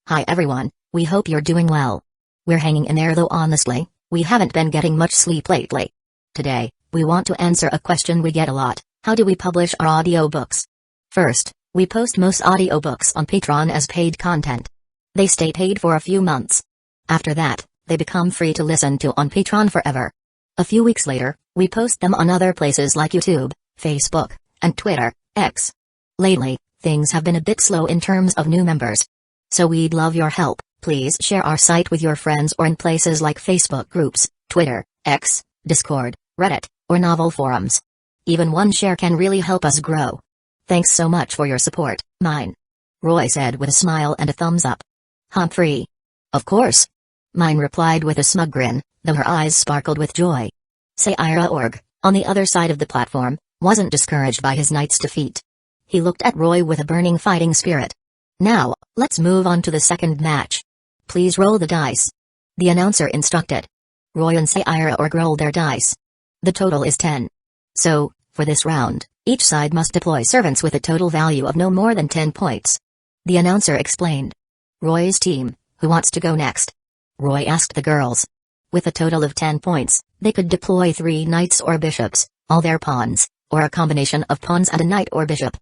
Hi everyone, we hope you're doing well. We're hanging in there though honestly, we haven't been getting much sleep lately. Today, we want to answer a question we get a lot: how do we publish our audiobooks? First, we post most audiobooks on Patreon as paid content. They stay paid for a few months. After that, they become free to listen to on Patreon forever. A few weeks later, we post them on other places like YouTube, Facebook, and Twitter, X. Lately, things have been a bit slow in terms of new members. So we'd love your help. Please share our site with your friends or in places like Facebook groups, Twitter, X, Discord, Reddit, or novel forums. Even one share can really help us grow. Thanks so much for your support, Mine. Roy said with a smile and a thumbs up. Humphrey. Of course. Mine replied with a smug grin, though her eyes sparkled with joy. Sayira on the other side of the platform, wasn't discouraged by his knight's defeat. He looked at Roy with a burning fighting spirit. Now, let's move on to the second match. Please roll the dice. The announcer instructed. Roy and Sayira rolled their dice. The total is 10. So, for this round, each side must deploy servants with a total value of no more than 10 points. The announcer explained. Roy's team, who wants to go next? Roy asked the girls. With a total of 10 points, they could deploy 3 knights or bishops, all their pawns, or a combination of pawns and a knight or bishop.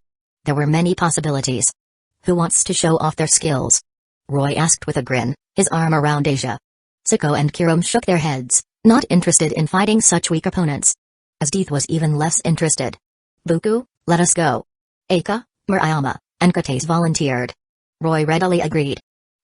There were many possibilities. Who wants to show off their skills? Roy asked with a grin, his arm around Asia. Zuko and Kirim shook their heads, not interested in fighting such weak opponents. Asdeath was even less interested. Buku, let us go. Aka, Murayama, and Kates volunteered. Roy readily agreed.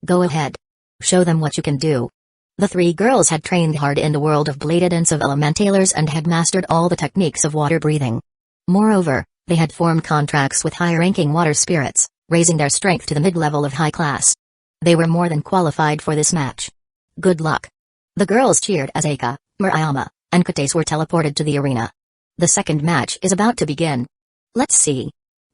Go ahead. Show them what you can do. The 3 girls had trained hard in the world of bladed and of elementalers and had mastered all the techniques of water breathing. Moreover, they had formed contracts with high-ranking water spirits, raising their strength to the mid-level of high class. They were more than qualified for this match. Good luck. The girls cheered as Aka, Murayama, and Kates were teleported to the arena. The second match is about to begin. Let's see.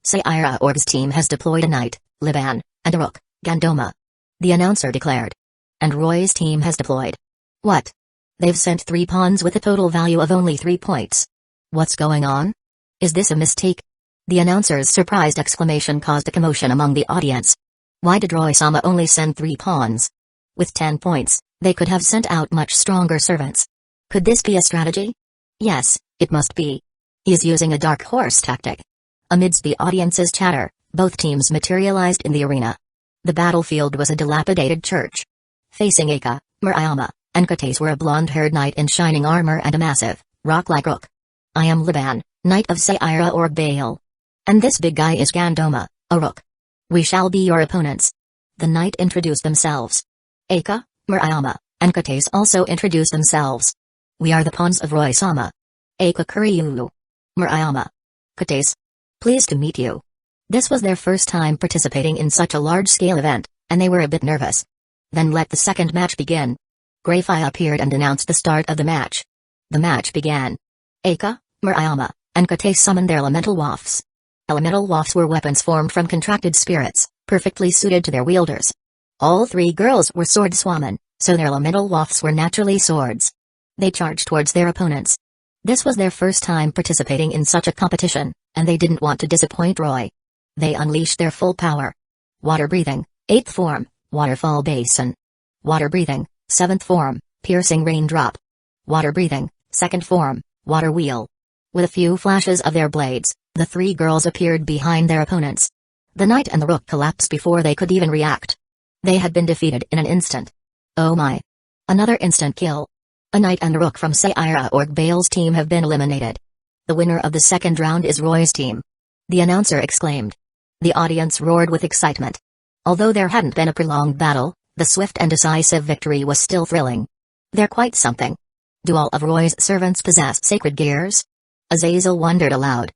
Sayira's team has deployed a knight, Liban, and a rook, Gandoma. The announcer declared. And Roy's team has deployed. What? They've sent 3 pawns with a total value of only 3 points. What's going on? Is this a mistake? The announcer's surprised exclamation caused a commotion among the audience. Why did Roy-sama only send 3 pawns? With 10 points, they could have sent out much stronger servants. Could this be a strategy? Yes, it must be. He's using a dark horse tactic. Amidst the audience's chatter, both teams materialized in the arena. The battlefield was a dilapidated church. Facing Aka, Murayama, and Kates were a blonde-haired knight in shining armor and a massive, rock-like rook. I am Liban, knight of Sayira Baal. And this big guy is Gandoma, a rook. We shall be your opponents. The knight introduced themselves. Aka, Murayama, and Kates also introduced themselves. We are the pawns of Roy-sama. Aka Kuryulu. Murayama. Kates. Pleased to meet you. This was their first time participating in such a large-scale event, and they were a bit nervous. Then let the second match begin. Greyfire appeared and announced the start of the match. The match began. Aka, Murayama, and Kates summoned their elemental wafts. Elemental wafts were weapons formed from contracted spirits, perfectly suited to their wielders. All 3 girls were swordswomen, so their elemental wafts were naturally swords. They charged towards their opponents. This was their first time participating in such a competition, and they didn't want to disappoint Roy. They unleashed their full power. Water breathing, 8th form, waterfall basin. Water breathing, 7th form, piercing raindrop. Water breathing, 2nd form, water wheel. With a few flashes of their blades, the 3 girls appeared behind their opponents. The knight and the rook collapsed before they could even react. They had been defeated in an instant. Oh my. Another instant kill. A knight and a rook from Sayira Baal's team have been eliminated. The winner of the second round is Roy's team. The announcer exclaimed. The audience roared with excitement. Although there hadn't been a prolonged battle, the swift and decisive victory was still thrilling. They're quite something. Do all of Roy's servants possess sacred gears? Azazel wondered aloud.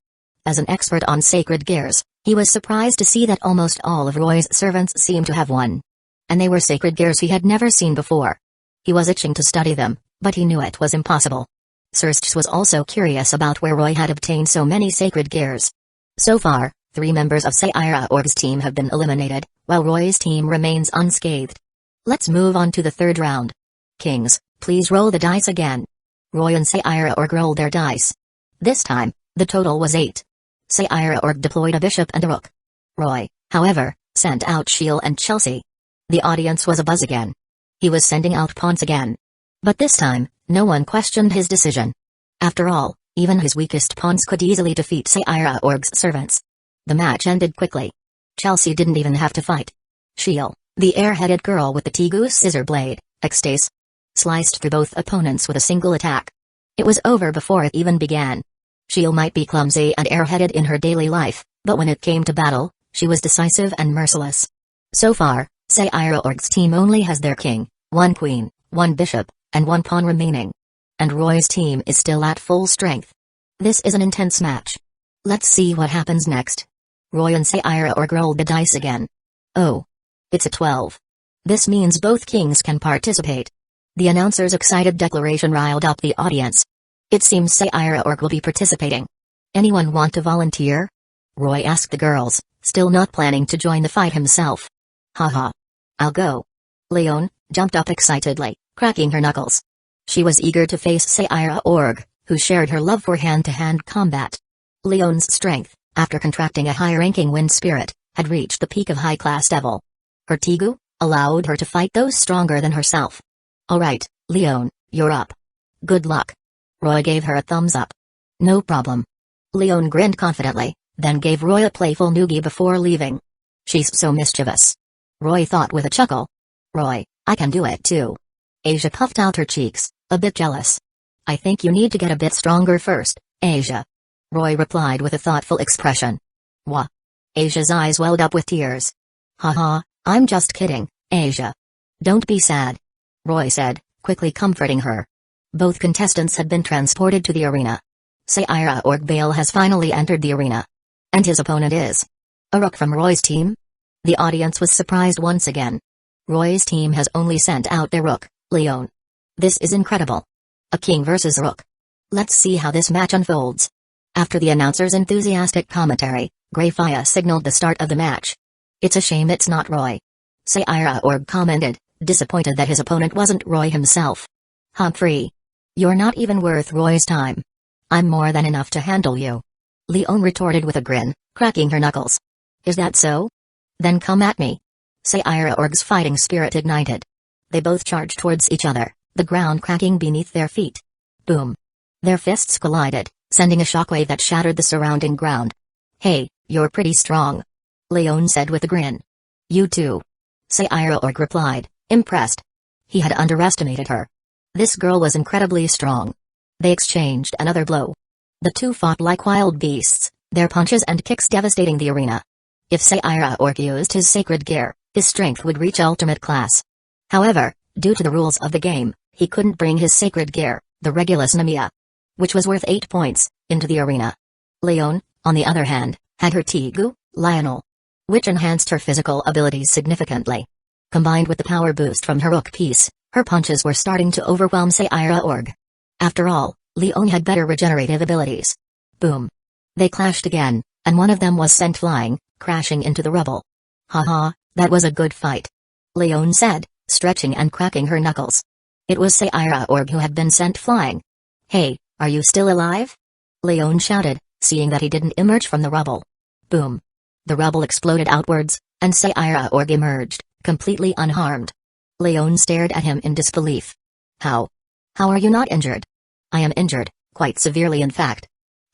As an expert on sacred gears, he was surprised to see that almost all of Roy's servants seemed to have one. And they were sacred gears he had never seen before. He was itching to study them, but he knew it was impossible. Serge was also curious about where Roy had obtained so many sacred gears. So far, 3 members of Sayira's team have been eliminated, while Roy's team remains unscathed. Let's move on to the third round. Kings, please roll the dice again. Roy and Sayira rolled their dice. This time, the total was 8. Sayira deployed a bishop and a rook. Roy, however, sent out Shiel and Chelsea. The audience was abuzz again. He was sending out pawns again. But this time, no one questioned his decision. After all, even his weakest pawns could easily defeat Saira Org's servants. The match ended quickly. Chelsea didn't even have to fight. Sheil, the air-headed girl with the Tegu's scissor blade, Extase, sliced through both opponents with a single attack. It was over before it even began. Sheil might be clumsy and air-headed in her daily life, but when it came to battle, she was decisive and merciless. So far, Saira Org's team only has their king, 1 queen, 1 bishop, and 1 pawn remaining. And Roy's team is still at full strength. This is an intense match. Let's see what happens next. Roy and Saira Org rolled the dice again. Oh. It's a 12. This means both kings can participate. The announcer's excited declaration riled up the audience. It seems Saira Org will be participating. Anyone want to volunteer? Roy asked the girls, still not planning to join the fight himself. Haha. I'll go. Leon jumped up excitedly, cracking her knuckles. She was eager to face Saira Org, who shared her love for hand-to-hand combat. Leon's strength, after contracting a high-ranking wind spirit, had reached the peak of high-class devil. Her Tegu allowed her to fight those stronger than herself. Alright, Leon, you're up. Good luck. Roy gave her a thumbs up. No problem. Leon grinned confidently, then gave Roy a playful noogie before leaving. She's so mischievous. Roy thought with a chuckle. Roy, I can do it too. Asia puffed out her cheeks, a bit jealous. I think you need to get a bit stronger first, Asia. Roy replied with a thoughtful expression. Wha? Asia's eyes welled up with tears. Haha, I'm just kidding, Asia. Don't be sad. Roy said, quickly comforting her. Both contestants had been transported to the arena. Saira Org Bale has finally entered the arena. And his opponent is a rook from Roy's team? The audience was surprised once again. Roy's team has only sent out their rook, Leon. This is incredible. A king versus rook. Let's see how this match unfolds. After the announcer's enthusiastic commentary, Greyfire signaled the start of the match. It's a shame it's not Roy. Saira Org commented, disappointed that his opponent wasn't Roy himself. Humphrey. You're not even worth Roy's time. I'm more than enough to handle you. Leon retorted with a grin, cracking her knuckles. Is that so? Then come at me. Saira Org's fighting spirit ignited. They both charged towards each other, the ground cracking beneath their feet. Boom. Their fists collided, sending a shockwave that shattered the surrounding ground. Hey, you're pretty strong. Leon said with a grin. You too. Saira Org replied, impressed. He had underestimated her. This girl was incredibly strong. They exchanged another blow. The two fought like wild beasts, their punches and kicks devastating the arena. If Saira Org used his sacred gear, his strength would reach ultimate class. However, due to the rules of the game, he couldn't bring his sacred gear, the Regulus Namiya, which was worth 8 points, into the arena. Leon, on the other hand, had her Tegu, Lionel, which enhanced her physical abilities significantly. Combined with the power boost from her rook piece, her punches were starting to overwhelm Saira Org. After all, Leon had better regenerative abilities. Boom. They clashed again, and one of them was sent flying, crashing into the rubble. Haha, that was a good fight. Leon said, stretching and cracking her knuckles. It was Saira Org who had been sent flying. Hey, are you still alive? Leon shouted, seeing that he didn't emerge from the rubble. Boom. The rubble exploded outwards, and Saira Org emerged, completely unharmed. Leon stared at him in disbelief. How? How are you not injured? I am injured, quite severely in fact.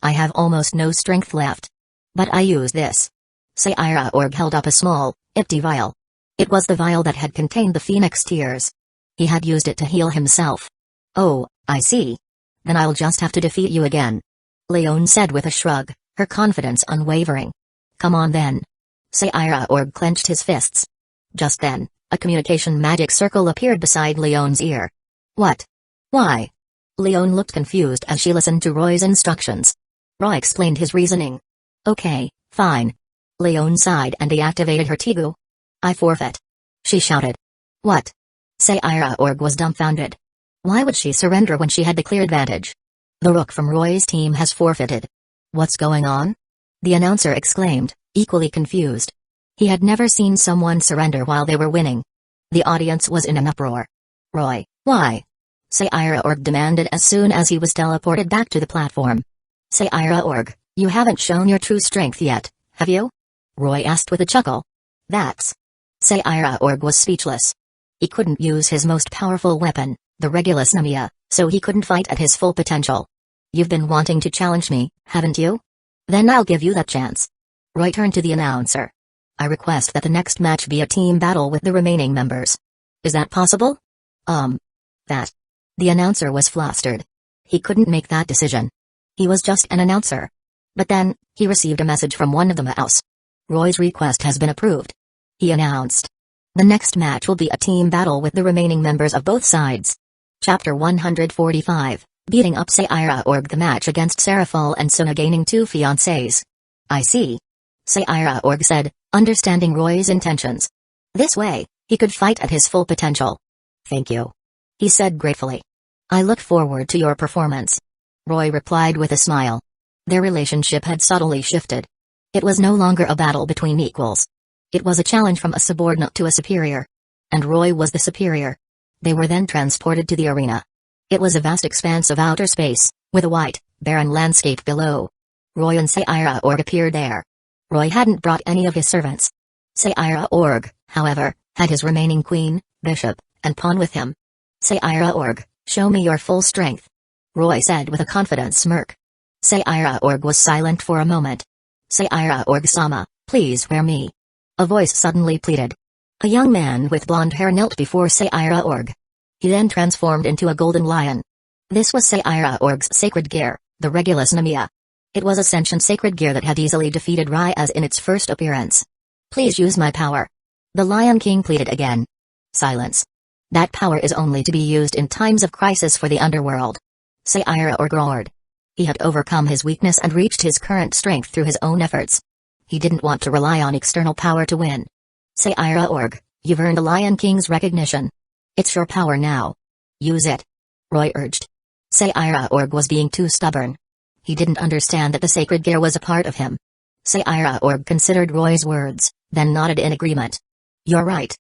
I have almost no strength left. But I use this. Saira Org held up a small, empty vial. It was the vial that had contained the phoenix tears. He had used it to heal himself. Oh, I see. Then I'll just have to defeat you again. Leon said with a shrug, her confidence unwavering. Come on then. Saira Org clenched his fists. Just then, a communication magic circle appeared beside Leon's ear. What? Why? Leon looked confused as she listened to Roy's instructions. Roy explained his reasoning. Okay, fine. Leon sighed and deactivated her Tegu. I forfeit. She shouted. What? Saira Org was dumbfounded. Why would she surrender when she had the clear advantage? The rook from Roy's team has forfeited. What's going on? The announcer exclaimed, equally confused. He had never seen someone surrender while they were winning. The audience was in an uproar. Roy, why? Saira Org demanded as soon as he was teleported back to the platform. Saira Org, you haven't shown your true strength yet, have you? Roy asked with a chuckle. That's Seira Org was speechless. He couldn't use his most powerful weapon, the Regulus Namiya, so he couldn't fight at his full potential. You've been wanting to challenge me, haven't you? Then I'll give you that chance. Roy turned to the announcer. I request that the next match be a team battle with the remaining members. Is that possible? That. The announcer was flustered. He couldn't make that decision. He was just an announcer. But then, he received a message from one of the mouse. Roy's request has been approved. He announced. The next match will be a team battle with the remaining members of both sides. Chapter 145, Beating Up Seira Org. The match against Serafal and Suna gaining 2 fiancés. I see. Seira Org said, understanding Roy's intentions. This way, he could fight at his full potential. Thank you. He said gratefully. I look forward to your performance. Roy replied with a smile. Their relationship had subtly shifted. It was no longer a battle between equals. It was a challenge from a subordinate to a superior. And Roy was the superior. They were then transported to the arena. It was a vast expanse of outer space, with a white, barren landscape below. Roy and Seira Org appeared there. Roy hadn't brought any of his servants. Seira Org, however, had his remaining queen, bishop, and pawn with him. Seira Org, show me your full strength. Roy said with a confident smirk. Seira Org was silent for a moment. Seira Org-sama, please wear me. A voice suddenly pleaded. A young man with blonde hair knelt before Seira Org. He then transformed into a golden lion. This was Seira Org's sacred gear, the Regulus Namiya. It was a sentient sacred gear that had easily defeated Ryaz in its first appearance. Please use my power. The Lion King pleaded again. Silence. That power is only to be used in times of crisis for the underworld. Seira Org roared. He had overcome his weakness and reached his current strength through his own efforts. He didn't want to rely on external power to win. Seira Org, you've earned the Lion King's recognition. It's your power now. Use it. Roy urged. Seira Org was being too stubborn. He didn't understand that the sacred gear was a part of him. Seira Org considered Roy's words, then nodded in agreement. You're right.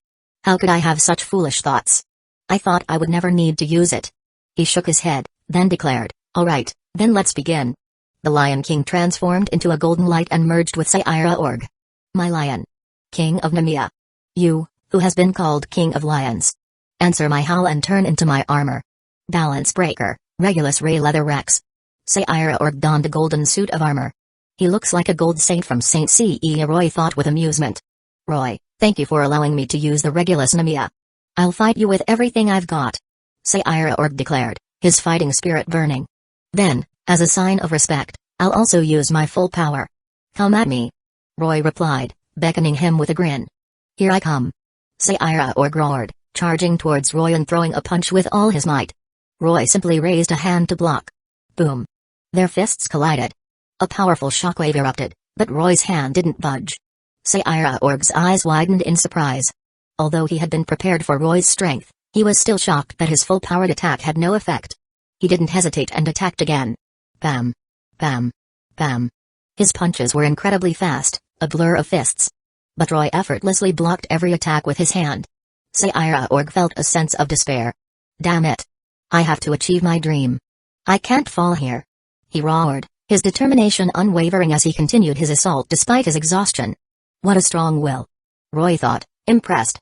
How could I have such foolish thoughts? I thought I would never need to use it. He shook his head, then declared, all right, then let's begin. The Lion King transformed into a golden light and merged with Seira Org. My lion. King of Namiya. You, who has been called King of Lions. Answer my howl and turn into my armor. Balance breaker, Regulus Ray Leather Rex. Seira Org donned a golden suit of armor. He looks like a gold saint from Saint Seiya, Roy thought with amusement. Roy, thank you for allowing me to use the Regulus Namiya. I'll fight you with everything I've got. Seira Org declared, his fighting spirit burning. Then, as a sign of respect, I'll also use my full power. Come at me. Roy replied, beckoning him with a grin. Here I come. Seira Org roared, charging towards Roy and throwing a punch with all his might. Roy simply raised a hand to block. Boom. Their fists collided. A powerful shockwave erupted, but Roy's hand didn't budge. Seira Org's eyes widened in surprise. Although he had been prepared for Roy's strength, he was still shocked that his full-powered attack had no effect. He didn't hesitate and attacked again. Bam. Bam. Bam. His punches were incredibly fast, a blur of fists. But Roy effortlessly blocked every attack with his hand. Seira Org felt a sense of despair. Damn it. I have to achieve my dream. I can't fall here. He roared, his determination unwavering as he continued his assault despite his exhaustion. What a strong will. Roy thought, impressed.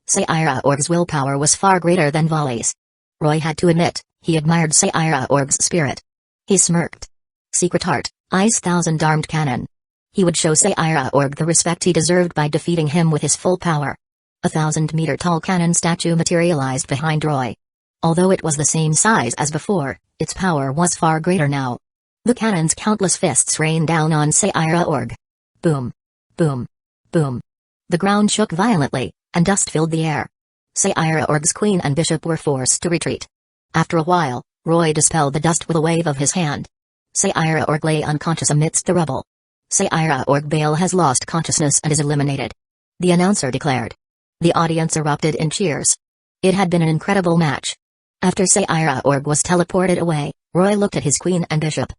Seira Org's willpower was far greater than Volley's. Roy had to admit, he admired Seira Org's spirit. He smirked. Secret Heart, Ice Thousand-Armed Cannon. He would show Seira Org the respect he deserved by defeating him with his full power. A 1,000-meter-tall cannon statue materialized behind Roy. Although it was the same size as before, its power was far greater now. The cannon's countless fists rained down on Seira Org. Boom. Boom. Boom. The ground shook violently, and dust filled the air. Seira Org's queen and bishop were forced to retreat. After a while, Roy dispelled the dust with a wave of his hand. Seira Org lay unconscious amidst the rubble. Seira Org Bale has lost consciousness and is eliminated. The announcer declared. The audience erupted in cheers. It had been an incredible match. After Seira Org was teleported away, Roy looked at his queen and bishop.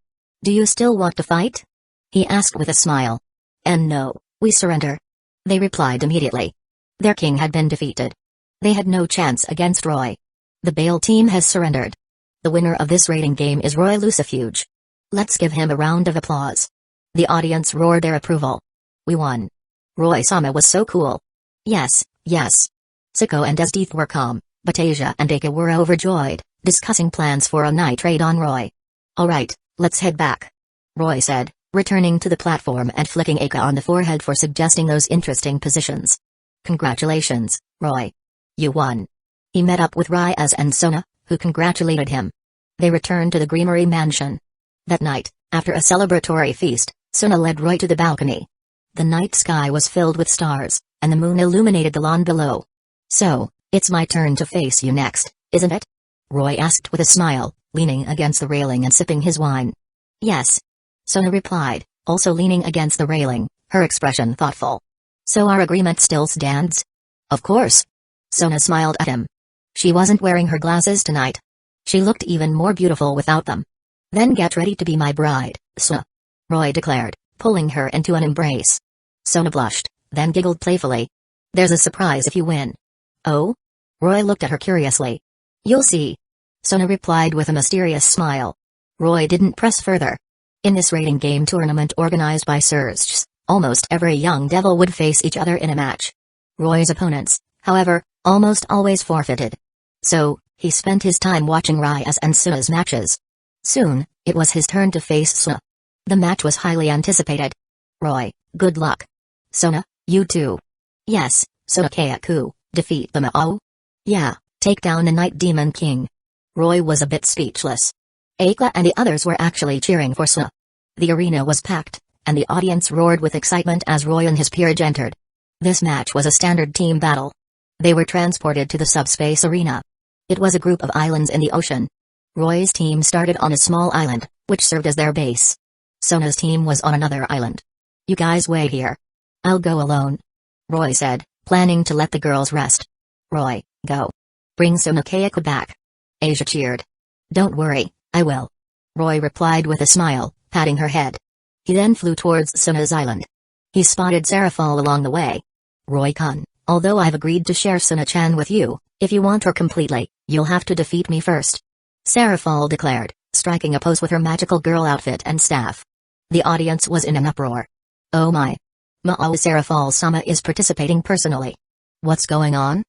Do you still want to fight? He asked with a smile. And no, we surrender. They replied immediately. Their king had been defeated. They had no chance against Roy. The Bale team has surrendered. The winner of this rating game is Roy Lucifuge. Let's give him a round of applause. The audience roared their approval. We won. Roy-sama was so cool. Yes, Yes. Siko and Esdeath were calm, but Asia and Aka were overjoyed, discussing plans for a night raid on Roy. Alright, let's head back, Roy said, returning to the platform and flicking Aka on the forehead for suggesting those interesting positions. Congratulations, Roy. You won. He met up with Ryaz and Sona, who congratulated him. They returned to the Greenery mansion. That night, after a celebratory feast, Sona led Roy to the balcony. The night sky was filled with stars, and the moon illuminated the lawn below. So, it's my turn to face you next, isn't it? Roy asked with a smile, leaning against the railing and sipping his wine. Yes. Sona replied, also leaning against the railing, her expression thoughtful. So our agreement still stands? Of course. Sona smiled at him. She wasn't wearing her glasses tonight. She looked even more beautiful without them. Then get ready to be my bride, Sona, Roy declared, pulling her into an embrace. Sona blushed, then giggled playfully. There's a surprise if you win. Oh? Roy looked at her curiously. You'll see. Sona replied with a mysterious smile. Roy didn't press further. In this raiding game tournament organized by Surge, almost every young devil would face each other in a match. Roy's opponents, however, almost always forfeited. So, he spent his time watching Ryaz and Sona's matches. Soon, it was his turn to face Sona. The match was highly anticipated. Roy, good luck. Sona, you too. Yes, Sona Kayaku, defeat the Mao? Yeah, take down the Night Demon King. Roy was a bit speechless. Aka and the others were actually cheering for Sona. The arena was packed, and the audience roared with excitement as Roy and his peers entered. This match was a standard team battle. They were transported to the subspace arena. It was a group of islands in the ocean. Roy's team started on a small island, which served as their base. Sona's team was on another island. You guys wait here. I'll go alone, Roy said, planning to let the girls rest. Roy, go. Bring Sona Kayako back. Asia cheered. Don't worry, I will. Roy replied with a smile, patting her head. He then flew towards Sona's island. He spotted Serafal along the way. Roy-kun, although I've agreed to share Sona-chan with you, if you want her completely, you'll have to defeat me first. Serafal declared, striking a pose with her magical girl outfit and staff. The audience was in an uproar. Oh my. Ma'o Serafal-sama is participating personally. What's going on?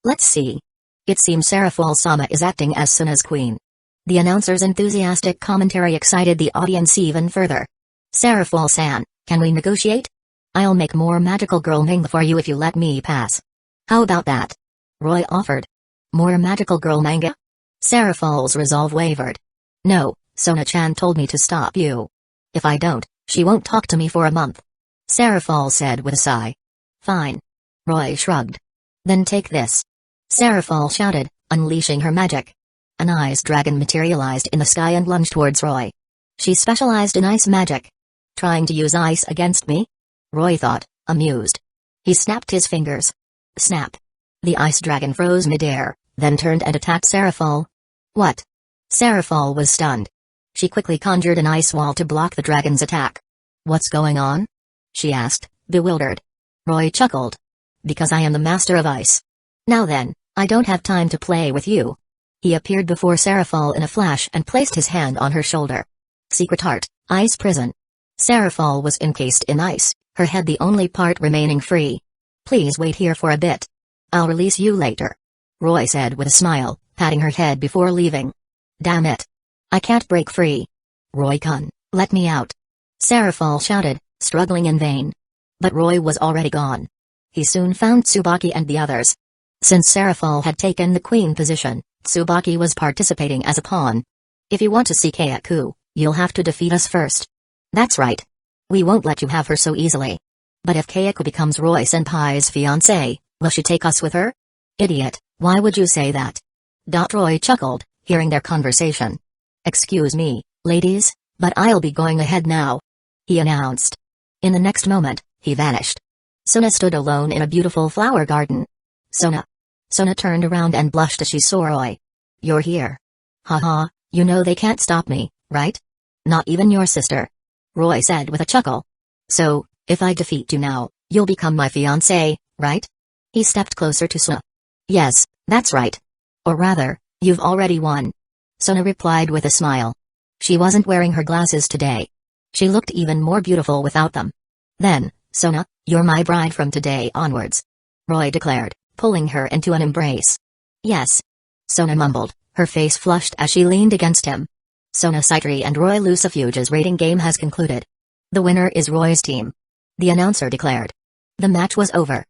Let's see. It seems Serafal-sama is acting as Sona's queen. The announcer's enthusiastic commentary excited the audience even further. Serafal-san, can we negotiate? I'll make more magical girl manga for you if you let me pass. How about that? Roy offered. More magical girl manga? Serafal's resolve wavered. No, Sona-chan told me to stop you. If I don't, she won't talk to me for a month. Serafal said with a sigh. Fine. Roy shrugged. Then take this. Serafal shouted, unleashing her magic. An ice dragon materialized in the sky and lunged towards Roy. She specialized in ice magic. Trying to use ice against me? Roy thought, amused. He snapped his fingers. Snap. The ice dragon froze midair, then turned and attacked Serafal. What? Serafal was stunned. She quickly conjured an ice wall to block the dragon's attack. What's going on? She asked, bewildered. Roy chuckled. Because I am the master of ice. Now then, I don't have time to play with you. He appeared before Serafal in a flash and placed his hand on her shoulder. Secret Heart, Ice Prison. Serafal was encased in ice, her head the only part remaining free. Please wait here for a bit. I'll release you later, Roy said with a smile, patting her head before leaving. Damn it. I can't break free. Roy-kun, let me out. Serafal shouted, struggling in vain. But Roy was already gone. He soon found Tsubaki and the others. Since Serafal had taken the queen position, Tsubaki was participating as a pawn. If you want to see Kayaku, you'll have to defeat us first. That's right. We won't let you have her so easily. But if Kayaku becomes Roy-senpai's fiancé, will she take us with her? Idiot, why would you say that? Roy chuckled, hearing their conversation. Excuse me, ladies, but I'll be going ahead now, he announced. In the next moment, he vanished. Sona stood alone in a beautiful flower garden. Sona. Sona turned around and blushed as she saw Roy. You're here. Haha, you know they can't stop me, right? Not even your sister. Roy said with a chuckle. So, if I defeat you now, you'll become my fiancé, right? He stepped closer to Sona. Yes, that's right. Or rather, you've already won. Sona replied with a smile. She wasn't wearing her glasses today. She looked even more beautiful without them. Then, Sona, you're my bride from today onwards, Roy declared, pulling her into an embrace. Yes. Sona mumbled, her face flushed as she leaned against him. Sona Saitri and Roy Lucifuge's rating game has concluded. The winner is Roy's team. The announcer declared. The match was over.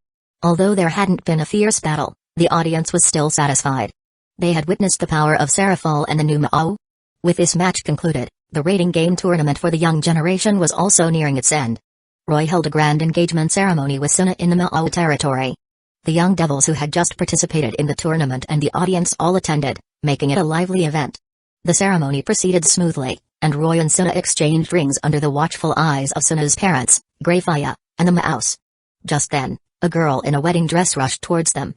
Although there hadn't been a fierce battle, the audience was still satisfied. They had witnessed the power of Serafal and the new Mao. With this match concluded, the rating game tournament for the young generation was also nearing its end. Roy held a grand engagement ceremony with Sona in the Mao territory. The young devils who had just participated in the tournament and the audience all attended, making it a lively event. The ceremony proceeded smoothly, and Roy and Sona exchanged rings under the watchful eyes of Sona's parents, Greyfire, and the Maos. Just then, a girl in a wedding dress rushed towards them.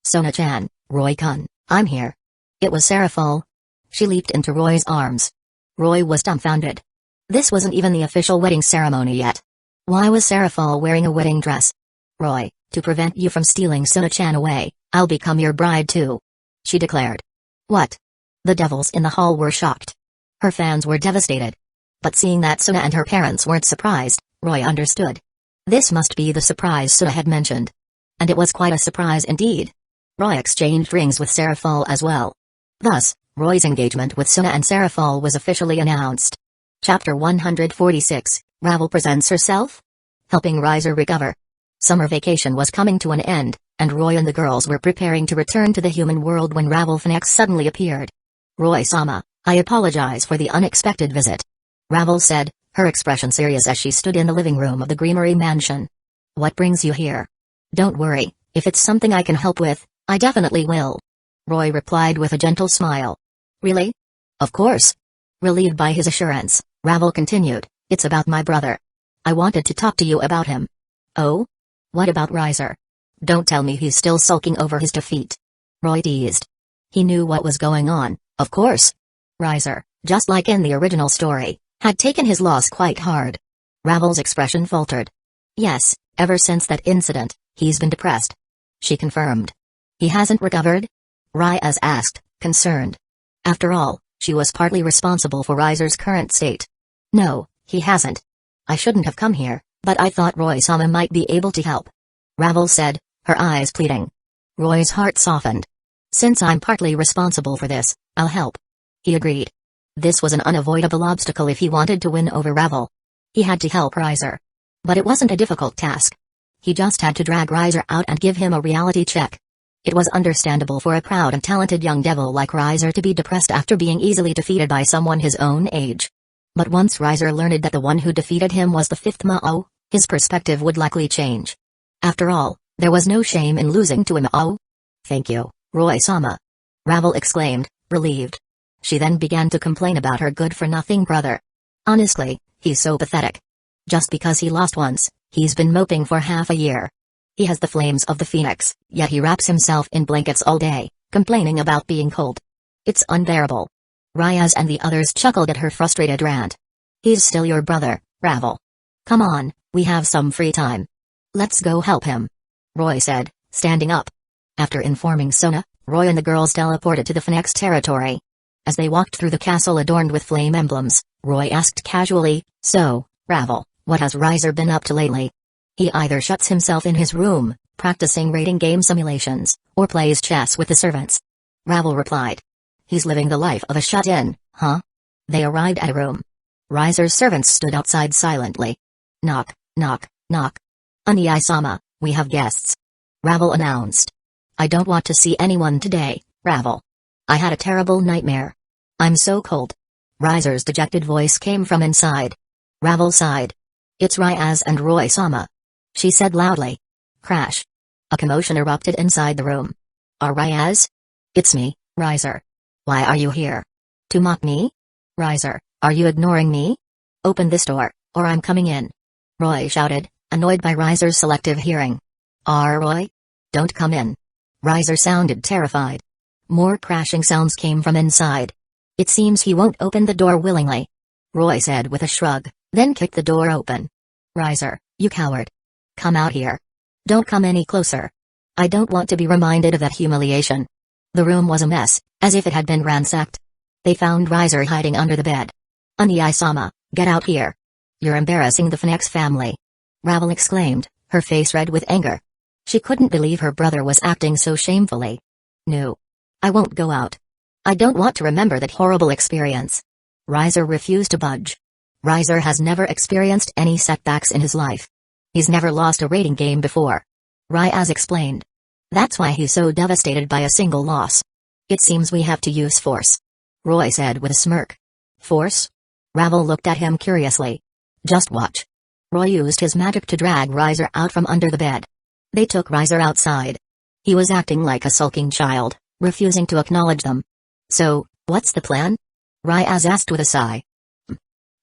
Sona-chan, Roy-kun, I'm here. It was Serafal. She leaped into Roy's arms. Roy was dumbfounded. This wasn't even the official wedding ceremony yet. Why was Serafal wearing a wedding dress? Roy, to prevent you from stealing Sona-chan away, I'll become your bride too. She declared. What? The devils in the hall were shocked. Her fans were devastated. But seeing that Sona and her parents weren't surprised, Roy understood. This must be the surprise Sona had mentioned. And it was quite a surprise indeed. Roy exchanged rings with Serafal as well. Thus, Roy's engagement with Sona and Serafal was officially announced. Chapter 146, Ravel presents herself? Helping Riser recover. Summer vacation was coming to an end, and Roy and the girls were preparing to return to the human world when Ravel Phoenix suddenly appeared. Roy-sama, I apologize for the unexpected visit. Ravel said, her expression serious as she stood in the living room of the Greenery mansion. What brings you here? Don't worry, if it's something I can help with, I definitely will. Roy replied with a gentle smile. Really? Of course. Relieved by his assurance, Ravel continued, it's about my brother. I wanted to talk to you about him. Oh? What about Riser? Don't tell me he's still sulking over his defeat. Roy teased. He knew what was going on, of course. Riser, just like in the original story, had taken his loss quite hard. Ravel's expression faltered. Yes, ever since that incident, he's been depressed. She confirmed. He hasn't recovered? Ryaz asked, concerned. After all, she was partly responsible for Riser's current state. No, he hasn't. I shouldn't have come here, but I thought Roy-sama might be able to help. Ravel said, her eyes pleading. Roy's heart softened. Since I'm partly responsible for this, I'll help. He agreed. This was an unavoidable obstacle if he wanted to win over Ravel. He had to help Riser. But it wasn't a difficult task. He just had to drag Riser out and give him a reality check. It was understandable for a proud and talented young devil like Riser to be depressed after being easily defeated by someone his own age. But once Riser learned that the one who defeated him was the fifth Mao, his perspective would likely change. After all, there was no shame in losing to a Mao. Thank you, Roy-sama. Ravel exclaimed, relieved. She then began to complain about her good-for-nothing brother. Honestly, he's so pathetic. Just because he lost once, he's been moping for half a year. He has the flames of the phoenix, yet he wraps himself in blankets all day, complaining about being cold. It's unbearable. Ryaz and the others chuckled at her frustrated rant. He's still your brother, Ravel. Come on, we have some free time. Let's go help him. Roy said, standing up. After informing Sona, Roy and the girls teleported to the Phoenix territory. As they walked through the castle adorned with flame emblems, Roy asked casually, so, Ravel, what has Riser been up to lately? He either shuts himself in his room, practicing rating game simulations, or plays chess with the servants. Ravel replied. He's living the life of a shut-in, huh? They arrived at a room. Riser's servants stood outside silently. Knock, knock, knock. Unii-sama, we have guests. Ravel announced. I don't want to see anyone today, Ravel. I had a terrible nightmare. I'm so cold. Riser's dejected voice came from inside. Ravel sighed. It's Ryaz and Roy-sama. She said loudly. Crash. A commotion erupted inside the room. Ryaz? It's me, Riser. Why are you here? To mock me? Riser, are you ignoring me? Open this door, or I'm coming in. Roy shouted, annoyed by Riser's selective hearing. Roy? Don't come in. Riser sounded terrified. More crashing sounds came from inside. It seems he won't open the door willingly. Roy said with a shrug, then kicked the door open. Riser, you coward. Come out here. Don't come any closer. I don't want to be reminded of that humiliation. The room was a mess, as if it had been ransacked. They found Riser hiding under the bed. Unii-sama, get out here. You're embarrassing the Phoenix family. Ravel exclaimed, her face red with anger. She couldn't believe her brother was acting so shamefully. No. I won't go out. I don't want to remember that horrible experience. Riser refused to budge. Riser has never experienced any setbacks in his life. He's never lost a rating game before. Ryaz explained. That's why he's so devastated by a single loss. It seems we have to use force. Roy said with a smirk. Force? Ravel looked at him curiously. Just watch. Roy used his magic to drag Riser out from under the bed. They took Riser outside. He was acting like a sulking child, refusing to acknowledge them. So, what's the plan? Ryaz asked with a sigh.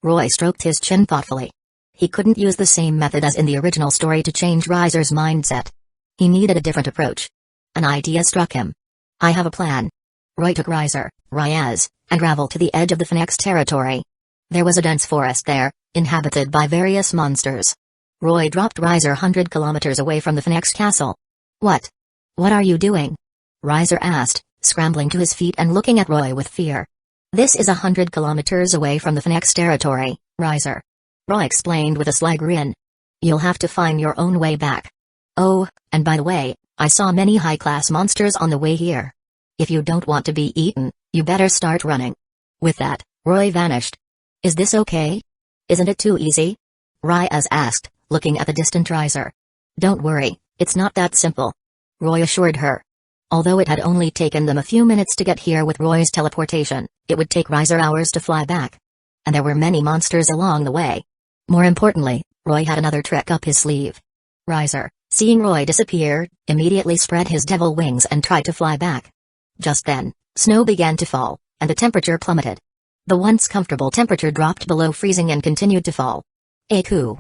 Roy stroked his chin thoughtfully. He couldn't use the same method as in the original story to change Riser's mindset. He needed a different approach. An idea struck him. I have a plan. Roy took Riser, Ryaz, and Ravel to the edge of the Phoenix territory. There was a dense forest there, inhabited by various monsters. Roy dropped Riser 100 kilometers away from the Phoenix castle. What? What are you doing? Riser asked, scrambling to his feet and looking at Roy with fear. This is 100 kilometers away from the Phoenix territory, Riser. Roy explained with a sly grin. You'll have to find your own way back. Oh, and by the way, I saw many high-class monsters on the way here. If you don't want to be eaten, you better start running. With that, Roy vanished. Is this okay? Isn't it too easy? Ryaz asked, looking at the distant Riser. Don't worry, it's not that simple. Roy assured her. Although it had only taken them a few minutes to get here with Roy's teleportation, it would take Riser hours to fly back. And there were many monsters along the way. More importantly, Roy had another trick up his sleeve. Riser, seeing Roy disappear, immediately spread his devil wings and tried to fly back. Just then, snow began to fall, and the temperature plummeted. The once comfortable temperature dropped below freezing and continued to fall. Eku.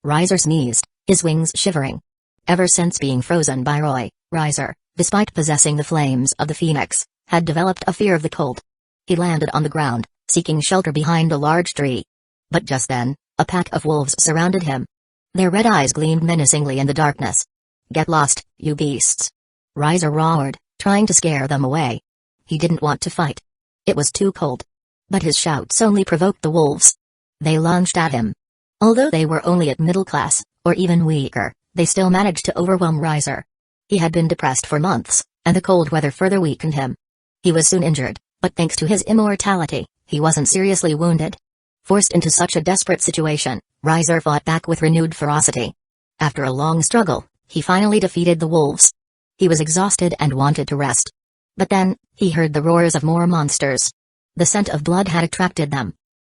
Riser sneezed, his wings shivering. Ever since being frozen by Roy, Riser, despite possessing the flames of the phoenix, had developed a fear of the cold. He landed on the ground, seeking shelter behind a large tree. But just then, a pack of wolves surrounded him. Their red eyes gleamed menacingly in the darkness. Get lost, you beasts. Riser roared, trying to scare them away. He didn't want to fight. It was too cold. But his shouts only provoked the wolves. They lunged at him. Although they were only at middle class, or even weaker, they still managed to overwhelm Riser. He had been depressed for months, and the cold weather further weakened him. He was soon injured, but thanks to his immortality, he wasn't seriously wounded. Forced into such a desperate situation, Riser fought back with renewed ferocity. After a long struggle, he finally defeated the wolves. He was exhausted and wanted to rest. But then, he heard the roars of more monsters. The scent of blood had attracted them.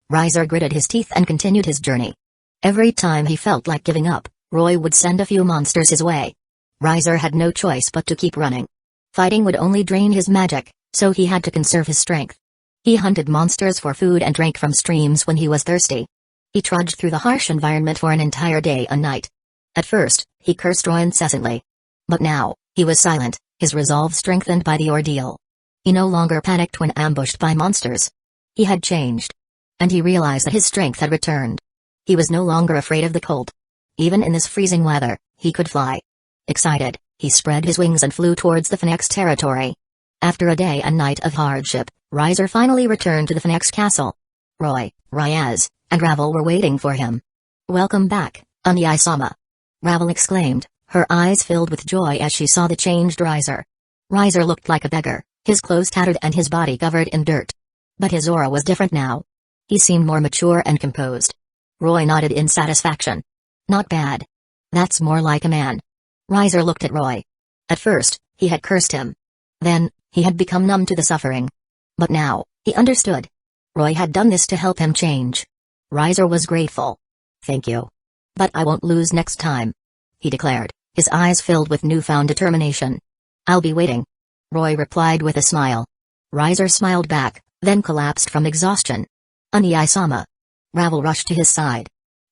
Riser gritted his teeth and continued his journey. Every time he felt like giving up, Roy would send a few monsters his way. Riser had no choice but to keep running. Fighting would only drain his magic, so he had to conserve his strength. He hunted monsters for food and drank from streams when he was thirsty. He trudged through the harsh environment for an entire day and night. At first, he cursed Roy incessantly. But now, he was silent, his resolve strengthened by the ordeal. He no longer panicked when ambushed by monsters. He had changed. And he realized that his strength had returned. He was no longer afraid of the cold. Even in this freezing weather, he could fly. Excited, he spread his wings and flew towards the Phoenix territory. After a day and night of hardship, Riser finally returned to the Phoenix castle. Roy, Ryaz, and Ravel were waiting for him. Welcome back, Unai-sama. Ravel exclaimed, her eyes filled with joy as she saw the changed Riser. Riser looked like a beggar, his clothes tattered and his body covered in dirt. But his aura was different now. He seemed more mature and composed. Roy nodded in satisfaction. Not bad. That's more like a man. Riser looked at Roy. At first, he had cursed him. Then, he had become numb to the suffering. But now, he understood. Roy had done this to help him change. Riser was grateful. Thank you. But I won't lose next time, he declared, his eyes filled with newfound determination. I'll be waiting, Roy replied with a smile. Riser smiled back, then collapsed from exhaustion. Unai-sama. Ravel rushed to his side.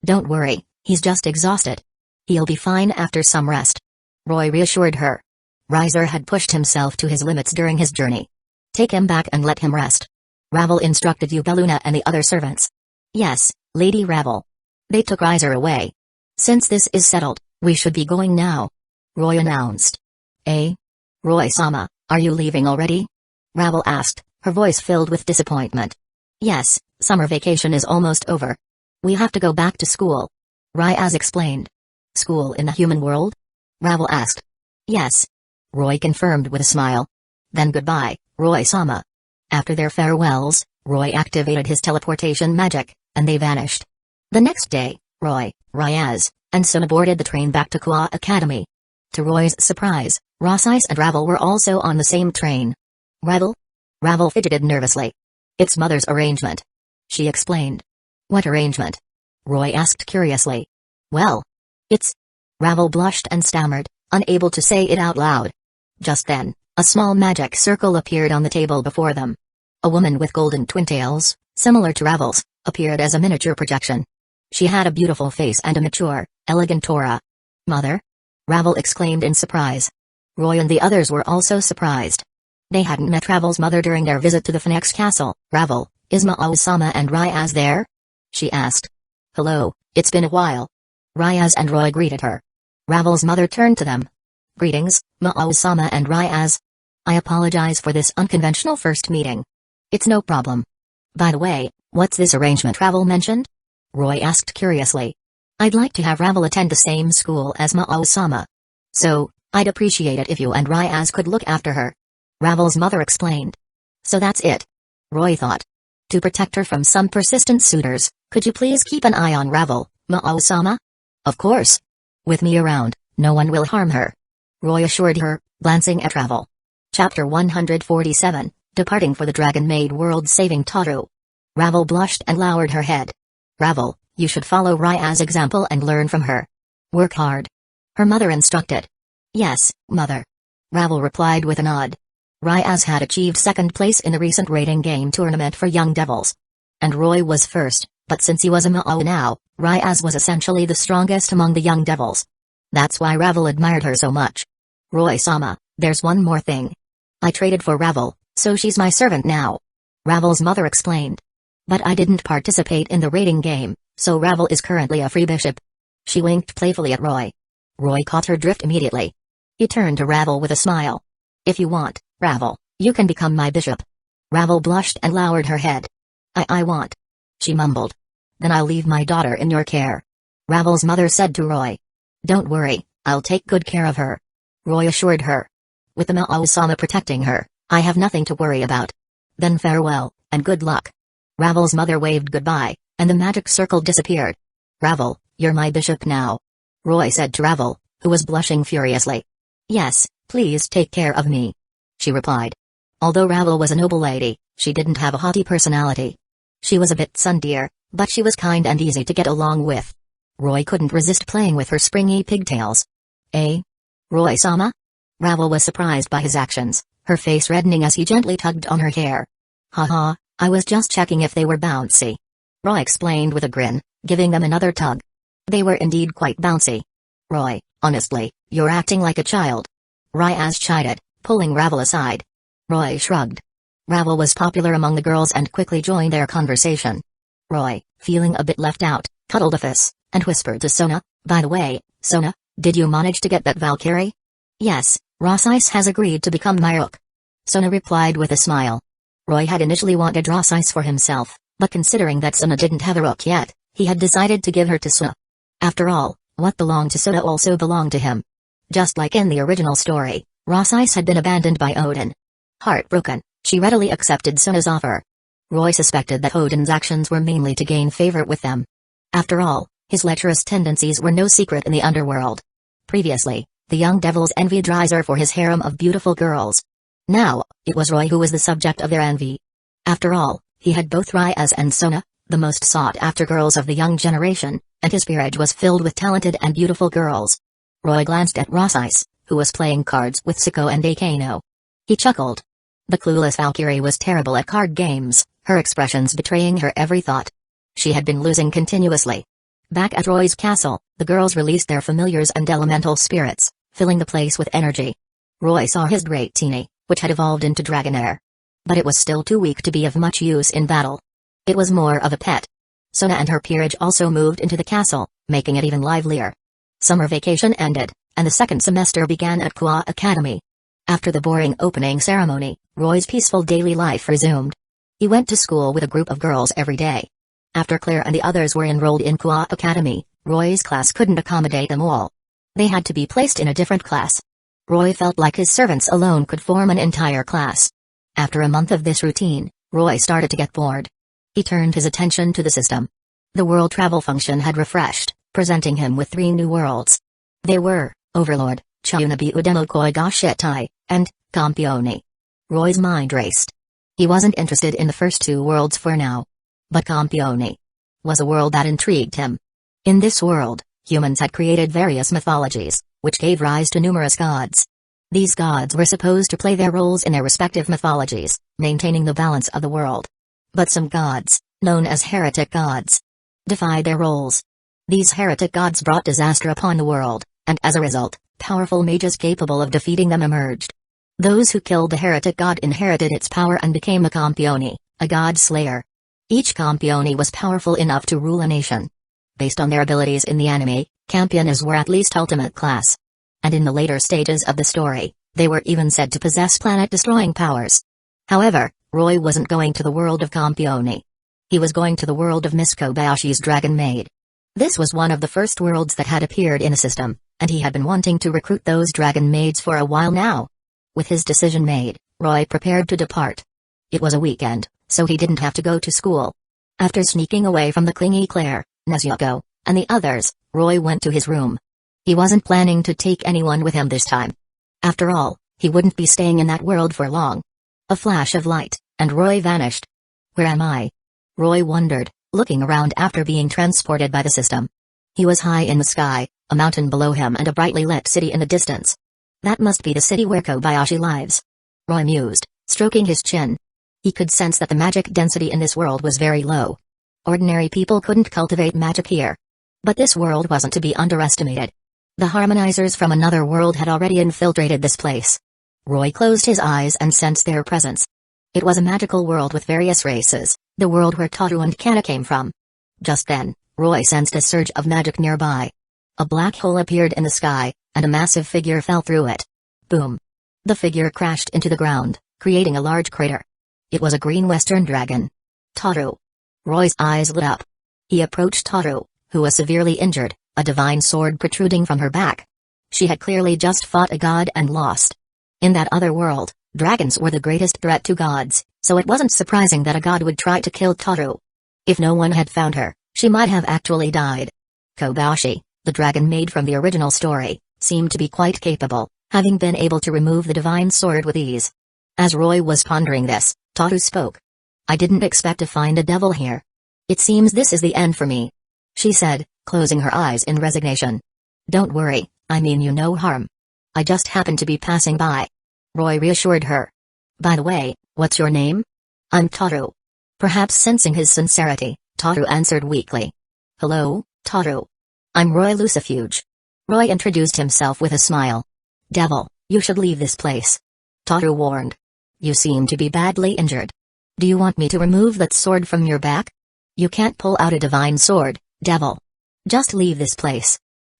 Don't worry, he's just exhausted. He'll be fine after some rest. Roy reassured her. Riser had pushed himself to his limits during his journey. Take him back and let him rest. Ravel instructed Yugaluna and the other servants. Yes, Lady Ravel. They took Riser away. Since this is settled, we should be going now, Roy announced. Roy-sama, are you leaving already? Ravel asked, her voice filled with disappointment. Yes, summer vacation is almost over. We have to go back to school, Ryaz explained. School in the human world? Ravel asked. Yes. Roy confirmed with a smile. Then goodbye, Roy-sama. After their farewells, Roy activated his teleportation magic, and they vanished. The next day, Roy, Ryaz, and Sona boarded the train back to Kwa Academy. To Roy's surprise, Rosyce and Ravel were also on the same train. Ravel? Ravel fidgeted nervously. It's mother's arrangement. She explained. What arrangement? Roy asked curiously. Well, it's... Ravel blushed and stammered, unable to say it out loud. Just then, a small magic circle appeared on the table before them. A woman with golden twintails, similar to Ravel's, appeared as a miniature projection. She had a beautiful face and a mature, elegant aura. Mother? Ravel exclaimed in surprise. Roy and the others were also surprised. They hadn't met Ravel's mother during their visit to the Phoenix Castle. Ravel, is Mao-sama and Ryaz there? She asked. Hello, it's been a while. Ryaz and Roy greeted her. Ravel's mother turned to them. Greetings, Mao-sama and Ryaz. I apologize for this unconventional first meeting. It's no problem. By the way, what's this arrangement Ravel mentioned? Roy asked curiously. I'd like to have Ravel attend the same school as Mao-sama. So, I'd appreciate it if you and Ryaz could look after her. Ravel's mother explained. So that's it. Roy thought. To protect her from some persistent suitors, could you please keep an eye on Ravel, Mao-sama? Of course. With me around, no one will harm her. Roy assured her, glancing at Ravel. Chapter 147, Departing for the Dragon Maid World Saving Tohru. Ravel blushed and lowered her head. Ravel, you should follow Ryaz's example and learn from her. Work hard. Her mother instructed. Yes, mother. Ravel replied with a nod. Ryaz had achieved second place in the recent rating game tournament for young devils. And Roy was first, but since he was a Mao now, Ryaz was essentially the strongest among the young devils. That's why Ravel admired her so much. Roy-sama, there's one more thing. I traded for Ravel, so she's my servant now. Ravel's mother explained. But I didn't participate in the rating game, so Ravel is currently a free bishop. She winked playfully at Roy. Roy caught her drift immediately. He turned to Ravel with a smile. If you want, Ravel, you can become my bishop. Ravel blushed and lowered her head. I want. She mumbled. Then I'll leave my daughter in your care. Ravel's mother said to Roy. Don't worry, I'll take good care of her. Roy assured her. With the Mao-sama protecting her, I have nothing to worry about. Then farewell, and good luck. Ravel's mother waved goodbye, and the magic circle disappeared. Ravel, you're my bishop now. Roy said to Ravel, who was blushing furiously. Yes, please take care of me. She replied. Although Ravel was a noble lady, she didn't have a haughty personality. She was a bit sundear, but she was kind and easy to get along with. Roy couldn't resist playing with her springy pigtails. Eh? Roy-sama? Ravel was surprised by his actions, her face reddening as he gently tugged on her hair. Haha, I was just checking if they were bouncy. Roy explained with a grin, giving them another tug. They were indeed quite bouncy. Roy, honestly, you're acting like a child. Ryaz chided, pulling Ravel aside. Roy shrugged. Ravel was popular among the girls and quickly joined their conversation. Roy, feeling a bit left out, cuddled a fist, and whispered to Sona, by the way, Sona, did you manage to get that Valkyrie? Yes, Rosyce has agreed to become my rook. Sona replied with a smile. Roy had initially wanted Rosyce for himself, but considering that Sona didn't have a rook yet, he had decided to give her to Sona. After all, what belonged to Sona also belonged to him. Just like in the original story, Rosyce had been abandoned by Odin. Heartbroken, she readily accepted Sona's offer. Roy suspected that Odin's actions were mainly to gain favor with them. After all, his lecherous tendencies were no secret in the underworld. Previously, the young devils envied Dreiser for his harem of beautiful girls. Now, it was Roy who was the subject of their envy. After all, he had both Ryaz and Sona, the most sought-after girls of the young generation, and his peerage was filled with talented and beautiful girls. Roy glanced at Rosyce, who was playing cards with Siko and Akano. He chuckled. The clueless Valkyrie was terrible at card games, her expressions betraying her every thought. She had been losing continuously. Back at Roy's castle, the girls released their familiars and elemental spirits, filling the place with energy. Roy saw his great Teeny, which had evolved into Dragonair. But it was still too weak to be of much use in battle. It was more of a pet. Sona and her peerage also moved into the castle, making it even livelier. Summer vacation ended, and the second semester began at Kwa Academy. After the boring opening ceremony, Roy's peaceful daily life resumed. He went to school with a group of girls every day. After Claire and the others were enrolled in Kwa Academy, Roy's class couldn't accommodate them all. They had to be placed in a different class. Roy felt like his servants alone could form an entire class. After a month of this routine, Roy started to get bored. He turned his attention to the system. The world travel function had refreshed, presenting him with 3 new worlds. They were Overlord, Chaunabi Udemo Koigashitai, and Campione. Roy's mind raced. He wasn't interested in the first 2 worlds for now. But Campione was a world that intrigued him. In this world, humans had created various mythologies, which gave rise to numerous gods. These gods were supposed to play their roles in their respective mythologies, maintaining the balance of the world. But some gods, known as heretic gods, defied their roles. These heretic gods brought disaster upon the world, and as a result, powerful mages capable of defeating them emerged. Those who killed the heretic god inherited its power and became a Campione, a god slayer. Each Campione was powerful enough to rule a nation. Based on their abilities in the anime, Campiones were at least ultimate class. And in the later stages of the story, they were even said to possess planet-destroying powers. However, Roy wasn't going to the world of Campione. He was going to the world of Miss Kobayashi's Dragon Maid. This was one of the first worlds that had appeared in the system, and he had been wanting to recruit those Dragon Maids for a while now. With his decision made, Roy prepared to depart. It was a weekend, so he didn't have to go to school. After sneaking away from the clingy Claire, Nezuko, and the others, Roy went to his room. He wasn't planning to take anyone with him this time. After all, he wouldn't be staying in that world for long. A flash of light, and Roy vanished. Where am I? Roy wondered, looking around after being transported by the system. He was high in the sky, a mountain below him and a brightly lit city in the distance. That must be the city where Kobayashi lives. Roy mused, stroking his chin. He could sense that the magic density in this world was very low. Ordinary people couldn't cultivate magic here. But this world wasn't to be underestimated. The harmonizers from another world had already infiltrated this place. Roy closed his eyes and sensed their presence. It was a magical world with various races, the world where Tohru and Kanna came from. Just then, Roy sensed a surge of magic nearby. A black hole appeared in the sky, and a massive figure fell through it. Boom! The figure crashed into the ground, creating a large crater. It was a green western dragon. Tohru. Roy's eyes lit up. He approached Tohru, who was severely injured, a divine sword protruding from her back. She had clearly just fought a god and lost. In that other world, dragons were the greatest threat to gods, so it wasn't surprising that a god would try to kill Tohru. If no one had found her, she might have actually died. Kobayashi, the dragon maid from the original story, seemed to be quite capable, having been able to remove the divine sword with ease. As Roy was pondering this, Tohru spoke. I didn't expect to find a devil here. It seems this is the end for me, she said, closing her eyes in resignation. Don't worry, I mean you no harm. I just happened to be passing by. Roy reassured her. By the way, what's your name? I'm Tohru. Perhaps sensing his sincerity, Tohru answered weakly. Hello, Tohru. I'm Roy Lucifuge. Roy introduced himself with a smile. Devil, you should leave this place. Tohru warned. You seem to be badly injured. Do you want me to remove that sword from your back? You can't pull out a divine sword, devil. Just leave this place.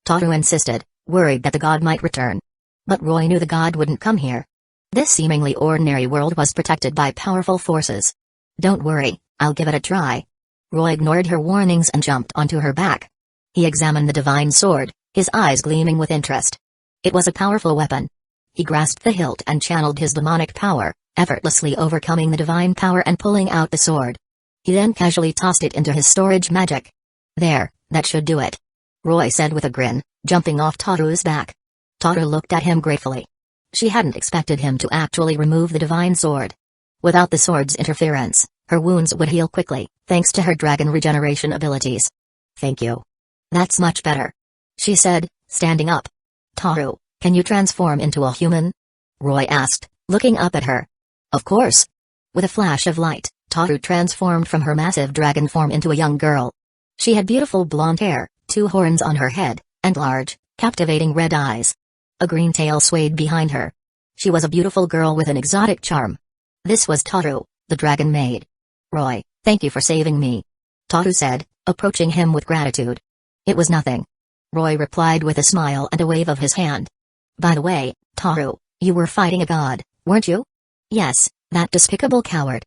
Tohru insisted, worried that the god might return. But Roy knew the god wouldn't come here. This seemingly ordinary world was protected by powerful forces. Don't worry, I'll give it a try. Roy ignored her warnings and jumped onto her back. He examined the divine sword, his eyes gleaming with interest. It was a powerful weapon. He grasped the hilt and channeled his demonic power, effortlessly overcoming the divine power and pulling out the sword. He then casually tossed it into his storage magic. There, that should do it, Roy said with a grin, jumping off Tohru's back. Tohru looked at him gratefully. She hadn't expected him to actually remove the divine sword. Without the sword's interference, her wounds would heal quickly, thanks to her dragon regeneration abilities. Thank you. That's much better, she said, standing up. Tohru, can you transform into a human? Roy asked, looking up at her. Of course. With a flash of light, Tohru transformed from her massive dragon form into a young girl. She had beautiful blonde hair, 2 horns on her head, and large, captivating red eyes. A green tail swayed behind her. She was a beautiful girl with an exotic charm. This was Tohru, the dragon maid. Roy, thank you for saving me, Tohru said, approaching him with gratitude. It was nothing. Roy replied with a smile and a wave of his hand. By the way, Tohru, you were fighting a god, weren't you? Yes, that despicable coward.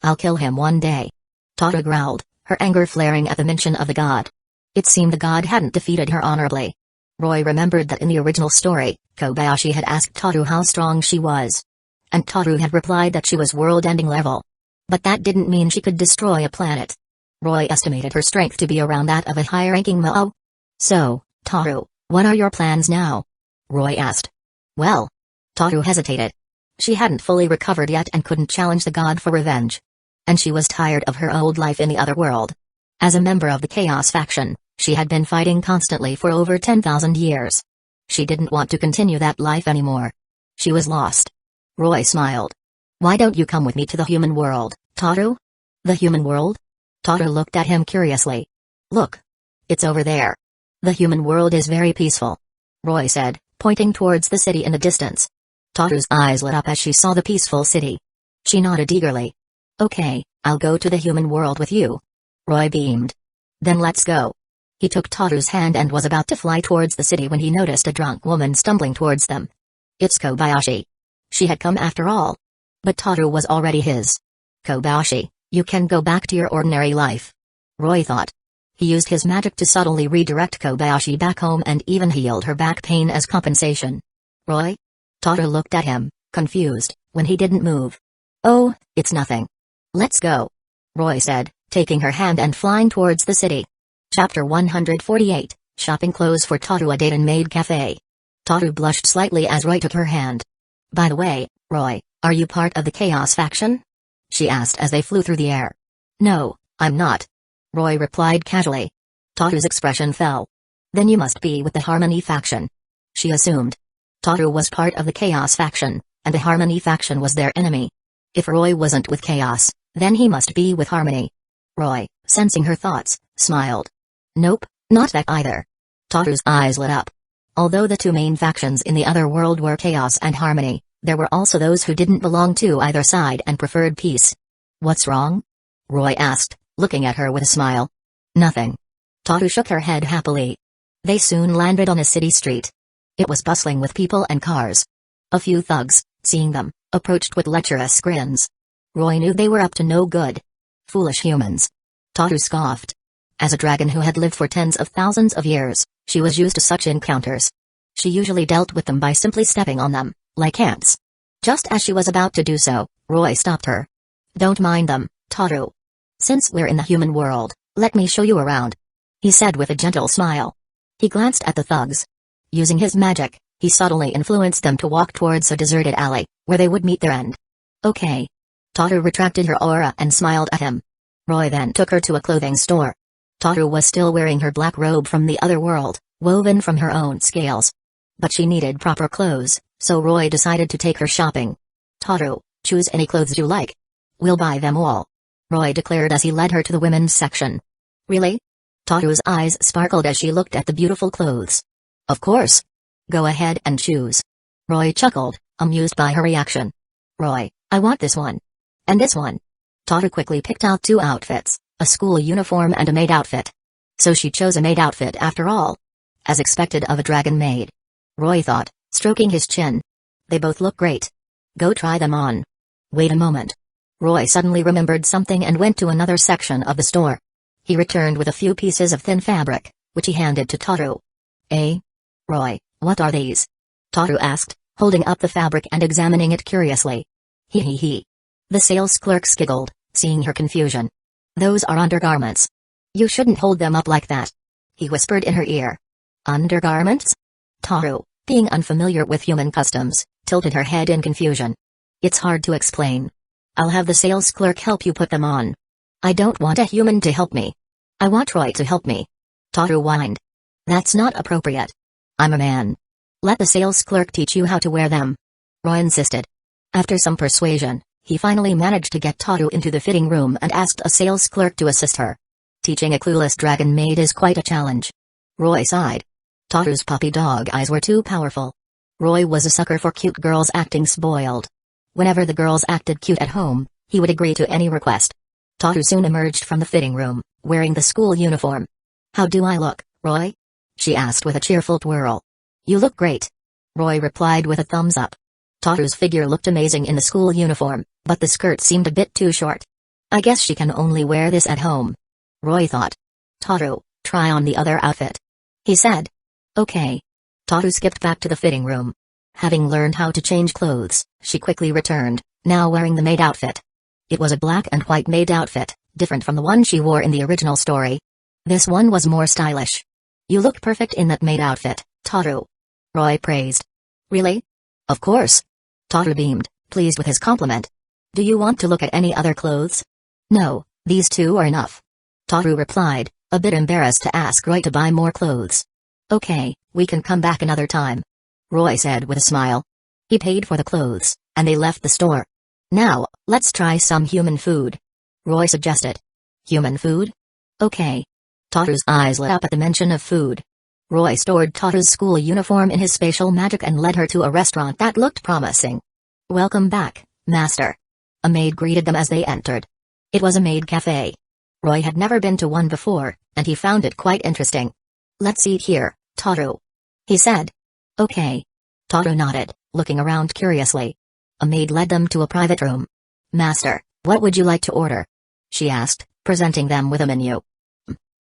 I'll kill him one day. Tohru growled, her anger flaring at the mention of the god. It seemed the god hadn't defeated her honorably. Roy remembered that in the original story, Kobayashi had asked Tohru how strong she was. And Tohru had replied that she was world-ending level. But that didn't mean she could destroy a planet. Roy estimated her strength to be around that of a high-ranking Mo. So, Tohru, what are your plans now? Roy asked. Well. Tohru hesitated. She hadn't fully recovered yet and couldn't challenge the god for revenge. And she was tired of her old life in the other world. As a member of the Chaos faction, she had been fighting constantly for over 10,000 years. She didn't want to continue that life anymore. She was lost. Roy smiled. Why don't you come with me to the human world, Tohru? The human world? Tohru looked at him curiously. Look. It's over there. The human world is very peaceful. Roy said, pointing towards the city in the distance. Tohru's eyes lit up as she saw the peaceful city. She nodded eagerly. Okay, I'll go to the human world with you. Roy beamed. Then let's go. He took Tohru's hand and was about to fly towards the city when he noticed a drunk woman stumbling towards them. It's Kobayashi. She had come after all. But Tohru was already his. Kobayashi, you can go back to your ordinary life. Roy thought. He used his magic to subtly redirect Kobayashi back home and even healed her back pain as compensation. Roy? Tohru looked at him, confused, when he didn't move. Oh, it's nothing. Let's go. Roy said, taking her hand and flying towards the city. Chapter 148, Shopping Clothes for Tohru. A date in Maid Cafe. Tohru blushed slightly as Roy took her hand. By the way, Roy, are you part of the Chaos faction? She asked as they flew through the air. No, I'm not. Roy replied casually. Tohru's expression fell. Then you must be with the Harmony faction. She assumed. Tohru was part of the Chaos faction, and the Harmony faction was their enemy. If Roy wasn't with Chaos, then he must be with Harmony. Roy, sensing her thoughts, smiled. Nope, not that either. Tohru's eyes lit up. Although the two main factions in the other world were Chaos and Harmony, there were also those who didn't belong to either side and preferred peace. What's wrong? Roy asked, looking at her with a smile. Nothing. Tohru shook her head happily. They soon landed on a city street. It was bustling with people and cars. A few thugs, seeing them, approached with lecherous grins. Roy knew they were up to no good. Foolish humans. Tohru scoffed. As a dragon who had lived for tens of thousands of years, she was used to such encounters. She usually dealt with them by simply stepping on them, like ants. Just as she was about to do so, Roy stopped her. Don't mind them, Tohru. Since we're in the human world, let me show you around. He said with a gentle smile. He glanced at the thugs. Using his magic, he subtly influenced them to walk towards a deserted alley, where they would meet their end. Okay. Tohru retracted her aura and smiled at him. Roy then took her to a clothing store. Tohru was still wearing her black robe from the other world, woven from her own scales. But she needed proper clothes, so Roy decided to take her shopping. Tohru, choose any clothes you like. We'll buy them all. Roy declared as he led her to the women's section. Really? Tohru's eyes sparkled as she looked at the beautiful clothes. Of course. Go ahead and choose. Roy chuckled, amused by her reaction. Roy, I want this one. And this one. Tohru quickly picked out two outfits, a school uniform and a maid outfit. So she chose a maid outfit after all. As expected of a dragon maid. Roy thought, stroking his chin. They both look great. Go try them on. Wait a moment. Roy suddenly remembered something and went to another section of the store. He returned with a few pieces of thin fabric, which he handed to Tohru. Roy, what are these? Tohru asked, holding up the fabric and examining it curiously. He. The sales clerk giggled, seeing her confusion. Those are undergarments. You shouldn't hold them up like that. He whispered in her ear. Undergarments? Tohru, being unfamiliar with human customs, tilted her head in confusion. It's hard to explain. I'll have the sales clerk help you put them on. I don't want a human to help me. I want Roy to help me. Tohru whined. That's not appropriate. I'm a man. Let the sales clerk teach you how to wear them. Roy insisted. After some persuasion, he finally managed to get Tohru into the fitting room and asked a sales clerk to assist her. Teaching a clueless dragon maid is quite a challenge. Roy sighed. Tohru's puppy dog eyes were too powerful. Roy was a sucker for cute girls acting spoiled. Whenever the girls acted cute at home, he would agree to any request. Tohru soon emerged from the fitting room, wearing the school uniform. How do I look, Roy? She asked with a cheerful twirl. You look great. Roy replied with a thumbs up. Tohru's figure looked amazing in the school uniform, but the skirt seemed a bit too short. I guess she can only wear this at home. Roy thought. Tohru, try on the other outfit. He said. Okay. Tohru skipped back to the fitting room, Having learned how to change clothes, she quickly returned, now wearing the maid outfit. It was a black and white maid outfit, different from the one she wore in the original story. This one was more stylish. "You look perfect in that maid outfit, Tohru," Roy praised. "Really?" "Of course." Tohru beamed, pleased with his compliment. "Do you want to look at any other clothes?" "No, these two are enough," Tohru replied, a bit embarrassed to ask Roy to buy more clothes. "Okay, we can come back another time," Roy said with a smile. He paid for the clothes, and they left the store. "Now, let's try some human food," Roy suggested. "Human food? Okay." Tohru's eyes lit up at the mention of food. Roy stored Tohru's school uniform in his spatial magic and led her to a restaurant that looked promising. "Welcome back, Master," a maid greeted them as they entered. It was a maid cafe. Roy had never been to one before, and he found it quite interesting. "Let's eat here, Tohru," he said. "Okay." Tohru nodded, looking around curiously. A maid led them to a private room. "Master, what would you like to order?" she asked, presenting them with a menu.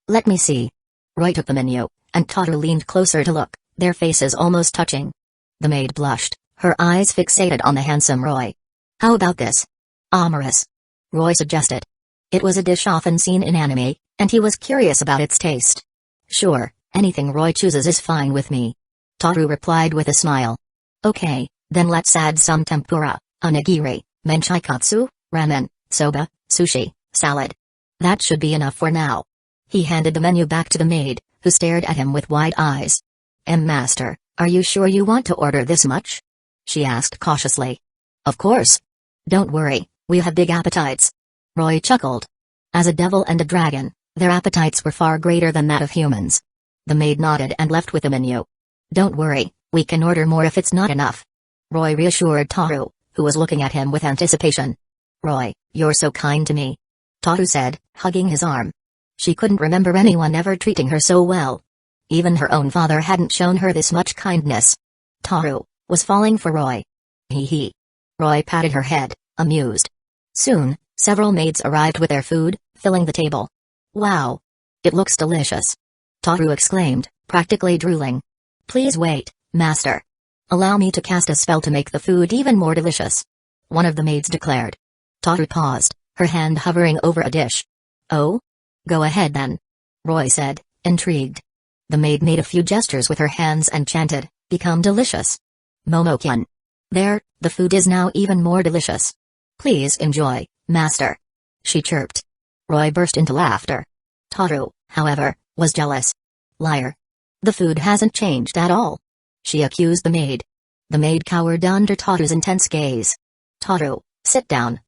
"Let me see." Roy took the menu, and Tohru leaned closer to look, their faces almost touching. The maid blushed, her eyes fixated on the handsome Roy. "How about this?" "Amorous," Roy suggested. It was a dish often seen in anime, and he was curious about its taste. "Sure, anything Roy chooses is fine with me," Tohru replied with a smile. "Okay, then let's add some tempura, onigiri, menchikatsu, ramen, soba, sushi, salad. That should be enough for now." He handed the menu back to the maid, who stared at him with wide eyes. Master, are you sure you want to order this much?" she asked cautiously. "Of course. Don't worry, we have big appetites." Roy chuckled. As a devil and a dragon, their appetites were far greater than that of humans. The maid nodded and left with the menu. "Don't worry, we can order more if it's not enough," Roy reassured Tohru, who was looking at him with anticipation. "Roy, you're so kind to me," Tohru said, hugging his arm. She couldn't remember anyone ever treating her so well. Even her own father hadn't shown her this much kindness. Tohru was falling for Roy. Hee. Roy patted her head, amused. Soon, several maids arrived with their food, filling the table. "Wow! It looks delicious," Tohru exclaimed, practically drooling. "Please wait, Master. Allow me to cast a spell to make the food even more delicious," one of the maids declared. Tohru paused, her hand hovering over a dish. "Oh? Go ahead then," Roy said, intrigued. The maid made a few gestures with her hands and chanted, "Become delicious. Momo-kyan. There, the food is now even more delicious. Please enjoy, Master," she chirped. Roy burst into laughter. Tohru, however, was jealous. "Liar. The food hasn't changed at all," she accused the maid. The maid cowered under Tohru's intense gaze. "Tohru, sit down.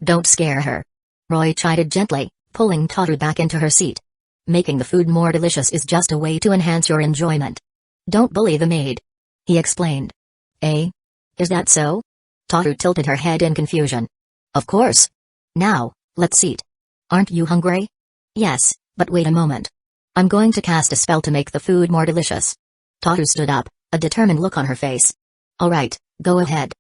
Don't scare her," Roy chided gently, pulling Tohru back into her seat. "Making the food more delicious is just a way to enhance your enjoyment. Don't bully the maid," he explained. "Eh? Is that so?" Tohru tilted her head in confusion. "Of course. Now, let's eat. Aren't you hungry?" "Yes, but wait a moment. I'm going to cast a spell to make the food more delicious." Tohru stood up, a determined look on her face. "All right, go ahead."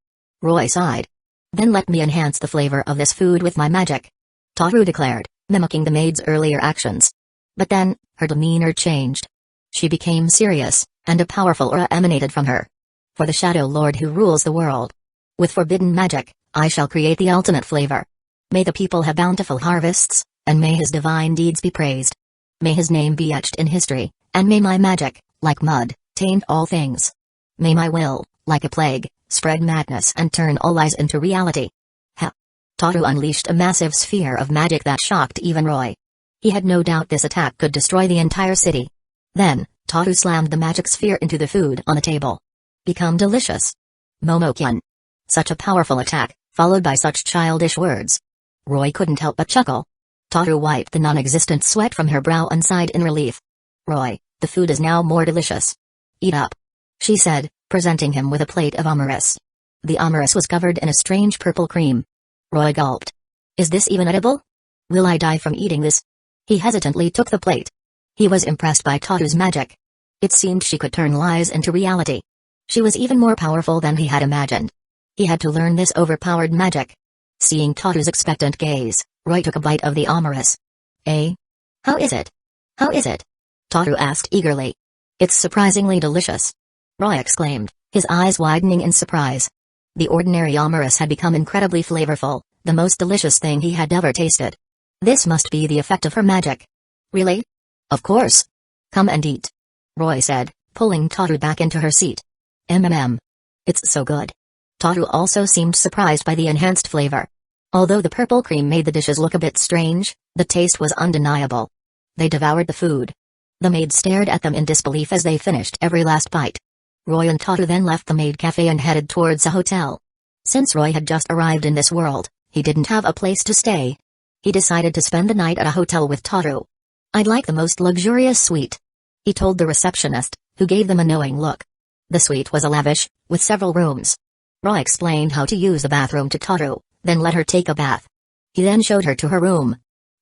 Roy sighed. "Then let me enhance the flavor of this food with my magic," Tohru declared, mimicking the maid's earlier actions. But then, her demeanor changed. She became serious, and a powerful aura emanated from her. "For the Shadow Lord who rules the world. With forbidden magic, I shall create the ultimate flavor. May the people have bountiful harvests, and may his divine deeds be praised. May his name be etched in history, and may my magic, like mud, taint all things. May my will, like a plague, spread madness and turn all lies into reality." Tohru unleashed a massive sphere of magic that shocked even Roy. He had no doubt this attack could destroy the entire city. Then, Tohru slammed the magic sphere into the food on the table. "Become delicious. Momo-kyan." Such a powerful attack, followed by such childish words. Roy couldn't help but chuckle. Tohru wiped the non-existent sweat from her brow and sighed in relief. "Roy, the food is now more delicious. Eat up," she said, presenting him with a plate of amorous. The amorous was covered in a strange purple cream. Roy gulped. "Is this even edible? Will I die from eating this?" He hesitantly took the plate. He was impressed by Tohru's magic. It seemed she could turn lies into reality. She was even more powerful than he had imagined. He had to learn this overpowered magic. Seeing Tohru's expectant gaze, Roy took a bite of the amorous. "Eh? How is it? How is it?" Tohru asked eagerly. "It's surprisingly delicious," Roy exclaimed, his eyes widening in surprise. The ordinary amorous had become incredibly flavorful, the most delicious thing he had ever tasted. This must be the effect of her magic. Really? Of course. Come and eat, Roy said, pulling Tohru back into her seat. It's so good. Tohru also seemed surprised by the enhanced flavor. Although the purple cream made the dishes look a bit strange, the taste was undeniable. They devoured the food. The maid stared at them in disbelief as they finished every last bite. Roy and Tohru then left the maid cafe and headed towards a hotel. Since Roy had just arrived in this world, he didn't have a place to stay. He decided to spend the night at a hotel with Tohru. I'd like the most luxurious suite, he told the receptionist, who gave them a knowing look. The suite was lavish, with several rooms. Roy explained how to use the bathroom to Tohru, then let her take a bath. He then showed her to her room.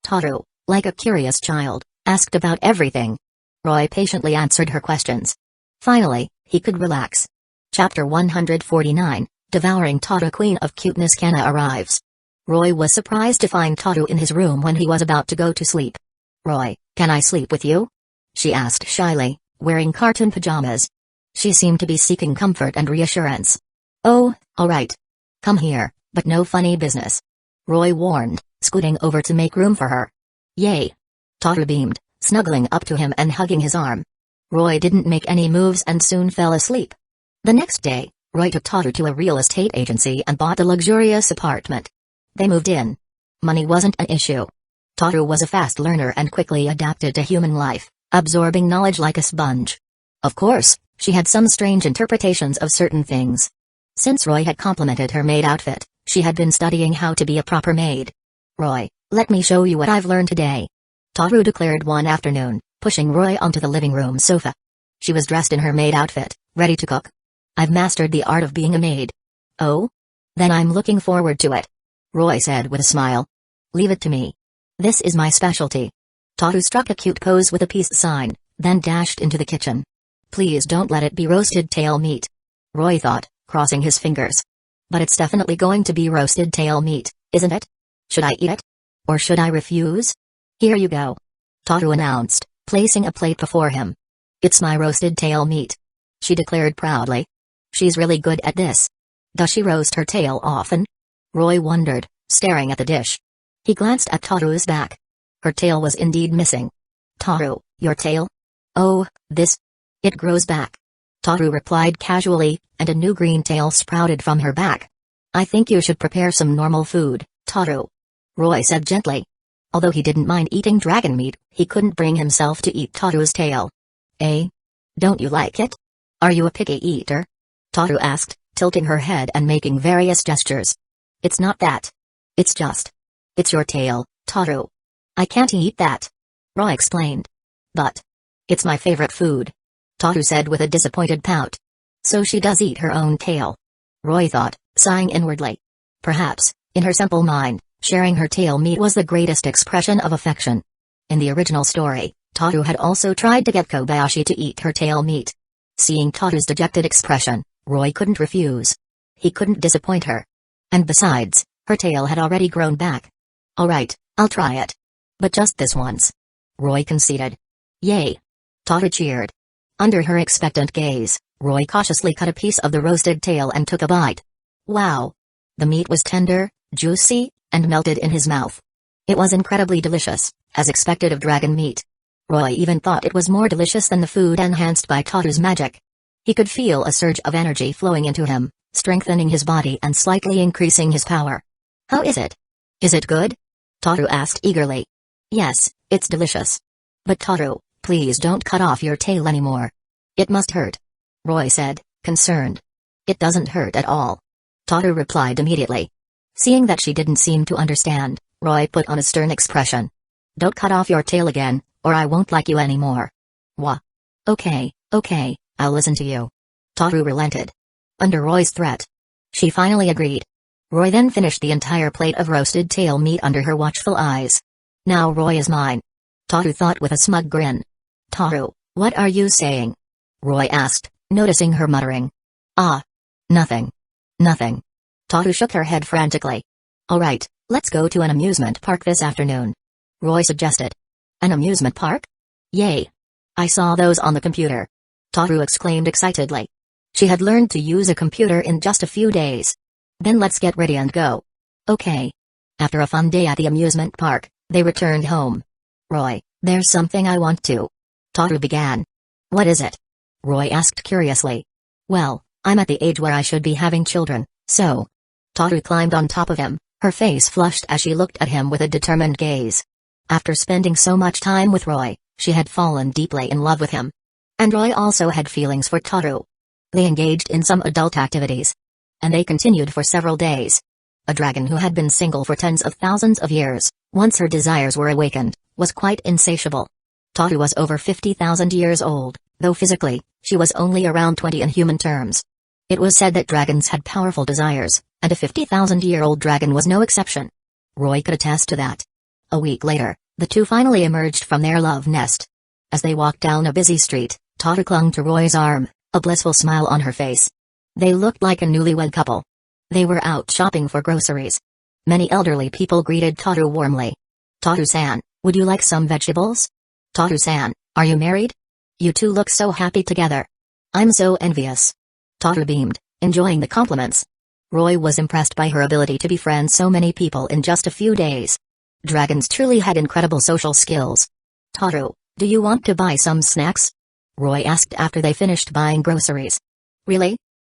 Tohru, like a curious child, asked about everything. Roy patiently answered her questions. Finally, he could relax. Chapter 149, Devouring Tohru. Queen of Cuteness Kanna arrives. Roy was surprised to find Tohru in his room when he was about to go to sleep. Roy, can I sleep with you? She asked shyly, wearing cartoon pajamas. She seemed to be seeking comfort and reassurance. Oh, alright. Come here, but no funny business, Roy warned, scooting over to make room for her. Yay! Tohru beamed, snuggling up to him and hugging his arm. Roy didn't make any moves and soon fell asleep. The next day, Roy took Tohru to a real estate agency and bought a luxurious apartment. They moved in. Money wasn't an issue. Tohru was a fast learner and quickly adapted to human life, absorbing knowledge like a sponge. Of course, she had some strange interpretations of certain things. Since Roy had complimented her maid outfit, she had been studying how to be a proper maid. Roy, let me show you what I've learned today, Tohru declared one afternoon, pushing Roy onto the living room sofa. She was dressed in her maid outfit, ready to cook. I've mastered the art of being a maid. Oh? Then I'm looking forward to it, Roy said with a smile. Leave it to me. This is my specialty. Tohru struck a cute pose with a peace sign, then dashed into the kitchen. Please don't let it be roasted tail meat, Roy thought, crossing his fingers. But it's definitely going to be roasted tail meat, isn't it? Should I eat it? Or should I refuse? Here you go, Tohru announced, placing a plate before him. It's my roasted tail meat, she declared proudly. She's really good at this. Does she roast her tail often? Roy wondered, staring at the dish. He glanced at Tohru's back. Her tail was indeed missing. Tohru, your tail? Oh, this. It grows back, Tohru replied casually, and a new green tail sprouted from her back. I think you should prepare some normal food, Tohru, Roy said gently. Although he didn't mind eating dragon meat, he couldn't bring himself to eat Tohru's tail. Eh? Don't you like it? Are you a picky eater? Tohru asked, tilting her head and making various gestures. It's not that. It's your tail, Tohru. I can't eat that, Roy explained. But it's my favorite food, Tohru said with a disappointed pout. So she does eat her own tail, Roy thought, sighing inwardly. Perhaps, in her simple mind, sharing her tail meat was the greatest expression of affection. In the original story, Tohru had also tried to get Kobayashi to eat her tail meat. Seeing Tohru's dejected expression, Roy couldn't refuse. He couldn't disappoint her. And besides, her tail had already grown back. Alright, I'll try it. But just this once, Roy conceded. Yay! Tohru cheered. Under her expectant gaze, Roy cautiously cut a piece of the roasted tail and took a bite. Wow! The meat was tender, juicy, and melted in his mouth. It was incredibly delicious, as expected of dragon meat. Roy even thought it was more delicious than the food enhanced by Tohru's magic. He could feel a surge of energy flowing into him, strengthening his body and slightly increasing his power. How is it? Is it good? Tohru asked eagerly. Yes, it's delicious. But Tohru, please don't cut off your tail anymore. It must hurt, Roy said, concerned. It doesn't hurt at all, Tohru replied immediately. Seeing that she didn't seem to understand, Roy put on a stern expression. Don't cut off your tail again, or I won't like you anymore. Wha? Okay, I'll listen to you. Tohru relented. Under Roy's threat, she finally agreed. Roy then finished the entire plate of roasted tail meat under her watchful eyes. Now Roy is mine, Tohru thought with a smug grin. Tohru, what are you saying? Roy asked, noticing her muttering. Ah. Nothing. Tohru shook her head frantically. Alright, let's go to an amusement park this afternoon, Roy suggested. An amusement park? Yay! I saw those on the computer, Tohru exclaimed excitedly. She had learned to use a computer in just a few days. Then let's get ready and go. Okay. After a fun day at the amusement park, they returned home. Roy, there's something I want to. Tohru began. What is it? Roy asked curiously. Well, I'm at the age where I should be having children, so. Tohru climbed on top of him, her face flushed as she looked at him with a determined gaze. After spending so much time with Roy, she had fallen deeply in love with him. And Roy also had feelings for Tohru. They engaged in some adult activities. And they continued for several days. A dragon who had been single for tens of thousands of years, once her desires were awakened, was quite insatiable. Tohru was over 50,000 years old, though physically, she was only around 20 in human terms. It was said that dragons had powerful desires, and a 50,000-year-old dragon was no exception. Roy could attest to that. A week later, the two finally emerged from their love nest. As they walked down a busy street, Tohru clung to Roy's arm, a blissful smile on her face. They looked like a newlywed couple. They were out shopping for groceries. Many elderly people greeted Tohru warmly. Tohru-san, would you like some vegetables? Tohru-san, are you married? You two look so happy together. I'm so envious. Tohru beamed, enjoying the compliments. Roy was impressed by her ability to befriend so many people in just a few days. Dragons truly had incredible social skills. Tohru, do you want to buy some snacks? Roy asked after they finished buying groceries. Really?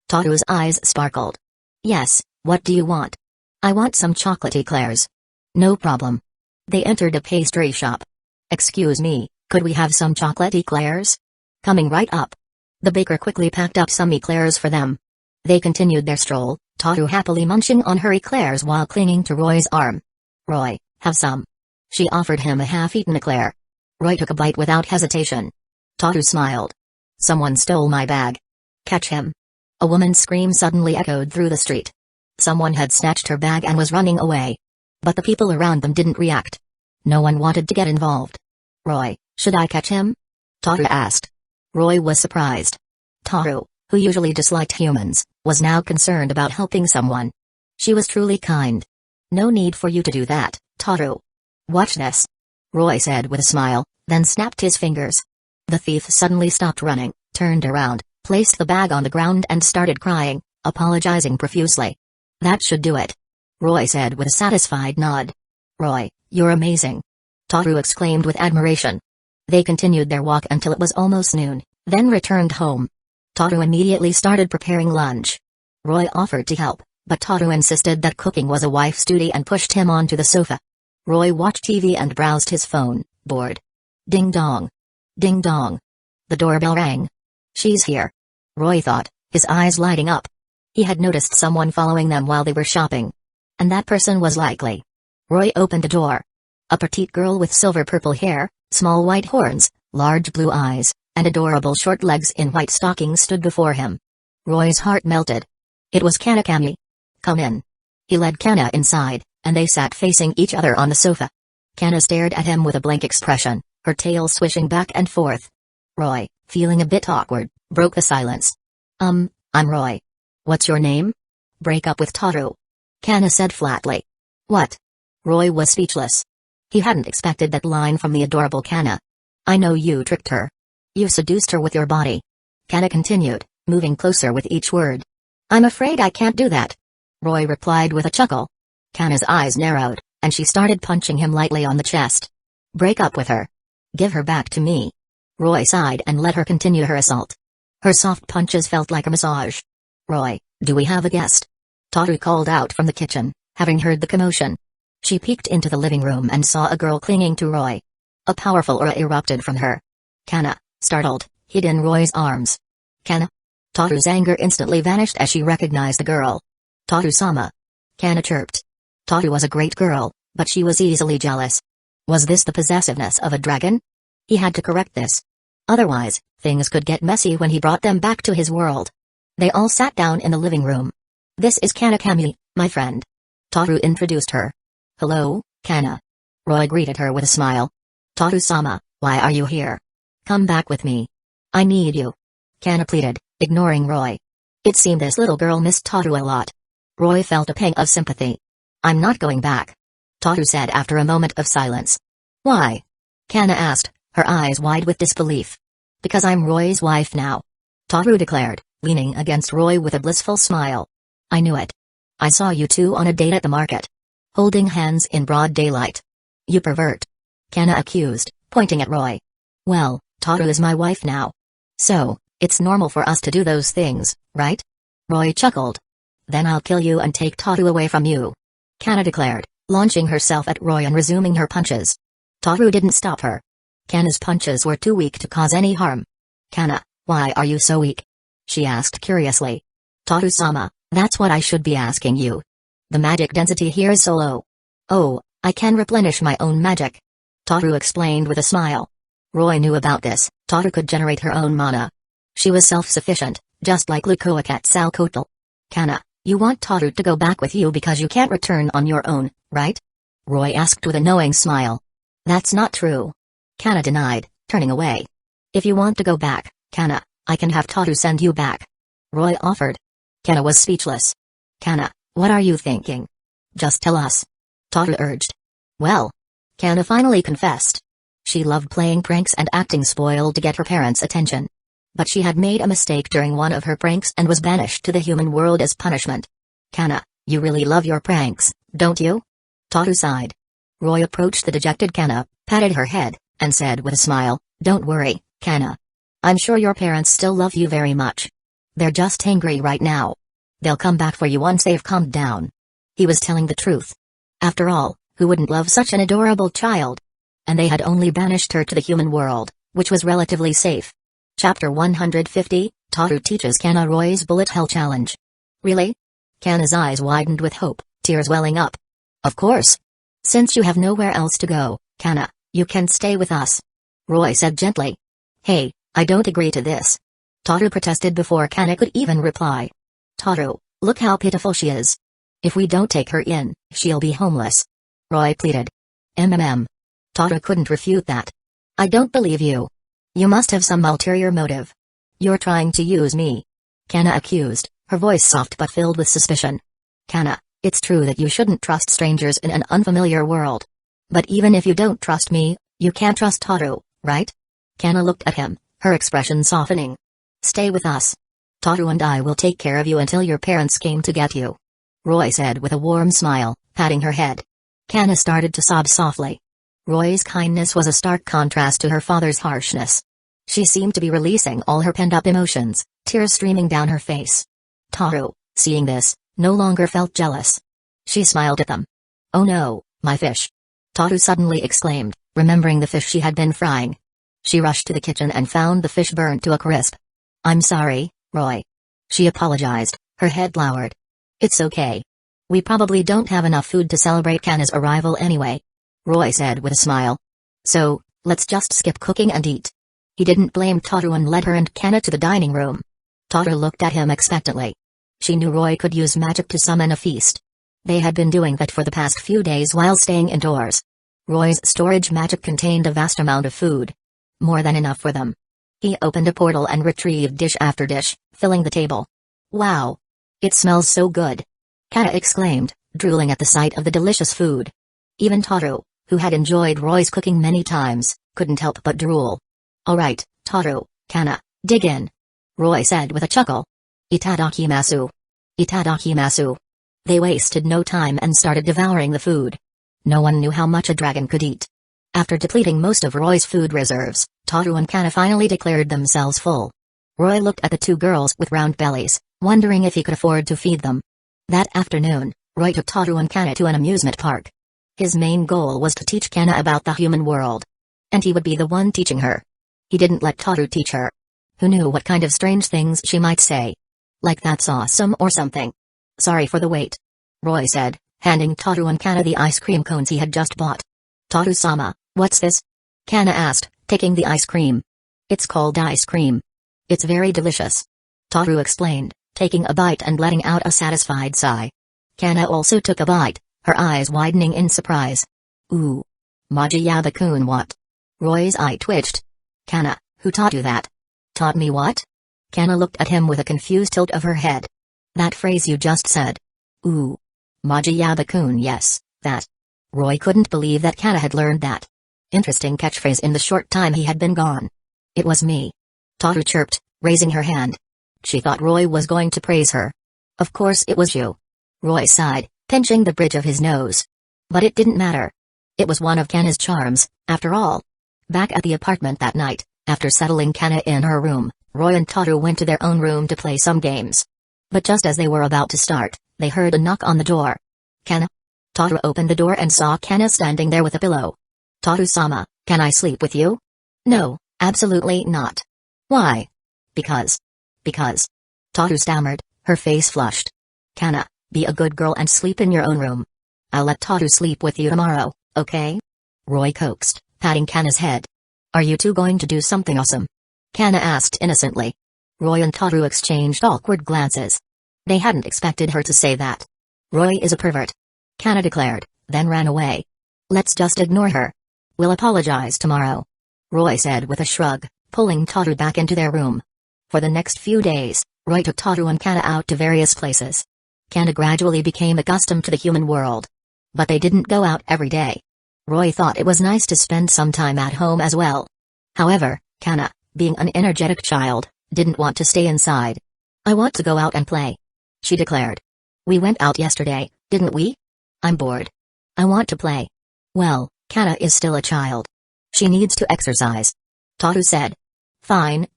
Tohru's eyes sparkled. Yes, what do you want? I want some chocolate eclairs. No problem. They entered a pastry shop. Excuse me, could we have some chocolate eclairs? Coming right up. The baker quickly packed up some eclairs for them. They continued their stroll, Tohru happily munching on her eclairs while clinging to Roy's arm. Roy, have some. She offered him a half-eaten eclair. Roy took a bite without hesitation. Tohru smiled. Someone stole my bag. Catch him. A woman's scream suddenly echoed through the street. Someone had snatched her bag and was running away. But the people around them didn't react. No one wanted to get involved. Roy, should I catch him? Tohru asked. Roy was surprised. Tohru, who usually disliked humans, was now concerned about helping someone. She was truly kind. No need for you to do that, Tohru. Watch this. Roy said with a smile, then snapped his fingers. The thief suddenly stopped running, turned around, placed the bag on the ground and started crying, apologizing profusely. That should do it. Roy said with a satisfied nod. Roy, you're amazing. Tohru exclaimed with admiration. They continued their walk until it was almost noon, then returned home. Tohru immediately started preparing lunch. Roy offered to help, but Tohru insisted that cooking was a wife's duty and pushed him onto the sofa. Roy watched TV and browsed his phone, bored. Ding dong. Ding dong. The doorbell rang. She's here. Roy thought, his eyes lighting up. He had noticed someone following them while they were shopping. And that person was likely. Roy opened the door. A petite girl with silver-purple hair, small white horns, large blue eyes, and adorable short legs in white stockings stood before him. Roy's heart melted. It was Kanna. Come in. He led Kanna inside, and they sat facing each other on the sofa. Kanna stared at him with a blank expression, her tail swishing back and forth. Roy, feeling a bit awkward, broke the silence. I'm Roy. What's your name? Break up with Tohru. Kanna said flatly. What? Roy was speechless. He hadn't expected that line from the adorable Kanna. I know you tricked her. You seduced her with your body. Kanna continued, moving closer with each word. I'm afraid I can't do that. Roy replied with a chuckle. Kanna's eyes narrowed, and she started punching him lightly on the chest. Break up with her. Give her back to me. Roy sighed and let her continue her assault. Her soft punches felt like a massage. Roy, do we have a guest? Tohru called out from the kitchen, having heard the commotion. She peeked into the living room and saw a girl clinging to Roy. A powerful aura erupted from her. Kanna, startled, hid in Roy's arms. Kanna? Tohru's anger instantly vanished as she recognized the girl. Tohru-sama. Kanna chirped. Tohru was a great girl, but she was easily jealous. Was this the possessiveness of a dragon? He had to correct this. Otherwise, things could get messy when he brought them back to his world. They all sat down in the living room. This is Kanna, my friend. Tohru introduced her. Hello, Kanna. Roy greeted her with a smile. Tohru-sama, why are you here? Come back with me. I need you. Kanna pleaded, ignoring Roy. It seemed this little girl missed Tohru a lot. Roy felt a pang of sympathy. I'm not going back. Tohru said after a moment of silence. Why? Kanna asked, her eyes wide with disbelief. Because I'm Roy's wife now. Tohru declared, leaning against Roy with a blissful smile. I knew it. I saw you two on a date at the market. Holding hands in broad daylight. You pervert. Kanna accused, pointing at Roy. Well, Tohru is my wife now. So, it's normal for us to do those things, right? Roy chuckled. Then I'll kill you and take Tohru away from you. Kanna declared, launching herself at Roy and resuming her punches. Tohru didn't stop her. Kanna's punches were too weak to cause any harm. Kanna, why are you so weak? She asked curiously. Tohru-sama, that's what I should be asking you. The magic density here is so low. Oh, I can replenish my own magic. Tohru explained with a smile. Roy knew about this. Tohru could generate her own mana. She was self-sufficient, just like Quetzalcoatl. Kanna, you want Tohru to go back with you because you can't return on your own, right? Roy asked with a knowing smile. That's not true. Kanna denied, turning away. If you want to go back, Kanna, I can have Tohru send you back. Roy offered. Kanna was speechless. Kanna, what are you thinking? Just tell us. Tohru urged. Well. Kanna finally confessed. She loved playing pranks and acting spoiled to get her parents' attention. But she had made a mistake during one of her pranks and was banished to the human world as punishment. Kanna, you really love your pranks, don't you? Tohru sighed. Roy approached the dejected Kanna, patted her head, and said with a smile, Don't worry, Kanna. I'm sure your parents still love you very much. They're just angry right now. They'll come back for you once they've calmed down. He was telling the truth. After all, who wouldn't love such an adorable child? And they had only banished her to the human world, which was relatively safe. Chapter 150, Tohru teaches Kanna Roy's bullet hell challenge. Really? Kanna's eyes widened with hope, tears welling up. Of course. Since you have nowhere else to go, Kanna, you can stay with us. Roy said gently. Hey, I don't agree to this. Tohru protested before Kanna could even reply. Tohru, look how pitiful she is. If we don't take her in, she'll be homeless. Roy pleaded. Tohru couldn't refute that. I don't believe you. You must have some ulterior motive. You're trying to use me. Kanna accused, her voice soft but filled with suspicion. Kanna, it's true that you shouldn't trust strangers in an unfamiliar world. But even if you don't trust me, you can't trust Tohru, right? Kanna looked at him, her expression softening. Stay with us. Tohru and I will take care of you until your parents came to get you. Roy said with a warm smile, patting her head. Kanna started to sob softly. Roy's kindness was a stark contrast to her father's harshness. She seemed to be releasing all her pent-up emotions, tears streaming down her face. Tohru, seeing this, no longer felt jealous. She smiled at them. Oh no, my fish. Tohru suddenly exclaimed, remembering the fish she had been frying. She rushed to the kitchen and found the fish burnt to a crisp. I'm sorry, Roy. She apologized, her head lowered. It's okay. We probably don't have enough food to celebrate Kanna's arrival anyway. Roy said with a smile. So, let's just skip cooking and eat. He didn't blame Tohru and led her and Kanna to the dining room. Tohru looked at him expectantly. She knew Roy could use magic to summon a feast. They had been doing that for the past few days while staying indoors. Roy's storage magic contained a vast amount of food. More than enough for them. He opened a portal and retrieved dish after dish, filling the table. Wow! It smells so good! Kanna exclaimed, drooling at the sight of the delicious food. Even Tohru, who had enjoyed Roy's cooking many times, couldn't help but drool. Alright, Tohru, Kanna, dig in. Roy said with a chuckle. Itadakimasu. Itadakimasu. They wasted no time and started devouring the food. No one knew how much a dragon could eat. After depleting most of Roy's food reserves, Tohru and Kanna finally declared themselves full. Roy looked at the two girls with round bellies, wondering if he could afford to feed them. That afternoon, Roy took Tohru and Kanna to an amusement park. His main goal was to teach Kanna about the human world. And he would be the one teaching her. He didn't let Tohru teach her. Who knew what kind of strange things she might say? Like that's awesome or something. Sorry for the wait. Roy said, handing Tohru and Kanna the ice cream cones he had just bought. Tohru-sama, what's this? Kanna asked, taking the ice cream. It's called ice cream. It's very delicious. Tohru explained, taking a bite and letting out a satisfied sigh. Kanna also took a bite, her eyes widening in surprise. Ooh. Majiyaba-kun what? Roy's eye twitched. Kanna, who taught you that? Taught me what? Kanna looked at him with a confused tilt of her head. That phrase you just said. Ooh. Majiyaba-kun, yes, that. Roy couldn't believe that Kanna had learned that. Interesting catchphrase in the short time he had been gone. It was me. Tohru chirped, raising her hand. She thought Roy was going to praise her. Of course it was you. Roy sighed, pinching the bridge of his nose. But it didn't matter. It was one of Kanna's charms, after all. Back at the apartment that night, after settling Kanna in her room, Roy and Tohru went to their own room to play some games. But just as they were about to start, they heard a knock on the door. Kanna? Tohru opened the door and saw Kanna standing there with a pillow. Tohru-sama, can I sleep with you? No, absolutely not. Why? Because. Tohru stammered, her face flushed. Kanna, be a good girl and sleep in your own room. I'll let Tohru sleep with you tomorrow, okay? Roy coaxed, patting Kanna's head. Are you two going to do something awesome? Kanna asked innocently. Roy and Tohru exchanged awkward glances. They hadn't expected her to say that. Roy is a pervert. Kanna declared, then ran away. Let's just ignore her. We'll apologize tomorrow. Roy said with a shrug, pulling Tohru back into their room. For the next few days, Roy took Tohru and Kanna out to various places. Kanna gradually became accustomed to the human world. But they didn't go out every day. Roy thought it was nice to spend some time at home as well. However, Kanna, being an energetic child, didn't want to stay inside. I want to go out and play, she declared. We went out yesterday, didn't we? I'm bored. I want to play. Well, Kanna is still a child. She needs to exercise. Tohru said. Fine.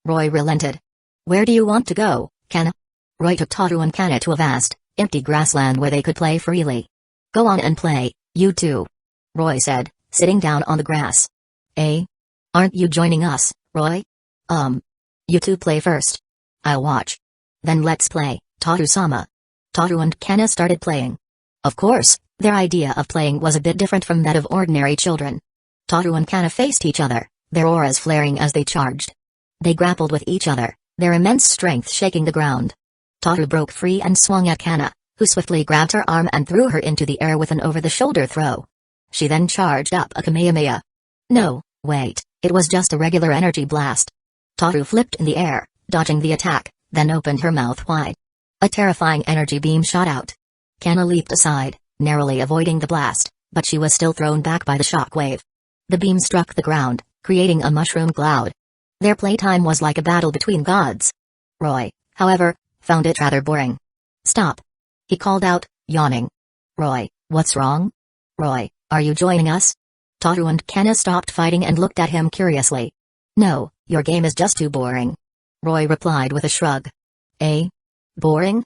Roy relented. Where do you want to go, Kanna? Roy took Tohru and Kanna to a vast, empty grassland where they could play freely. Go on and play, you two. Roy said, sitting down on the grass. Aren't you joining us, Roy? You two play first. I'll watch. Then let's play, Tohru-sama. Tohru and Kanna started playing. Of course, their idea of playing was a bit different from that of ordinary children. Tohru and Kanna faced each other, their auras flaring as they charged. They grappled with each other, their immense strength shaking the ground. Tohru broke free and swung at Kanna, who swiftly grabbed her arm and threw her into the air with an over-the-shoulder throw. She then charged up a Kamehameha. No, wait, it was just a regular energy blast. Tohru flipped in the air, dodging the attack, then opened her mouth wide. A terrifying energy beam shot out. Kanna leaped aside, narrowly avoiding the blast, but she was still thrown back by the shock wave. The beam struck the ground, creating a mushroom cloud. Their playtime was like a battle between gods. Roy, however, found it rather boring. Stop. He called out, yawning. Roy, what's wrong? Roy, are you joining us? Tohru and Kanna stopped fighting and looked at him curiously. No, your game is just too boring. Roy replied with a shrug. Boring?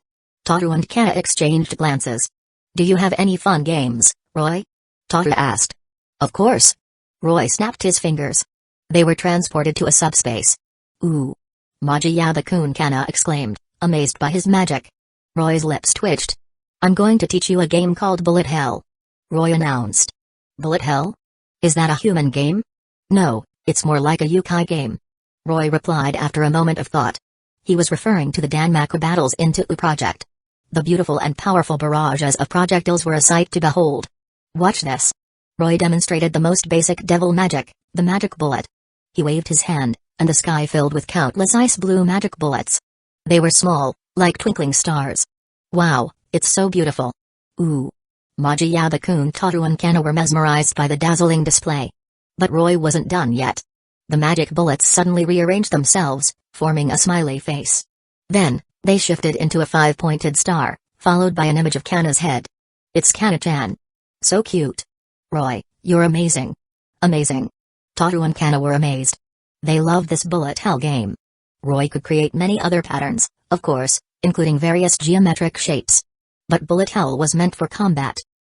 Tohru and Kanna exchanged glances. Do you have any fun games, Roy? Tohru asked. Of course. Roy snapped his fingers. They were transported to a subspace. Ooh. Maji-yabe-kun, Kanna exclaimed, amazed by his magic. Roy's lips twitched. I'm going to teach you a game called Bullet Hell. Roy announced. Bullet Hell? Is that a human game? No, it's more like a yokai game. Roy replied after a moment of thought. He was referring to the Danmaku battles in Tohru project. The beautiful and powerful barrages of projectiles were a sight to behold. Watch this. Roy demonstrated the most basic devil magic, the magic bullet. He waved his hand, and the sky filled with countless ice blue magic bullets. They were small, like twinkling stars. Wow, it's so beautiful. Ooh. Maji-yabe-kun, Tohru and Kanna were mesmerized by the dazzling display. But Roy wasn't done yet. The magic bullets suddenly rearranged themselves, forming a smiley face. Then, they shifted into a 5-pointed star, followed by an image of Kanna's head. It's Kanna-chan. So cute. Roy, you're amazing. Amazing. Tohru and Kanna were amazed. They loved this bullet hell game. Roy could create many other patterns, of course, including various geometric shapes. But bullet hell was meant for combat.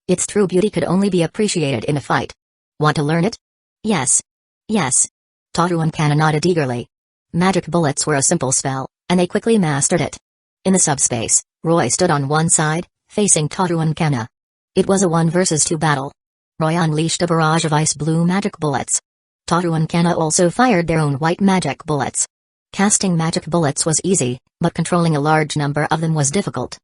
Its true beauty could only be appreciated in a fight. Want to learn it? Yes. Tohru and Kanna nodded eagerly. Magic bullets were a simple spell, and they quickly mastered it. In the subspace, Roy stood on one side, facing Tohru and Kanna. It was a 1 versus 2 battle. Roy unleashed a barrage of ice blue magic bullets. Tohru and Kanna also fired their own white magic bullets. Casting magic bullets was easy, but controlling a large number of them was difficult.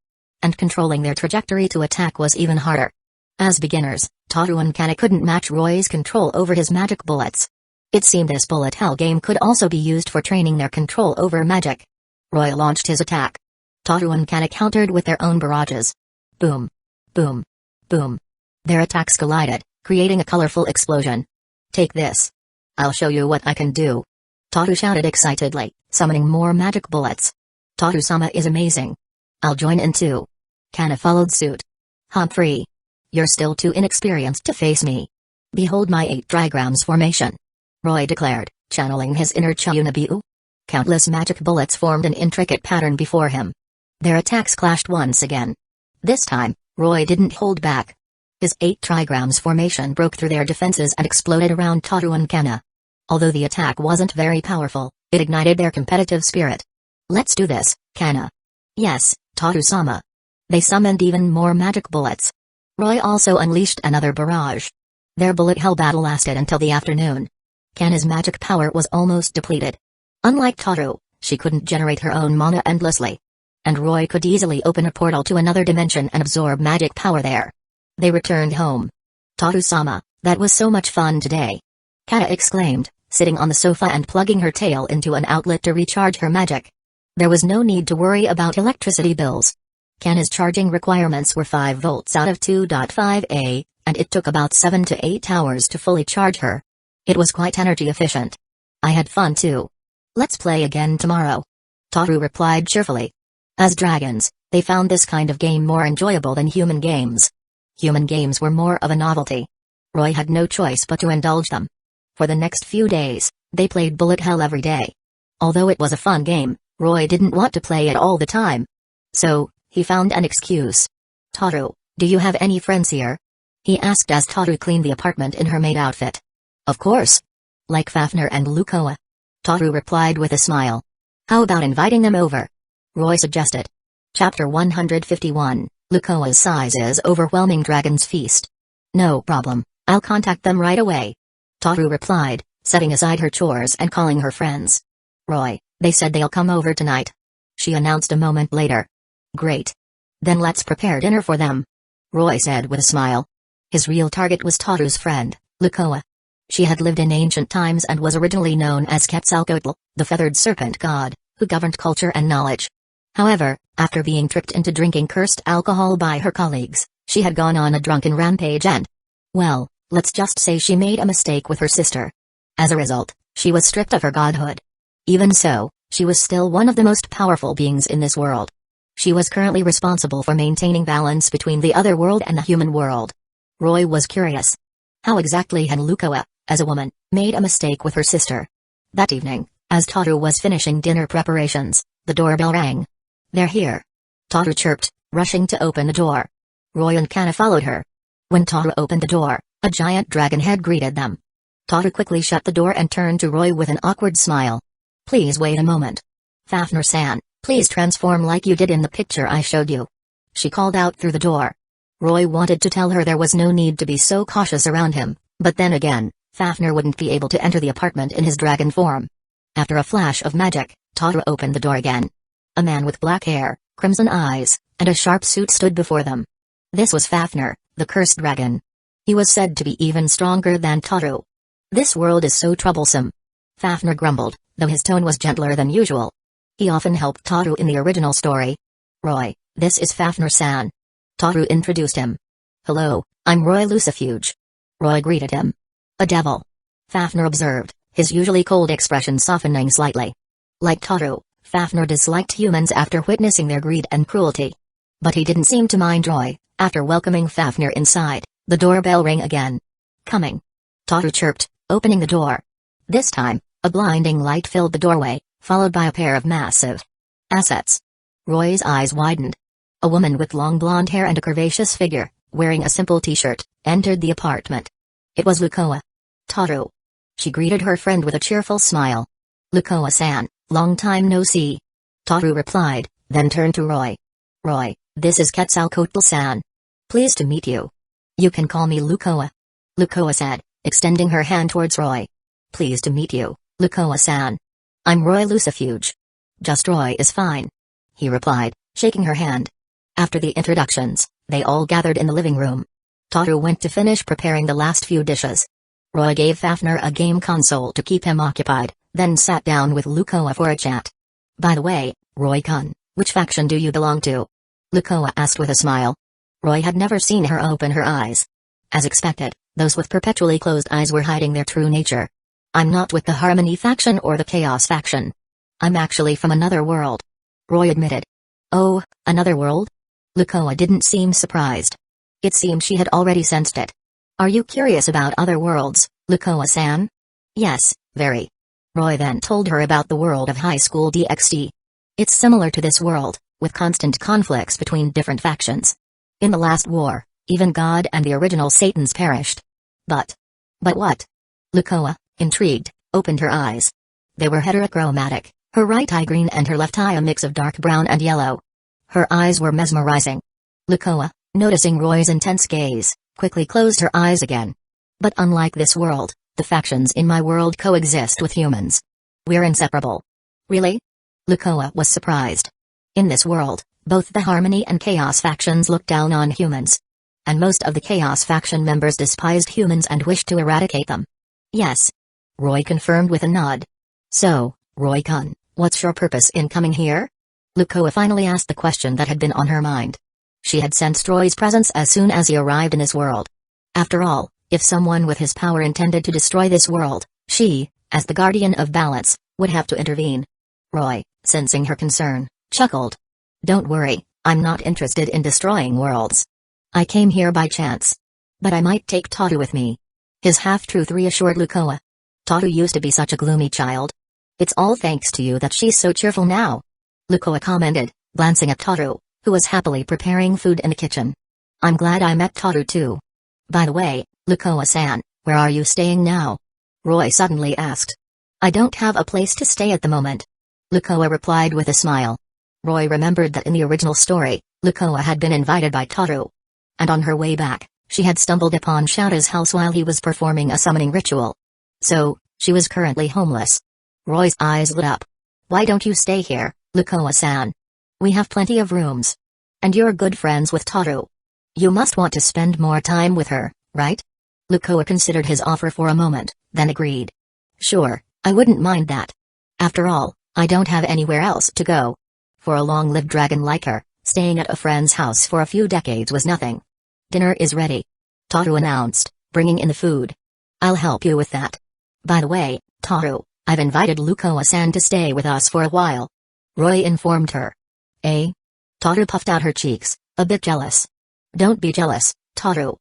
And controlling their trajectory to attack was even harder. As beginners, Tohru and Kanna couldn't match Roy's control over his magic bullets. It seemed this bullet hell game could also be used for training their control over magic. Roy launched his attack. Tohru and Kanna countered with their own barrages. Boom. Boom. Boom. Their attacks collided, creating a colorful explosion. Take this. I'll show you what I can do. Tohru shouted excitedly, summoning more magic bullets. Tohru-sama is amazing. I'll join in too. Kanna followed suit. Humphrey. You're still too inexperienced to face me. Behold my 8 trigrams formation. Roy declared, channeling his inner Chiyunabiu. Countless magic bullets formed an intricate pattern before him. Their attacks clashed once again. This time, Roy didn't hold back. His 8 trigrams formation broke through their defenses and exploded around Tohru and Kanna. Although the attack wasn't very powerful, it ignited their competitive spirit. Let's do this, Kanna. Yes, Tohru-sama. They summoned even more magic bullets. Roy also unleashed another barrage. Their bullet hell battle lasted until the afternoon. Kanna's magic power was almost depleted. Unlike Tohru, she couldn't generate her own mana endlessly. And Roy could easily open a portal to another dimension and absorb magic power there. They returned home. Tohru-sama, that was so much fun today. Kanna exclaimed, sitting on the sofa and plugging her tail into an outlet to recharge her magic. There was no need to worry about electricity bills. Kanna's charging requirements were 5 volts out of 2.5A, and it took about 7 to 8 hours to fully charge her. It was quite energy efficient. I had fun too. Let's play again tomorrow. Tohru replied cheerfully. As dragons, they found this kind of game more enjoyable than human games. Human games were more of a novelty. Roy had no choice but to indulge them. For the next few days, they played bullet hell every day. Although it was a fun game, Roy didn't want to play it all the time. So, he found an excuse. Tohru, do you have any friends here? He asked as Tohru cleaned the apartment in her maid outfit. Of course. Like Fafnir and Lukoa. Tohru replied with a smile. How about inviting them over? Roy suggested. Chapter 151, Lukoa's Size's Overwhelming Dragon's Feast. No problem, I'll contact them right away. Tohru replied, setting aside her chores and calling her friends. Roy, they said they'll come over tonight. She announced a moment later. Great. Then let's prepare dinner for them. Roy said with a smile. His real target was Tohru's friend, Lukoa. She had lived in ancient times and was originally known as Quetzalcoatl, the feathered serpent god, who governed culture and knowledge. However, after being tricked into drinking cursed alcohol by her colleagues, she had gone on a drunken rampage and, well, let's just say she made a mistake with her sister. As a result, she was stripped of her godhood. Even so, she was still one of the most powerful beings in this world. She was currently responsible for maintaining balance between the other world and the human world. Roy was curious. How exactly had Lukoa, as a woman, made a mistake with her sister? That evening, as Tohru was finishing dinner preparations, the doorbell rang. They're here. Tohru chirped, rushing to open the door. Roy and Kanna followed her. When Tohru opened the door, a giant dragon head greeted them. Tohru quickly shut the door and turned to Roy with an awkward smile. Please wait a moment. Fafnir-san, please transform like you did in the picture I showed you. She called out through the door. Roy wanted to tell her there was no need to be so cautious around him, but then again, Fafnir wouldn't be able to enter the apartment in his dragon form. After a flash of magic, Tohru opened the door again. A man with black hair, crimson eyes, and a sharp suit stood before them. This was Fafnir, the cursed dragon. He was said to be even stronger than Tohru. This world is so troublesome. Fafnir grumbled, though his tone was gentler than usual. He often helped Tohru in the original story. Roy, this is Fafnir-san. Tohru introduced him. Hello, I'm Roy Lucifuge. Roy greeted him. A devil. Fafnir observed, his usually cold expression softening slightly. Like Tohru, Fafnir disliked humans after witnessing their greed and cruelty. But he didn't seem to mind Roy. After welcoming Fafnir inside, the doorbell rang again. Coming. Tohru chirped, opening the door. This time, a blinding light filled the doorway, followed by a pair of massive assets. Roy's eyes widened. A woman with long blonde hair and a curvaceous figure, wearing a simple t-shirt, entered the apartment. It was Lukoa. Tohru. She greeted her friend with a cheerful smile. Lukoa-san, long time no see. Tohru replied, then turned to Roy. Roy, this is Quetzalcoatl-san. Pleased to meet you. You can call me Lukoa. Lukoa said, extending her hand towards Roy. Pleased to meet you, Lukoa-san. I'm Roy Lucifuge. Just Roy is fine. He replied, shaking her hand. After the introductions, they all gathered in the living room. Tohru went to finish preparing the last few dishes. Roy gave Fafnir a game console to keep him occupied, then sat down with Lukoa for a chat. By the way, Roy-kun, which faction do you belong to? Lukoa asked with a smile. Roy had never seen her open her eyes. As expected, those with perpetually closed eyes were hiding their true nature. I'm not with the Harmony faction or the Chaos faction. I'm actually from another world. Roy admitted. Oh, another world? Lukoa didn't seem surprised. It seemed she had already sensed it. Are you curious about other worlds, Lukoa-san? Yes, very. Roy then told her about the world of high school DxD. It's similar to this world, with constant conflicts between different factions. In the last war, even God and the original Satans perished. But what? Lukoa, intrigued, opened her eyes. They were heterochromatic, her right eye green and her left eye a mix of dark brown and yellow. Her eyes were mesmerizing. Lukoa, noticing Roy's intense gaze, quickly closed her eyes again. But unlike this world, the factions in my world coexist with humans. We're inseparable. Really? Lukoa was surprised. In this world, both the Harmony and Chaos factions look down on humans. And most of the Chaos faction members despised humans and wished to eradicate them. Yes. Roy confirmed with a nod. So, Roy-kun, what's your purpose in coming here? Lukoa finally asked the question that had been on her mind. She had sensed Roy's presence as soon as he arrived in this world. After all, if someone with his power intended to destroy this world, she, as the guardian of balance, would have to intervene. Roy, sensing her concern, chuckled. Don't worry, I'm not interested in destroying worlds. I came here by chance. But I might take Tohru with me. His half-truth reassured Lukoa. Tohru used to be such a gloomy child. It's all thanks to you that she's so cheerful now. Lukoa commented, glancing at Tohru, who was happily preparing food in the kitchen. I'm glad I met Tohru too. By the way, Lukoa-san, where are you staying now? Roy suddenly asked. I don't have a place to stay at the moment. Lukoa replied with a smile. Roy remembered that in the original story, Lukoa had been invited by Tohru. And on her way back, she had stumbled upon Shouda's house while he was performing a summoning ritual. So, she was currently homeless. Roy's eyes lit up. Why don't you stay here, Lukoa-san? We have plenty of rooms. And you're good friends with Tohru. You must want to spend more time with her, right? Lukoa considered his offer for a moment, then agreed. Sure, I wouldn't mind that. After all, I don't have anywhere else to go. For a long-lived dragon like her, staying at a friend's house for a few decades was nothing. Dinner is ready. Tohru announced, bringing in the food. I'll help you with that. By the way, Tohru, I've invited Lukoa-san to stay with us for a while. Roy informed her. Eh? Tohru puffed out her cheeks, a bit jealous. Don't be jealous, Tohru.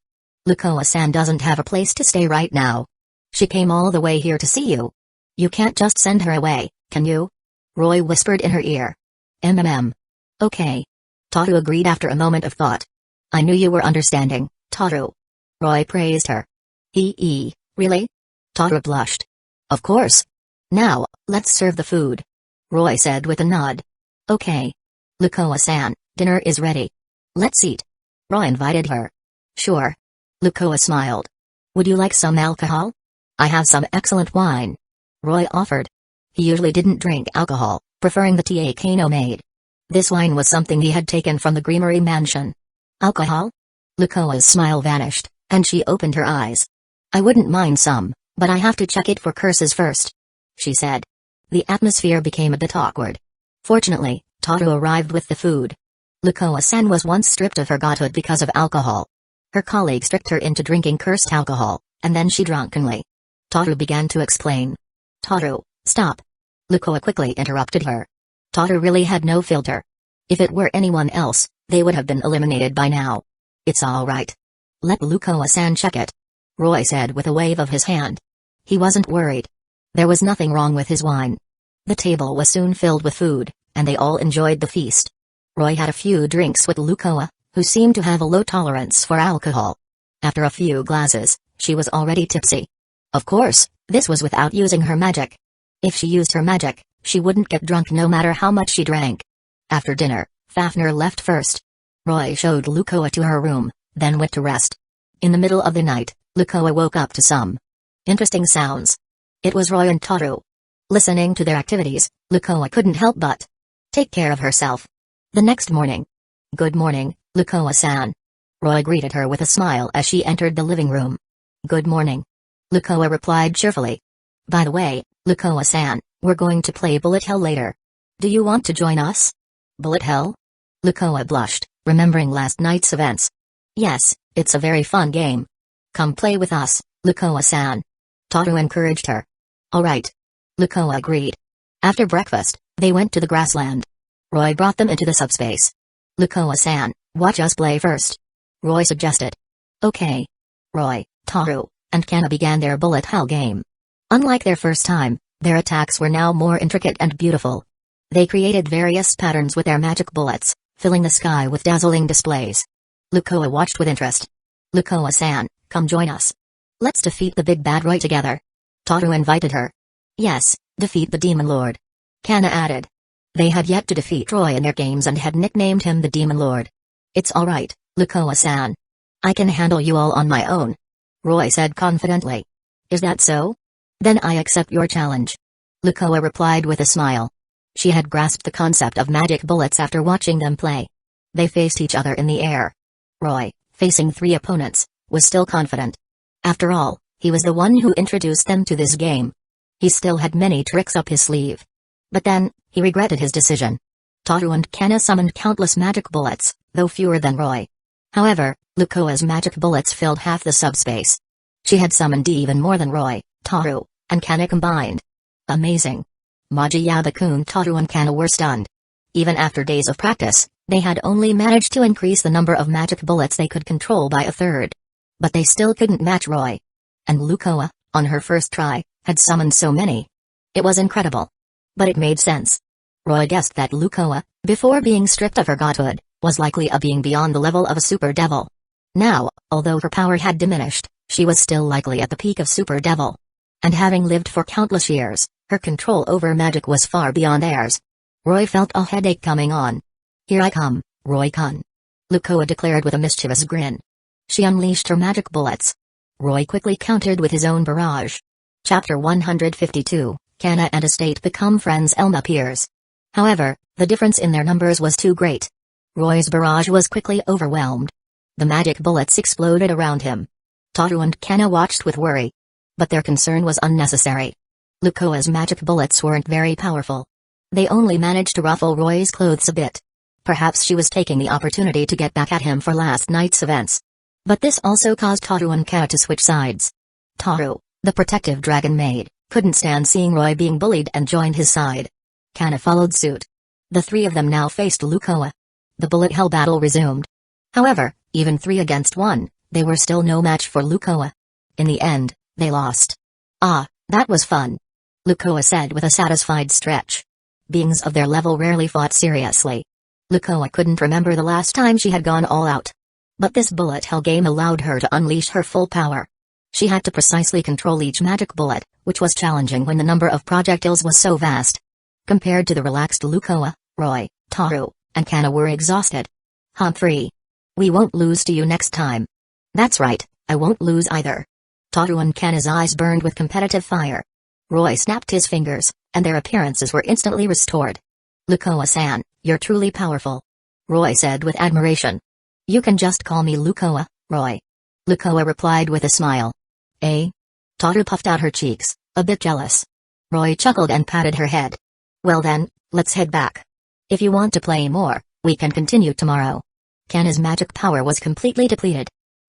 Lukoa-san doesn't have a place to stay right now. She came all the way here to see you. You can't just send her away, can you? Roy whispered in her ear. Okay. Tohru agreed after a moment of thought. I knew you were understanding, Tohru. Roy praised her. Really? Tohru blushed. Of course. Now, let's serve the food. Roy said with a nod. Okay. Lukoa-san, dinner is ready. Let's eat. Roy invited her. Sure. Lukoa smiled. Would you like some alcohol? I have some excellent wine. Roy offered. He usually didn't drink alcohol, preferring the Takano maid. This wine was something he had taken from the Greenery mansion. Alcohol? Lukoa's smile vanished, and she opened her eyes. I wouldn't mind some, but I have to check it for curses first, she said. The atmosphere became a bit awkward. Fortunately, Tohru arrived with the food. Lukoa-san was once stripped of her godhood because of alcohol. Her colleagues tricked her into drinking cursed alcohol, and then she drunkenly. Tohru began to explain. Tohru, stop. Lukoa quickly interrupted her. Tohru really had no filter. If it were anyone else, they would have been eliminated by now. It's all right. Let Lukoa-san check it. Roy said with a wave of his hand. He wasn't worried. There was nothing wrong with his wine. The table was soon filled with food, and they all enjoyed the feast. Roy had a few drinks with Lukoa, who seemed to have a low tolerance for alcohol. After a few glasses, she was already tipsy. Of course, this was without using her magic. If she used her magic, she wouldn't get drunk no matter how much she drank. After dinner, Fafnir left first. Roy showed Lukoa to her room, then went to rest. In the middle of the night, Lukoa woke up to some interesting sounds. It was Roy and Tohru. Listening to their activities, Lukoa couldn't help but take care of herself. The next morning. Good morning, Lukoa-san. Roy greeted her with a smile as she entered the living room. Good morning. Lukoa replied cheerfully. By the way, Lukoa-san, we're going to play Bullet Hell later. Do you want to join us? Bullet Hell? Lukoa blushed, remembering last night's events. Yes, it's a very fun game. Come play with us, Lukoa-san. Tohru encouraged her. All right. Lukoa agreed. After breakfast, They went to the grassland. Roy brought them into the subspace. Lukoa-san, watch us play first. Roy suggested. Okay. Roy, Tohru, and Kanna began their bullet hell game. Unlike their first time, their attacks were now more intricate and beautiful. They created various patterns with their magic bullets, filling the sky with dazzling displays. Lukoa watched with interest. Lukoa-san, come join us. Let's defeat the big bad Roy together. Tohru invited her. Yes, defeat the Demon Lord. Kanna added. They had yet to defeat Roy in their games and had nicknamed him the Demon Lord. It's alright, Lukoa-san. I can handle you all on my own. Roy said confidently. Is that so? Then I accept your challenge. Lukoa replied with a smile. She had grasped the concept of magic bullets after watching them play. They faced each other in the air. Roy, facing 3 opponents, was still confident. After all, he was the one who introduced them to this game. He still had many tricks up his sleeve. But then, he regretted his decision. Tohru and Kanna summoned countless magic bullets, though fewer than Roy. However, Lukoa's magic bullets filled half the subspace. She had summoned even more than Roy, Tohru, and Kanna combined. Amazing. Maji-Yabakun, Tohru and Kanna were stunned. Even after days of practice, they had only managed to increase the number of magic bullets they could control by a third. But they still couldn't match Roy. And Lukoa, on her first try, had summoned so many. It was incredible. But it made sense. Roy guessed that Lukoa, before being stripped of her godhood, was likely a being beyond the level of a super devil. Now, although her power had diminished, she was still likely at the peak of super devil. And having lived for countless years, her control over magic was far beyond theirs. Roy felt a headache coming on. Here I come, Roy-kun. Lukoa declared with a mischievous grin. She unleashed her magic bullets. Roy quickly countered with his own barrage. Chapter 152, Kanna and Estate become friends. Elm appears. However, the difference in their numbers was too great. Roy's barrage was quickly overwhelmed. The magic bullets exploded around him. Tohru and Kanna watched with worry. But their concern was unnecessary. Lukoa's magic bullets weren't very powerful. They only managed to ruffle Roy's clothes a bit. Perhaps she was taking the opportunity to get back at him for last night's events. But this also caused Tohru and Kanna to switch sides. Tohru, the protective dragon maid, couldn't stand seeing Roy being bullied and joined his side. Kanna followed suit. The 3 of them now faced Lukoa. The bullet hell battle resumed. However, even 3 against 1, they were still no match for Lukoa. In the end, they lost. Ah, that was fun. Lukoa said with a satisfied stretch. Beings of their level rarely fought seriously. Lukoa couldn't remember the last time she had gone all out. But this bullet hell game allowed her to unleash her full power. She had to precisely control each magic bullet, which was challenging when the number of projectiles was so vast. Compared to the relaxed Lukoa, Roy, Tohru, and Kanna were exhausted. Humphrey. We won't lose to you next time. That's right, I won't lose either. Tohru and Kanna's eyes burned with competitive fire. Roy snapped his fingers, and their appearances were instantly restored. Lukoa-san, you're truly powerful. Roy said with admiration. You can just call me Lukoa, Roy. Lukoa replied with a smile. Eh? Tohru puffed out her cheeks, a bit jealous. Roy chuckled and patted her head. Well then, let's head back. If you want to play more, we can continue tomorrow. Kanna's magic power was completely depleted.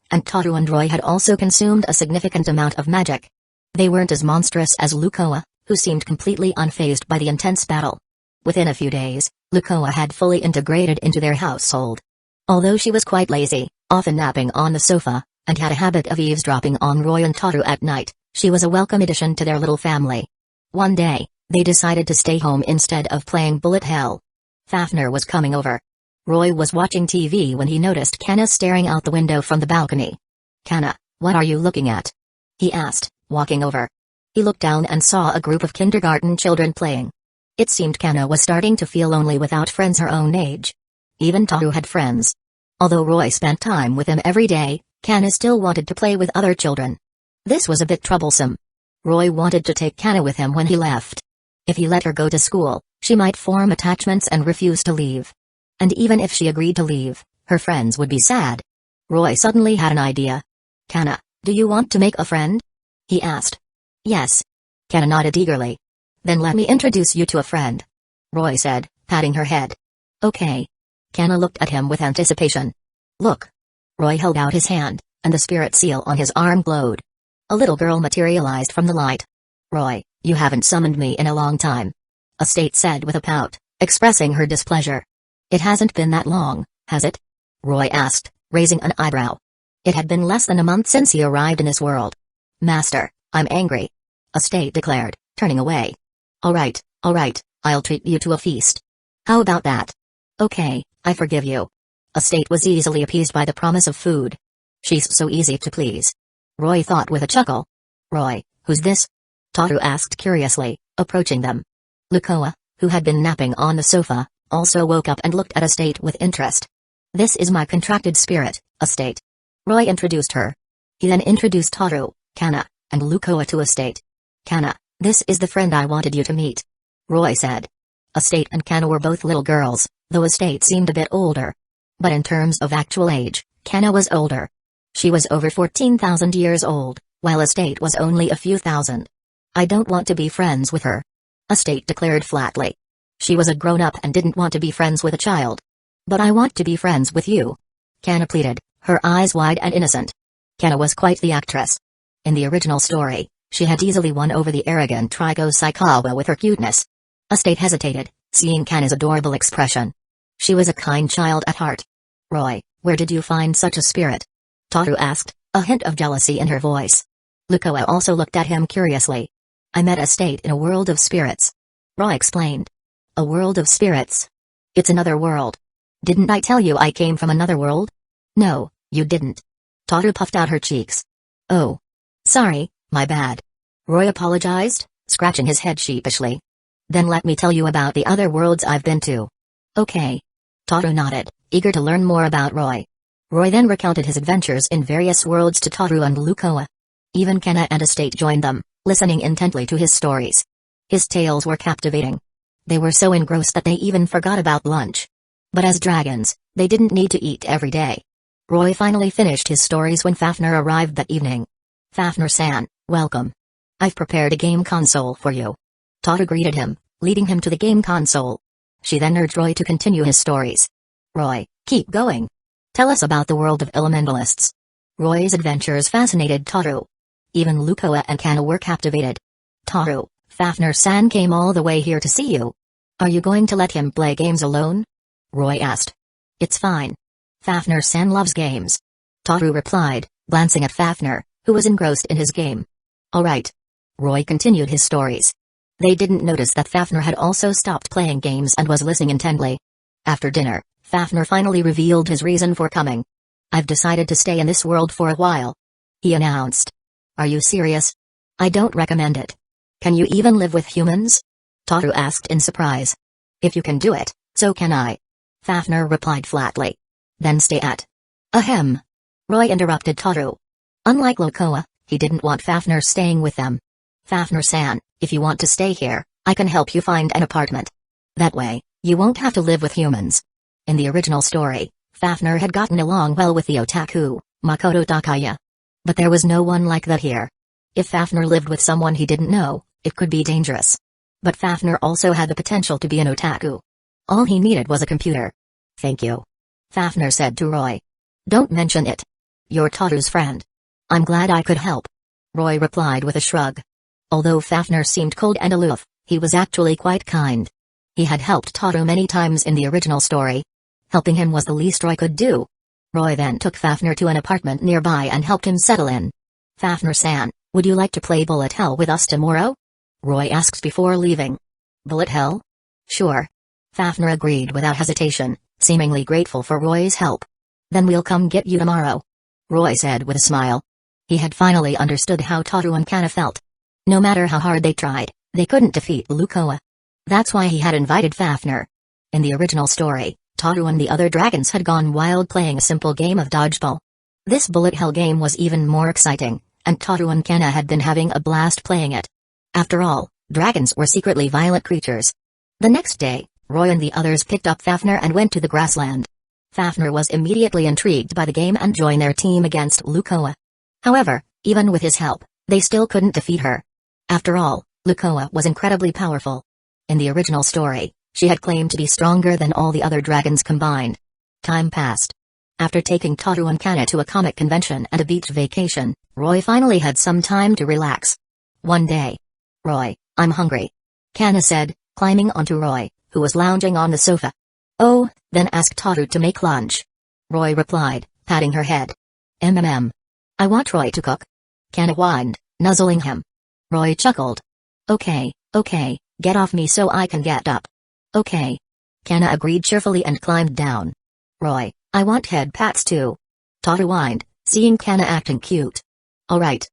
And Tohru and Roy had also consumed a significant amount of magic. They weren't as monstrous as Lukoa, who seemed completely unfazed by the intense battle. Within a few days, Lukoa had fully integrated into their household. Although she was quite lazy, often napping on the sofa, and had a habit of eavesdropping on Roy and Tohru at night, she was a welcome addition to their little family. One day, they decided to stay home instead of playing bullet hell. Fafnir was coming over. Roy was watching TV when he noticed Kanna staring out the window from the balcony. Kanna, what are you looking at? He asked, walking over. He looked down and saw a group of kindergarten children playing. It seemed Kanna was starting to feel lonely without friends her own age. Even Tohru had friends. Although Roy spent time with him every day, Kanna still wanted to play with other children. This was a bit troublesome. Roy wanted to take Kanna with him when he left. If he let her go to school, she might form attachments and refuse to leave. And even if she agreed to leave, her friends would be sad. Roy suddenly had an idea. Kanna, do you want to make a friend? He asked. Yes. Kanna nodded eagerly. Then let me introduce you to a friend. Roy said, patting her head. Okay. Kanna looked at him with anticipation. Look. Roy held out his hand, and the spirit seal on his arm glowed. A little girl materialized from the light. Roy, you haven't summoned me in a long time. Estate said with a pout, expressing her displeasure. It hasn't been that long, has it? Roy asked, raising an eyebrow. It had been less than a month since he arrived in this world. Master, I'm angry. Estate declared, turning away. All right, I'll treat you to a feast. How about that? Okay, I forgive you. Estate was easily appeased by the promise of food. She's so easy to please. Roy thought with a chuckle. Roy, who's this? Tohru asked curiously, approaching them. Lukoa, who had been napping on the sofa, also woke up and looked at Estate with interest. This is my contracted spirit, Estate. Roy introduced her. He then introduced Tohru, Kanna, and Lukoa to Estate. Kanna, this is the friend I wanted you to meet. Roy said. Estate and Kanna were both little girls, though Estate seemed a bit older. But in terms of actual age, Kanna was older. She was over 14,000 years old, while Estate was only a few thousand. I don't want to be friends with her. Estate declared flatly. She was a grown-up and didn't want to be friends with a child. But I want to be friends with you. Kanna pleaded, her eyes wide and innocent. Kanna was quite the actress. In the original story, she had easily won over the arrogant Trigo Saikawa with her cuteness. Estate hesitated, seeing Kanna's adorable expression. She was a kind child at heart. Roy, where did you find such a spirit? Tohru asked, a hint of jealousy in her voice. Lukoa also looked at him curiously. I met Estate in a world of spirits. Roy explained. A world of spirits? It's another world. Didn't I tell you I came from another world? No, you didn't. Tohru puffed out her cheeks. Oh. Sorry, my bad. Roy apologized, scratching his head sheepishly. Then let me tell you about the other worlds I've been to. Okay. Tohru nodded, eager to learn more about Roy. Roy then recounted his adventures in various worlds to Tohru and Lukoa. Even Kanna and Estate joined them, listening intently to his stories. His tales were captivating. They were so engrossed that they even forgot about lunch. But as dragons, they didn't need to eat every day. Roy finally finished his stories when Fafnir arrived that evening. Fafnir-san, welcome. I've prepared a game console for you. Tohru greeted him, leading him to the game console. She then urged Roy to continue his stories. Roy, keep going. Tell us about the world of elementalists. Roy's adventures fascinated Tohru. Even Lukoa and Kanna were captivated. Tohru, Fafnir-san came all the way here to see you. Are you going to let him play games alone? Roy asked. It's fine. Fafnir-san loves games. Tohru replied, glancing at Fafnir, who was engrossed in his game. All right. Roy continued his stories. They didn't notice that Fafnir had also stopped playing games and was listening intently. After dinner, Fafnir finally revealed his reason for coming. I've decided to stay in this world for a while. He announced. Are you serious? I don't recommend it. Can you even live with humans? Tohru asked in surprise. If you can do it, so can I. Fafnir replied flatly. Then stay at. Ahem. Roy interrupted Tohru. Unlike Lukoa, he didn't want Fafnir staying with them. Fafnir-san, if you want to stay here, I can help you find an apartment. That way, you won't have to live with humans. In the original story, Fafnir had gotten along well with the otaku, Makoto Takaya. But there was no one like that here. If Fafnir lived with someone he didn't know, it could be dangerous. But Fafnir also had the potential to be an otaku. All he needed was a computer. Thank you. Fafnir said to Roy. Don't mention it. You're Tohru's friend. I'm glad I could help. Roy replied with a shrug. Although Fafnir seemed cold and aloof, he was actually quite kind. He had helped Tohru many times in the original story. Helping him was the least Roy could do. Roy then took Fafnir to an apartment nearby and helped him settle in. Fafnir-san, would you like to play Bullet Hell with us tomorrow? Roy asked before leaving. Bullet Hell? Sure. Fafnir agreed without hesitation, seemingly grateful for Roy's help. Then we'll come get you tomorrow. Roy said with a smile. He had finally understood how Tohru and Kanna felt. No matter how hard they tried, they couldn't defeat Lukoa. That's why he had invited Fafnir. In the original story, Tohru and the other dragons had gone wild playing a simple game of dodgeball. This bullet hell game was even more exciting, and Tohru and Kanna had been having a blast playing it. After all, dragons were secretly violent creatures. The next day, Roy and the others picked up Fafnir and went to the grassland. Fafnir was immediately intrigued by the game and joined their team against Lukoa. However, even with his help, they still couldn't defeat her. After all, Lukoa was incredibly powerful. In the original story, she had claimed to be stronger than all the other dragons combined. Time passed. After taking Tohru and Kanna to a comic convention and a beach vacation, Roy finally had some time to relax. One day. Roy, I'm hungry. Kanna said, climbing onto Roy, who was lounging on the sofa. "Oh, then ask Tohru to make lunch," Roy replied, patting her head. I want Roy to cook." Kanna whined, nuzzling him. Roy chuckled. Okay, get off me so I can get up." "Okay." Kanna agreed cheerfully and climbed down. "Roy, I want head pats too," Tohru whined, seeing Kanna acting cute. All right.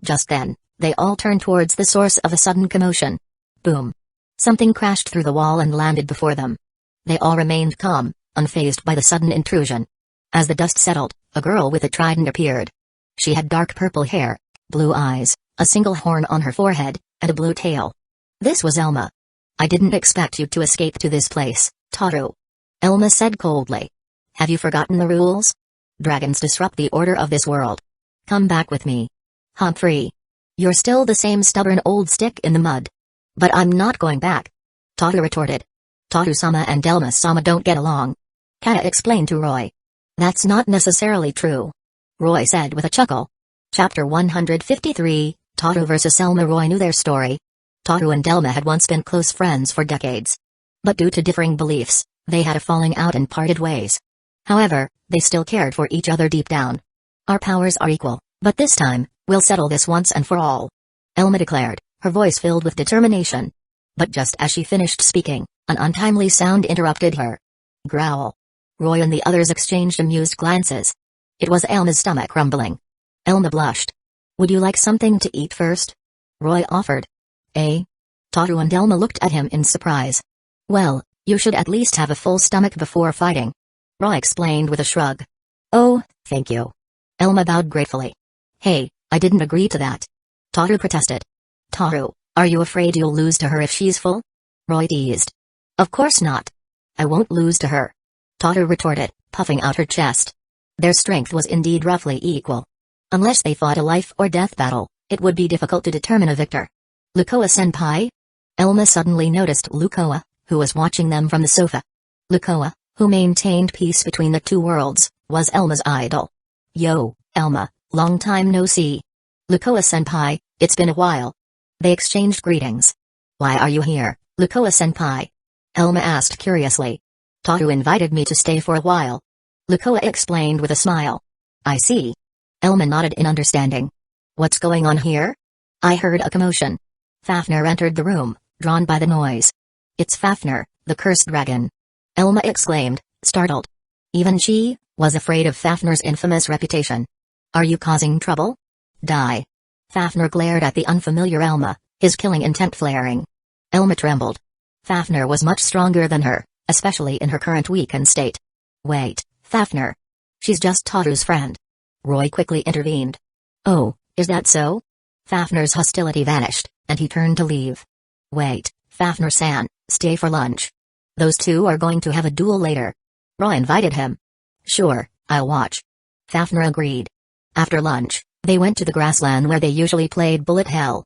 Just then, they all turned towards the source of a sudden commotion. Boom. Something crashed through the wall and landed before them. They all remained calm, unfazed by the sudden intrusion. As the dust settled, a girl with a trident appeared. She had dark purple hair, blue eyes, a single horn on her forehead, and a blue tail. This was Elma. "I didn't expect you to escape to this place, Tohru," Elma said coldly. "Have you forgotten the rules? Dragons disrupt the order of this world. Come back with me." "Humphrey. You're still the same stubborn old stick in the mud." "But I'm not going back," Tohru retorted. "Tohru-sama and Elma-sama don't get along," Kanna explained to Roy. "That's not necessarily true," Roy said with a chuckle. Chapter 153, Tohru vs. Elma. Roy knew their story. Tohru and Elma had once been close friends for decades. But due to differing beliefs, they had a falling out and parted ways. However, they still cared for each other deep down. "Our powers are equal, but this time, we'll settle this once and for all," Elma declared, her voice filled with determination. But just as she finished speaking, an untimely sound interrupted her. Growl. Roy and the others exchanged amused glances. It was Elma's stomach rumbling. Elma blushed. "Would you like something to eat first?" Roy offered. "Eh?" Tohru and Elma looked at him in surprise. "Well, you should at least have a full stomach before fighting," Roy explained with a shrug. "Oh, thank you." Elma bowed gratefully. "Hey, I didn't agree to that," Tohru protested. "Tohru, are you afraid you'll lose to her if she's full?" Roy teased. "Of course not. I won't lose to her," Tohru retorted, puffing out her chest. Their strength was indeed roughly equal. Unless they fought a life-or-death battle, it would be difficult to determine a victor. "Lukoa-senpai?" Elma suddenly noticed Lukoa, who was watching them from the sofa. Lukoa, who maintained peace between the two worlds, was Elma's idol. "Yo, Elma, long time no see." "Lukoa-senpai, it's been a while." They exchanged greetings. "Why are you here, Lukoa-senpai?" Elma asked curiously. "Tohru invited me to stay for a while," Lukoa explained with a smile. "I see." Elma nodded in understanding. "What's going on here?" "I heard a commotion." Fafnir entered the room, drawn by the noise. "It's Fafnir, the cursed dragon," Elma exclaimed, startled. Even she was afraid of Fafnir's infamous reputation. "Are you causing trouble?" "Die." Fafnir glared at the unfamiliar Elma, his killing intent flaring. Elma trembled. Fafnir was much stronger than her, especially in her current weakened state. "Wait, Fafnir. She's just Tohru's friend." Roy quickly intervened. "Oh, is that so?" Fafnir's hostility vanished, and he turned to leave. "Wait, Fafnir-san, stay for lunch. Those two are going to have a duel later." Roy invited him. "Sure, I'll watch." Fafnir agreed. After lunch, they went to the grassland where they usually played bullet hell.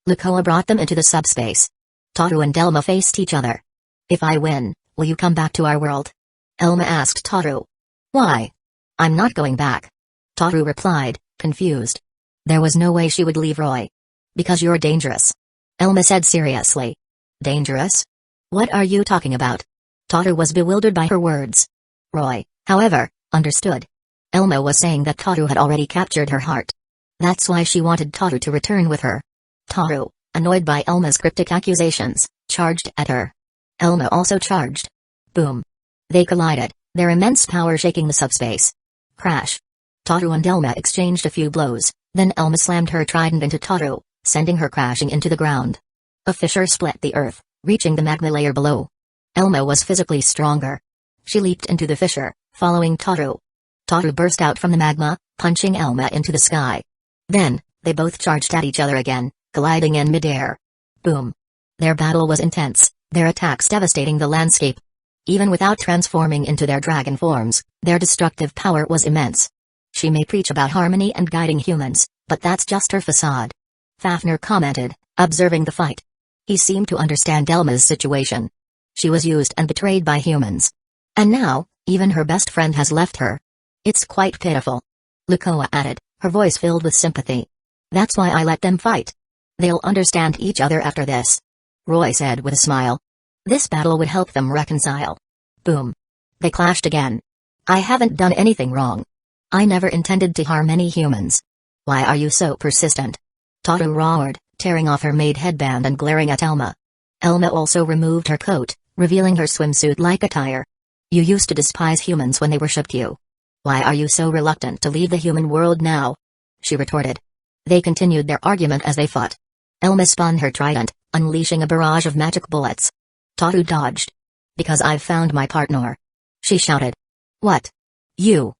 Lukoa brought them into the subspace. Tohru and Elma faced each other. "If I win, will you come back to our world?" Elma asked Tohru. "Why?" "I'm not going back," Tohru replied, confused. There was no way she would leave Roy. "Because you're dangerous," Elma said seriously. "Dangerous? What are you talking about?" Tohru was bewildered by her words. Roy, however, understood. Elma was saying that Tohru had already captured her heart. That's why she wanted Tohru to return with her. Tohru, annoyed by Elma's cryptic accusations, charged at her. Elma also charged. Boom. They collided, their immense power shaking the subspace. Crash. Tohru and Elma exchanged a few blows, then Elma slammed her trident into Tohru, sending her crashing into the ground. A fissure split the earth, reaching the magma layer below. Elma was physically stronger. She leaped into the fissure, following Tohru. Tohru burst out from the magma, punching Elma into the sky. Then, they both charged at each other again, colliding in midair. Boom. Their battle was intense, their attacks devastating the landscape. Even without transforming into their dragon forms, their destructive power was immense. She may preach about harmony and guiding humans, but that's just her facade. Fafnir commented, observing the fight. He seemed to understand Elma's situation. She was used and betrayed by humans. And now, even her best friend has left her. It's quite pitiful. Lukoa added, her voice filled with sympathy. That's why I let them fight. They'll understand each other after this. Roy said with a smile. This battle would help them reconcile. Boom. They clashed again. I haven't done anything wrong. I never intended to harm any humans. Why are you so persistent? Tohru roared, tearing off her maid headband and glaring at Elma. Elma also removed her coat, revealing her swimsuit-like attire. You used to despise humans when they worshipped you. Why are you so reluctant to leave the human world now? She retorted. They continued their argument as they fought. Elma spun her trident, unleashing a barrage of magic bullets. Tohru dodged. Because I've found my partner. She shouted. What? You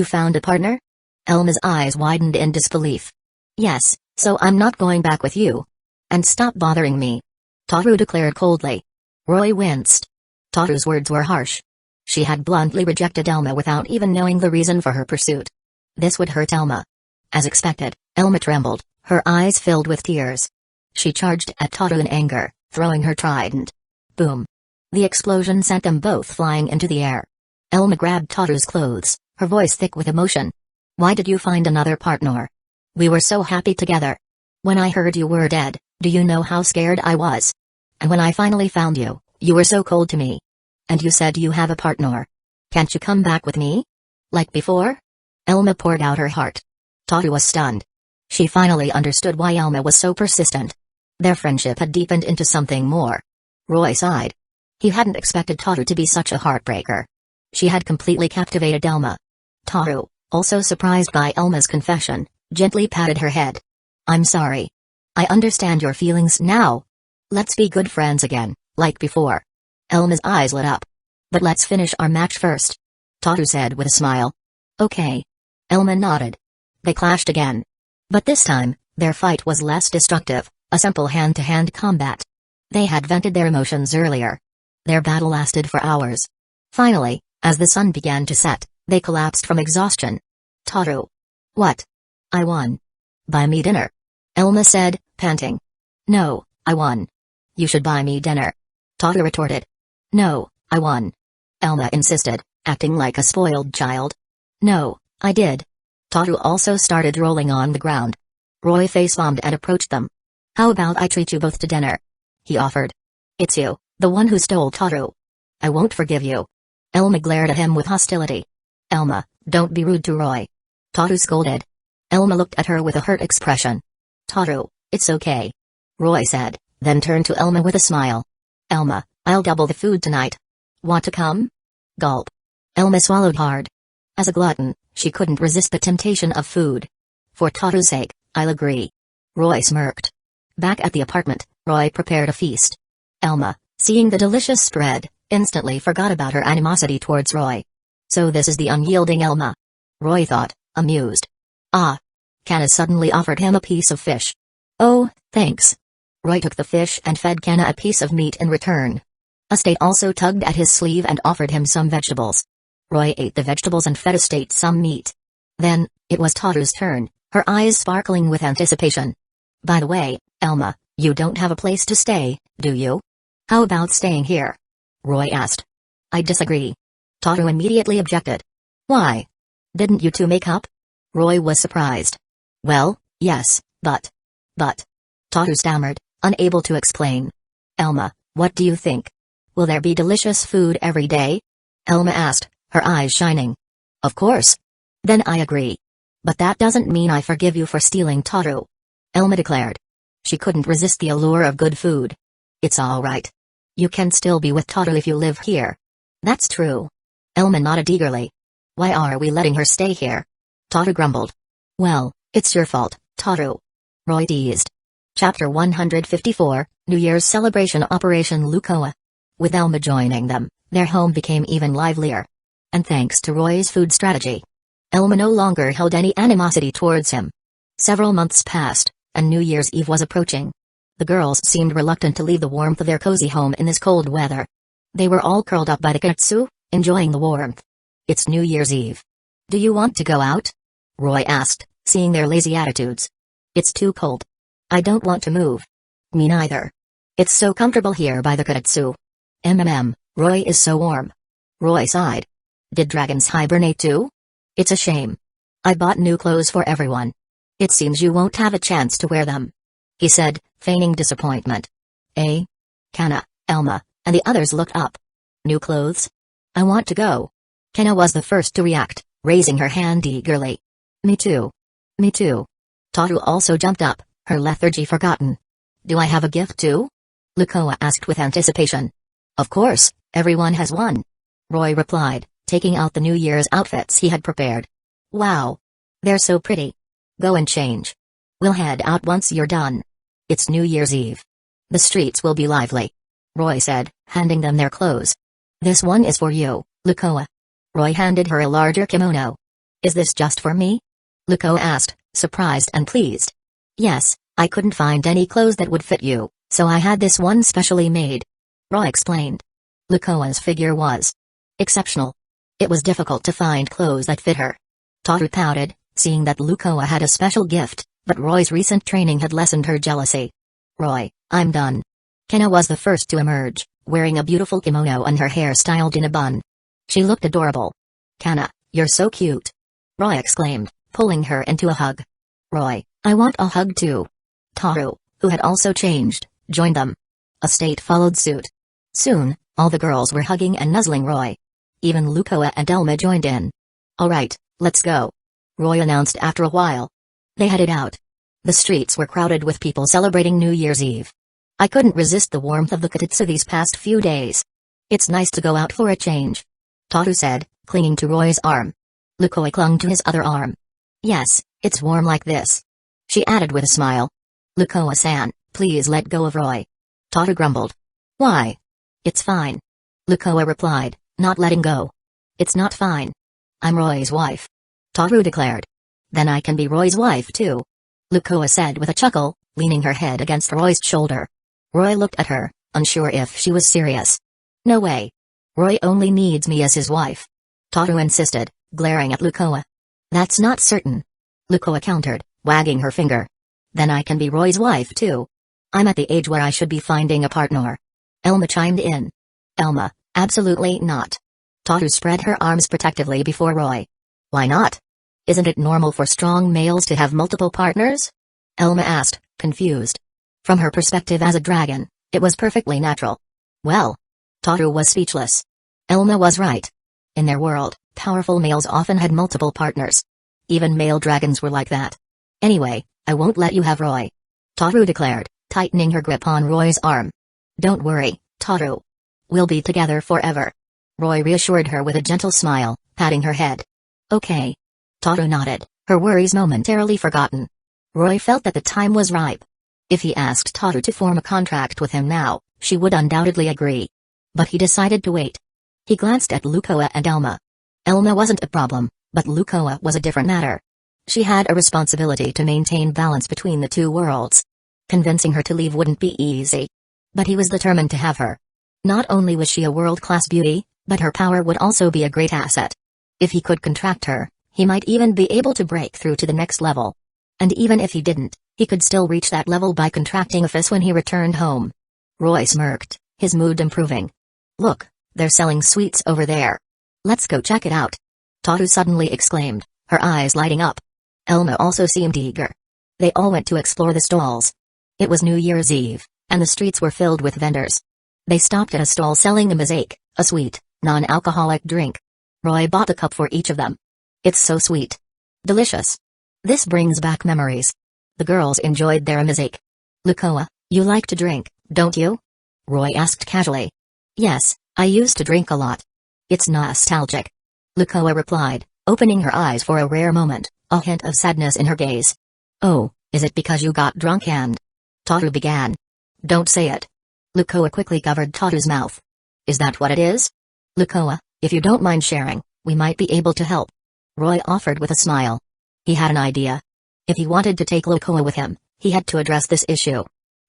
found a partner? Elma's eyes widened in disbelief. Yes, so I'm not going back with you. And stop bothering me. Tohru declared coldly. Roy winced. Tohru's words were harsh. She had bluntly rejected Elma without even knowing the reason for her pursuit. This would hurt Elma. As expected, Elma trembled, her eyes filled with tears. She charged at Tohru in anger, throwing her trident. Boom. The explosion sent them both flying into the air. Elma grabbed Tohru's clothes, her voice thick with emotion. Why did you find another partner? We were so happy together. When I heard you were dead, do you know how scared I was? And when I finally found you, you were so cold to me. And you said you have a partner. Can't you come back with me? Like before? Elma poured out her heart. Tohru was stunned. She finally understood why Elma was so persistent. Their friendship had deepened into something more. Roy sighed. He hadn't expected Tohru to be such a heartbreaker. She had completely captivated Elma. Tohru, also surprised by Elma's confession, gently patted her head. I'm sorry. I understand your feelings now. Let's be good friends again, like before. Elma's eyes lit up. But let's finish our match first. Tohru said with a smile. Okay. Elma nodded. They clashed again. But this time, their fight was less destructive, a simple hand-to-hand combat. They had vented their emotions earlier. Their battle lasted for hours. Finally, as the sun began to set, they collapsed from exhaustion. Tohru. What? I won. Buy me dinner. Elma said, panting. No, I won. You should buy me dinner. Tohru retorted. No, I won. Elma insisted, acting like a spoiled child. No, I did. Tohru also started rolling on the ground. Roy face-bombed and approached them. How about I treat you both to dinner? He offered. It's you, the one who stole Tohru. I won't forgive you. Elma glared at him with hostility. Elma, don't be rude to Roy. Tohru scolded. Elma looked at her with a hurt expression. Tohru, it's okay. Roy said, then turned to Elma with a smile. Elma, I'll double the food tonight. Want to come? Gulp. Elma swallowed hard. As a glutton, she couldn't resist the temptation of food. For Tohru's sake, I'll agree. Roy smirked. Back at the apartment, Roy prepared a feast. Elma, seeing the delicious spread, instantly forgot about her animosity towards Roy. So this is the unyielding Elma. Roy thought, amused. Ah. Kanna suddenly offered him a piece of fish. Oh, thanks. Roy took the fish and fed Kanna a piece of meat in return. Estate also tugged at his sleeve and offered him some vegetables. Roy ate the vegetables and fed Estate some meat. Then, it was Tohru's turn, her eyes sparkling with anticipation. By the way, Elma, you don't have a place to stay, do you? How about staying here? Roy asked. I disagree. Tohru immediately objected. Why? Didn't you two make up? Roy was surprised. Well, yes, but. Tohru stammered, unable to explain. Elma, what do you think? Will there be delicious food every day? Elma asked, her eyes shining. Of course. Then I agree. But that doesn't mean I forgive you for stealing Tohru. Elma declared. She couldn't resist the allure of good food. It's all right. You can still be with Tohru if you live here. That's true. Elma nodded eagerly. Why are we letting her stay here? Tohru grumbled. Well, it's your fault, Tohru. Roy teased. Chapter 154, New Year's Celebration Operation Lukoa. With Elma joining them, their home became even livelier. And thanks to Roy's food strategy, Elma no longer held any animosity towards him. Several months passed, and New Year's Eve was approaching. The girls seemed reluctant to leave the warmth of their cozy home in this cold weather. They were all curled up by the kairetsu, enjoying the warmth. It's New Year's Eve. Do you want to go out? Roy asked, seeing their lazy attitudes. It's too cold. I don't want to move. Me neither. It's so comfortable here by the kairetsu. Roy is so warm. Roy sighed. Did dragons hibernate too? It's a shame. I bought new clothes for everyone. It seems you won't have a chance to wear them. He said, feigning disappointment. Eh? Kanna, Elma, and the others looked up. New clothes? I want to go. Kanna was the first to react, raising her hand eagerly. Me too. Me too. Tohru also jumped up, her lethargy forgotten. Do I have a gift too? Lukoa asked with anticipation. Of course, everyone has one. Roy replied, taking out the New Year's outfits he had prepared. Wow. They're so pretty. Go and change. We'll head out once you're done. It's New Year's Eve. The streets will be lively. Roy said, handing them their clothes. This one is for you, Lukoa. Roy handed her a larger kimono. Is this just for me? Lukoa asked, surprised and pleased. Yes, I couldn't find any clothes that would fit you, so I had this one specially made. Roy explained. Lukoa's figure was exceptional. It was difficult to find clothes that fit her. Tohru pouted, seeing that Lukoa had a special gift, but Roy's recent training had lessened her jealousy. Roy, I'm done. Kanna was the first to emerge, wearing a beautiful kimono and her hair styled in a bun. She looked adorable. Kanna, you're so cute. Roy exclaimed, pulling her into a hug. Roy, I want a hug too. Tohru, who had also changed, joined them. A state followed suit. Soon, all the girls were hugging and nuzzling Roy. Even Lukoa and Elma joined in. Alright, let's go. Roy announced after a while. They headed out. The streets were crowded with people celebrating New Year's Eve. I couldn't resist the warmth of the Kototsu these past few days. It's nice to go out for a change. Tohru said, clinging to Roy's arm. Lukoa clung to his other arm. Yes, it's warm like this. She added with a smile. Lukoa-san, please let go of Roy. Tohru grumbled. Why? It's fine. Lukoa replied, not letting go. It's not fine. I'm Roy's wife. Tohru declared. Then I can be Roy's wife too. Lukoa said with a chuckle, leaning her head against Roy's shoulder. Roy looked at her, unsure if she was serious. No way. Roy only needs me as his wife. Tohru insisted, glaring at Lukoa. That's not certain. Lukoa countered, wagging her finger. Then I can be Roy's wife too. I'm at the age where I should be finding a partner. Elma chimed in. Elma, absolutely not. Tohru spread her arms protectively before Roy. Why not? Isn't it normal for strong males to have multiple partners? Elma asked, confused. From her perspective as a dragon, it was perfectly natural. Well. Tohru was speechless. Elma was right. In their world, powerful males often had multiple partners. Even male dragons were like that. Anyway, I won't let you have Roy. Tohru declared, tightening her grip on Roy's arm. Don't worry, Tohru. We'll be together forever. Roy reassured her with a gentle smile, patting her head. Okay. Tohru nodded, her worries momentarily forgotten. Roy felt that the time was ripe. If he asked Tohru to form a contract with him now, she would undoubtedly agree. But he decided to wait. He glanced at Lukoa and Elma. Elma wasn't a problem, but Lukoa was a different matter. She had a responsibility to maintain balance between the two worlds. Convincing her to leave wouldn't be easy. But he was determined to have her. Not only was she a world-class beauty, but her power would also be a great asset. If he could contract her, he might even be able to break through to the next level. And even if he didn't, he could still reach that level by contracting Aphis when he returned home. Roy smirked, his mood improving. Look, they're selling sweets over there. Let's go check it out. Tohru suddenly exclaimed, her eyes lighting up. Elma also seemed eager. They all went to explore the stalls. It was New Year's Eve, and the streets were filled with vendors. They stopped at a stall selling a mosaic, a sweet, non-alcoholic drink. Roy bought a cup for each of them. It's so sweet. Delicious. This brings back memories. The girls enjoyed their mosaic. Lukoa, you like to drink, don't you? Roy asked casually. Yes, I used to drink a lot. It's nostalgic. Lukoa replied, opening her eyes for a rare moment, a hint of sadness in her gaze. Oh, is it because you got drunk and... Tohru began. Don't say it. Lukoa quickly covered Tohru's mouth. Is that what it is? Lukoa, if you don't mind sharing, we might be able to help. Roy offered with a smile. He had an idea. If he wanted to take Lukoa with him, he had to address this issue.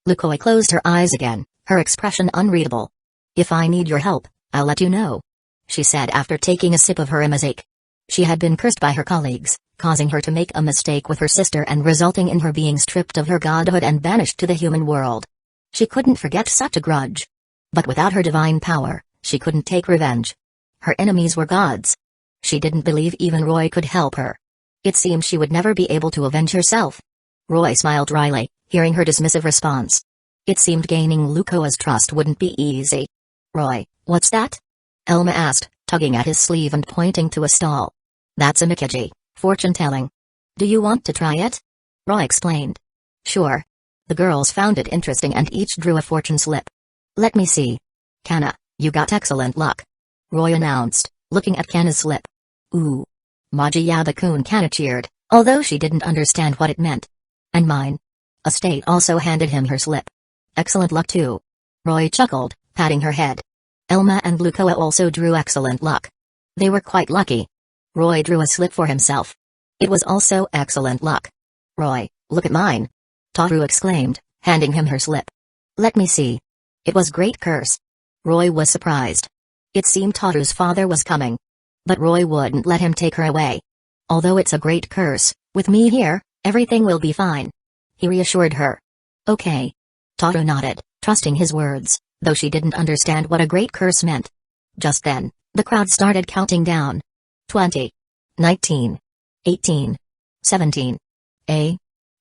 Lukoa closed her eyes again, her expression unreadable. If I need your help, I'll let you know, she said after taking a sip of her mosaic. She had been cursed by her colleagues, causing her to make a mistake with her sister and resulting in her being stripped of her godhood and banished to the human world. She couldn't forget such a grudge. But without her divine power, she couldn't take revenge. Her enemies were gods. She didn't believe even Roy could help her. It seemed she would never be able to avenge herself. Roy smiled wryly, hearing her dismissive response. It seemed gaining Lukoa's trust wouldn't be easy. Roy, what's that? Elma asked, tugging at his sleeve and pointing to a stall. That's a Mikiji, fortune-telling. Do you want to try it? Roy explained. Sure. The girls found it interesting and each drew a fortune slip. Let me see. Kanna, you got excellent luck. Roy announced, looking at Kanna's slip. Ooh. Majiyaba-kun, Kanna cheered, although she didn't understand what it meant. And mine. Estate also handed him her slip. Excellent luck too. Roy chuckled, patting her head. Elma and Lukoa also drew excellent luck. They were quite lucky. Roy drew a slip for himself. It was also excellent luck. Roy, look at mine. Tohru exclaimed, handing him her slip. Let me see. It was Great Curse. Roy was surprised. It seemed Tohru's father was coming. But Roy wouldn't let him take her away. Although it's a great curse, with me here, everything will be fine. He reassured her. Okay. Tohru nodded, trusting his words, though she didn't understand what a great curse meant. Just then, the crowd started counting down. 20. 19. 18. 17.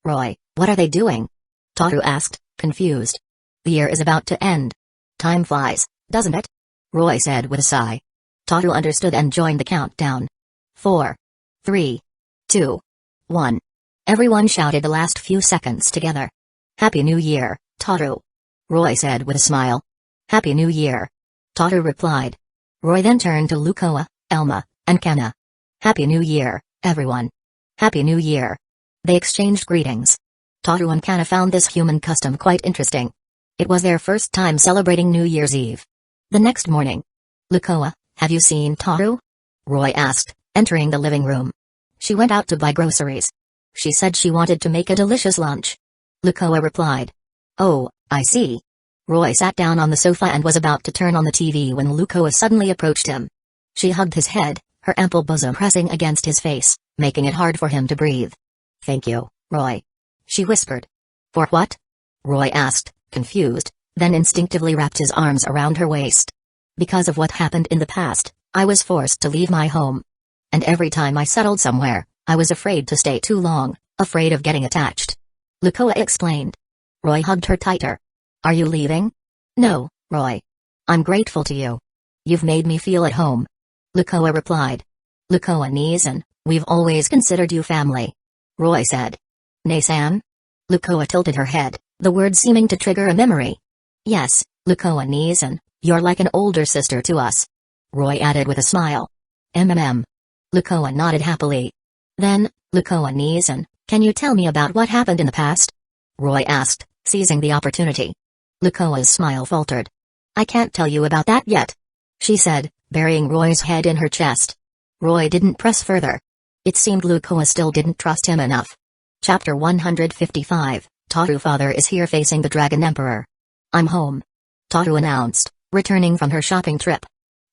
Roy, what are they doing? Tohru asked, confused. The year is about to end. Time flies, doesn't it? Roy said with a sigh. Tohru understood and joined the countdown. 4. 3. 2. 1. Everyone shouted the last few seconds together. Happy New Year, Tohru. Roy said with a smile. Happy New Year. Tohru replied. Roy then turned to Lukoa, Elma, and Kanna. Happy New Year, everyone. Happy New Year. They exchanged greetings. Tohru and Kanna found this human custom quite interesting. It was their first time celebrating New Year's Eve. The next morning. Lukoa, have you seen Tohru? Roy asked, entering the living room. She went out to buy groceries. She said she wanted to make a delicious lunch. Lukoa replied. Oh, I see. Roy sat down on the sofa and was about to turn on the TV when Lukoa suddenly approached him. She hugged his head, her ample bosom pressing against his face, making it hard for him to breathe. Thank you, Roy. She whispered. For what? Roy asked, confused, then instinctively wrapped his arms around her waist. Because of what happened in the past, I was forced to leave my home. And every time I settled somewhere, I was afraid to stay too long, afraid of getting attached. Lukoa explained. Roy hugged her tighter. Are you leaving? No, Roy. I'm grateful to you. You've made me feel at home. Lukoa replied. Lukoa Nisan, we've always considered you family. Roy said. Nasan? Lukoa tilted her head, the word seeming to trigger a memory. Yes, Lukoa Nisan, you're like an older sister to us. Roy added with a smile. Lukoa nodded happily. Then, Lukoa Nisan, can you tell me about what happened in the past? Roy asked, seizing the opportunity. Lukoa's smile faltered. I can't tell you about that yet, she said, burying Roy's head in her chest. Roy didn't press further. It seemed Lukoa still didn't trust him enough. Chapter 155, Tohru father is here facing the Dragon Emperor. I'm home. Tohru announced, returning from her shopping trip.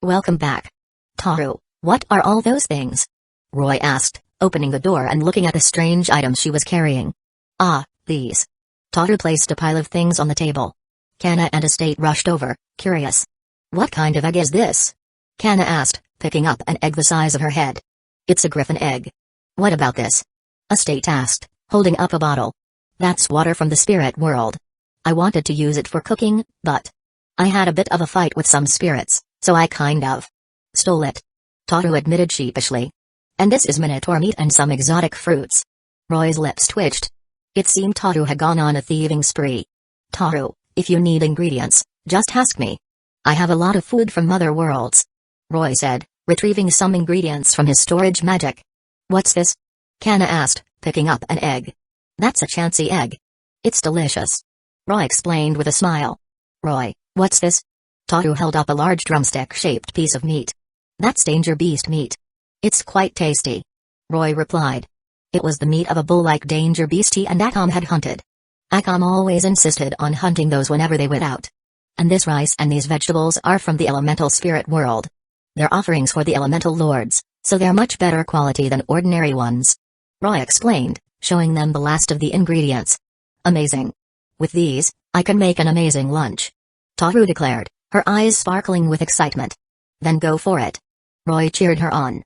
Welcome back. Tohru, what are all those things? Roy asked, opening the door and looking at the strange items she was carrying. Ah, these. Tohru placed a pile of things on the table. Kanna and Estate rushed over, curious. What kind of egg is this? Kanna asked, picking up an egg the size of her head. It's a griffin egg. What about this? Estate asked, holding up a bottle. That's water from the spirit world. I wanted to use it for cooking, but I had a bit of a fight with some spirits, so I kind of stole it. Tohru admitted sheepishly. And this is minotaur meat and some exotic fruits. Roy's lips twitched. It seemed Tohru had gone on a thieving spree. Tohru, if you need ingredients, just ask me. I have a lot of food from other worlds. Roy said, retrieving some ingredients from his storage magic. What's this? Kanna asked, picking up an egg. That's a chancy egg. It's delicious. Roy explained with a smile. Roy, what's this? Tohru held up a large drumstick-shaped piece of meat. That's danger beast meat. It's quite tasty. Roy replied. It was the meat of a bull like danger beast he and Akam had hunted. Akam always insisted on hunting those whenever they went out. And this rice and these vegetables are from the elemental spirit world. They're offerings for the elemental lords, so they're much better quality than ordinary ones. Roy explained, showing them the last of the ingredients. Amazing. With these, I can make an amazing lunch. Tohru declared, her eyes sparkling with excitement. Then go for it. Roy cheered her on.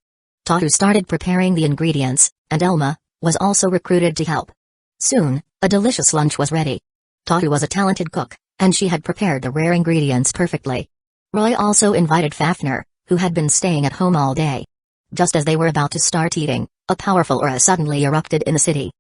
Tohru started preparing the ingredients, and Elma was also recruited to help. Soon, a delicious lunch was ready. Tohru was a talented cook, and she had prepared the rare ingredients perfectly. Roy also invited Fafnir, who had been staying at home all day. Just as they were about to start eating, a powerful aura suddenly erupted in the city.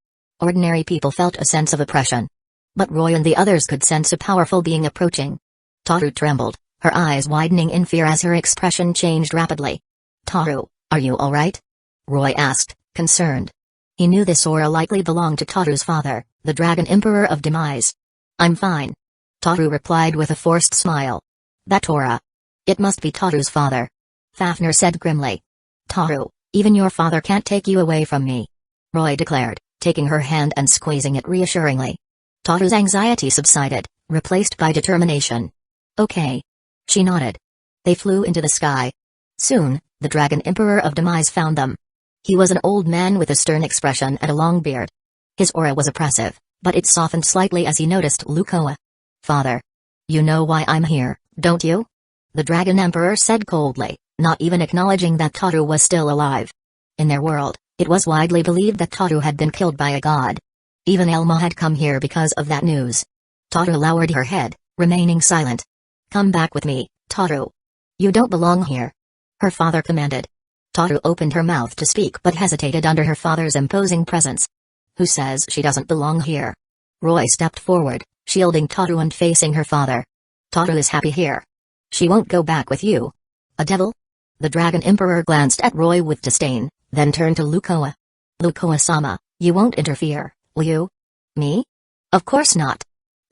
Ordinary people felt a sense of oppression. But Roy and the others could sense a powerful being approaching. Tohru trembled, her eyes widening in fear as her expression changed rapidly. "Tohru, are you alright?" Roy asked, concerned. He knew this aura likely belonged to Tohru's father, the Dragon Emperor of Demise. "I'm fine," Tohru replied with a forced smile. "That aura. It must be Tohru's father," Fafnir said grimly. "Tohru, even your father can't take you away from me," Roy declared, taking her hand and squeezing it reassuringly. Tohru's anxiety subsided, replaced by determination. "Okay." She nodded. They flew into the sky. Soon, the Dragon Emperor of Demise found them. He was an old man with a stern expression and a long beard. His aura was oppressive, but it softened slightly as he noticed Lukoa. "Father. You know why I'm here, don't you?" The Dragon Emperor said coldly, not even acknowledging that Tohru was still alive. In their world, it was widely believed that Tohru had been killed by a god. Even Elma had come here because of that news. Tohru lowered her head, remaining silent. "Come back with me, Tohru. You don't belong here," her father commanded. Tohru opened her mouth to speak but hesitated under her father's imposing presence. "Who says she doesn't belong here?" Roy stepped forward, shielding Tohru and facing her father. "Tohru is happy here. She won't go back with you." "A devil?" The Dragon Emperor glanced at Roy with disdain, then turned to Lukoa. "Lukoa-sama, you won't interfere, will you?" "Me? Of course not,"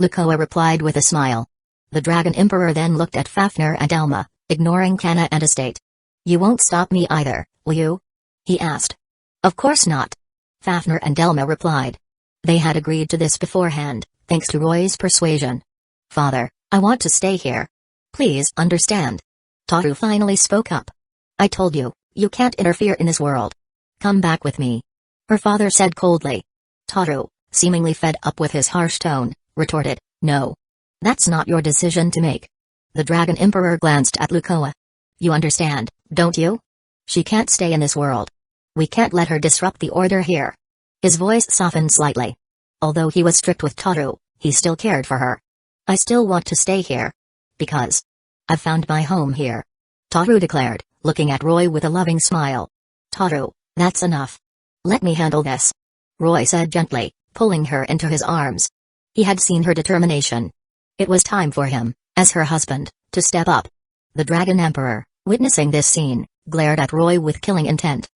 Lukoa replied with a smile. The Dragon Emperor then looked at Fafnir and Elma, ignoring Kanna and Estate. "You won't stop me either, will you?" he asked. "Of course not," Fafnir and Elma replied. They had agreed to this beforehand, thanks to Roy's persuasion. "Father, I want to stay here. Please understand." Tohru finally spoke up. "I told you, you can't interfere in this world. Come back with me," her father said coldly. Tohru, seemingly fed up with his harsh tone, retorted, "No. That's not your decision to make." The Dragon Emperor glanced at Lukoa. "You understand, don't you? She can't stay in this world. We can't let her disrupt the order here." His voice softened slightly. Although he was strict with Tohru, he still cared for her. "I still want to stay here. Because I've found my home here," Tohru declared, looking at Roy with a loving smile. "Tohru, that's enough. Let me handle this," Roy said gently, pulling her into his arms. He had seen her determination. It was time for him, as her husband, to step up. The Dragon Emperor, witnessing this scene, glared at Roy with killing intent.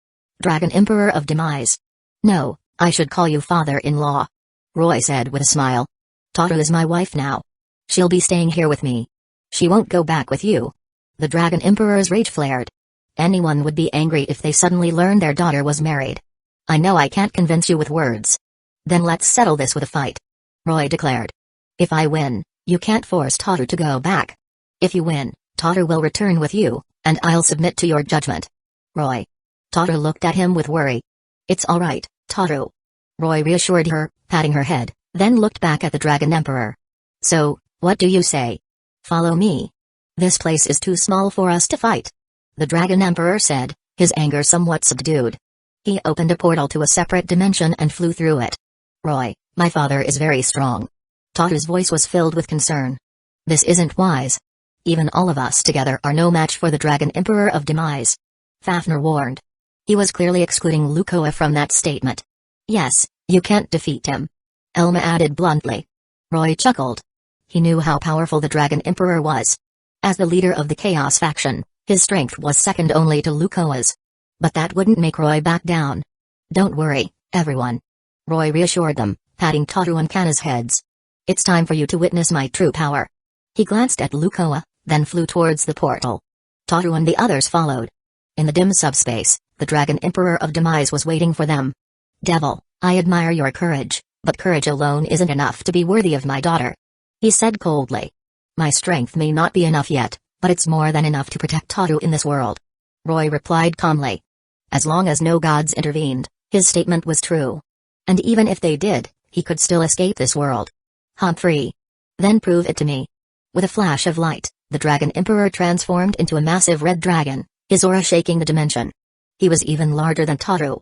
"Dragon Emperor of Demise. No, I should call you father-in-law," Roy said with a smile. "Tohru is my wife now. She'll be staying here with me. She won't go back with you." The Dragon Emperor's rage flared. Anyone would be angry if they suddenly learned their daughter was married. "I know I can't convince you with words. Then let's settle this with a fight," Roy declared. "If I win, you can't force Tohru to go back. If you win, Tohru will return with you, and I'll submit to your judgment." "Roy." Tohru looked at him with worry. "It's all right, Tohru," Roy reassured her, patting her head, then looked back at the Dragon Emperor. "So, what do you say? Follow me. This place is too small for us to fight," the Dragon Emperor said, his anger somewhat subdued. He opened a portal to a separate dimension and flew through it. "Roy, my father is very strong." Tohru's voice was filled with concern. "This isn't wise. Even all of us together are no match for the Dragon Emperor of Demise," Fafnir warned. He was clearly excluding Lukoa from that statement. "Yes, you can't defeat him," Elma added bluntly. Roy chuckled. He knew how powerful the Dragon Emperor was. As the leader of the Chaos faction, his strength was second only to Lukoa's. But that wouldn't make Roy back down. "Don't worry, everyone," Roy reassured them, patting Tohru and Kanna's heads. "It's time for you to witness my true power." He glanced at Lukoa, then flew towards the portal. Tohru and the others followed. In the dim subspace, the Dragon Emperor of Demise was waiting for them. "Devil, I admire your courage, but courage alone isn't enough to be worthy of my daughter," he said coldly. "My strength may not be enough yet, but it's more than enough to protect Tohru in this world," Roy replied calmly. As long as no gods intervened, his statement was true. And even if they did, he could still escape this world. "Humphrey. Then prove it to me." With a flash of light, the Dragon Emperor transformed into a massive red dragon, his aura shaking the dimension. He was even larger than Tohru.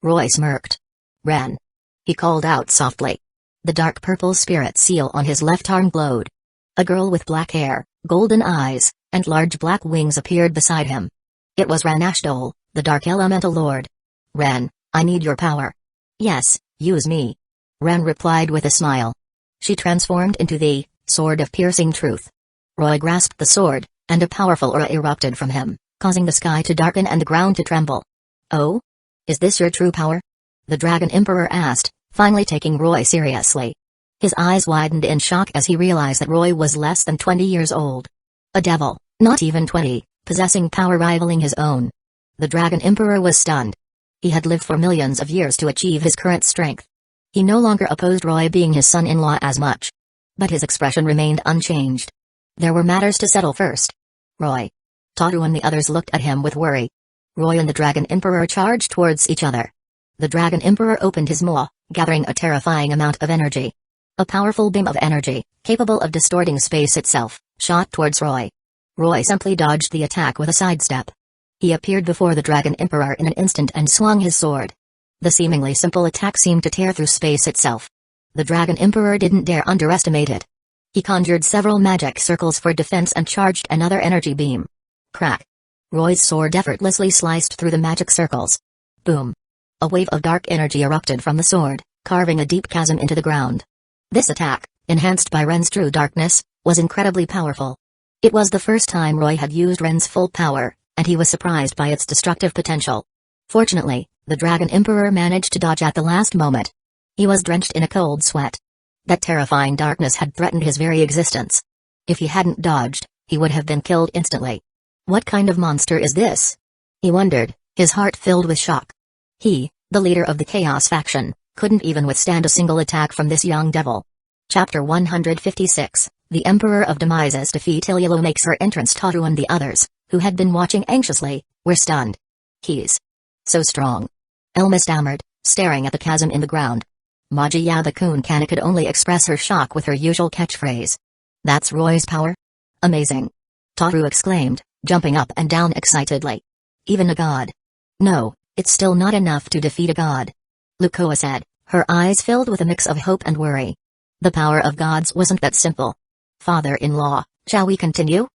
Roy smirked. "Ren," he called out softly. The dark purple spirit seal on his left arm glowed. A girl with black hair, golden eyes, and large black wings appeared beside him. It was Ren Ashdol, the Dark Elemental Lord. "Ren, I need your power." "Yes, use me." Ren replied with a smile. She transformed into the Sword of Piercing Truth. Roy grasped the sword, and a powerful aura erupted from him, causing the sky to darken and the ground to tremble. "Oh? Is this your true power?" the Dragon Emperor asked, finally taking Roy seriously. His eyes widened in shock as he realized that Roy was less than 20 years old. A devil, not even 20, possessing power rivaling his own. The Dragon Emperor was stunned. He had lived for millions of years to achieve his current strength. He no longer opposed Roy being his son-in-law as much. But his expression remained unchanged. There were matters to settle first. Roy. Tohru and the others looked at him with worry. Roy and the Dragon Emperor charged towards each other. The Dragon Emperor opened his maw, gathering a terrifying amount of energy. A powerful beam of energy, capable of distorting space itself, shot towards Roy. Roy simply dodged the attack with a sidestep. He appeared before the Dragon Emperor in an instant and swung his sword. The seemingly simple attack seemed to tear through space itself. The Dragon Emperor didn't dare underestimate it. He conjured several magic circles for defense and charged another energy beam. Crack! Roy's sword effortlessly sliced through the magic circles. Boom! A wave of dark energy erupted from the sword, carving a deep chasm into the ground. This attack, enhanced by Ren's true darkness, was incredibly powerful. It was the first time Roy had used Ren's full power, and he was surprised by its destructive potential. Fortunately, the Dragon Emperor managed to dodge at the last moment. He was drenched in a cold sweat. That terrifying darkness had threatened his very existence. If he hadn't dodged, he would have been killed instantly. What kind of monster is this? He wondered, his heart filled with shock. He, the leader of the Chaos faction, couldn't even withstand a single attack from this young devil. Chapter 156, The Emperor of Demise's defeat. Ilulu makes her entrance. Tohru and the others, who had been watching anxiously, were stunned. He's so strong. Elma stammered, staring at the chasm in the ground. Magekyō Kanna could only express her shock with her usual catchphrase. "That's Roy's power? Amazing!" Tohru exclaimed, jumping up and down excitedly. "Even a god? No, it's still not enough to defeat a god." Lukoa said, her eyes filled with a mix of hope and worry. The power of gods wasn't that simple. "Father-in-law, shall we continue?"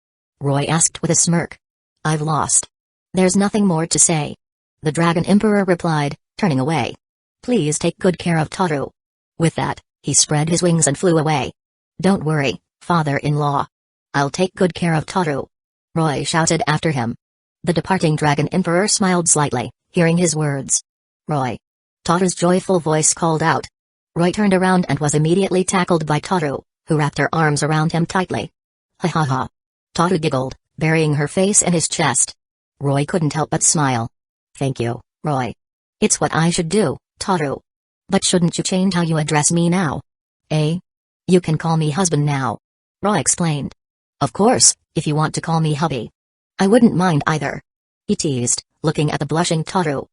Roy asked with a smirk. "I've lost. There's nothing more to say." The Dragon Emperor replied, turning away. "Please take good care of Tohru." With that, he spread his wings and flew away. "Don't worry, father-in-law. I'll take good care of Tohru," Roy shouted after him. The departing Dragon Emperor smiled slightly, hearing his words. "Roy." Tohru's joyful voice called out. Roy turned around and was immediately tackled by Tohru, who wrapped her arms around him tightly. "Ha ha ha." Tohru giggled, burying her face in his chest. Roy couldn't help but smile. "Thank you, Roy. It's what I should do, Tohru. But shouldn't you change how you address me now?" "Eh? You can call me husband now," Roy explained. "Of course, if you want to call me hubby. I wouldn't mind either," he teased, looking at the blushing Tohru.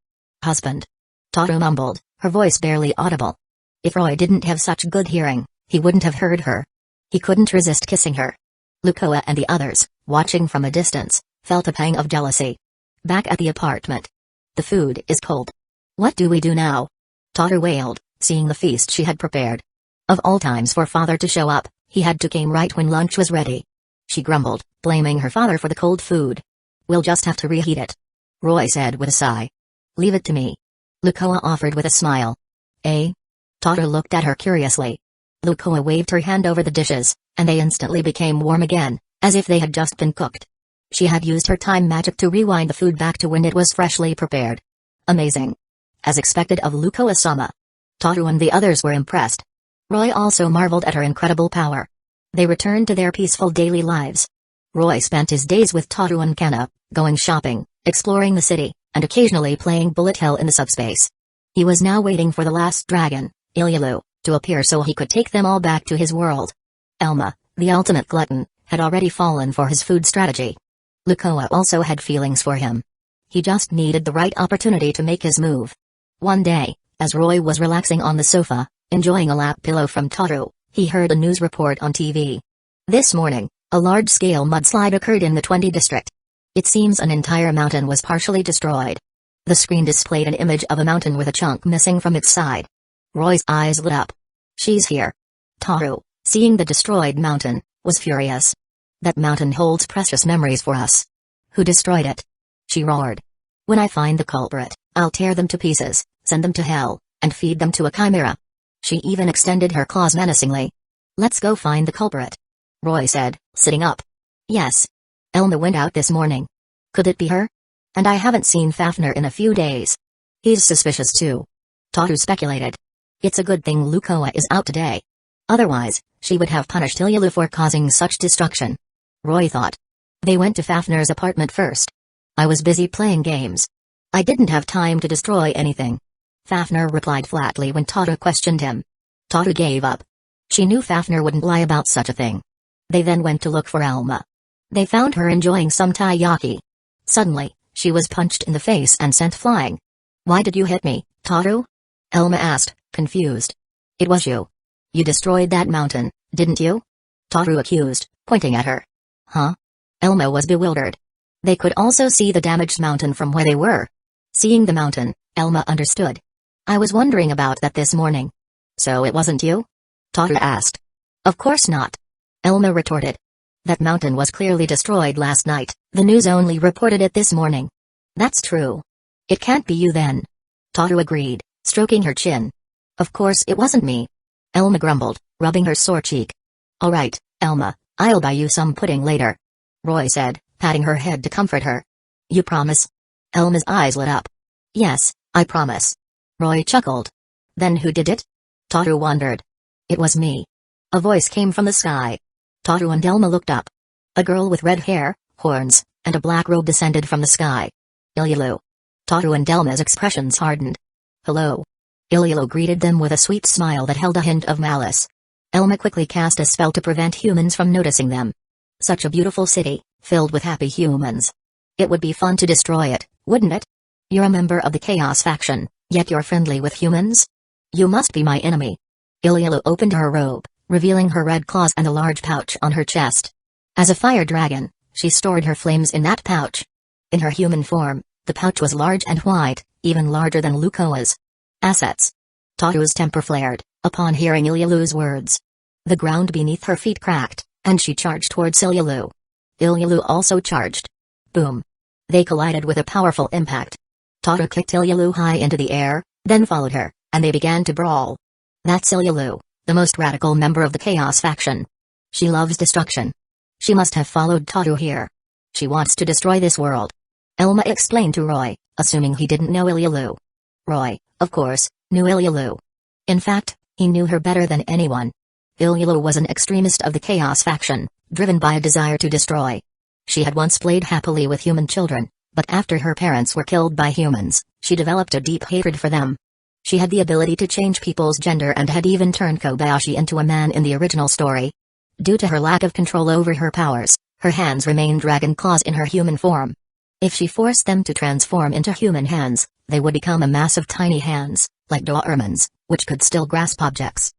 "Husband." Tohru mumbled, her voice barely audible. If Roy didn't have such good hearing, he wouldn't have heard her. He couldn't resist kissing her. Lukoa and the others, watching from a distance, felt a pang of jealousy. Back at the apartment. "The food is cold. What do we do now?" Tohru wailed, seeing the feast she had prepared. Of all times for father to show up, he had to came right when lunch was ready. She grumbled, blaming her father for the cold food. "We'll just have to reheat it," Roy said with a sigh. "Leave it to me," Lukoa offered with a smile. "Eh?" Tohru looked at her curiously. Lukoa waved her hand over the dishes, and they instantly became warm again, as if they had just been cooked. She had used her time magic to rewind the food back to when it was freshly prepared. Amazing. As expected of Lukoa-sama. Tohru and the others were impressed. Roy also marveled at her incredible power. They returned to their peaceful daily lives. Roy spent his days with Tohru and Kanna, going shopping, exploring the city, and occasionally playing bullet hell in the subspace. He was now waiting for the last dragon, Ilulu, to appear so he could take them all back to his world. Elma, the ultimate glutton, had already fallen for his food strategy. Lukoa also had feelings for him. He just needed the right opportunity to make his move. One day, as Roy was relaxing on the sofa, enjoying a lap pillow from Tohru, he heard a news report on TV. This morning, a large-scale mudslide occurred in the 20 district. It seems an entire mountain was partially destroyed. The screen displayed an image of a mountain with a chunk missing from its side. Roy's eyes lit up. She's here. Tohru, seeing the destroyed mountain, was furious. That mountain holds precious memories for us. Who destroyed it? She roared. When I find the culprit, I'll tear them to pieces, send them to hell, and feed them to a chimera. She even extended her claws menacingly. Let's go find the culprit, Roy said, sitting up. Yes. Elma went out this morning. Could it be her? And I haven't seen Fafnir in a few days. He's suspicious too. Tohru speculated. It's a good thing Lukoa is out today. Otherwise, she would have punished Ilulu for causing such destruction. Roy thought. They went to Fafnir's apartment first. I was busy playing games. I didn't have time to destroy anything. Fafnir replied flatly when Tohru questioned him. Tohru gave up. She knew Fafnir wouldn't lie about such a thing. They then went to look for Elma. They found her enjoying some taiyaki. Suddenly, she was punched in the face and sent flying. Why did you hit me, Tohru? Elma asked, confused. It was you. You destroyed that mountain, didn't you? Tohru accused, pointing at her. Huh? Elma was bewildered. They could also see the damaged mountain from where they were. Seeing the mountain, Elma understood. I was wondering about that this morning. So it wasn't you? Tohru asked. Of course not. Elma retorted. That mountain was clearly destroyed last night, the news only reported it this morning. That's true. It can't be you then. Tohru agreed, stroking her chin. Of course it wasn't me. Elma grumbled, rubbing her sore cheek. All right, Elma, I'll buy you some pudding later, Roy said, patting her head to comfort her. You promise? Elma's eyes lit up. Yes, I promise. Roy chuckled. Then who did it? Tohru wondered. It was me. A voice came from the sky. Tohru and Elma looked up. A girl with red hair, horns, and a black robe descended from the sky. Ilulu. Tohru and Elma's expressions hardened. Hello. Ilulu greeted them with a sweet smile that held a hint of malice. Elma quickly cast a spell to prevent humans from noticing them. Such a beautiful city, filled with happy humans. It would be fun to destroy it, wouldn't it? You're a member of the Chaos faction, yet you're friendly with humans? You must be my enemy. Ilulu opened her robe, revealing her red claws and a large pouch on her chest. As a fire dragon, she stored her flames in that pouch. In her human form, the pouch was large and white, even larger than Lukoa's. Assets. Tohru's temper flared, upon hearing Ilulu's words. The ground beneath her feet cracked, and she charged towards Ilulu. Ilulu also charged. Boom. They collided with a powerful impact. Tohru kicked Ilulu high into the air, then followed her, and they began to brawl. That's Ilulu, the most radical member of the Chaos faction. She loves destruction. She must have followed Tohru here. She wants to destroy this world. Elma explained to Roy, assuming he didn't know Ilulu. Roy, of course, knew Ilulu. In fact, he knew her better than anyone. Ilulu was an extremist of the Chaos faction, driven by a desire to destroy. She had once played happily with human children, but after her parents were killed by humans, she developed a deep hatred for them. She had the ability to change people's gender and had even turned Kobayashi into a man in the original story. Due to her lack of control over her powers, her hands remained dragon claws in her human form. If she forced them to transform into human hands, they would become a mass of tiny hands, like Doraemon's, which could still grasp objects.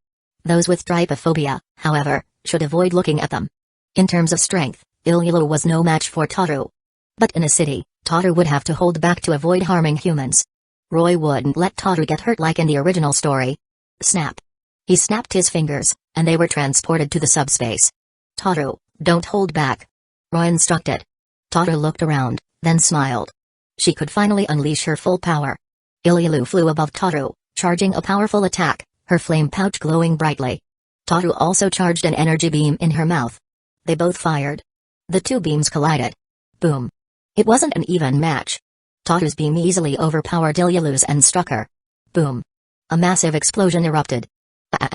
Those with trypophobia, however, should avoid looking at them. In terms of strength, Ilulu was no match for Tohru. But in a city, Tohru would have to hold back to avoid harming humans. Roy wouldn't let Tohru get hurt like in the original story. Snap. He snapped his fingers, and they were transported to the subspace. Tohru, don't hold back, Roy instructed. Tohru looked around, then smiled. She could finally unleash her full power. Ilulu flew above Tohru, charging a powerful attack, her flame pouch glowing brightly. Tohru also charged an energy beam in her mouth. They both fired. The two beams collided. Boom. It wasn't an even match. Tohru's beam easily overpowered Ilulu's and struck her. Boom. A massive explosion erupted. Ah!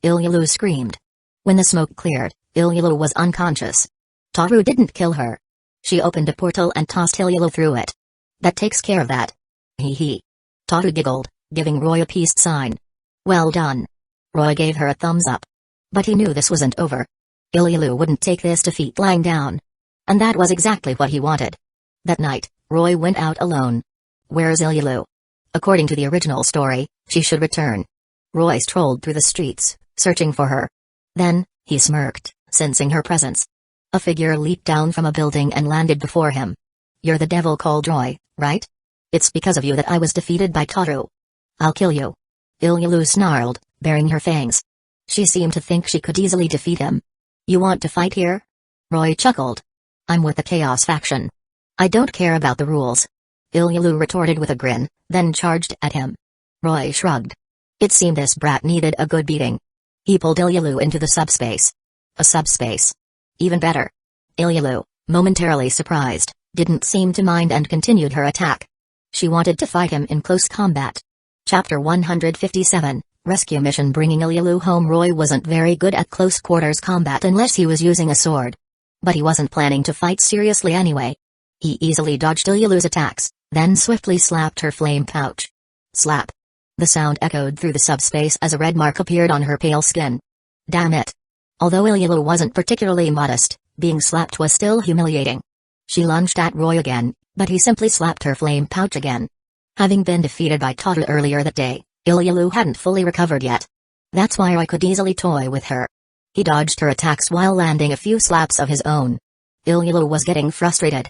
Ilulu screamed. When the smoke cleared, Ilulu was unconscious. Tohru didn't kill her. She opened a portal and tossed Ilulu through it. That takes care of that. Hee hee. Tohru giggled, giving Roy a peace sign. Well done. Roy gave her a thumbs up. But he knew this wasn't over. Ilulu wouldn't take this defeat lying down. And that was exactly what he wanted. That night, Roy went out alone. Where's Ilulu? According to the original story, she should return. Roy strolled through the streets, searching for her. Then, he smirked, sensing her presence. A figure leaped down from a building and landed before him. You're the devil called Roy, right? It's because of you that I was defeated by Tohru. I'll kill you. Ilulu snarled, baring her fangs. She seemed to think she could easily defeat him. You want to fight here? Roy chuckled. I'm with the Chaos faction. I don't care about the rules. Ilulu retorted with a grin, then charged at him. Roy shrugged. It seemed this brat needed a good beating. He pulled Ilulu into the subspace. A subspace. Even better. Ilulu, momentarily surprised, didn't seem to mind and continued her attack. She wanted to fight him in close combat. Chapter 157, Rescue Mission. Bringing Ilulu home. Roy wasn't very good at close quarters combat unless he was using a sword. But he wasn't planning to fight seriously anyway. He easily dodged Ilulu's attacks, then swiftly slapped her flame pouch. Slap. The sound echoed through the subspace as a red mark appeared on her pale skin. Damn it. Although Ilulu wasn't particularly modest, being slapped was still humiliating. She lunged at Roy again, but he simply slapped her flame pouch again. Having been defeated by Tohru earlier that day, Ilulu hadn't fully recovered yet. That's why Roy could easily toy with her. He dodged her attacks while landing a few slaps of his own. Ilulu was getting frustrated.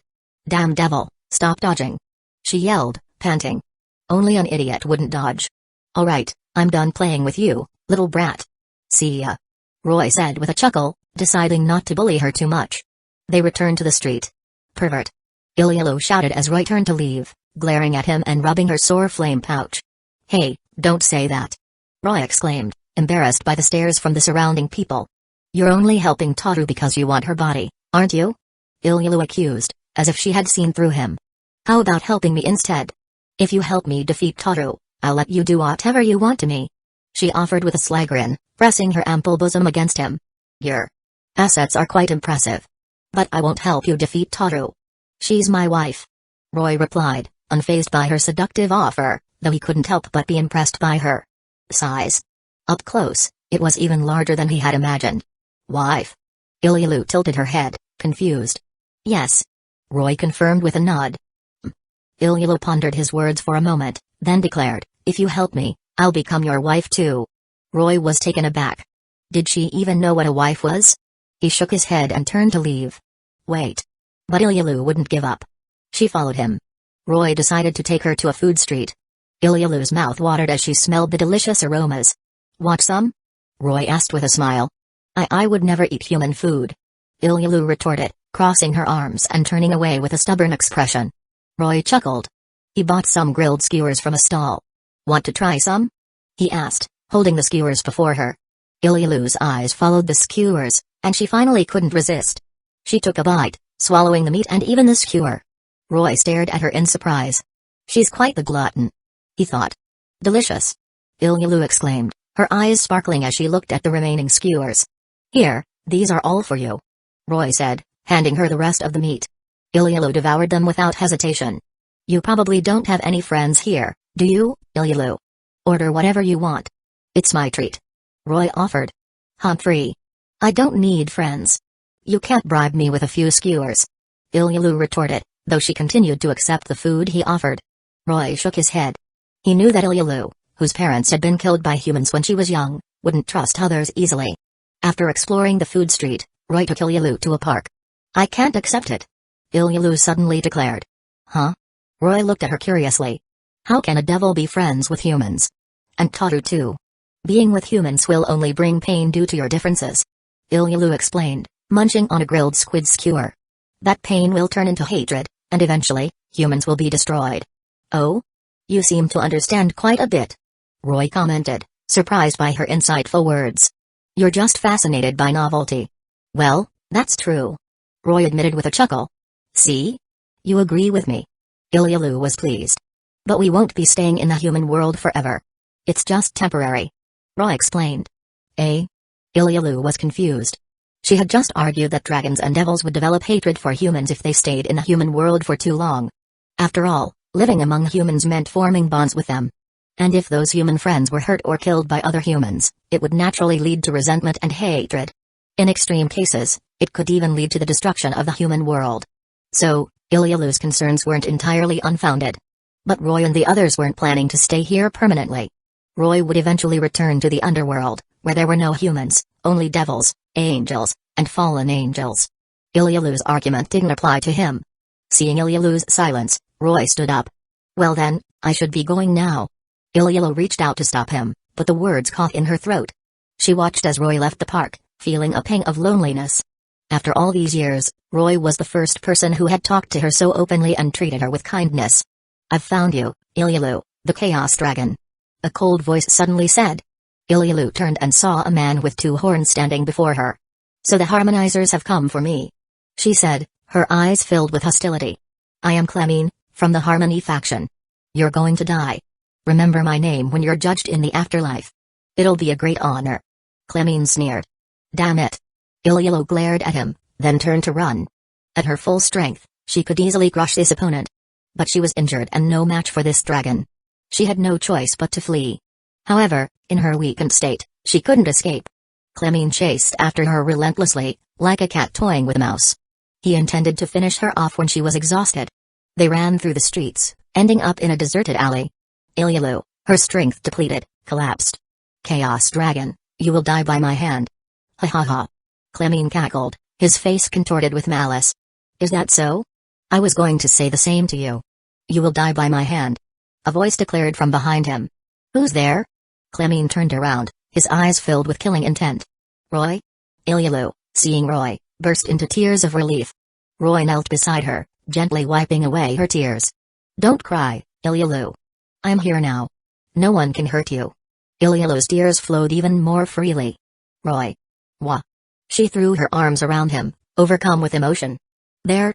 Damn devil, stop dodging. She yelled, panting. Only an idiot wouldn't dodge. Alright, I'm done playing with you, little brat. See ya. Roy said with a chuckle, deciding not to bully her too much. They returned to the street. Pervert. Ilulu shouted as Roy turned to leave, glaring at him and rubbing her sore flame pouch. Hey, don't say that. Roy exclaimed, embarrassed by the stares from the surrounding people. You're only helping Tohru because you want her body, aren't you? Ilulu accused, as if she had seen through him. How about helping me instead? If you help me defeat Tohru, I'll let you do whatever you want to me. She offered with a sly grin, pressing her ample bosom against him. Your assets are quite impressive. But I won't help you defeat Tohru. She's my wife. Roy replied, unfazed by her seductive offer, though he couldn't help but be impressed by her size. Up close, it was even larger than he had imagined. Wife? Ilulu tilted her head, confused. Yes. Roy confirmed with a nod. Ilulu pondered his words for a moment, then declared, if you help me, I'll become your wife too. Roy was taken aback. Did she even know what a wife was? He shook his head and turned to leave. Wait. But Ilulu wouldn't give up. She followed him. Roy decided to take her to a food street. Ilulu's mouth watered as she smelled the delicious aromas. Want some? Roy asked with a smile. I would never eat human food. Ilulu retorted, crossing her arms and turning away with a stubborn expression. Roy chuckled. He bought some grilled skewers from a stall. Want to try some? He asked, holding the skewers before her. Ilulu's eyes followed the skewers, and she finally couldn't resist. She took a bite, swallowing the meat and even the skewer. Roy stared at her in surprise. She's quite the glutton, he thought. Delicious. Ilulu exclaimed, her eyes sparkling as she looked at the remaining skewers. Here, these are all for you. Roy said, handing her the rest of the meat. Ilulu devoured them without hesitation. You probably don't have any friends here, do you, Ilulu? Order whatever you want. It's my treat. Roy offered. Humphrey. I don't need friends. You can't bribe me with a few skewers. Ilulu retorted, though she continued to accept the food he offered. Roy shook his head. He knew that Ilulu, whose parents had been killed by humans when she was young, wouldn't trust others easily. After exploring the food street, Roy took Ilulu to a park. I can't accept it. Ilulu suddenly declared. Huh? Roy looked at her curiously. How can a devil be friends with humans? And Tohru too. Being with humans will only bring pain due to your differences. Ilulu explained, munching on a grilled squid skewer. That pain will turn into hatred, and eventually, humans will be destroyed. Oh? You seem to understand quite a bit. Roy commented, surprised by her insightful words. You're just fascinated by novelty. Well, that's true. Roy admitted with a chuckle. See? You agree with me. Ilulu was pleased. But we won't be staying in the human world forever. It's just temporary. Roy explained. Eh? Ilulu was confused. She had just argued that dragons and devils would develop hatred for humans if they stayed in the human world for too long. After all, living among humans meant forming bonds with them. And if those human friends were hurt or killed by other humans, it would naturally lead to resentment and hatred. In extreme cases, it could even lead to the destruction of the human world. So, Ilulu's concerns weren't entirely unfounded. But Roy and the others weren't planning to stay here permanently. Roy would eventually return to the underworld, where there were no humans, only devils, angels, and fallen angels. Ilulu's argument didn't apply to him. Seeing Ilulu's silence, Roy stood up. Well then, I should be going now. Ilulu reached out to stop him, but the words caught in her throat. She watched as Roy left the park, feeling a pang of loneliness. After all these years, Roy was the first person who had talked to her so openly and treated her with kindness. "I've found you, Ilulu, the Chaos Dragon," a cold voice suddenly said. Ilulu turned and saw a man with 2 horns standing before her. "So the Harmonizers have come for me," she said, her eyes filled with hostility. "I am Clemine, from the Harmony faction. You're going to die. Remember my name when you're judged in the afterlife. It'll be a great honor." Clemine sneered. "Damn it." Ilulu glared at him, then turned to run. At her full strength, she could easily crush this opponent. But she was injured and no match for this dragon. She had no choice but to flee. However, in her weakened state, she couldn't escape. Clemine chased after her relentlessly, like a cat toying with a mouse. He intended to finish her off when she was exhausted. They ran through the streets, ending up in a deserted alley. Ilulu, her strength depleted, collapsed. "Chaos Dragon, you will die by my hand." "Ha ha ha." Clemine cackled, his face contorted with malice. "Is that so? I was going to say the same to you. You will die by my hand," a voice declared from behind him. "Who's there?" Clemine turned around, his eyes filled with killing intent. "Roy?" Ilulu, seeing Roy, burst into tears of relief. Roy knelt beside her, gently wiping away her tears. "Don't cry, Ilulu. I'm here now. No one can hurt you." Ilulu's tears flowed even more freely. "Roy." "Wah." She threw her arms around him, overcome with emotion. There,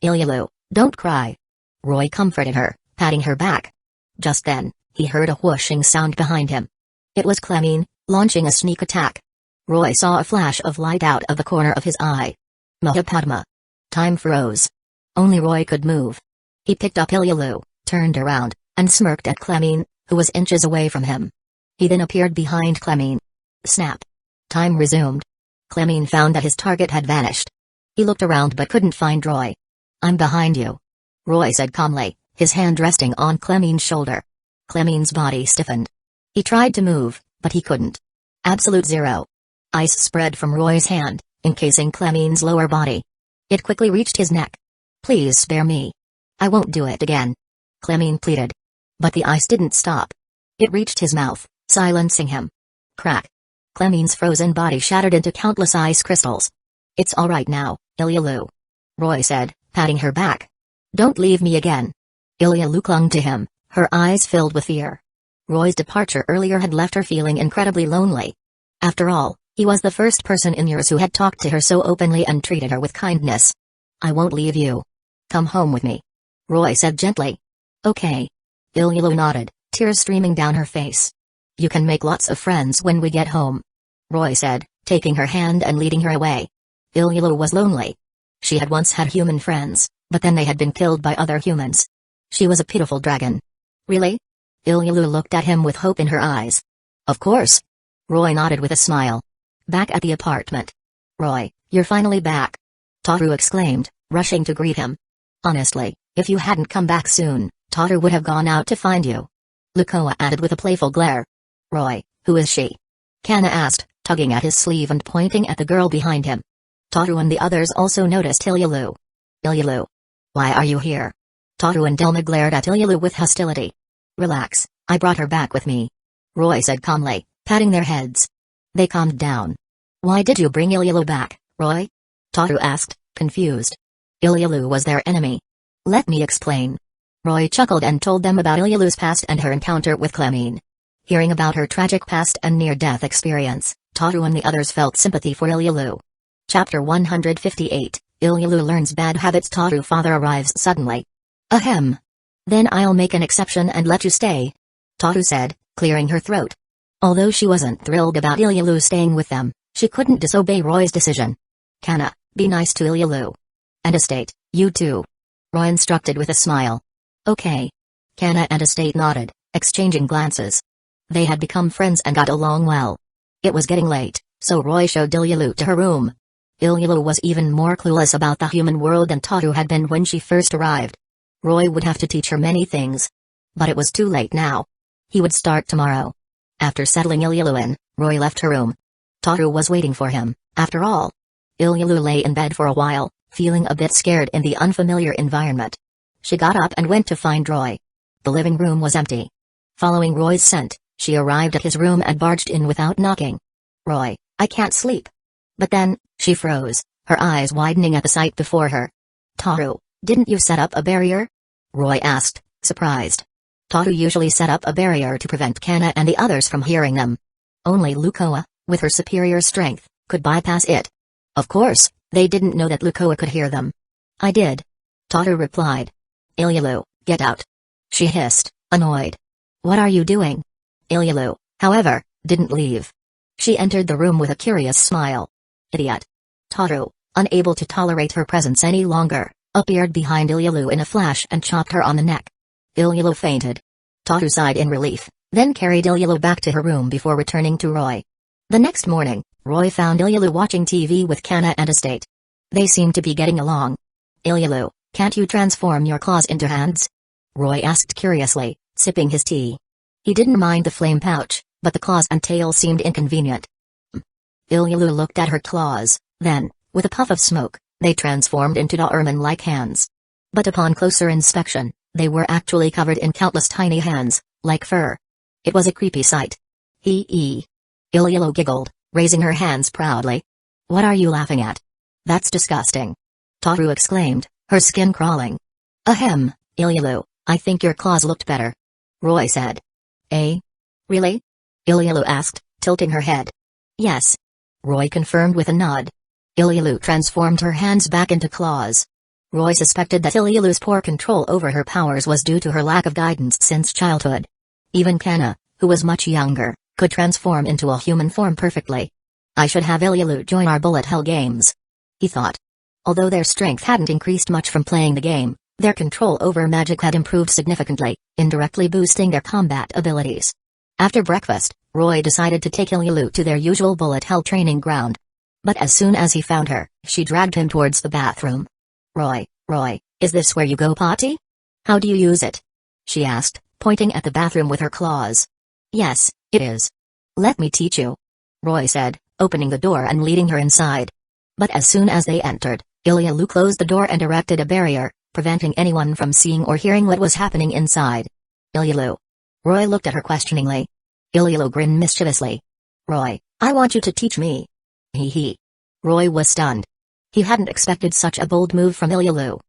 Ilulu, don't cry." Roy comforted her, patting her back. Just then, he heard a whooshing sound behind him. It was Clemine, launching a sneak attack. Roy saw a flash of light out of the corner of his eye. Mahapadma. Time froze. Only Roy could move. He picked up Ilulu, turned around, and smirked at Clemine, who was inches away from him. He then appeared behind Clemine. Snap. Time resumed. Clemine found that his target had vanished. He looked around but couldn't find Roy. "I'm behind you," Roy said calmly, his hand resting on Clemine's shoulder. Clemine's body stiffened. He tried to move, but he couldn't. Absolute zero. Ice spread from Roy's hand, encasing Clemine's lower body. It quickly reached his neck. "Please spare me. I won't do it again," Clemine pleaded. But the ice didn't stop. It reached his mouth, silencing him. Crack. Clemine's frozen body shattered into countless ice crystals. "It's all right now, Ilulu," Roy said, patting her back. "Don't leave me again." Ilulu clung to him, her eyes filled with fear. Roy's departure earlier had left her feeling incredibly lonely. After all, he was the first person in years who had talked to her so openly and treated her with kindness. "I won't leave you. Come home with me," Roy said gently. "Okay." Ilulu nodded, tears streaming down her face. "You can make lots of friends when we get home," Roy said, taking her hand and leading her away. Ilulu was lonely. She had once had human friends, but then they had been killed by other humans. She was a pitiful dragon. "Really?" Ilulu looked at him with hope in her eyes. "Of course." Roy nodded with a smile. Back at the apartment. "Roy, you're finally back," Tohru exclaimed, rushing to greet him. "Honestly, if you hadn't come back soon, Tohru would have gone out to find you," Lukoa added with a playful glare. "Roy, who is she?" Kanna asked, tugging at his sleeve and pointing at the girl behind him. Tohru and the others also noticed Ilulu. "Ilulu. Why are you here?" Tohru and Delma glared at Ilulu with hostility. "Relax, I brought her back with me," Roy said calmly, patting their heads. They calmed down. "Why did you bring Ilulu back, Roy?" Tohru asked, confused. "Ilulu was their enemy." "Let me explain." Roy chuckled and told them about Ilulu's past and her encounter with Clemine. Hearing about her tragic past and near-death experience, Tohru and the others felt sympathy for Ilulu. Chapter 158, Ilulu learns bad habits. Tohru's father arrives suddenly. "Ahem. Then I'll make an exception and let you stay," Tohru said, clearing her throat. Although she wasn't thrilled about Ilulu staying with them, she couldn't disobey Roy's decision. "Kanna, be nice to Ilulu. And Estate, you too," Roy instructed with a smile. "Okay." Kanna and Estate nodded, exchanging glances. They had become friends and got along well. It was getting late, so Roy showed Ilulu to her room. Ilulu was even more clueless about the human world than Tohru had been when she first arrived. Roy would have to teach her many things. But it was too late now. He would start tomorrow. After settling Ilulu in, Roy left her room. Tohru was waiting for him, after all. Ilulu lay in bed for a while, feeling a bit scared in the unfamiliar environment. She got up and went to find Roy. The living room was empty. Following Roy's scent, she arrived at his room and barged in without knocking. Roy, I can't sleep. But then, she froze, her eyes widening at the sight before her. Tohru, didn't you set up a barrier? Roy asked, surprised. Tohru usually set up a barrier to prevent Kanna and the others from hearing them. Only Lukoa, with her superior strength, could bypass it. Of course, they didn't know that Lukoa could hear them. I did. Tohru replied. Ilulu, get out. She hissed, annoyed. What are you doing? Ilulu, however, didn't leave. She entered the room with a curious smile. Idiot. Tohru, unable to tolerate her presence any longer, appeared behind Ilulu in a flash and chopped her on the neck. Ilulu fainted. Tohru sighed in relief, then carried Ilulu back to her room before returning to Roy. The next morning, Roy found Ilulu watching TV with Kanna and Estate. They seemed to be getting along. Ilulu, can't you transform your claws into hands? Roy asked curiously, sipping his tea. He didn't mind the flame pouch, but the claws and tail seemed inconvenient. Ilulu looked at her claws, then, with a puff of smoke, they transformed into Doberman-like hands. But upon closer inspection, they were actually covered in countless tiny hands, like fur. It was a creepy sight. Hee. Ilulu giggled, raising her hands proudly. What are you laughing at? That's disgusting. Tohru exclaimed, her skin crawling. Ahem, Ilulu, I think your claws looked better. Roy said. Eh? Really? Ilulu asked, tilting her head. Yes. Roy confirmed with a nod. Ilulu transformed her hands back into claws. Roy suspected that Ilulu's poor control over her powers was due to her lack of guidance since childhood. Even Kanna, who was much younger, could transform into a human form perfectly. I should have Ilulu join our bullet hell games, he thought. Although their strength hadn't increased much from playing the game, their control over magic had improved significantly, indirectly boosting their combat abilities. After breakfast, Roy decided to take Ilulu to their usual bullet hell training ground. But as soon as he found her, she dragged him towards the bathroom. Roy, is this where you go potty? How do you use it? She asked, pointing at the bathroom with her claws. Yes, it is. Let me teach you. Roy said, opening the door and leading her inside. But as soon as they entered, Ilulu closed the door and erected a barrier, preventing anyone from seeing or hearing what was happening inside. Ilulu. Roy looked at her questioningly. Ilulu grinned mischievously. Roy, I want you to teach me. Hee. Roy was stunned. He hadn't expected such a bold move from Ilulu.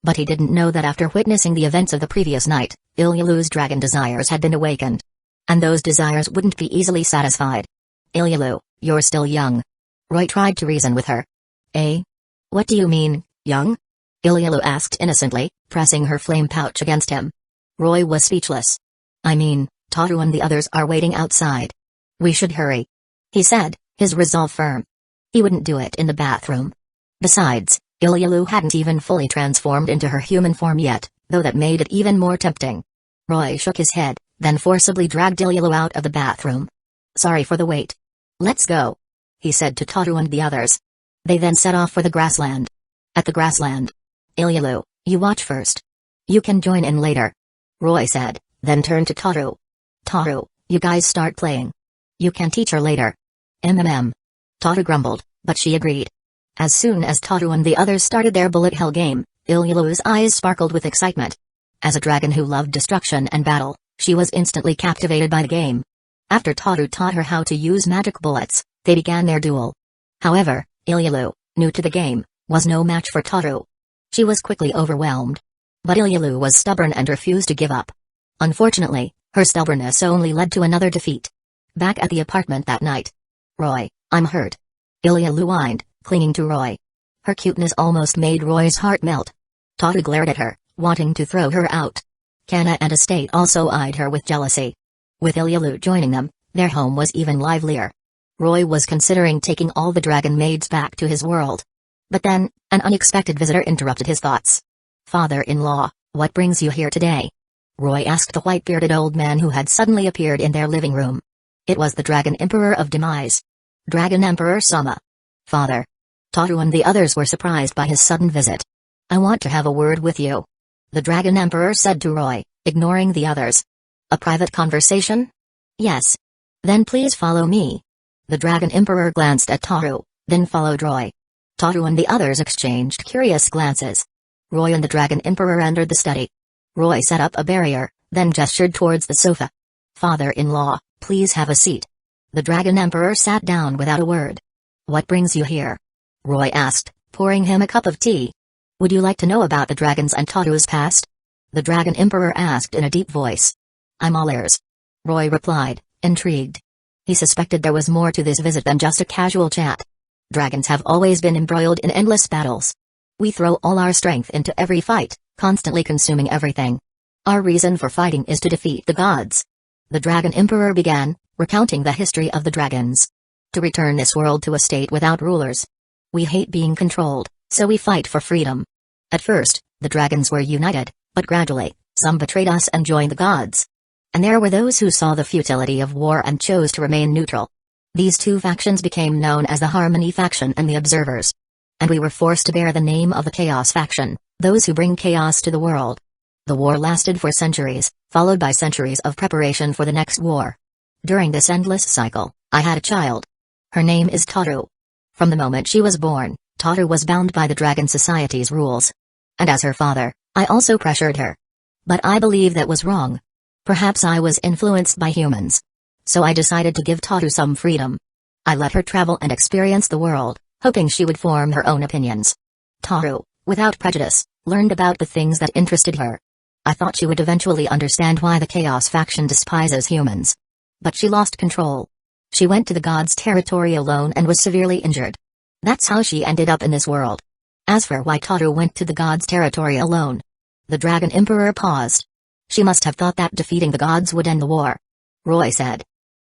But he didn't know that after witnessing the events of the previous night, Ilulu's dragon desires had been awakened. And those desires wouldn't be easily satisfied. Ilulu, you're still young. Roy tried to reason with her. Eh? What do you mean, young? Ilulu asked innocently, pressing her flame pouch against him. Roy was speechless. I mean, Tohru and the others are waiting outside. We should hurry, he said, his resolve firm. He wouldn't do it in the bathroom. Besides, Ilulu hadn't even fully transformed into her human form yet, though that made it even more tempting. Roy shook his head, then forcibly dragged Ilulu out of the bathroom. Sorry for the wait. Let's go, he said to Tohru and the others. They then set off for the grassland. At the grassland. Ilulu, you watch first. You can join in later, Roy said, then turned to Tohru. Tohru, you guys start playing. You can teach her later. Tohru grumbled, but she agreed. As soon as Tohru and the others started their bullet hell game, Ilulu's eyes sparkled with excitement. As a dragon who loved destruction and battle, she was instantly captivated by the game. After Tohru taught her how to use magic bullets, they began their duel. However, Ilulu, new to the game, was no match for Tohru. She was quickly overwhelmed. But Ilulu was stubborn and refused to give up. Unfortunately, her stubbornness only led to another defeat. Back at the apartment that night. Roy, I'm hurt. Ilulu whined, clinging to Roy. Her cuteness almost made Roy's heart melt. Tohru glared at her, wanting to throw her out. Kanna and Estate also eyed her with jealousy. With Ilulu joining them, their home was even livelier. Roy was considering taking all the dragon maids back to his world. But then, an unexpected visitor interrupted his thoughts. Father-in-law, what brings you here today? Roy asked the white-bearded old man who had suddenly appeared in their living room. It was the Dragon Emperor of Demise. Dragon Emperor Sama. Father. Tohru and the others were surprised by his sudden visit. I want to have a word with you, the Dragon Emperor said to Roy, ignoring the others. A private conversation? Yes. Then please follow me. The Dragon Emperor glanced at Tohru, then followed Roy. Tohru and the others exchanged curious glances. Roy and the Dragon Emperor entered the study. Roy set up a barrier, then gestured towards the sofa. Father-in-law, please have a seat. The Dragon Emperor sat down without a word. "What brings you here?" Roy asked, pouring him a cup of tea. "Would you like to know about the dragons and Tohru's past?" The Dragon Emperor asked in a deep voice. "I'm all ears." Roy replied, intrigued. He suspected there was more to this visit than just a casual chat. Dragons have always been embroiled in endless battles. We throw all our strength into every fight, constantly consuming everything. Our reason for fighting is to defeat the gods. The Dragon Emperor began, recounting the history of the dragons. To return this world to a state without rulers. We hate being controlled, so we fight for freedom. At first, the dragons were united, but gradually, some betrayed us and joined the gods. And there were those who saw the futility of war and chose to remain neutral. These two factions became known as the Harmony faction and the Observers. And we were forced to bear the name of the Chaos faction, those who bring chaos to the world. The war lasted for centuries, followed by centuries of preparation for the next war. During this endless cycle, I had a child. Her name is Tohru. From the moment she was born, Tohru was bound by the Dragon Society's rules. And as her father, I also pressured her. But I believe that was wrong. Perhaps I was influenced by humans. So I decided to give Tohru some freedom. I let her travel and experience the world, hoping she would form her own opinions. Tohru, without prejudice, learned about the things that interested her. I thought she would eventually understand why the Chaos faction despises humans. But she lost control. She went to the gods' territory alone and was severely injured. That's how she ended up in this world. As for why Tohru went to the gods' territory alone. The Dragon Emperor paused. She must have thought that defeating the gods would end the war. Roy said.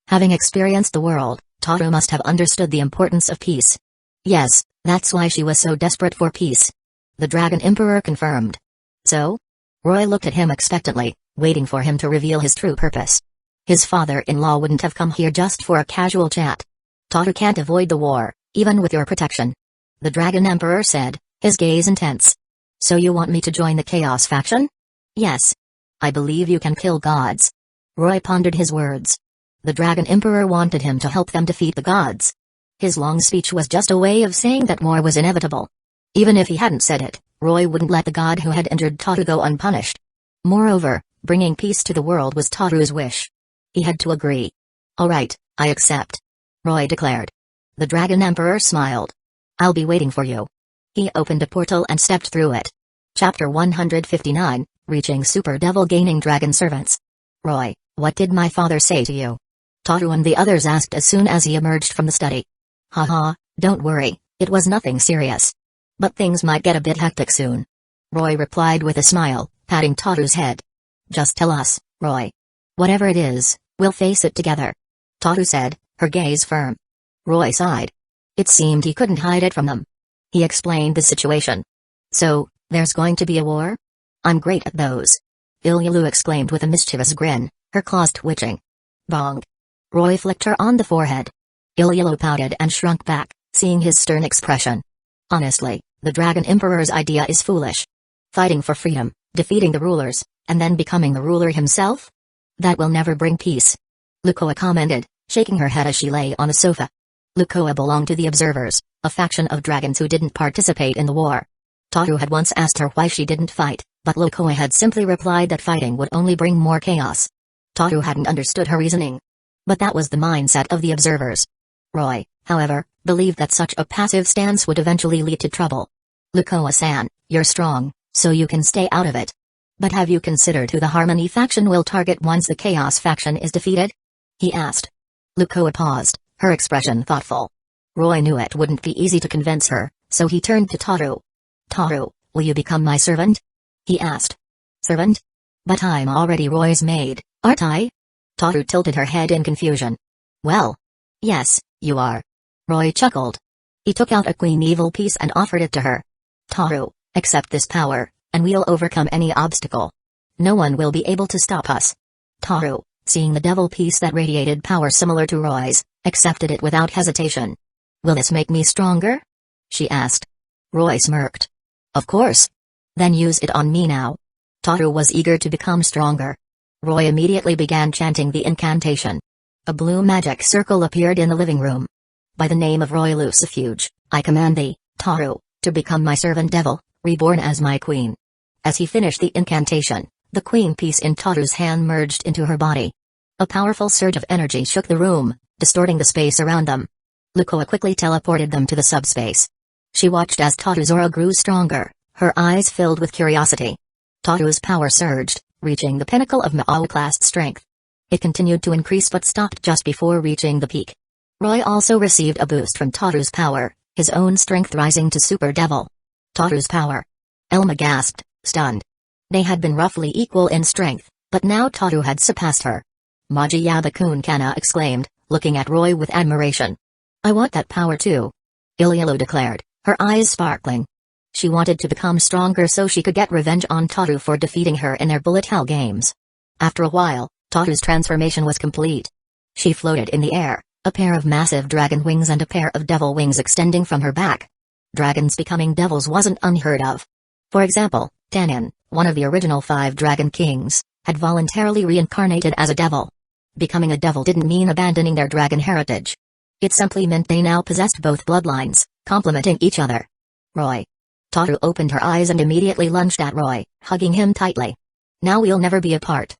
Having experienced the world, Tohru must have understood the importance of peace. Yes, that's why she was so desperate for peace. The Dragon Emperor confirmed. So? Roy looked at him expectantly, waiting for him to reveal his true purpose. His father-in-law wouldn't have come here just for a casual chat. Tohru can't avoid the war, even with your protection. The Dragon Emperor said, his gaze intense. So you want me to join the Chaos faction? Yes. I believe you can kill gods. Roy pondered his words. The Dragon Emperor wanted him to help them defeat the gods. His long speech was just a way of saying that war was inevitable. Even if he hadn't said it, Roy wouldn't let the god who had injured Tohru go unpunished. Moreover, bringing peace to the world was Tohru's wish. He had to agree. All right, I accept. Roy declared. The Dragon Emperor smiled. I'll be waiting for you. He opened a portal and stepped through it. Chapter 159, Reaching Super Devil Gaining Dragon Servants. Roy, what did my father say to you? Tohru and the others asked as soon as he emerged from the study. Haha, don't worry, it was nothing serious. But things might get a bit hectic soon. Roy replied with a smile, patting Tohru's head. Just tell us, Roy. Whatever it is, we'll face it together. Tohru said, her gaze firm. Roy sighed. It seemed he couldn't hide it from them. He explained the situation. So, there's going to be a war? I'm great at those. Ilulu exclaimed with a mischievous grin, her claws twitching. Bong. Roy flicked her on the forehead. Ilulu pouted and shrunk back, seeing his stern expression. Honestly, the Dragon Emperor's idea is foolish. Fighting for freedom, defeating the rulers, and then becoming the ruler himself? That will never bring peace. Lukoa commented, shaking her head as she lay on the sofa. Lukoa belonged to the Observers, a faction of dragons who didn't participate in the war. Tohru had once asked her why she didn't fight, but Lukoa had simply replied that fighting would only bring more chaos. Tohru hadn't understood her reasoning. But that was the mindset of the Observers. Roy, however, believed that such a passive stance would eventually lead to trouble. Lukoa-san, you're strong, so you can stay out of it. But have you considered who the Harmony faction will target once the Chaos faction is defeated? He asked. Lukoa paused, her expression thoughtful. Roy knew it wouldn't be easy to convince her, so he turned to Tohru. Tohru, will you become my servant? He asked. Servant? But I'm already Roy's maid, aren't I? Tohru tilted her head in confusion. Well. Yes, you are. Roy chuckled. He took out a Queen Evil piece and offered it to her. Tohru, accept this power, and we'll overcome any obstacle. No one will be able to stop us. Tohru, seeing the devil piece that radiated power similar to Roy's, accepted it without hesitation. Will this make me stronger? She asked. Roy smirked. Of course. Then use it on me now. Tohru was eager to become stronger. Roy immediately began chanting the incantation. A blue magic circle appeared in the living room. By the name of Roy Lucifuge, I command thee, Tohru, to become my servant devil, reborn as my queen. As he finished the incantation, the queen piece in Tohru's hand merged into her body. A powerful surge of energy shook the room, distorting the space around them. Lukoa quickly teleported them to the subspace. She watched as Tohru's aura grew stronger, her eyes filled with curiosity. Tohru's power surged, reaching the pinnacle of Mao-class strength. It continued to increase but stopped just before reaching the peak. Roy also received a boost from Tohru's power, his own strength rising to Super Devil. Tohru's power. Elma gasped, stunned. They had been roughly equal in strength, but now Tohru had surpassed her. Maji Yabakun Kanna exclaimed, looking at Roy with admiration. I want that power too. Ilulu declared, her eyes sparkling. She wanted to become stronger so she could get revenge on Tohru for defeating her in their bullet hell games. After a while, Tohru's transformation was complete. She floated in the air, a pair of massive dragon wings and a pair of devil wings extending from her back. Dragons becoming devils wasn't unheard of. For example, Tanin, one of the original 5 dragon kings, had voluntarily reincarnated as a devil. Becoming a devil didn't mean abandoning their dragon heritage. It simply meant they now possessed both bloodlines, complementing each other. Roy. Tohru opened her eyes and immediately lunged at Roy, hugging him tightly. Now we'll never be apart,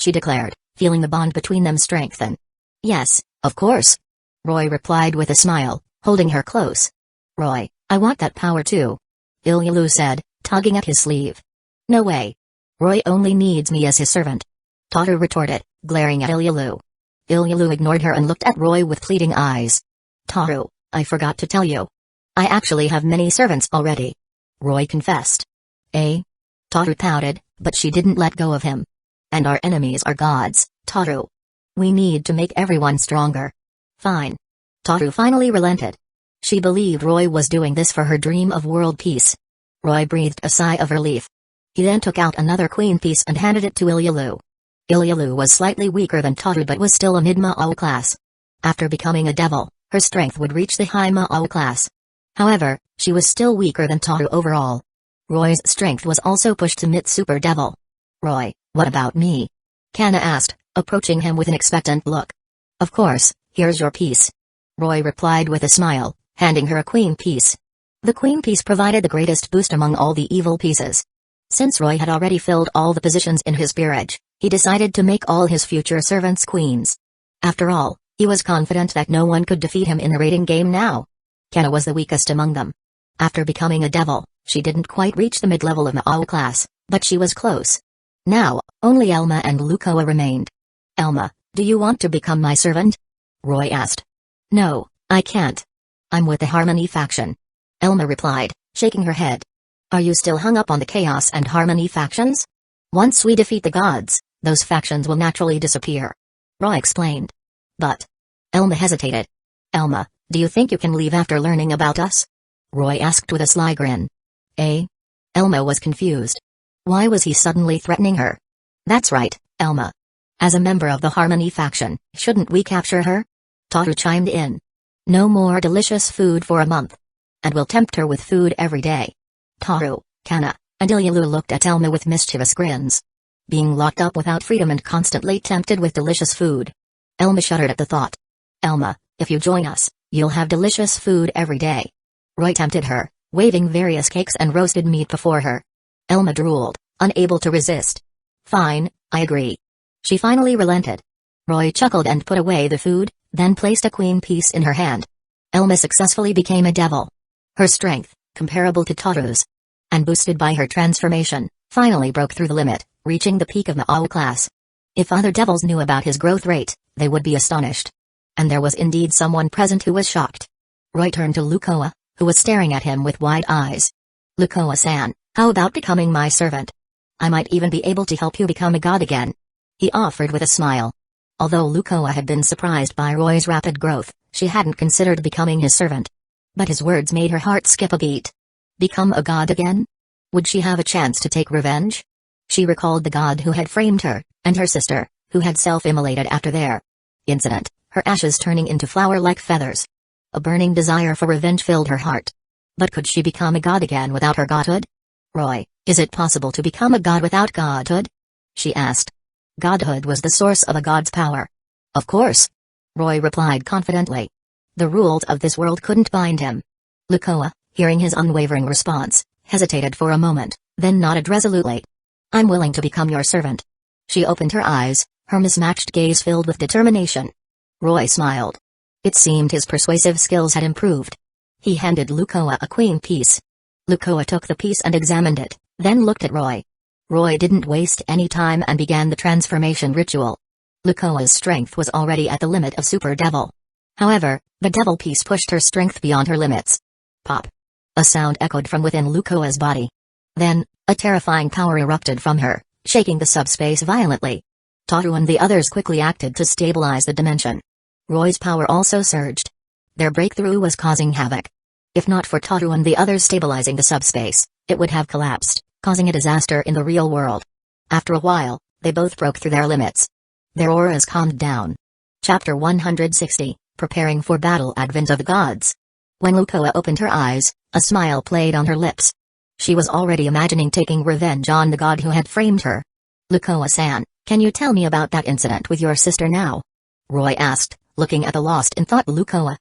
she declared, feeling the bond between them strengthen. Yes, of course. Roy replied with a smile, holding her close. Roy, I want that power too. Ilulu said, tugging at his sleeve. No way. Roy only needs me as his servant. Tohru retorted, glaring at Ilulu. Ilulu ignored her and looked at Roy with pleading eyes. Tohru, I forgot to tell you. I actually have many servants already. Roy confessed. Eh? Tohru pouted, but she didn't let go of him. And our enemies are gods, Tohru. We need to make everyone stronger. Fine. Tohru finally relented. She believed Roy was doing this for her dream of world peace. Roy breathed a sigh of relief. He then took out another queen piece and handed it to Ilulu. Ilulu was slightly weaker than Tohru but was still a mid-Mao class. After becoming a devil, her strength would reach the high Mao class. However, she was still weaker than Tohru overall. Roy's strength was also pushed to mid-super devil. Roy, what about me? Kanna asked, approaching him with an expectant look. Of course, here's your piece. Roy replied with a smile, handing her a queen piece. The queen piece provided the greatest boost among all the evil pieces. Since Roy had already filled all the positions in his peerage, he decided to make all his future servants queens. After all, he was confident that no one could defeat him in the rating game now. Kanna was the weakest among them. After becoming a devil, she didn't quite reach the mid-level of Mao class, but she was close. Now, only Elma and Lukoa remained. Elma, do you want to become my servant? Roy asked. No, I can't. I'm with the Harmony faction. Elma replied, shaking her head. Are you still hung up on the Chaos and Harmony factions? Once we defeat the gods, those factions will naturally disappear. Roy explained. But... Elma hesitated. Elma, do you think you can leave after learning about us? Roy asked with a sly grin. Eh? Elma was confused. Why was he suddenly threatening her? That's right, Elma. As a member of the Harmony faction, shouldn't we capture her? Tohru chimed in. No more delicious food for a month. And we'll tempt her with food every day. Tohru, Kanna, and Ilulu looked at Elma with mischievous grins. Being locked up without freedom and constantly tempted with delicious food. Elma shuddered at the thought. Elma, if you join us, you'll have delicious food every day. Roy tempted her, waving various cakes and roasted meat before her. Elma drooled, unable to resist. Fine, I agree. She finally relented. Roy chuckled and put away the food, then placed a queen piece in her hand. Elma successfully became a devil. Her strength, comparable to Tohru's, and boosted by her transformation, finally broke through the limit, reaching the peak of Mao class. If other devils knew about his growth rate, they would be astonished. And there was indeed someone present who was shocked. Roy turned to Lukoa, who was staring at him with wide eyes. Lukoa-san, how about becoming my servant? I might even be able to help you become a god again. He offered with a smile. Although Lukoa had been surprised by Roy's rapid growth, she hadn't considered becoming his servant. But his words made her heart skip a beat. Become a god again? Would she have a chance to take revenge? She recalled the god who had framed her, and her sister, who had self-immolated after their incident, her ashes turning into flower-like feathers. A burning desire for revenge filled her heart. But could she become a god again without her godhood? Roy, is it possible to become a god without godhood? She asked. Godhood was the source of a god's power. Of course. Roy replied confidently. The rules of this world couldn't bind him. Lukoa, hearing his unwavering response, hesitated for a moment, then nodded resolutely. I'm willing to become your servant. She opened her eyes, her mismatched gaze filled with determination. Roy smiled. It seemed his persuasive skills had improved. He handed Lukoa a queen piece. Lukoa took the piece and examined it, then looked at Roy. Roy didn't waste any time and began the transformation ritual. Lukoa's strength was already at the limit of Super Devil. However, the devil piece pushed her strength beyond her limits. Pop! A sound echoed from within Lukoa's body. Then, a terrifying power erupted from her, shaking the subspace violently. Tohru and the others quickly acted to stabilize the dimension. Roy's power also surged. Their breakthrough was causing havoc. If not for Tohru and the others stabilizing the subspace, it would have collapsed, causing a disaster in the real world. After a while, they both broke through their limits. Their auras calmed down. Chapter 160, Preparing for Battle. Advent of the Gods. When Lukoa opened her eyes, a smile played on her lips. She was already imagining taking revenge on the god who had framed her. Lukoa-san, can you tell me about that incident with your sister now? Roy asked, looking at the lost-in-thought Lukoa.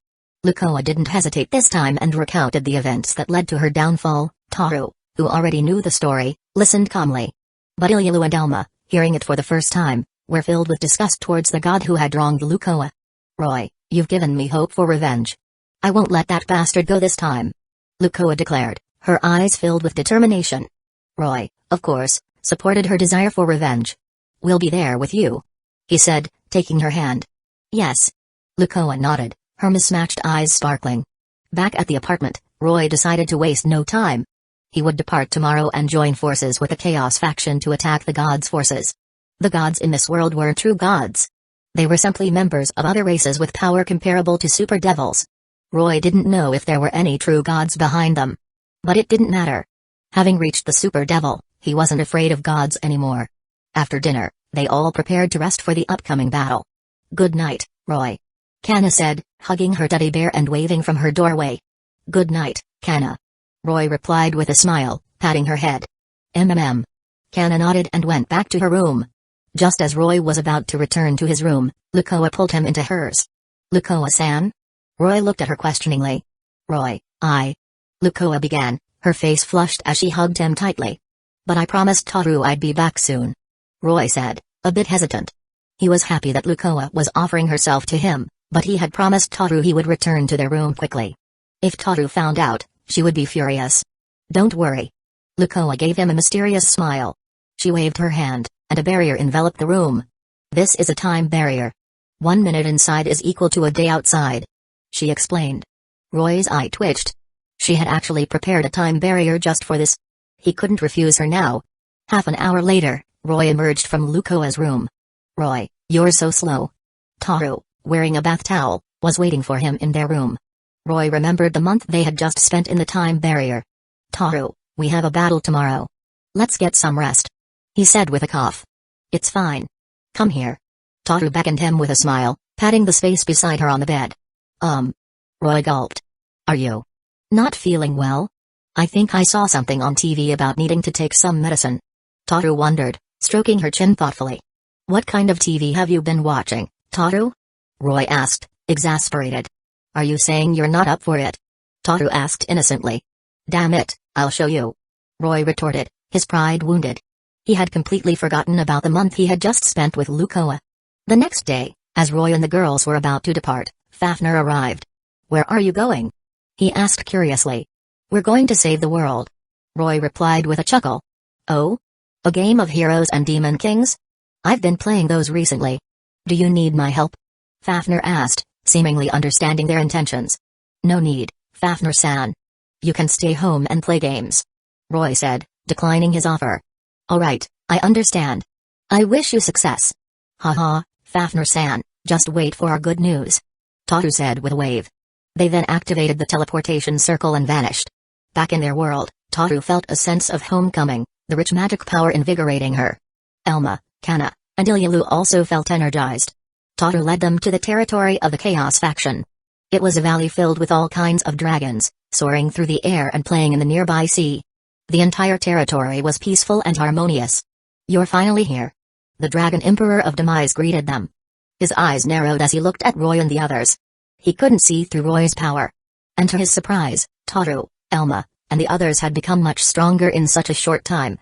Lukoa didn't hesitate this time and recounted the events that led to her downfall. Tohru, who already knew the story, listened calmly. But Ilulu and Elma, hearing it for the first time, were filled with disgust towards the god who had wronged Lukoa. Roy, you've given me hope for revenge. I won't let that bastard go this time. Lukoa declared, her eyes filled with determination. Roy, of course, supported her desire for revenge. We'll be there with you, he said, taking her hand. Yes. Lukoa nodded, her mismatched eyes sparkling. Back at the apartment, Roy decided to waste no time. He would depart tomorrow and join forces with the Chaos faction to attack the gods' forces. The gods in this world weren't true gods. They were simply members of other races with power comparable to super devils. Roy didn't know if there were any true gods behind them. But it didn't matter. Having reached the super devil, he wasn't afraid of gods anymore. After dinner, they all prepared to rest for the upcoming battle. Good night, Roy. Kanna said, hugging her teddy bear and waving from her doorway. Good night, Kanna. Roy replied with a smile, patting her head. Kanna nodded and went back to her room. Just as Roy was about to return to his room, Lukoa pulled him into hers. Lukoa-san? Roy looked at her questioningly. Roy, Lukoa began, her face flushed as she hugged him tightly. But I promised Tohru I'd be back soon. Roy said, a bit hesitant. He was happy that Lukoa was offering herself to him, but he had promised Tohru he would return to their room quickly. If Tohru found out, she would be furious. Don't worry. Lukoa gave him a mysterious smile. She waved her hand, and a barrier enveloped the room. This is a time barrier. 1 minute inside is equal to a day outside, she explained. Roy's eye twitched. She had actually prepared a time barrier just for this. He couldn't refuse her now. Half an hour later, Roy emerged from Lukoa's room. Roy, you're so slow. Tohru, wearing a bath towel, was waiting for him in their room. Roy remembered the month they had just spent in the time barrier. Tohru, we have a battle tomorrow. Let's get some rest, he said with a cough. It's fine. Come here. Tohru beckoned him with a smile, patting the space beside her on the bed. Roy gulped. Are you not feeling well? I think I saw something on TV about needing to take some medicine. Tohru wondered, stroking her chin thoughtfully. What kind of TV have you been watching, Tohru? Roy asked, exasperated. Are you saying you're not up for it? Tohru asked innocently. Damn it, I'll show you. Roy retorted, his pride wounded. He had completely forgotten about the month he had just spent with Lukoa. The next day, as Roy and the girls were about to depart, Fafnir arrived. Where are you going? He asked curiously. We're going to save the world. Roy replied with a chuckle. Oh? A game of heroes and demon kings? I've been playing those recently. Do you need my help? Fafnir asked, seemingly understanding their intentions. No need, Fafnir-san. You can stay home and play games, Roy said, declining his offer. Alright, I understand. I wish you success. Haha, Fafnir-san, just wait for our good news, Tohru said with a wave. They then activated the teleportation circle and vanished. Back in their world, Tohru felt a sense of homecoming, the rich magic power invigorating her. Elma, Kanna, and Ilulu also felt energized. Tohru led them to the territory of the Chaos faction. It was a valley filled with all kinds of dragons, soaring through the air and playing in the nearby sea. The entire territory was peaceful and harmonious. You're finally here. The Dragon Emperor of Demise greeted them. His eyes narrowed as he looked at Roy and the others. He couldn't see through Roy's power. And to his surprise, Tohru, Elma, and the others had become much stronger in such a short time.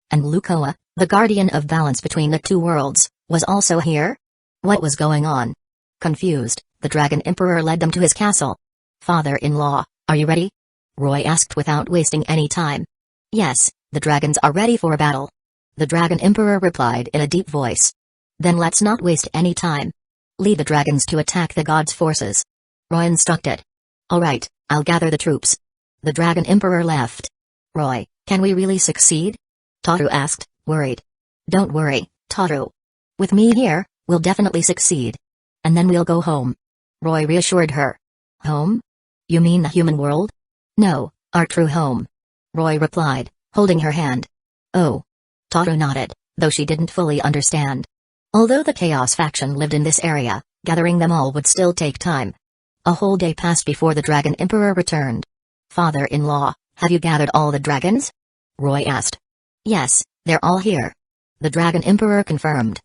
And Lukoa, the guardian of balance between the two worlds, was also here? What was going on? Confused, the Dragon Emperor led them to his castle. "Father-in-law, are you ready?" Roy asked without wasting any time. "Yes, the dragons are ready for a battle." The Dragon Emperor replied in a deep voice. "Then let's not waste any time. Lead the dragons to attack the gods' forces." Roy instructed. "All right, I'll gather the troops." The Dragon Emperor left. "Roy, can we really succeed?" Tohru asked, worried. "Don't worry, Tohru. With me here, we'll definitely succeed. And then we'll go home." Roy reassured her. "Home? You mean the human world?" "No, our true home," Roy replied, holding her hand. "Oh." Tohru nodded, though she didn't fully understand. Although the Chaos faction lived in this area, gathering them all would still take time. A whole day passed before the Dragon Emperor returned. "Father-in-law, have you gathered all the dragons?" Roy asked. "Yes, they're all here," the Dragon Emperor confirmed.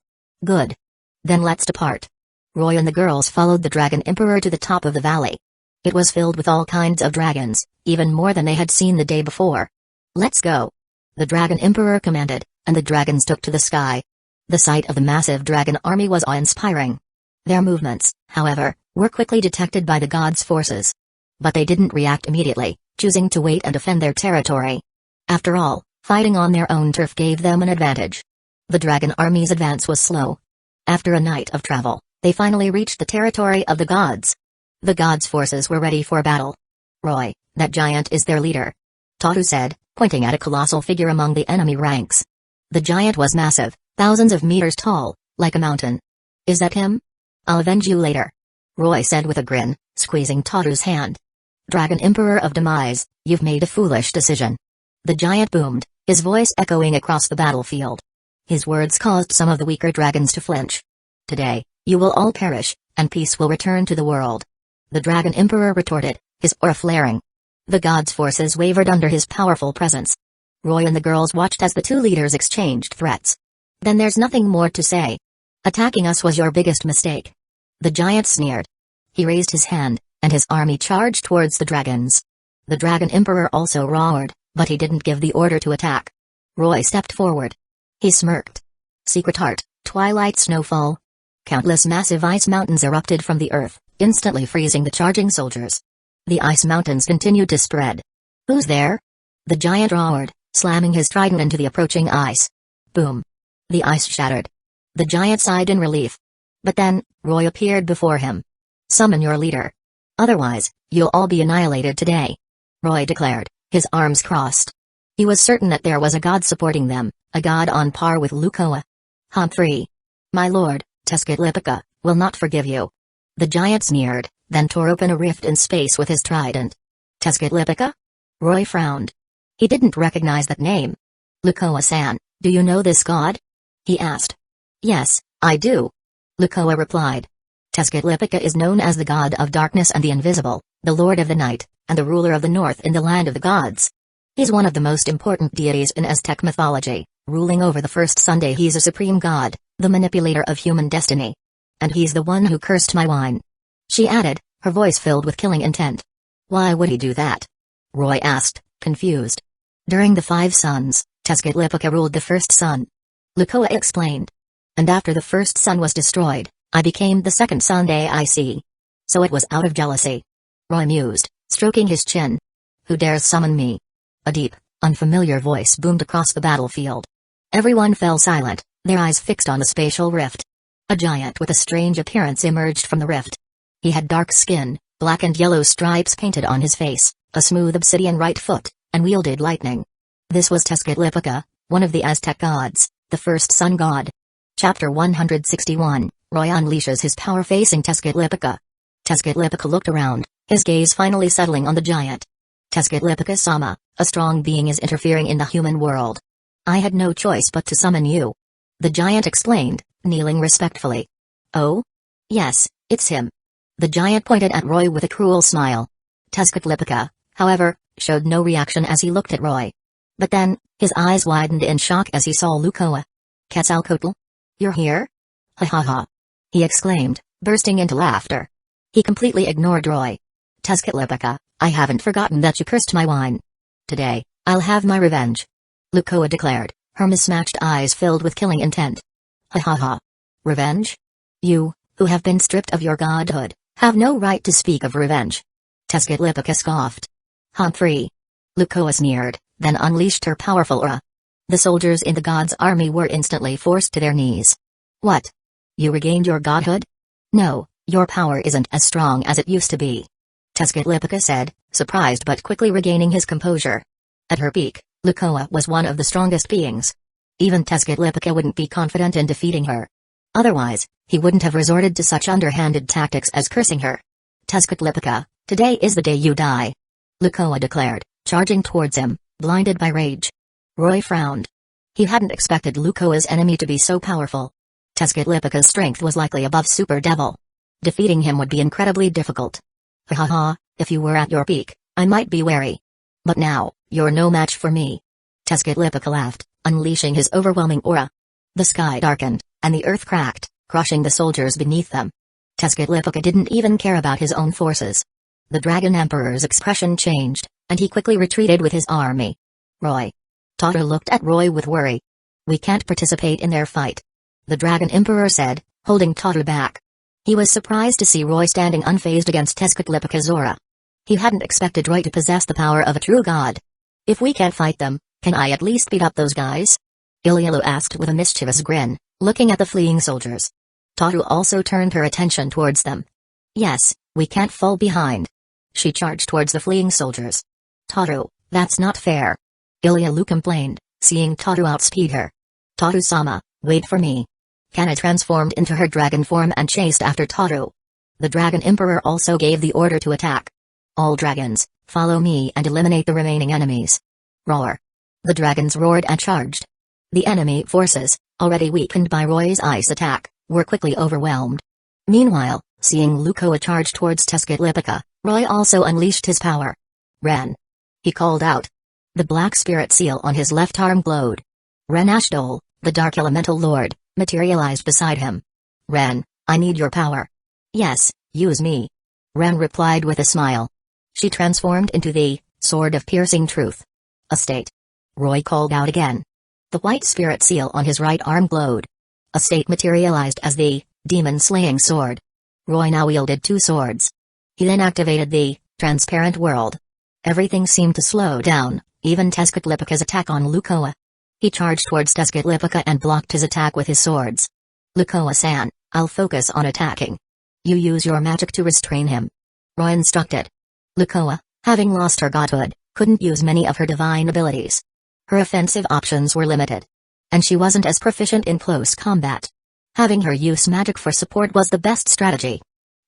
"Good. Then let's depart." Roy and the girls followed the Dragon Emperor to the top of the valley. It was filled with all kinds of dragons, even more than they had seen the day before. "Let's go," the Dragon Emperor commanded, and the dragons took to the sky. The sight of the massive dragon army was awe-inspiring. Their movements, however, were quickly detected by the gods' forces. But they didn't react immediately, choosing to wait and defend their territory. After all, fighting on their own turf gave them an advantage. The dragon army's advance was slow. After a night of travel, they finally reached the territory of the gods. The gods' forces were ready for battle. "Roy, that giant is their leader," Tohru said, pointing at a colossal figure among the enemy ranks. The giant was massive, thousands of meters tall, like a mountain. "Is that him? I'll avenge you later," Roy said with a grin, squeezing Tohru's hand. "Dragon Emperor of Demise, you've made a foolish decision." The giant boomed, his voice echoing across the battlefield. His words caused some of the weaker dragons to flinch. "Today, you will all perish, and peace will return to the world," the Dragon Emperor retorted, his aura flaring. The gods' forces wavered under his powerful presence. Roy and the girls watched as the two leaders exchanged threats. "Then there's nothing more to say. Attacking us was your biggest mistake," the giant sneered. He raised his hand, and his army charged towards the dragons. The Dragon Emperor also roared, but he didn't give the order to attack. Roy stepped forward. He smirked. Secret Heart, Twilight Snowfall. Countless massive ice mountains erupted from the earth, instantly freezing the charging soldiers. The ice mountains continued to spread. "Who's there?" the giant roared, slamming his trident into the approaching ice. Boom. The ice shattered. The giant sighed in relief. But then, Roy appeared before him. "Summon your leader. Otherwise, you'll all be annihilated today," Roy declared, his arms crossed. He was certain that there was a god supporting them, a god on par with Lukoa. "Humphrey. My lord, Tezcatlipoca, will not forgive you," the giant sneered, then tore open a rift in space with his trident. "Tezcatlipoca?" Roy frowned. He didn't recognize that name. "Lukoa-san, do you know this god?" he asked. "Yes, I do," Lukoa replied. "Tezcatlipoca is known as the god of darkness and the invisible, the lord of the night, and the ruler of the north in the land of the gods. He's one of the most important deities in Aztec mythology, ruling over the first Sunday. He's a supreme god, the manipulator of human destiny. And he's the one who cursed my wine," she added, her voice filled with killing intent. "Why would he do that?" Roy asked, confused. "During the 5 suns, Tezcatlipoca ruled the first sun," Lukoa explained. "And after the first sun was destroyed, I became the second Sunday I see. So it was out of jealousy," Roy mused, stroking his chin. "Who dares summon me?" A deep, unfamiliar voice boomed across the battlefield. Everyone fell silent, their eyes fixed on the spatial rift. A giant with a strange appearance emerged from the rift. He had dark skin, black and yellow stripes painted on his face, a smooth obsidian right foot, and wielded lightning. This was Tezcatlipoca, one of the Aztec gods, the first sun god. Chapter 161, Roy unleashes his power facing Tezcatlipoca. Tezcatlipoca looked around, his gaze finally settling on the giant. "Tezcatlipoca-sama, a strong being is interfering in the human world. I had no choice but to summon you," the giant explained, kneeling respectfully. "Oh? Yes, it's him." The giant pointed at Roy with a cruel smile. Tezcatlipoca, however, showed no reaction as he looked at Roy. But then, his eyes widened in shock as he saw Lukoa. "Quetzalcoatl? You're here? Ha ha ha!" he exclaimed, bursting into laughter. He completely ignored Roy. "Tezcatlipoca, I haven't forgotten that you cursed my wine. Today, I'll have my revenge," Lukoa declared, her mismatched eyes filled with killing intent. "Ha ha ha! Revenge? You, who have been stripped of your godhood, have no right to speak of revenge. Tezcatlipoca scoffed. Humphrey. Lukoa sneered, then unleashed her powerful aura. The soldiers in the god's army were instantly forced to their knees. What? You regained your godhood? No, your power isn't as strong as it used to be. Tezcatlipoca said, surprised but quickly regaining his composure. At her peak, Lukoa was one of the strongest beings. Even Tezcatlipoca wouldn't be confident in defeating her. Otherwise, he wouldn't have resorted to such underhanded tactics as cursing her. Tezcatlipoca, today is the day you die. Lukoa declared, charging towards him, blinded by rage. Roy frowned. He hadn't expected Lukoa's enemy to be so powerful. Tezcatlipoca's strength was likely above Super Devil. Defeating him would be incredibly difficult. Ha ha, if you were at your peak, I might be wary. But now, you're no match for me. Tezcatlipoca laughed, unleashing his overwhelming aura. The sky darkened, and the earth cracked, crushing the soldiers beneath them. Tezcatlipoca didn't even care about his own forces. The Dragon Emperor's expression changed, and he quickly retreated with his army. Roy. Tohru looked at Roy with worry. We can't participate in their fight. The Dragon Emperor said, holding Tohru back. He was surprised to see Roy standing unfazed against Tezcatlipoca's aura. He hadn't expected Roy to possess the power of a true god. If we can't fight them, can I at least beat up those guys? Ilulu asked with a mischievous grin, looking at the fleeing soldiers. Tohru also turned her attention towards them. Yes, we can't fall behind. She charged towards the fleeing soldiers. Tohru, that's not fair. Ilulu complained, seeing Tohru outspeed her. Tohru-sama, wait for me. Kanna transformed into her dragon form and chased after Tohru. The Dragon Emperor also gave the order to attack. All dragons, follow me and eliminate the remaining enemies. Roar. The dragons roared and charged. The enemy forces, already weakened by Roy's ice attack, were quickly overwhelmed. Meanwhile, seeing Lukoa charge towards Tezcatlipoca, Roy also unleashed his power. Ren. He called out. The black spirit seal on his left arm glowed. Ren Ashdol, the Dark Elemental Lord, materialized beside him. Ren, I need your power. Yes, use me. Ren replied with a smile. She transformed into the Sword of Piercing Truth. A state. Roy called out again. The white spirit seal on his right arm glowed. A state materialized as the Demon-Slaying Sword. Roy now wielded two swords. He then activated the Transparent World. Everything seemed to slow down, even Tezcatlipoca's attack on Lukoa. He charged towards Tezcatlipoca and blocked his attack with his swords. Lukoa-san, I'll focus on attacking. You use your magic to restrain him. Roy instructed. Lukoa, having lost her godhood, couldn't use many of her divine abilities. Her offensive options were limited. And she wasn't as proficient in close combat. Having her use magic for support was the best strategy.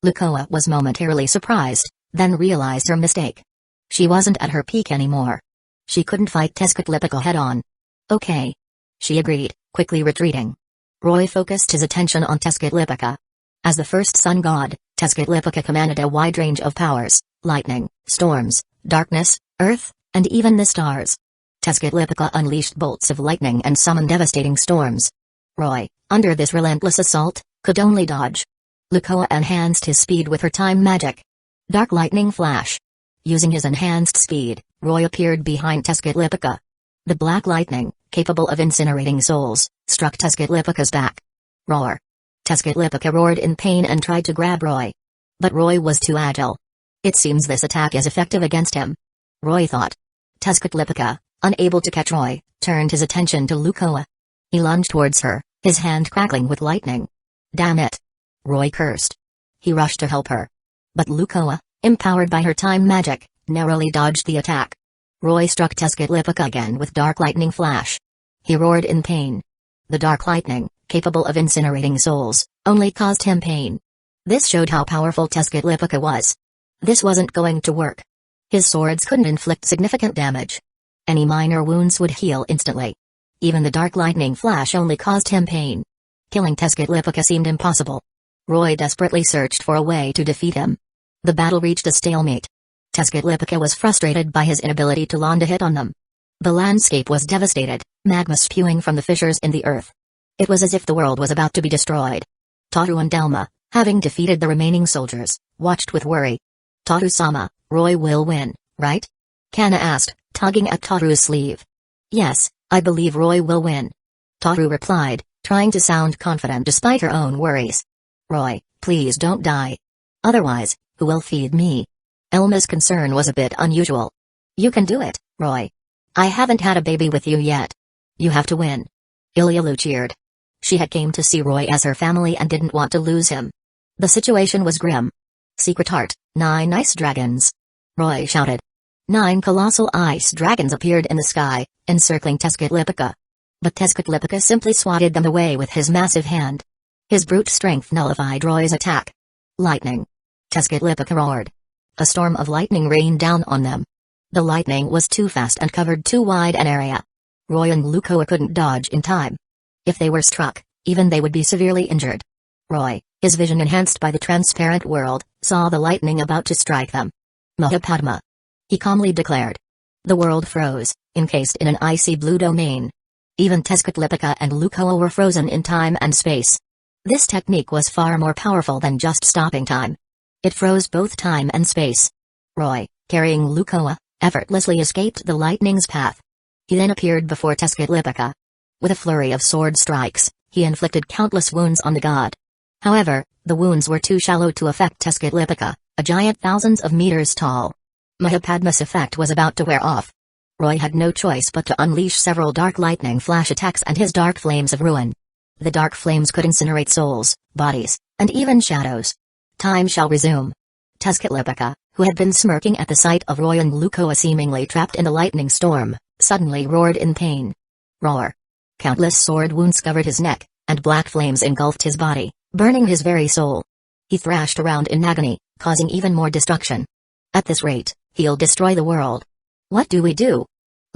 Lukoa was momentarily surprised, then realized her mistake. She wasn't at her peak anymore. She couldn't fight Tezcatlipoca head-on. Okay. She agreed, quickly retreating. Roy focused his attention on Tezcatlipoca. As the first sun god, Tezcatlipoca commanded a wide range of powers: lightning, storms, darkness, earth, and even the stars. Tezcatlipoca unleashed bolts of lightning and summoned devastating storms. Roy, under this relentless assault, could only dodge. Lukoa enhanced his speed with her time magic. Dark lightning flash. Using his enhanced speed, Roy appeared behind Tezcatlipoca. The black lightning, capable of incinerating souls, struck Tezcatlipoca's back. Roar. Tezcatlipoca roared in pain and tried to grab Roy. But Roy was too agile. It seems this attack is effective against him. Roy thought. Tezcatlipoca, unable to catch Roy, turned his attention to Lukoa. He lunged towards her, his hand crackling with lightning. Damn it! Roy cursed. He rushed to help her. But Lukoa, empowered by her time magic, narrowly dodged the attack. Roy struck Tezcatlipoca again with dark lightning flash. He roared in pain. The dark lightning, capable of incinerating souls, only caused him pain. This showed how powerful Tezcatlipoca was. This wasn't going to work. His swords couldn't inflict significant damage. Any minor wounds would heal instantly. Even the dark lightning flash only caused him pain. Killing Tezcatlipoca seemed impossible. Roy desperately searched for a way to defeat him. The battle reached a stalemate. Tezcatlipoca was frustrated by his inability to land a hit on them. The landscape was devastated, magma spewing from the fissures in the earth. It was as if the world was about to be destroyed. Tohru and Delma, having defeated the remaining soldiers, watched with worry. Tohru-sama, Roy will win, right? Kanna asked, tugging at Tohru's sleeve. Yes, I believe Roy will win. Tohru replied, trying to sound confident despite her own worries. Roy, Please don't die. Otherwise, who will feed me? Elma's concern was a bit unusual. You can do it, Roy. I haven't had a baby with you yet. You have to win. Ilulu cheered. She had came to see Roy as her family and didn't want to lose him. The situation was grim. Secret Heart, 9 ice dragons. Roy shouted. 9 colossal ice dragons appeared in the sky, encircling Tezcatlipoca. But Tezcatlipoca simply swatted them away with his massive hand. His brute strength nullified Roy's attack. Lightning. Tezcatlipoca roared. A storm of lightning rained down on them. The lightning was too fast and covered too wide an area. Roy and Lukoa couldn't dodge in time. If they were struck, even they would be severely injured. Roy, his vision enhanced by the transparent world, saw the lightning about to strike them. Mahapadma. He calmly declared. The world froze, encased in an icy blue domain. Even Tezcatlipoca and Lukoa were frozen in time and space. This technique was far more powerful than just stopping time. It froze both time and space. Roy, carrying Lukoa, effortlessly escaped the lightning's path. He then appeared before Tezcatlipoca. With a flurry of sword strikes, he inflicted countless wounds on the god. However, the wounds were too shallow to affect Tezcatlipoca, a giant thousands of meters tall. Mahapadma's effect was about to wear off. Roy had no choice but to unleash several dark lightning flash attacks and his dark flames of ruin. The dark flames could incinerate souls, bodies, and even shadows. Time shall resume. Tezcatlipoca, who had been smirking at the sight of Roy and Lukoa seemingly trapped in the lightning storm, suddenly roared in pain. Roar. Countless sword wounds covered his neck, and black flames engulfed his body, burning his very soul. He thrashed around in agony, causing even more destruction. At this rate, he'll destroy the world. What do we do?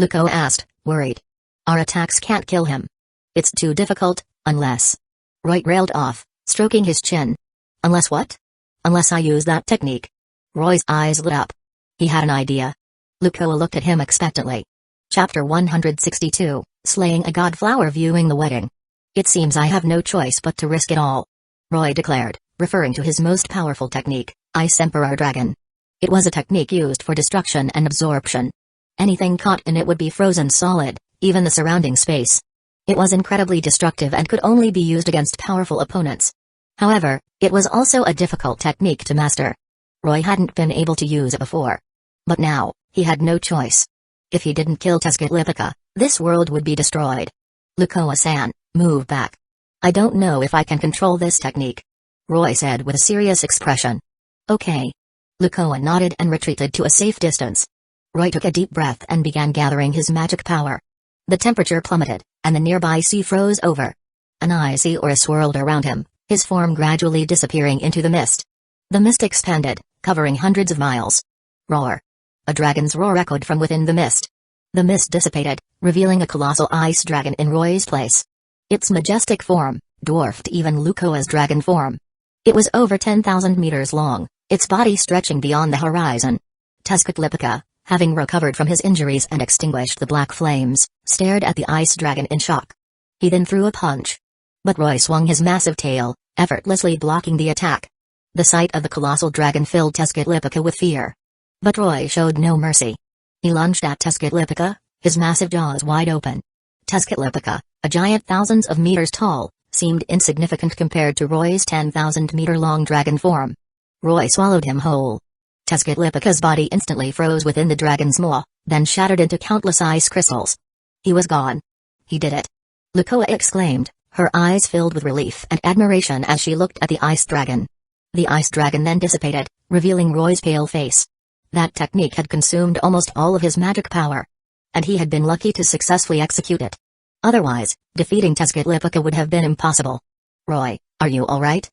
Lukoa asked, worried. Our attacks can't kill him. It's too difficult, unless... Roy railed off, stroking his chin. Unless what? Unless I use that technique. Roy's eyes lit up. He had an idea. Lukoa looked at him expectantly. Chapter 162, Slaying a Godflower Viewing the Wedding. It seems I have no choice but to risk it all. Roy declared, referring to his most powerful technique, Ice Emperor Dragon. It was a technique used for destruction and absorption. Anything caught in it would be frozen solid, even the surrounding space. It was incredibly destructive and could only be used against powerful opponents. However, it was also a difficult technique to master. Roy hadn't been able to use it before. But now, he had no choice. If he didn't kill Tezcatlipoca, this world would be destroyed. Lukoa-san, move back. I don't know if I can control this technique. Roy said with a serious expression. Okay. Lukoa nodded and retreated to a safe distance. Roy took a deep breath and began gathering his magic power. The temperature plummeted, and the nearby sea froze over. An icy aura swirled around him, his form gradually disappearing into the mist. The mist expanded, covering hundreds of miles. Roar. A dragon's roar echoed from within the mist. The mist dissipated, revealing a colossal ice dragon in Roy's place. Its majestic form dwarfed even Lukoa's dragon form. It was over 10,000 meters long, its body stretching beyond the horizon. Tezcatlipoca, having recovered from his injuries and extinguished the black flames, stared at the ice dragon in shock. He then threw a punch. But Roy swung his massive tail, effortlessly blocking the attack. The sight of the colossal dragon filled Tezcatlipoca with fear. But Roy showed no mercy. He lunged at Tezcatlipoca, his massive jaws wide open. Tezcatlipoca, a giant thousands of meters tall, seemed insignificant compared to Roy's 10,000-meter-long dragon form. Roy swallowed him whole. Tezcatlipoca's body instantly froze within the dragon's maw, then shattered into countless ice crystals. He was gone. He did it. Lukoa exclaimed, her eyes filled with relief and admiration as she looked at the ice dragon. The ice dragon then dissipated, revealing Roy's pale face. That technique had consumed almost all of his magic power. And he had been lucky to successfully execute it. Otherwise, defeating Tezcatlipoca would have been impossible. Roy, are you alright?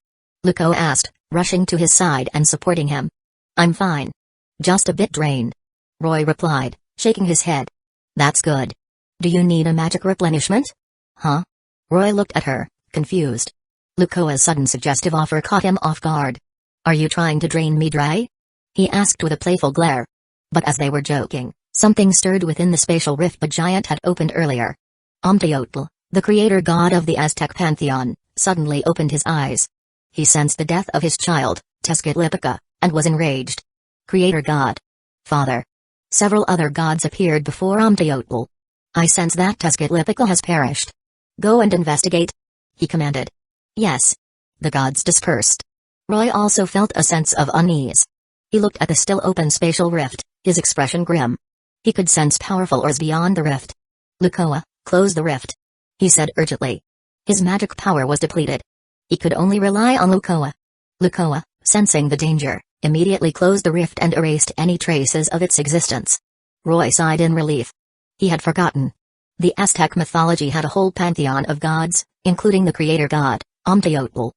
Lukoa asked, rushing to his side and supporting him. I'm fine. Just a bit drained. Roy replied, shaking his head. That's good. Do you need a magic replenishment? Huh? Roy looked at her, confused. Lukoa's sudden suggestive offer caught him off guard. Are you trying to drain me dry? He asked with a playful glare. But as they were joking, something stirred within the spatial rift the giant had opened earlier. Amteotl, the creator god of the Aztec pantheon, suddenly opened his eyes. He sensed the death of his child, Tezcatlipoca, and was enraged. Creator god. Father. Several other gods appeared before Amteotl. I sense that Tezcatlipoca has perished. Go and investigate. He commanded. Yes. The gods dispersed. Roy also felt a sense of unease. He looked at the still open spatial rift, his expression grim. He could sense powerful ores beyond the rift. "Lukoa, close the rift," he said urgently. His magic power was depleted. He could only rely on Lukoa. Lukoa, sensing the danger, immediately closed the rift and erased any traces of its existence. Roy sighed in relief. He had forgotten. The Aztec mythology had a whole pantheon of gods, including the creator god, Amteotl.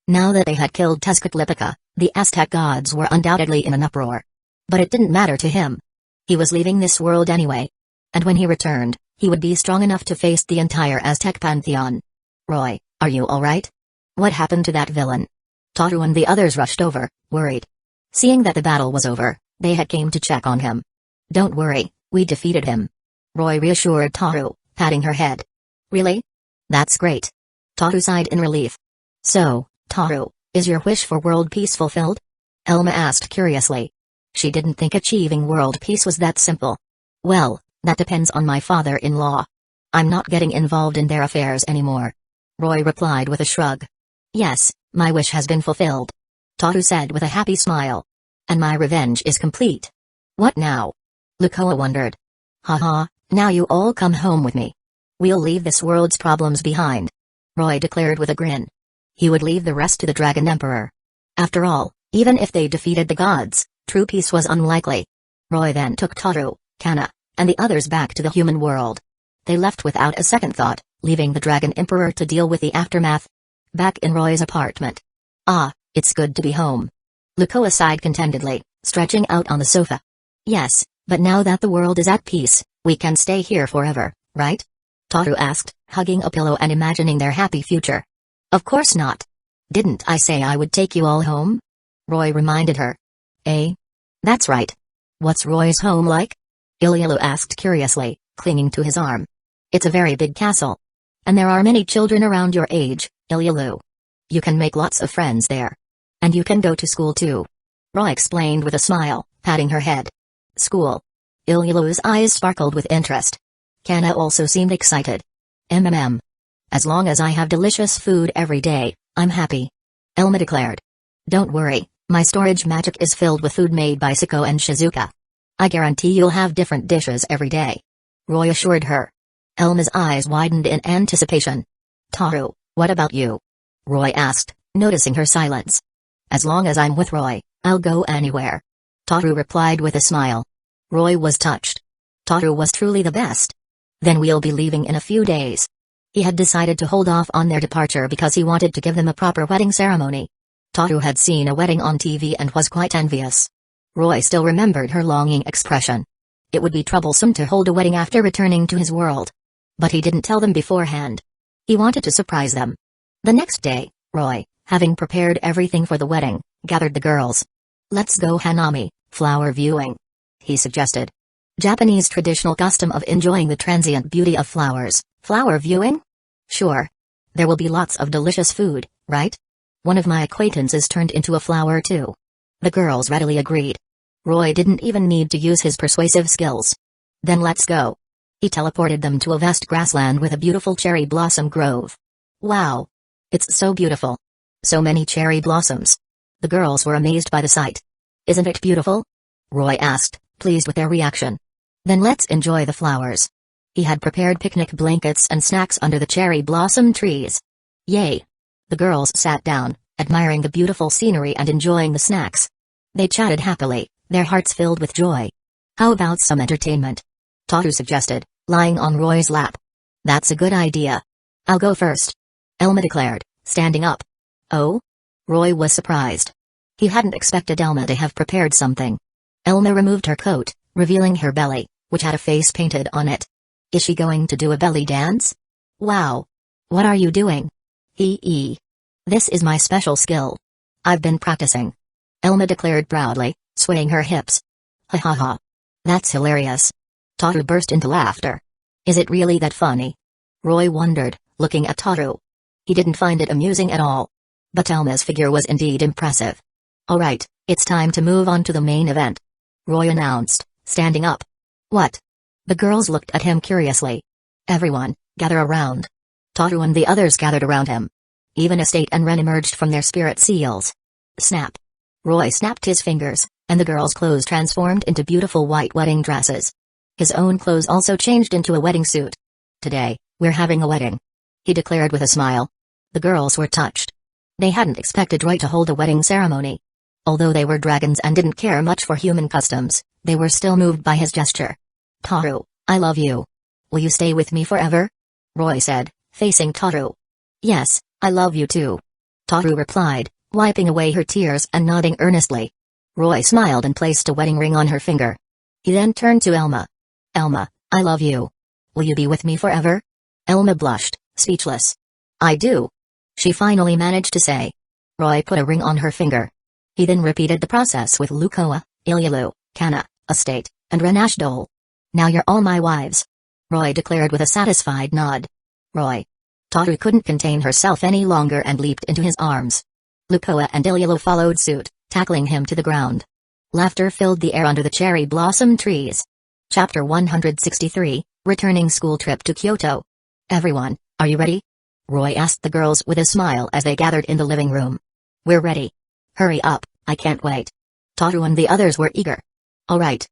Now that they had killed Tezcatlipoca, the Aztec gods were undoubtedly in an uproar. But it didn't matter to him. He was leaving this world anyway. And when he returned, he would be strong enough to face the entire Aztec pantheon. "Roy, are you alright? What happened to that villain?" Tohru and the others rushed over, worried. Seeing that the battle was over, they had came to check on him. "Don't worry, we defeated him," Roy reassured Tohru, patting her head. "Really? That's great." Tohru sighed in relief. "So, Tohru, is your wish for world peace fulfilled?" Elma asked curiously. She didn't think achieving world peace was that simple. "Well, that depends on my father-in-law. I'm not getting involved in their affairs anymore," Roy replied with a shrug. "Yes, my wish has been fulfilled," Tohru said with a happy smile. "And my revenge is complete." "What now?" Lukoa wondered. "Haha, now you all come home with me. We'll leave this world's problems behind," Roy declared with a grin. He would leave the rest to the Dragon Emperor. After all, even if they defeated the gods, true peace was unlikely. Roy then took Tohru, Kanna, and the others back to the human world. They left without a second thought, leaving the Dragon Emperor to deal with the aftermath. Back in Roy's apartment. "Ah, it's good to be home." Lukoa sighed contentedly, stretching out on the sofa. "Yes, but now that the world is at peace, we can stay here forever, right?" Tohru asked, hugging a pillow and imagining their happy future. "Of course not. Didn't I say I would take you all home?" Roy reminded her. "Eh? That's right. What's Roy's home like?" Ilulu asked curiously, clinging to his arm. "It's a very big castle. And there are many children around your age, Ilulu. You can make lots of friends there. And you can go to school too," Roy explained with a smile, patting her head. "School?" Ilulu's eyes sparkled with interest. Kanna also seemed excited. "MMM. As long as I have delicious food every day, I'm happy," Elma declared. "Don't worry, my storage magic is filled with food made by Siko and Shizuka. I guarantee you'll have different dishes every day," Roy assured her. Elma's eyes widened in anticipation. "Tohru, what about you?" Roy asked, noticing her silence. "As long as I'm with Roy, I'll go anywhere," Tohru replied with a smile. Roy was touched. Tohru was truly the best. "Then we'll be leaving in a few days." He had decided to hold off on their departure because he wanted to give them a proper wedding ceremony. Tohru had seen a wedding on TV and was quite envious. Roy still remembered her longing expression. It would be troublesome to hold a wedding after returning to his world. But he didn't tell them beforehand. He wanted to surprise them. The next day, Roy, having prepared everything for the wedding, gathered the girls. "Let's go hanami, flower viewing," he suggested. Japanese traditional custom of enjoying the transient beauty of flowers. "Flower viewing? Sure. There will be lots of delicious food, right? One of my acquaintances turned into a flower too." The girls readily agreed. Roy didn't even need to use his persuasive skills. "Then let's go." He teleported them to a vast grassland with a beautiful cherry blossom grove. "Wow! It's so beautiful. So many cherry blossoms." The girls were amazed by the sight. "Isn't it beautiful?" Roy asked, pleased with their reaction. "Then let's enjoy the flowers." He had prepared picnic blankets and snacks under the cherry blossom trees. Yay! The girls sat down, admiring the beautiful scenery and enjoying the snacks. They chatted happily, their hearts filled with joy. "How about some entertainment?" Tohru suggested, lying on Roy's lap. "That's a good idea. I'll go first," Elma declared, standing up. "Oh?" Roy was surprised. He hadn't expected Elma to have prepared something. Elma removed her coat, revealing her belly, which had a face painted on it. "Is she going to do a belly dance?" "Wow! What are you doing?" This is my special skill. I've been practicing," Elma declared proudly, swaying her hips. "Ha ha ha. That's hilarious." Tohru burst into laughter. "Is it really that funny?" Roy wondered, looking at Tohru. He didn't find it amusing at all. But Elma's figure was indeed impressive. "Alright, it's time to move on to the main event," Roy announced, standing up. "What?" The girls looked at him curiously. "Everyone, gather around." Tohru and the others gathered around him. Even Estate and Ren emerged from their spirit seals. Snap. Roy snapped his fingers, and the girls' clothes transformed into beautiful white wedding dresses. His own clothes also changed into a wedding suit. Today, we're having a wedding, he declared with a smile. The girls were touched. They hadn't expected Roy to hold a wedding ceremony. Although they were dragons and didn't care much for human customs, they were still moved by his gesture. Tohru, I love you. Will you stay with me forever? Roy said, facing Tohru. Yes, I love you too. Tohru replied, wiping away her tears and nodding earnestly. Roy smiled and placed a wedding ring on her finger. He then turned to Elma. Elma, I love you. Will you be with me forever? Elma blushed, speechless. I do. She finally managed to say. Roy put a ring on her finger. He then repeated the process with Lukoa, Ilulu, Kanna, Estate, and Renashdol. Now you're all my wives. Roy declared with a satisfied nod. Roy. Tohru couldn't contain herself any longer and leaped into his arms. Lukoa and Ilulu followed suit, tackling him to the ground. Laughter filled the air under the cherry blossom trees. Chapter 163, Returning School Trip to Kyoto. Everyone, are you ready? Roy asked the girls with a smile as they gathered in the living room. We're ready. Hurry up, I can't wait. Tohru and the others were eager. All right.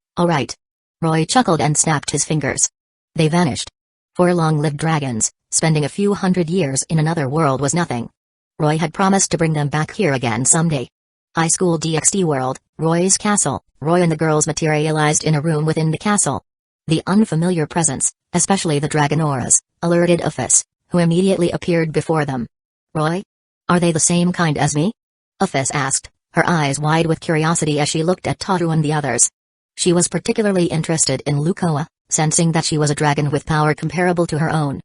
Roy chuckled and snapped his fingers. They vanished. For long-lived dragons, spending a few hundred years in another world was nothing. Roy had promised to bring them back here again someday. High school DxD world, Roy's castle. Roy and the girls materialized in a room within the castle. The unfamiliar presence, especially the dragon auras, alerted Uphis, who immediately appeared before them. Roy? Are they the same kind as me? Uphis asked, her eyes wide with curiosity as she looked at Tohru and the others. She was particularly interested in Lukoa, sensing that she was a dragon with power comparable to her own.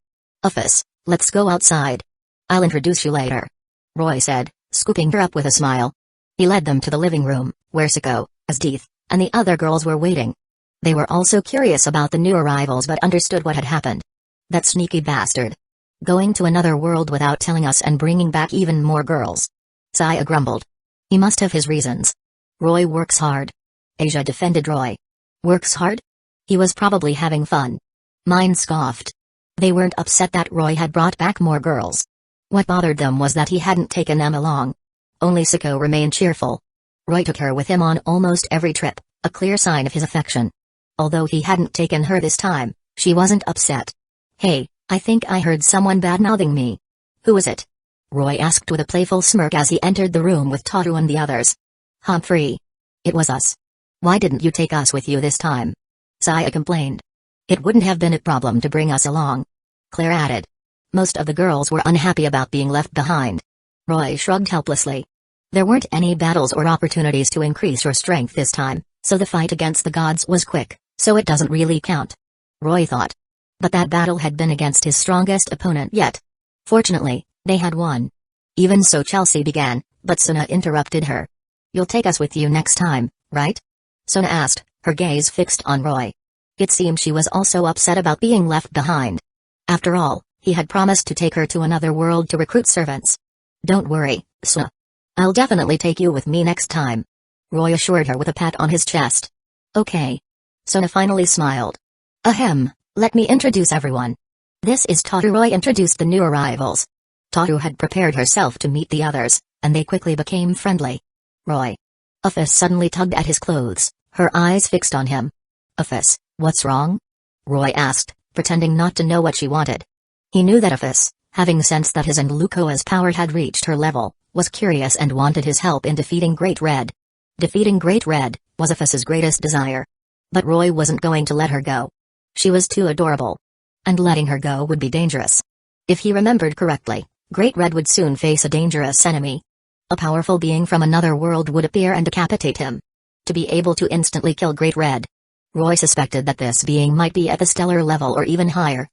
Uphis, let's go outside. I'll introduce you later. Roy said, scooping her up with a smile. He led them to the living room, where Hueco, Asdeath, and the other girls were waiting. They were also curious about the new arrivals but understood what had happened. That sneaky bastard. Going to another world without telling us and bringing back even more girls. Saya grumbled. He must have his reasons. Roy works hard. Asia defended Roy. Works hard? He was probably having fun. Mine scoffed. They weren't upset that Roy had brought back more girls. What bothered them was that he hadn't taken them along. Only Hueco remained cheerful. Roy took her with him on almost every trip, a clear sign of his affection. Although he hadn't taken her this time, she wasn't upset. Hey, I think I heard someone bad-mouthing me. Who is it? Roy asked with a playful smirk as he entered the room with Tohru and the others. Humphrey. It was us. Why didn't you take us with you this time? Saya complained. It wouldn't have been a problem to bring us along. Claire added. Most of the girls were unhappy about being left behind. Roy shrugged helplessly. There weren't any battles or opportunities to increase your strength this time, so the fight against the gods was quick, so it doesn't really count. Roy thought. But that battle had been against his strongest opponent yet. Fortunately, they had won. Even so, Chelsea began, but Sona interrupted her. You'll take us with you next time, right? Sona asked, her gaze fixed on Roy. It seemed she was also upset about being left behind. After all, he had promised to take her to another world to recruit servants. Don't worry, Sona. I'll definitely take you with me next time. Roy assured her with a pat on his chest. Okay. Sona finally smiled. Ahem, let me introduce everyone. This is Tohru. Roy introduced the new arrivals. Tohru had prepared herself to meet the others, and they quickly became friendly. Roy. Uphis suddenly tugged at his clothes, her eyes fixed on him. Uphis, what's wrong? Roy asked, pretending not to know what she wanted. He knew that Uphis, having sensed that his and Lukoa's power had reached her level, was curious and wanted his help in defeating Great Red. Defeating Great Red was Uphis's greatest desire. But Roy wasn't going to let her go. She was too adorable. And letting her go would be dangerous. If he remembered correctly, Great Red would soon face a dangerous enemy. A powerful being from another world would appear and decapitate him. To be able to instantly kill Great Red. Roy suspected that this being might be at the stellar level or even higher.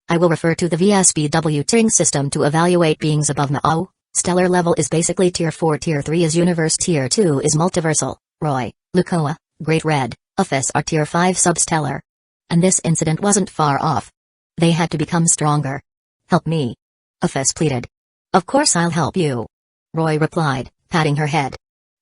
I will refer to the VSBW tiering system to evaluate beings above Mao. Stellar level is basically Tier 4, Tier 3 is Universe, Tier 2 is Multiversal. Roy, Lukoa, Great Red, Uphis are Tier 5 Substellar. And this incident wasn't far off. They had to become stronger. Help me. Uphis pleaded. Of course I'll help you. Roy replied, patting her head.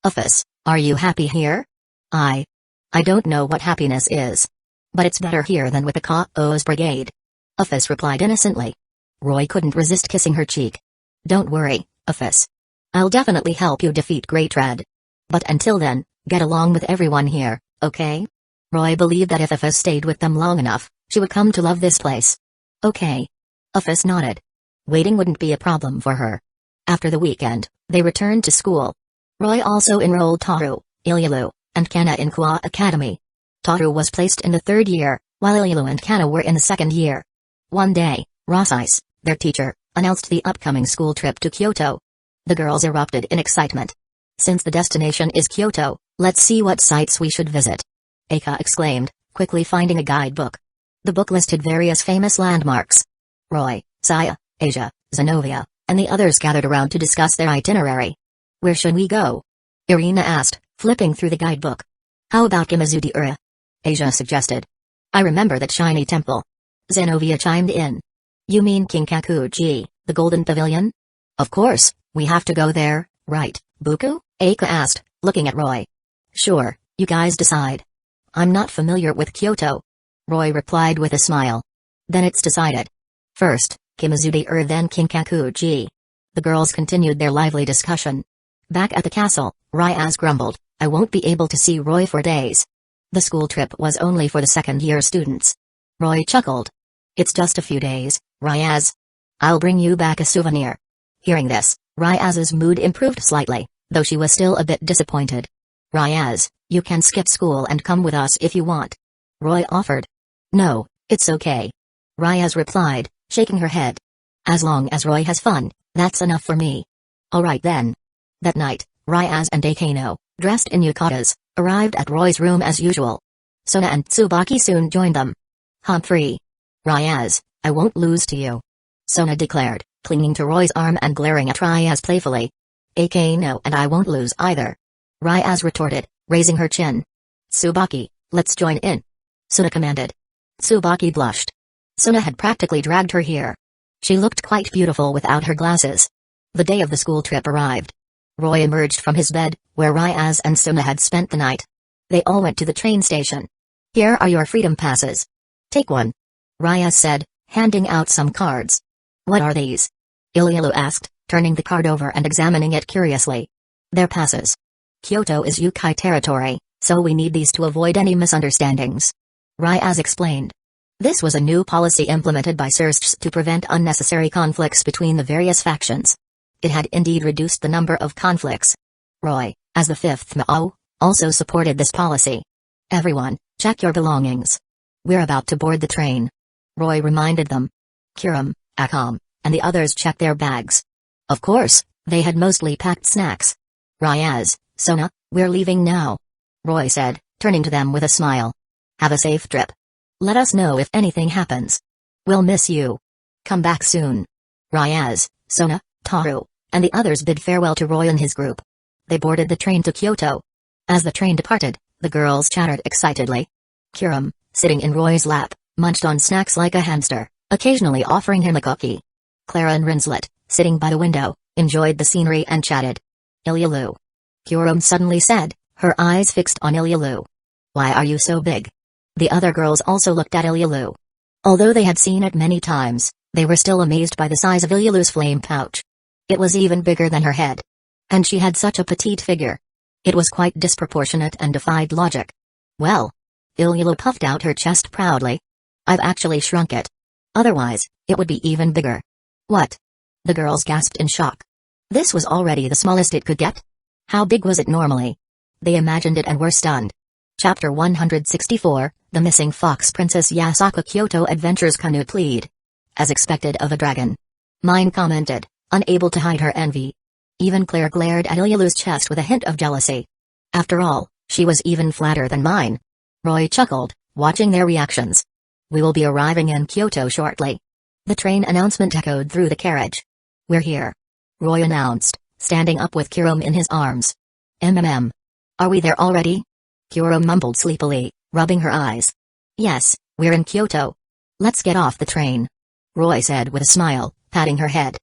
Uphis, are you happy here? I don't know what happiness is. But it's better here than with the Chaos Brigade. Uphis replied innocently. Roy couldn't resist kissing her cheek. Don't worry, Uphis. I'll definitely help you defeat Great Red. But until then, get along with everyone here, okay? Roy believed that if Afis stayed with them long enough, she would come to love this place. Okay. Afis nodded. Waiting wouldn't be a problem for her. After the weekend, they returned to school. Roy also enrolled Tohru, Ilulu, and Kanna in Kwa Academy. Tohru was placed in the 3rd year, while Ilulu and Kanna were in the 2nd year. One day, Rosais, their teacher, announced the upcoming school trip to Kyoto. The girls erupted in excitement. Since the destination is Kyoto, let's see what sites we should visit. Eika exclaimed, quickly finding a guidebook. The book listed various famous landmarks. Roy, Saya, Asia, Zenovia, and the others gathered around to discuss their itinerary. Where should we go? Irina asked, flipping through the guidebook. How about Kimizudi-ura? Asia suggested. I remember that shiny temple. Zenovia chimed in. You mean Kinkakuji, the Golden Pavilion? Of course, we have to go there, right, Buku? Eika asked, looking at Roy. Sure, you guys decide. I'm not familiar with Kyoto. Roy replied with a smile. Then it's decided. First, Kimizudi-ura then Kinkakuji. The girls continued their lively discussion. Back at the castle, Ryaz grumbled, I won't be able to see Roy for days. The school trip was only for the 2nd-year students. Roy chuckled. It's just a few days, Ryaz. I'll bring you back a souvenir. Hearing this, Ryaz's mood improved slightly, though she was still a bit disappointed. Ryaz, you can skip school and come with us if you want. Roy offered. No, it's okay. Ryaz replied, shaking her head. As long as Roy has fun, that's enough for me. Alright then. That night, Ryaz and Akano, dressed in yukatas, arrived at Roy's room as usual. Sona and Tsubaki soon joined them. Humphrey. Ryaz, I won't lose to you. Sona declared, clinging to Roy's arm and glaring at Ryaz playfully. Akano and I won't lose either. Ryaz retorted, raising her chin. Tsubaki, let's join in. Sona commanded. Tsubaki blushed. Sona had practically dragged her here. She looked quite beautiful without her glasses. The day of the school trip arrived. Roy emerged from his bed, where Ryaz and Sona had spent the night. They all went to the train station. Here are your freedom passes. Take one. Ryaz said, handing out some cards. What are these? Ilulu asked, turning the card over and examining it curiously. They're passes. Kyoto is Yukai territory, so we need these to avoid any misunderstandings. Ryaz explained. This was a new policy implemented by Sursts to prevent unnecessary conflicts between the various factions. It had indeed reduced the number of conflicts. Roy, as the 5th Mao, also supported this policy. Everyone, check your belongings. We're about to board the train. Roy reminded them. Kiram, Akam, and the others checked their bags. Of course, they had mostly packed snacks. Ryaz, Sona, we're leaving now. Roy said, turning to them with a smile. Have a safe trip. Let us know if anything happens. We'll miss you. Come back soon. Ryaz, Sona, Tohru, and the others bid farewell to Roy and his group. They boarded the train to Kyoto. As the train departed, the girls chattered excitedly. Kiram, sitting in Roy's lap, munched on snacks like a hamster, occasionally offering him a cookie. Clara and Rinslet, sitting by the window, enjoyed the scenery and chatted. Ilulu. Kiram suddenly said, her eyes fixed on Ilulu. Why are you so big? The other girls also looked at Ilulu. Although they had seen it many times, they were still amazed by the size of Ilulu's flame pouch. It was even bigger than her head. And she had such a petite figure. It was quite disproportionate and defied logic. Well. Ilulu puffed out her chest proudly. I've actually shrunk it. Otherwise, it would be even bigger. What? The girls gasped in shock. This was already the smallest it could get? How big was it normally? They imagined it and were stunned. Chapter 164, The Missing Fox Princess Yasaka Kyoto Adventures Canoe Plead. As expected of a dragon. Mine commented, unable to hide her envy. Even Claire glared at Ilulu's chest with a hint of jealousy. After all, she was even flatter than mine. Roy chuckled, watching their reactions. We will be arriving in Kyoto shortly. The train announcement echoed through the carriage. We're here. Roy announced, standing up with Kiram in his arms. Are we there already? Kiram mumbled sleepily, rubbing her eyes. Yes, we're in Kyoto. Let's get off the train. Roy said with a smile, patting her head.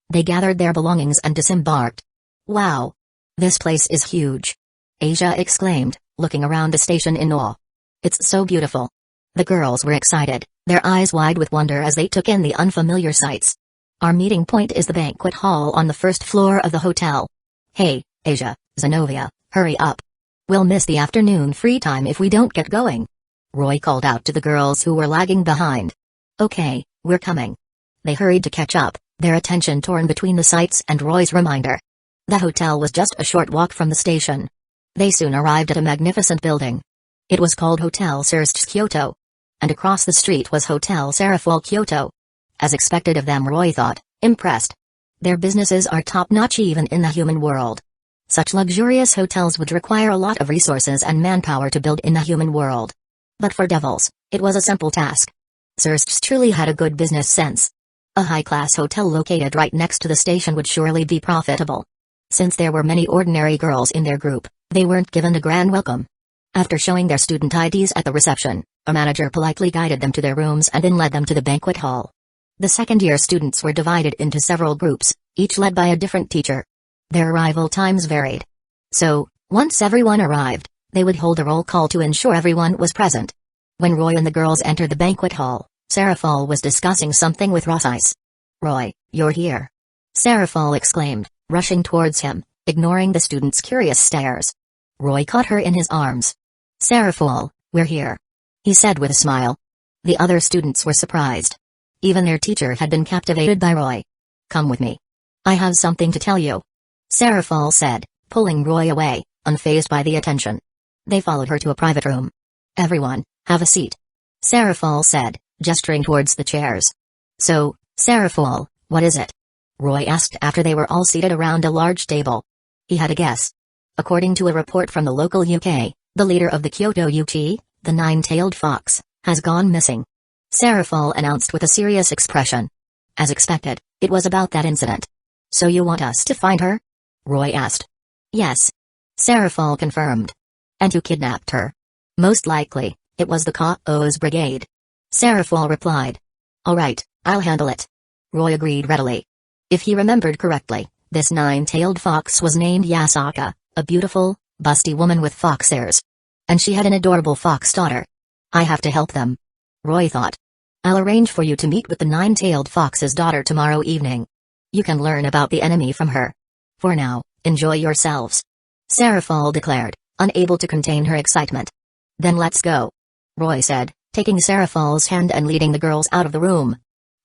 They gathered their belongings and disembarked. Wow! This place is huge. Asia exclaimed, looking around the station in awe. It's so beautiful. The girls were excited, their eyes wide with wonder as they took in the unfamiliar sights. Our meeting point is the banquet hall on the first floor of the hotel. Hey, Asia, Zenobia, hurry up. We'll miss the afternoon free time if we don't get going. Roy called out to the girls who were lagging behind. Okay, we're coming. They hurried to catch up, their attention torn between the sights and Roy's reminder. The hotel was just a short walk from the station. They soon arrived at a magnificent building. It was called Hotel Sirst Kyoto. And across the street was Hotel Serafol Kyoto. As expected of them, Roy thought, impressed. Their businesses are top-notch even in the human world. Such luxurious hotels would require a lot of resources and manpower to build in the human world. But for devils, it was a simple task. Sirsts truly had a good business sense. A high-class hotel located right next to the station would surely be profitable. Since there were many ordinary girls in their group, they weren't given a grand welcome. After showing their student IDs at the reception, a manager politely guided them to their rooms and then led them to the banquet hall. The second-year students were divided into several groups, each led by a different teacher. Their arrival times varied. So, once everyone arrived, they would hold a roll call to ensure everyone was present. When Roy and the girls entered the banquet hall, Serafal was discussing something with Rossice. Roy, you're here. Serafal exclaimed, rushing towards him, ignoring the students' curious stares. Roy caught her in his arms. Serafal, we're here. He said with a smile. The other students were surprised. Even their teacher had been captivated by Roy. Come with me. I have something to tell you. Serafal said, pulling Roy away, unfazed by the attention. They followed her to a private room. Everyone, have a seat. Serafal said, gesturing towards the chairs. So, Serafal, what is it? Roy asked after they were all seated around a large table. He had a guess. According to a report from the local UK, the leader of the Kyoto Uchi, the nine-tailed fox, has gone missing. Serafal announced with a serious expression. As expected, it was about that incident. So you want us to find her? Roy asked. Yes. Serafal confirmed. And who kidnapped her? Most likely, it was the Kao's brigade. Serafal replied. All right, I'll handle it. Roy agreed readily. If he remembered correctly, this nine-tailed fox was named Yasaka, a beautiful, busty woman with fox ears. And she had an adorable fox daughter. I have to help them. Roy thought. I'll arrange for you to meet with the nine-tailed fox's daughter tomorrow evening. You can learn about the enemy from her. For now, enjoy yourselves. Serafal declared, unable to contain her excitement. Then let's go. Roy said, taking Serafal's hand and leading the girls out of the room.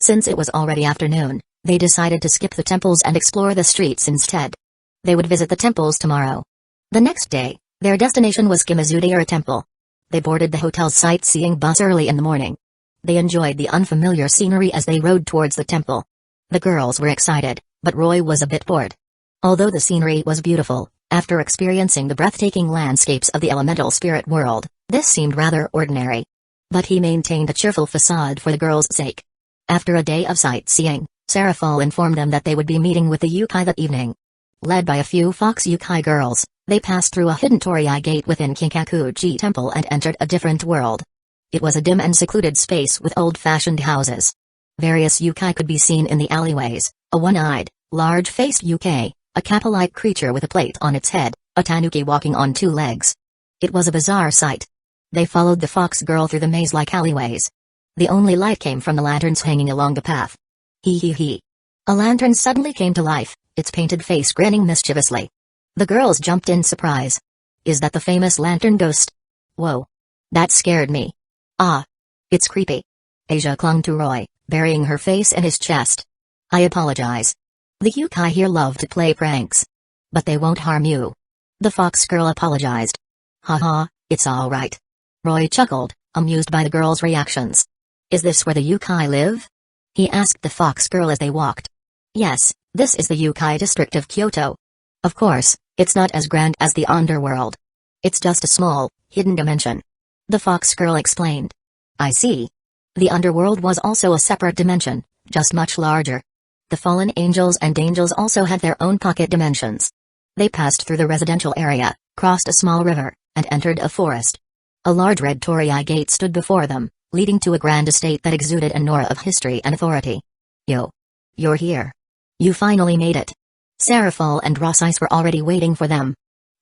Since it was already afternoon, they decided to skip the temples and explore the streets instead. They would visit the temples tomorrow. The next day, their destination was Kimizudera Temple. They boarded the hotel's sightseeing bus early in the morning. They enjoyed the unfamiliar scenery as they rode towards the temple. The girls were excited, but Roy was a bit bored. Although the scenery was beautiful, after experiencing the breathtaking landscapes of the elemental spirit world, this seemed rather ordinary. But he maintained a cheerful facade for the girls' sake. After a day of sightseeing, Serafal informed them that they would be meeting with the Yukai that evening. Led by a few Fox Yukai girls, they passed through a hidden torii gate within Kinkakuji Temple and entered a different world. It was a dim and secluded space with old-fashioned houses. Various Yukai could be seen in the alleyways, a one-eyed, large-faced Yukai, a kappa-like creature with a plate on its head, a tanuki walking on two legs. It was a bizarre sight. They followed the fox girl through the maze-like alleyways. The only light came from the lanterns hanging along the path. Hee. A lantern suddenly came to life, its painted face grinning mischievously. The girls jumped in surprise. Is that the famous lantern ghost? Whoa. That scared me. Ah. It's creepy. Asia clung to Roy, burying her face in his chest. I apologize. The Yukai here love to play pranks. But they won't harm you. The fox girl apologized. Haha, it's all right. Roy chuckled, amused by the girls' reactions. Is this where the Yukai live? He asked the fox girl as they walked. Yes, this is the Yukai district of Kyoto. Of course, it's not as grand as the underworld. It's just a small, hidden dimension. The fox girl explained. I see. The underworld was also a separate dimension, just much larger. The fallen angels and angels also had their own pocket dimensions. They passed through the residential area, crossed a small river, and entered a forest. A large red torii gate stood before them, leading to a grand estate that exuded an aura of history and authority. Yo. You're here. You finally made it. Serafal and Rossice were already waiting for them.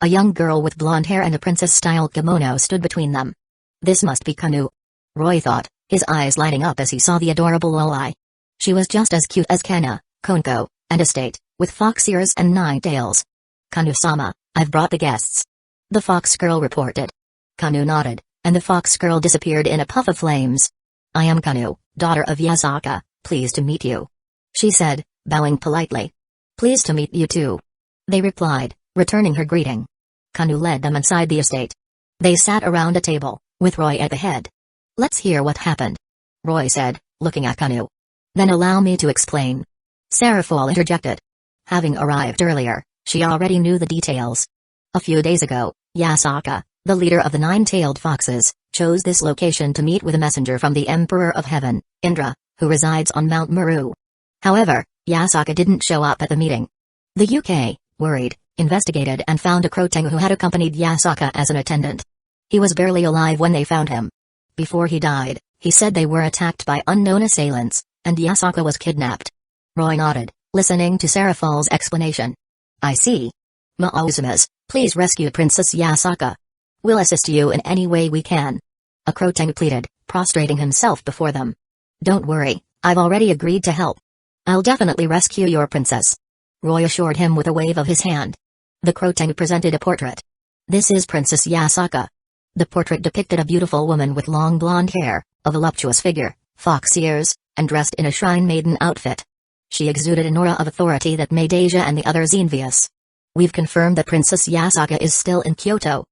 A young girl with blonde hair and a princess-style kimono stood between them. This must be Kanu. Roy thought, his eyes lighting up as he saw the adorable Loli. She was just as cute as Kanna, Konko, and Estate, with fox ears and 9 tails. Kanu-sama, I've brought the guests. The fox girl reported. Kanu nodded, and the fox girl disappeared in a puff of flames. I am Kanu, daughter of Yasaka, pleased to meet you, she said, bowing politely. Pleased to meet you too, they replied, returning her greeting. Kanu led them inside the estate. They sat around a table, with Roy at the head. Let's hear what happened, Roy said, looking at Kanu. Then allow me to explain. Sarafal interjected. Having arrived earlier, she already knew the details. A few days ago, Yasaka, the leader of the nine-tailed foxes, chose this location to meet with a messenger from the Emperor of Heaven, Indra, who resides on Mount Meru. However, Yasaka didn't show up at the meeting. The UK, worried, investigated and found a Krotengu who had accompanied Yasaka as an attendant. He was barely alive when they found him. Before he died, he said they were attacked by unknown assailants, and Yasaka was kidnapped. Roy nodded, listening to Sarafal's explanation. I see. Ma'ozumas, please rescue Princess Yasaka. We'll assist you in any way we can. A Krotengu pleaded, prostrating himself before them. Don't worry, I've already agreed to help. I'll definitely rescue your princess, Roy assured him with a wave of his hand. The Krotengu presented a portrait. This is Princess Yasaka. The portrait depicted a beautiful woman with long blonde hair, a voluptuous figure, fox ears, and dressed in a shrine maiden outfit. She exuded an aura of authority that made Asia and the others envious. We've confirmed that Princess Yasaka is still in Kyoto.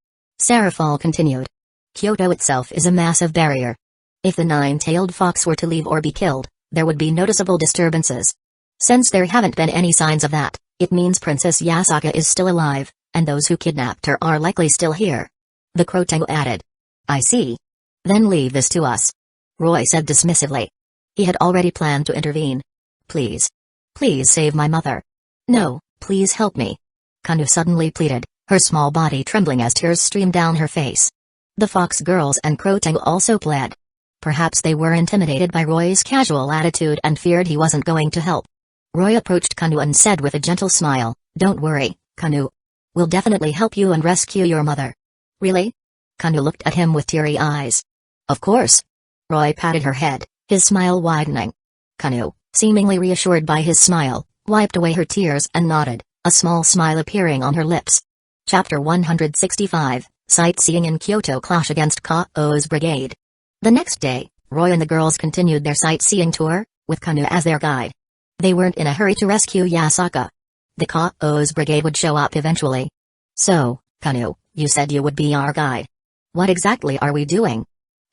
Sarafal continued. Kyoto itself is a massive barrier. If the nine-tailed fox were to leave or be killed, there would be noticeable disturbances. Since there haven't been any signs of that, it means Princess Yasaka is still alive, and those who kidnapped her are likely still here. The Krotengu added. I see. Then leave this to us, Roy said dismissively. He had already planned to intervene. Please. Please save my mother. No, please help me, Kanu suddenly pleaded, her small body trembling as tears streamed down her face. The fox girls and Krotengu also pled. Perhaps they were intimidated by Roy's casual attitude and feared he wasn't going to help. Roy approached Kanu and said with a gentle smile, Don't worry, Kanu. We'll definitely help you and rescue your mother. Really? Kanu looked at him with teary eyes. Of course. Roy patted her head, his smile widening. Kanu, seemingly reassured by his smile, wiped away her tears and nodded, a small smile appearing on her lips. Chapter 165, Sightseeing in Kyoto clash against Kao's brigade. The next day, Roy and the girls continued their sightseeing tour, with Kanu as their guide. They weren't in a hurry to rescue Yasaka. The Kao's brigade would show up eventually. So, Kanu, you said you would be our guide. What exactly are we doing?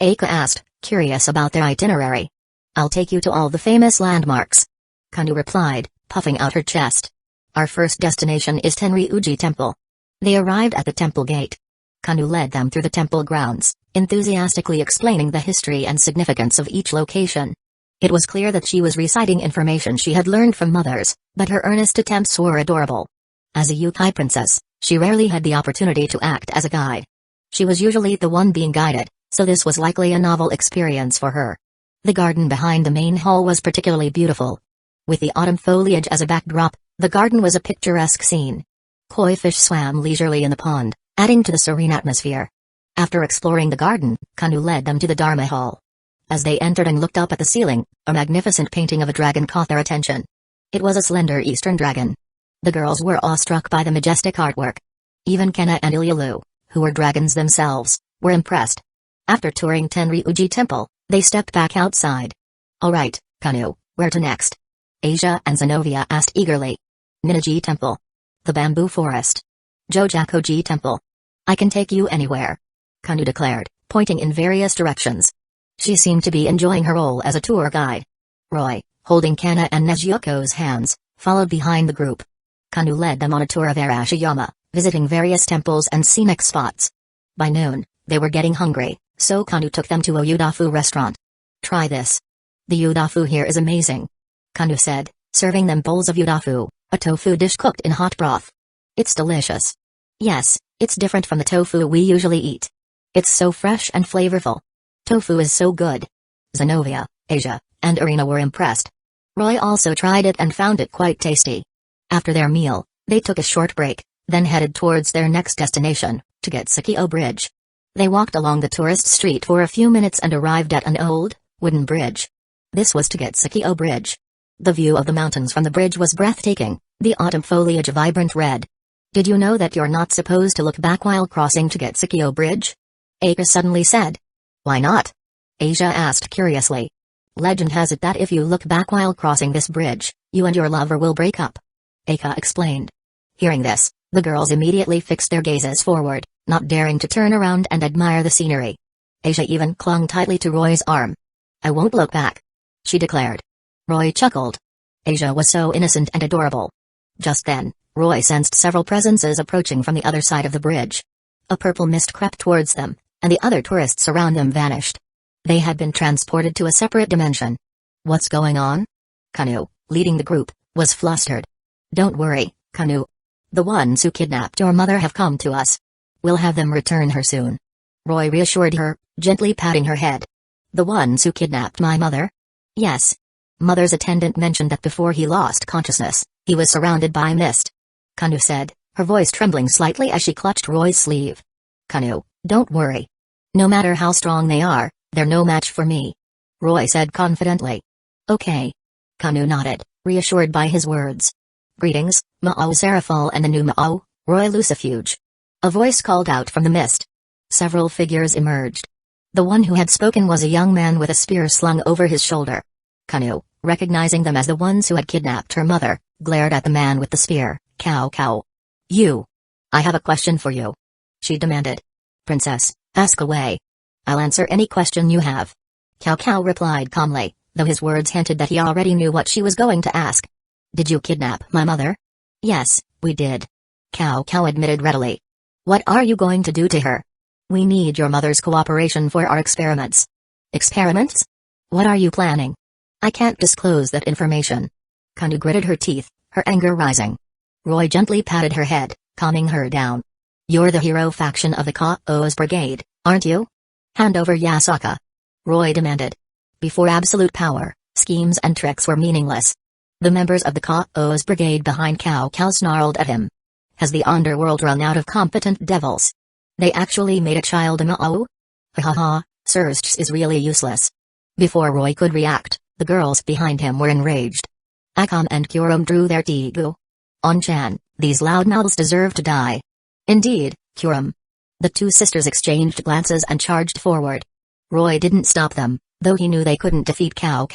Eika asked, curious about their itinerary. I'll take you to all the famous landmarks, Kanu replied, puffing out her chest. Our first destination is Tenryuji Temple. They arrived at the temple gate. Kanu led them through the temple grounds, enthusiastically explaining the history and significance of each location. It was clear that she was reciting information she had learned from mothers, but her earnest attempts were adorable. As a Yukai princess, she rarely had the opportunity to act as a guide. She was usually the one being guided, so this was likely a novel experience for her. The garden behind the main hall was particularly beautiful. With the autumn foliage as a backdrop, the garden was a picturesque scene. Koi fish swam leisurely in the pond, adding to the serene atmosphere. After exploring the garden, Kanu led them to the Dharma Hall. As they entered and looked up at the ceiling, a magnificent painting of a dragon caught their attention. It was a slender eastern dragon. The girls were awestruck by the majestic artwork. Even Kanna and Ilulu, who were dragons themselves, were impressed. After touring Tenryuji Temple, they stepped back outside. Alright, Kanu, where to next? Asia and Zenobia asked eagerly. Ninigi Temple. The Bamboo Forest. Jojakoji Temple. I can take you anywhere, Kanu declared, pointing in various directions. She seemed to be enjoying her role as a tour guide. Roy, holding Kanna and Nezuko's hands, followed behind the group. Kanu led them on a tour of Arashiyama, visiting various temples and scenic spots. By noon, they were getting hungry, so Kanu took them to a Udafu restaurant. Try this. The Udafu here is amazing, Kanu said, serving them bowls of Udafu, a tofu dish cooked in hot broth. It's delicious. Yes, it's different from the tofu we usually eat. It's so fresh and flavorful. Tofu is so good. Zenobia, Asia, and Irina were impressed. Roy also tried it and found it quite tasty. After their meal, they took a short break, then headed towards their next destination, Togetsuki Bridge. They walked along the tourist street for a few minutes and arrived at an old, wooden bridge. This was Togetsuki Bridge. The view of the mountains from the bridge was breathtaking, the autumn foliage a vibrant red. Did you know that you're not supposed to look back while crossing to get Sakio Bridge? Aka suddenly said. Why not? Asia asked curiously. Legend has it that if you look back while crossing this bridge, you and your lover will break up. Aka explained. Hearing this, the girls immediately fixed their gazes forward, not daring to turn around and admire the scenery. Asia even clung tightly to Roy's arm. I won't look back, she declared. Roy chuckled. Asia was so innocent and adorable. Just then, Roy sensed several presences approaching from the other side of the bridge. A purple mist crept towards them, and the other tourists around them vanished. They had been transported to a separate dimension. What's going on? Kanu, leading the group, was flustered. Don't worry, Kanu. The ones who kidnapped your mother have come to us. We'll have them return her soon. Roy reassured her, gently patting her head. The ones who kidnapped my mother? Yes. Mother's attendant mentioned that before he lost consciousness, he was surrounded by mist. Kanu said, her voice trembling slightly as she clutched Roy's sleeve. Kanu, don't worry. No matter how strong they are, they're no match for me. Roy said confidently. Okay. Kanu nodded, reassured by his words. Greetings, Ma'o Serafal and the new Ma'o, Roy Lucifuge. A voice called out from the mist. Several figures emerged. The one who had spoken was a young man with a spear slung over his shoulder. Kanu, recognizing them as the ones who had kidnapped her mother, glared at the man with the spear. Cow. You. I have a question for you. She demanded. Princess, ask away. I'll answer any question you have. Cow replied calmly, though his words hinted that he already knew what she was going to ask. Did you kidnap my mother? Yes, we did. Cow admitted readily. What are you going to do to her? We need your mother's cooperation for our experiments. Experiments? What are you planning? I can't disclose that information. Kanu gritted her teeth, her anger rising. Roy gently patted her head, calming her down. You're the hero faction of the Kao's brigade, aren't you? Hand over Yasaka. Roy demanded. Before absolute power, schemes and tricks were meaningless. The members of the Kao's brigade behind Cow snarled at him. Has the underworld run out of competent devils? They actually made a child a Ma'o? Ha, Surge is really useless. Before Roy could react, the girls behind him were enraged. Akam and Kyurem drew their Tigu. On-chan, these loudmouths deserve to die. Indeed, Kyurem. The two sisters exchanged glances and charged forward. Roy didn't stop them, though he knew they couldn't defeat Cow.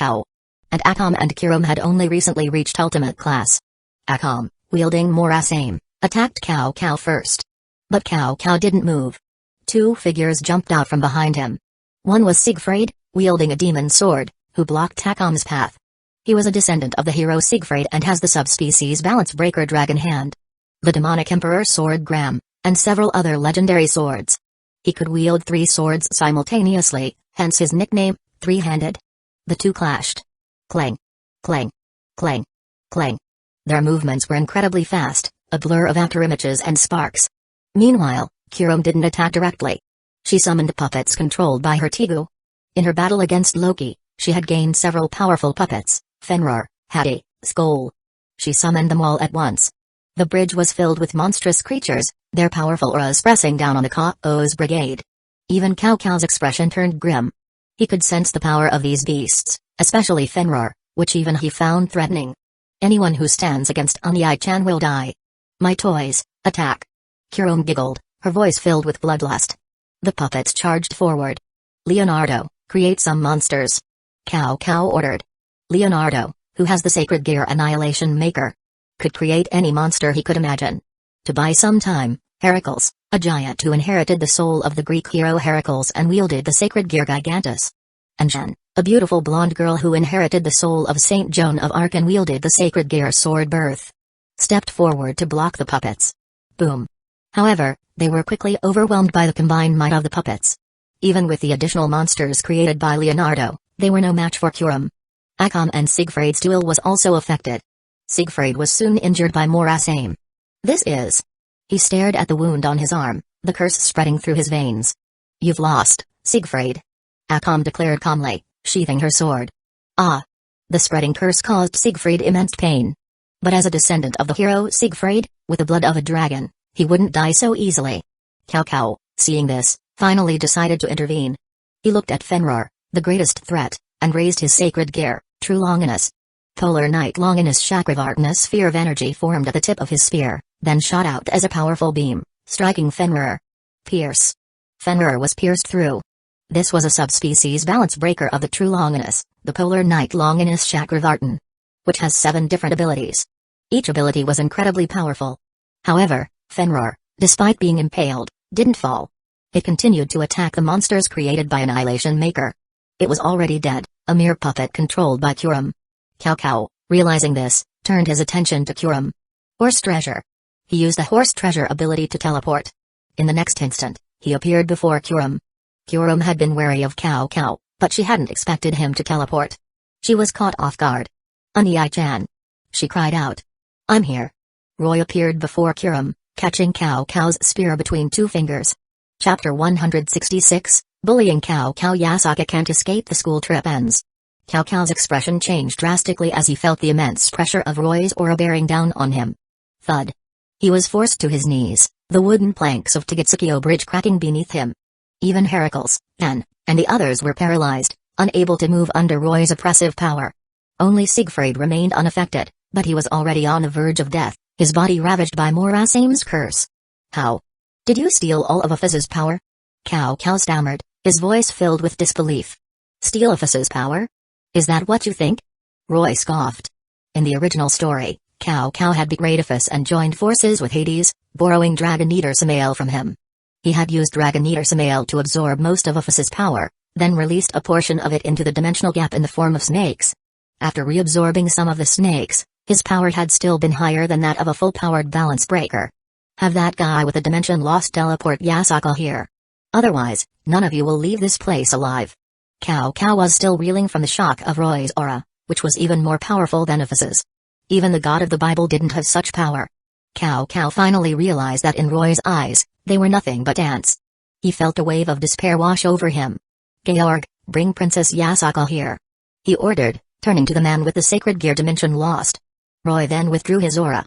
And Akam and Kyurem had only recently reached ultimate class. Akam, wielding Mora's aim, attacked Cow first. But Cow didn't move. Two figures jumped out from behind him. One was Siegfried, wielding a demon sword, who blocked Akam's path. He was a descendant of the hero Siegfried and has the subspecies Balance Breaker Dragon Hand. The demonic Emperor Sword Gram, and several other legendary swords. He could wield 3 swords simultaneously, hence his nickname, Three-Handed. The two clashed. Clang. Clang. Clang. Clang. Their movements were incredibly fast, a blur of afterimages and sparks. Meanwhile, Kyurem didn't attack directly. She summoned puppets controlled by her Tigu. In her battle against Loki, she had gained several powerful puppets, Fenrir, Hati, Skoll. She summoned them all at once. The bridge was filled with monstrous creatures, their powerful auras pressing down on the Kao's brigade. Even Cow's expression turned grim. He could sense the power of these beasts, especially Fenrir, which even he found threatening. Anyone who stands against Onyai-chan will die. My toys, attack. Kyurem giggled, her voice filled with bloodlust. The puppets charged forward. Leonardo, create some monsters. Cow ordered. Leonardo, who has the sacred gear Annihilation Maker, could create any monster he could imagine. To buy some time, Heracles, a giant who inherited the soul of the Greek hero Heracles and wielded the sacred gear Gigantus. And Jen, a beautiful blonde girl who inherited the soul of Saint Joan of Arc and wielded the sacred gear Sword Birth, stepped forward to block the puppets. Boom. However, they were quickly overwhelmed by the combined might of the puppets. Even with the additional monsters created by Leonardo, they were no match for Kyurem. Akam and Siegfried's duel was also affected. Siegfried was soon injured by Mora's aim. This is. He stared at the wound on his arm, the curse spreading through his veins. You've lost, Siegfried. Akam declared calmly, sheathing her sword. Ah. The spreading curse caused Siegfried immense pain. But as a descendant of the hero Siegfried, with the blood of a dragon, he wouldn't die so easily. Cow, seeing this, finally decided to intervene. He looked at Fenrir, the greatest threat, and raised his sacred gear, True Longinus. Polar Night Longinus Chakravartana sphere of energy formed at the tip of his spear, then shot out as a powerful beam, striking Fenrir. Pierce. Fenrir was pierced through. This was a subspecies balance breaker of the true Longinus, the polar knight Longinus Chakravartin, which has 7 different abilities. Each ability was incredibly powerful. However, Fenrir, despite being impaled, didn't fall. It continued to attack the monsters created by Annihilation Maker. It was already dead, a mere puppet controlled by Kurum. Cao, realizing this, turned his attention to Kurum. Horse treasure. He used the horse treasure ability to teleport. In the next instant, he appeared before Kurum. Kurum had been wary of Cao, but she hadn't expected him to teleport. She was caught off guard. Unii-chan. She cried out. I'm here. Roy appeared before Kurum, catching Cao's spear between 2 fingers. Chapter 166, Bullying Cao. Yasaka can't escape the school trip ends. Cao's expression changed drastically as he felt the immense pressure of Roy's aura bearing down on him. Thud. He was forced to his knees, the wooden planks of Togetsuki Bridge cracking beneath him. Even Heracles, and the others were paralyzed, unable to move under Roy's oppressive power. Only Siegfried remained unaffected, but he was already on the verge of death, his body ravaged by Murasame's curse. How? Did you steal all of Aphys's power? Cao stammered, his voice filled with disbelief. Steal Aphys's power? Is that what you think? Roy scoffed. In the original story, Cao had betrayed Aphys and joined forces with Hades, borrowing Dragon Eater Samael from him. He had used Dragon Eater Samael to absorb most of Aphys's power, then released a portion of it into the dimensional gap in the form of snakes. After reabsorbing some of the snakes, his power had still been higher than that of a full-powered balance breaker. Have that guy with the dimension lost teleport Yasaka here. Otherwise, none of you will leave this place alive. Cao was still reeling from the shock of Roy's aura, which was even more powerful than Aphys's. Even the god of the Bible didn't have such power. Cao finally realized that in Roy's eyes, they were nothing but ants. He felt a wave of despair wash over him. Georg, bring Princess Yasaka here. He ordered, turning to the man with the sacred gear dimension lost. Roy then withdrew his aura.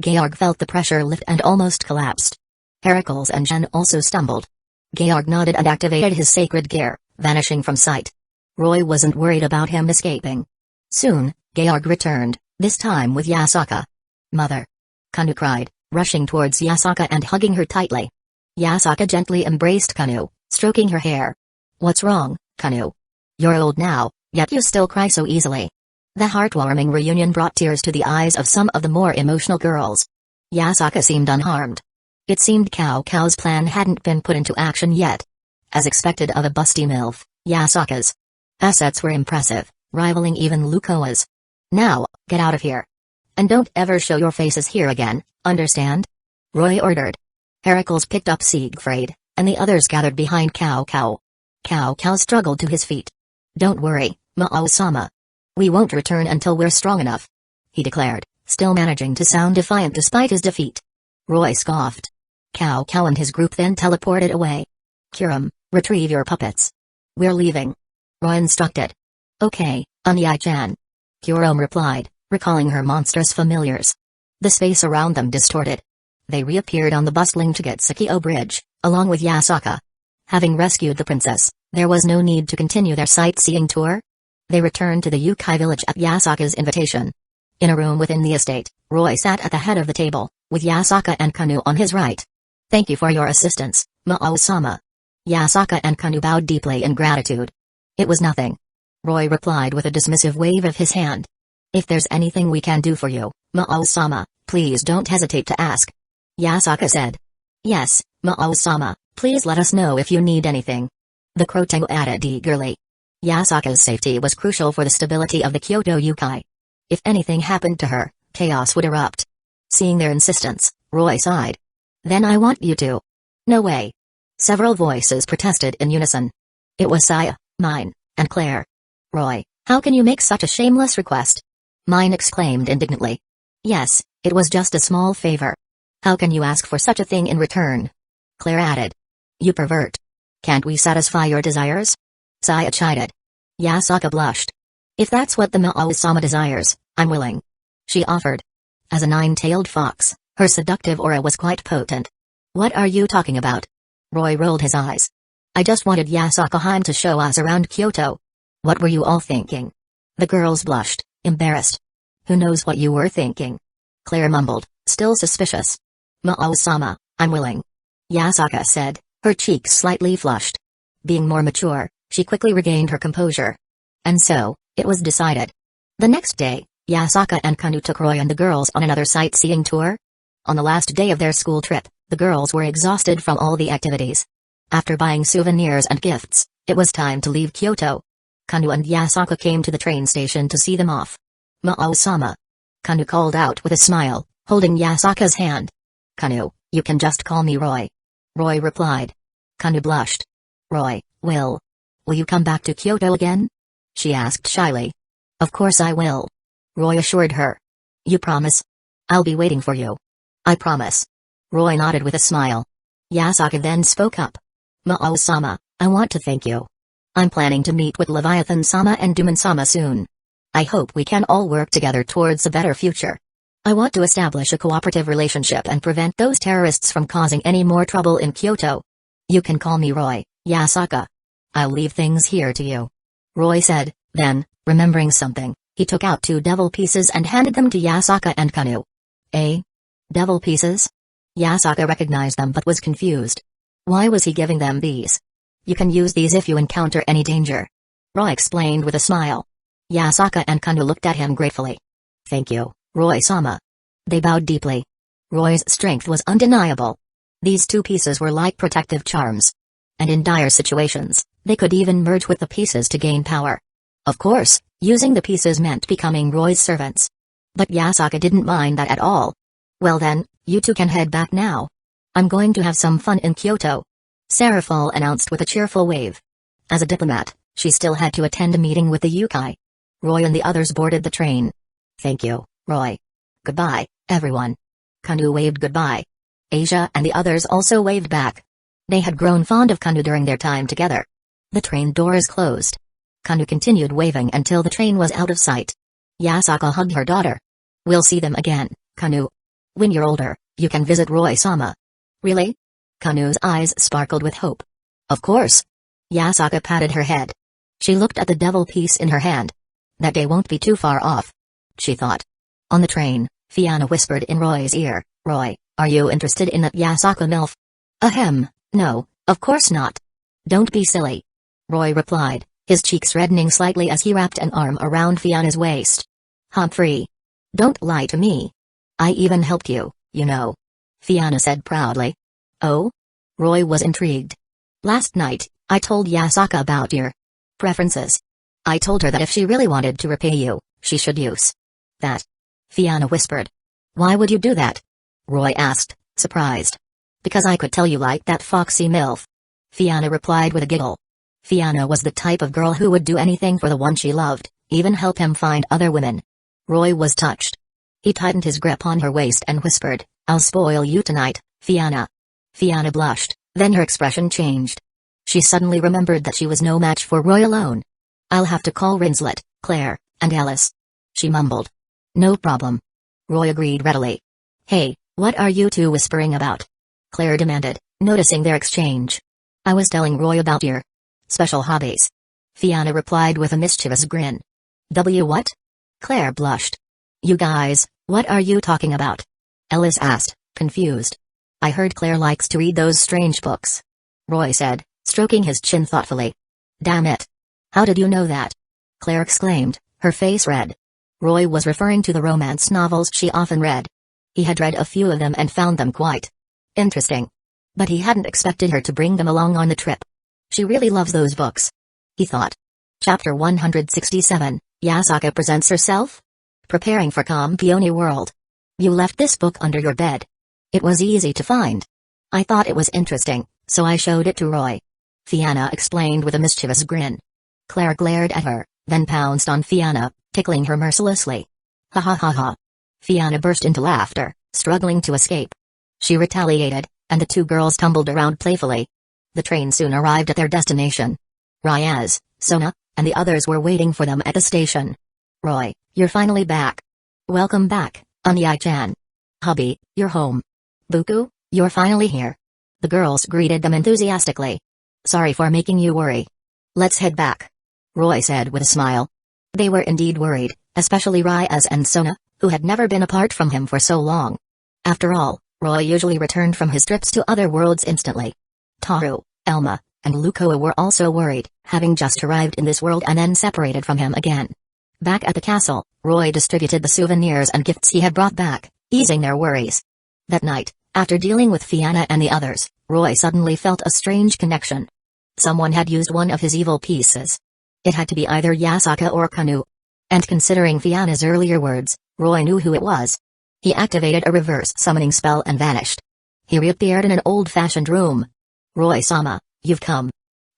Georg felt the pressure lift and almost collapsed. Heracles and Shen also stumbled. Georg nodded and activated his sacred gear, vanishing from sight. Roy wasn't worried about him escaping. Soon, Georg returned, this time with Yasaka. Mother! Kanna cried, rushing towards Yasaka and hugging her tightly. Yasaka gently embraced Kanna, stroking her hair. What's wrong, Kanna? You're old now, yet you still cry so easily. The heartwarming reunion brought tears to the eyes of some of the more emotional girls. Yasaka seemed unharmed. It seemed Cao's plan hadn't been put into action yet. As expected of a busty MILF, Yasaka's assets were impressive, rivaling even Lukoa's. Now, get out of here. And don't ever show your faces here again, understand? Roy ordered. Heracles picked up Siegfried, and the others gathered behind Cao. Cao struggled to his feet. Don't worry, Mao-sama. We won't return until we're strong enough, he declared, still managing to sound defiant despite his defeat. Roy scoffed. Cao and his group then teleported away. Kurum, retrieve your puppets. We're leaving. Roy instructed. Okay, Unii-chan. Kurum replied, recalling her monstrous familiars. The space around them distorted. They reappeared on the bustling Togetsuki Bridge, along with Yasaka. Having rescued the princess, there was no need to continue their sightseeing tour. They returned to the Yukai village at Yasaka's invitation. In a room within the estate, Roy sat at the head of the table, with Yasaka and Kanna on his right. Thank you for your assistance, Mao-sama. Yasaka and Kanna bowed deeply in gratitude. It was nothing. Roy replied with a dismissive wave of his hand. If there's anything we can do for you, Mao-sama, please don't hesitate to ask. Yasaka said. Yes, Mao-sama, please let us know if you need anything. The Crotango added eagerly. Yasaka's safety was crucial for the stability of the Kyoto Yukai. If anything happened to her, chaos would erupt. Seeing their insistence, Roy sighed. Then I want you to. No way. Several voices protested in unison. It was Saya, mine, and Claire. Roy, how can you make such a shameless request? Mine exclaimed indignantly. Yes, it was just a small favor. How can you ask for such a thing in return? Claire added. You pervert. Can't we satisfy your desires? Saya chided. Yasaka blushed. If that's what the Mao-sama desires, I'm willing. She offered. As a 9-tailed fox, her seductive aura was quite potent. What are you talking about? Roy rolled his eyes. I just wanted Yasaka to show us around Kyoto. What were you all thinking? The girls blushed, embarrassed. Who knows what you were thinking? Claire mumbled, still suspicious. Mao-sama, I'm willing. Yasaka said, her cheeks slightly flushed. Being more mature, she quickly regained her composure. And so, it was decided. The next day, Yasaka and Kanna took Roy and the girls on another sightseeing tour. On the last day of their school trip, the girls were exhausted from all the activities. After buying souvenirs and gifts, it was time to leave Kyoto. Kanna and Yasaka came to the train station to see them off. Mao-sama. Kanna called out with a smile, holding Yasaka's hand. Kanna, you can just call me Roy. Roy replied. Kanna blushed. Roy, will you come back to Kyoto again? She asked shyly. Of course I will. Roy assured her. You promise? I'll be waiting for you. I promise. Roy nodded with a smile. Yasaka then spoke up. Mao-sama, I want to thank you. I'm planning to meet with Leviathan-sama and Demon-sama soon. I hope we can all work together towards a better future. I want to establish a cooperative relationship and prevent those terrorists from causing any more trouble in Kyoto. You can call me Roy, Yasaka. I'll leave things here to you. Roy said, then, remembering something, he took out 2 devil pieces and handed them to Yasaka and Kanna. Devil pieces? Yasaka recognized them but was confused. Why was he giving them these? You can use these if you encounter any danger. Roy explained with a smile. Yasaka and Kanna looked at him gratefully. Thank you, Roy-sama. They bowed deeply. Roy's strength was undeniable. These 2 pieces were like protective charms. And in dire situations, they could even merge with the pieces to gain power. Of course, using the pieces meant becoming Roy's servants. But Yasaka didn't mind that at all. Well then, you 2 can head back now. I'm going to have some fun in Kyoto. Sarafal announced with a cheerful wave. As a diplomat, she still had to attend a meeting with the Yukai. Roy and the others boarded the train. Thank you, Roy. Goodbye, everyone. Kanna waved goodbye. Asia and the others also waved back. They had grown fond of Kanna during their time together. The train doors closed. Kanna continued waving until the train was out of sight. Yasaka hugged her daughter. We'll see them again, Kanna. When you're older, you can visit Roy-sama. Really? Kanna's eyes sparkled with hope. Of course. Yasaka patted her head. She looked at the devil piece in her hand. That day won't be too far off, she thought. On the train, Fiona whispered in Roy's ear, Roy, are you interested in that Yasaka MILF? Ahem, no, of course not. Don't be silly. Roy replied, his cheeks reddening slightly as he wrapped an arm around Fiona's waist. Humphrey. Don't lie to me. I even helped you, you know. Fiona said proudly. Oh? Roy was intrigued. Last night, I told Yasaka about your preferences. I told her that if she really wanted to repay you, she should use that. Fiona whispered. Why would you do that? Roy asked, surprised. Because I could tell you like that foxy MILF. Fiona replied with a giggle. Fiona was the type of girl who would do anything for the one she loved, even help him find other women. Roy was touched. He tightened his grip on her waist and whispered, I'll spoil you tonight, Fiona. Fiona blushed, then her expression changed. She suddenly remembered that she was no match for Roy alone. I'll have to call Rinslet, Claire, and Alice. She mumbled. No problem. Roy agreed readily. Hey, what are you 2 whispering about? Claire demanded, noticing their exchange. I was telling Roy about your special hobbies. Fiona replied with a mischievous grin. What? Claire blushed. You guys, what are you talking about? Alice asked, confused. I heard Claire likes to read those strange books. Roy said, stroking his chin thoughtfully. Damn it. How did you know that? Claire exclaimed, her face red. Roy was referring to the romance novels she often read. He had read a few of them and found them quite interesting. But he hadn't expected her to bring them along on the trip. She really loves those books, he thought. Chapter 167, Yasaka presents herself? Preparing for Campione World. You left this book under your bed. It was easy to find. I thought it was interesting, so I showed it to Roy. Fiona explained with a mischievous grin. Claire glared at her, then pounced on Fiona, tickling her mercilessly. Ha ha ha ha. Fiona burst into laughter, struggling to escape. She retaliated, and the 2 girls tumbled around playfully. The train soon arrived at their destination. Ryaz, Sona, and the others were waiting for them at the station. Roy, you're finally back. Welcome back, Unyai-chan. Hubby, you're home. Buku, you're finally here. The girls greeted them enthusiastically. Sorry for making you worry. Let's head back, Roy said with a smile. They were indeed worried, especially Ryaz and Sona, who had never been apart from him for so long. After all, Roy usually returned from his trips to other worlds instantly. Tohru, Elma, and Hueco were also worried, having just arrived in this world and then separated from him again. Back at the castle, Roy distributed the souvenirs and gifts he had brought back, easing their worries. That night, after dealing with Fianna and the others, Roy suddenly felt a strange connection. Someone had used one of his evil pieces. It had to be either Yasaka or Kanna. And considering Fianna's earlier words, Roy knew who it was. He activated a reverse summoning spell and vanished. He reappeared in an old-fashioned room. "Roy-sama, you've come."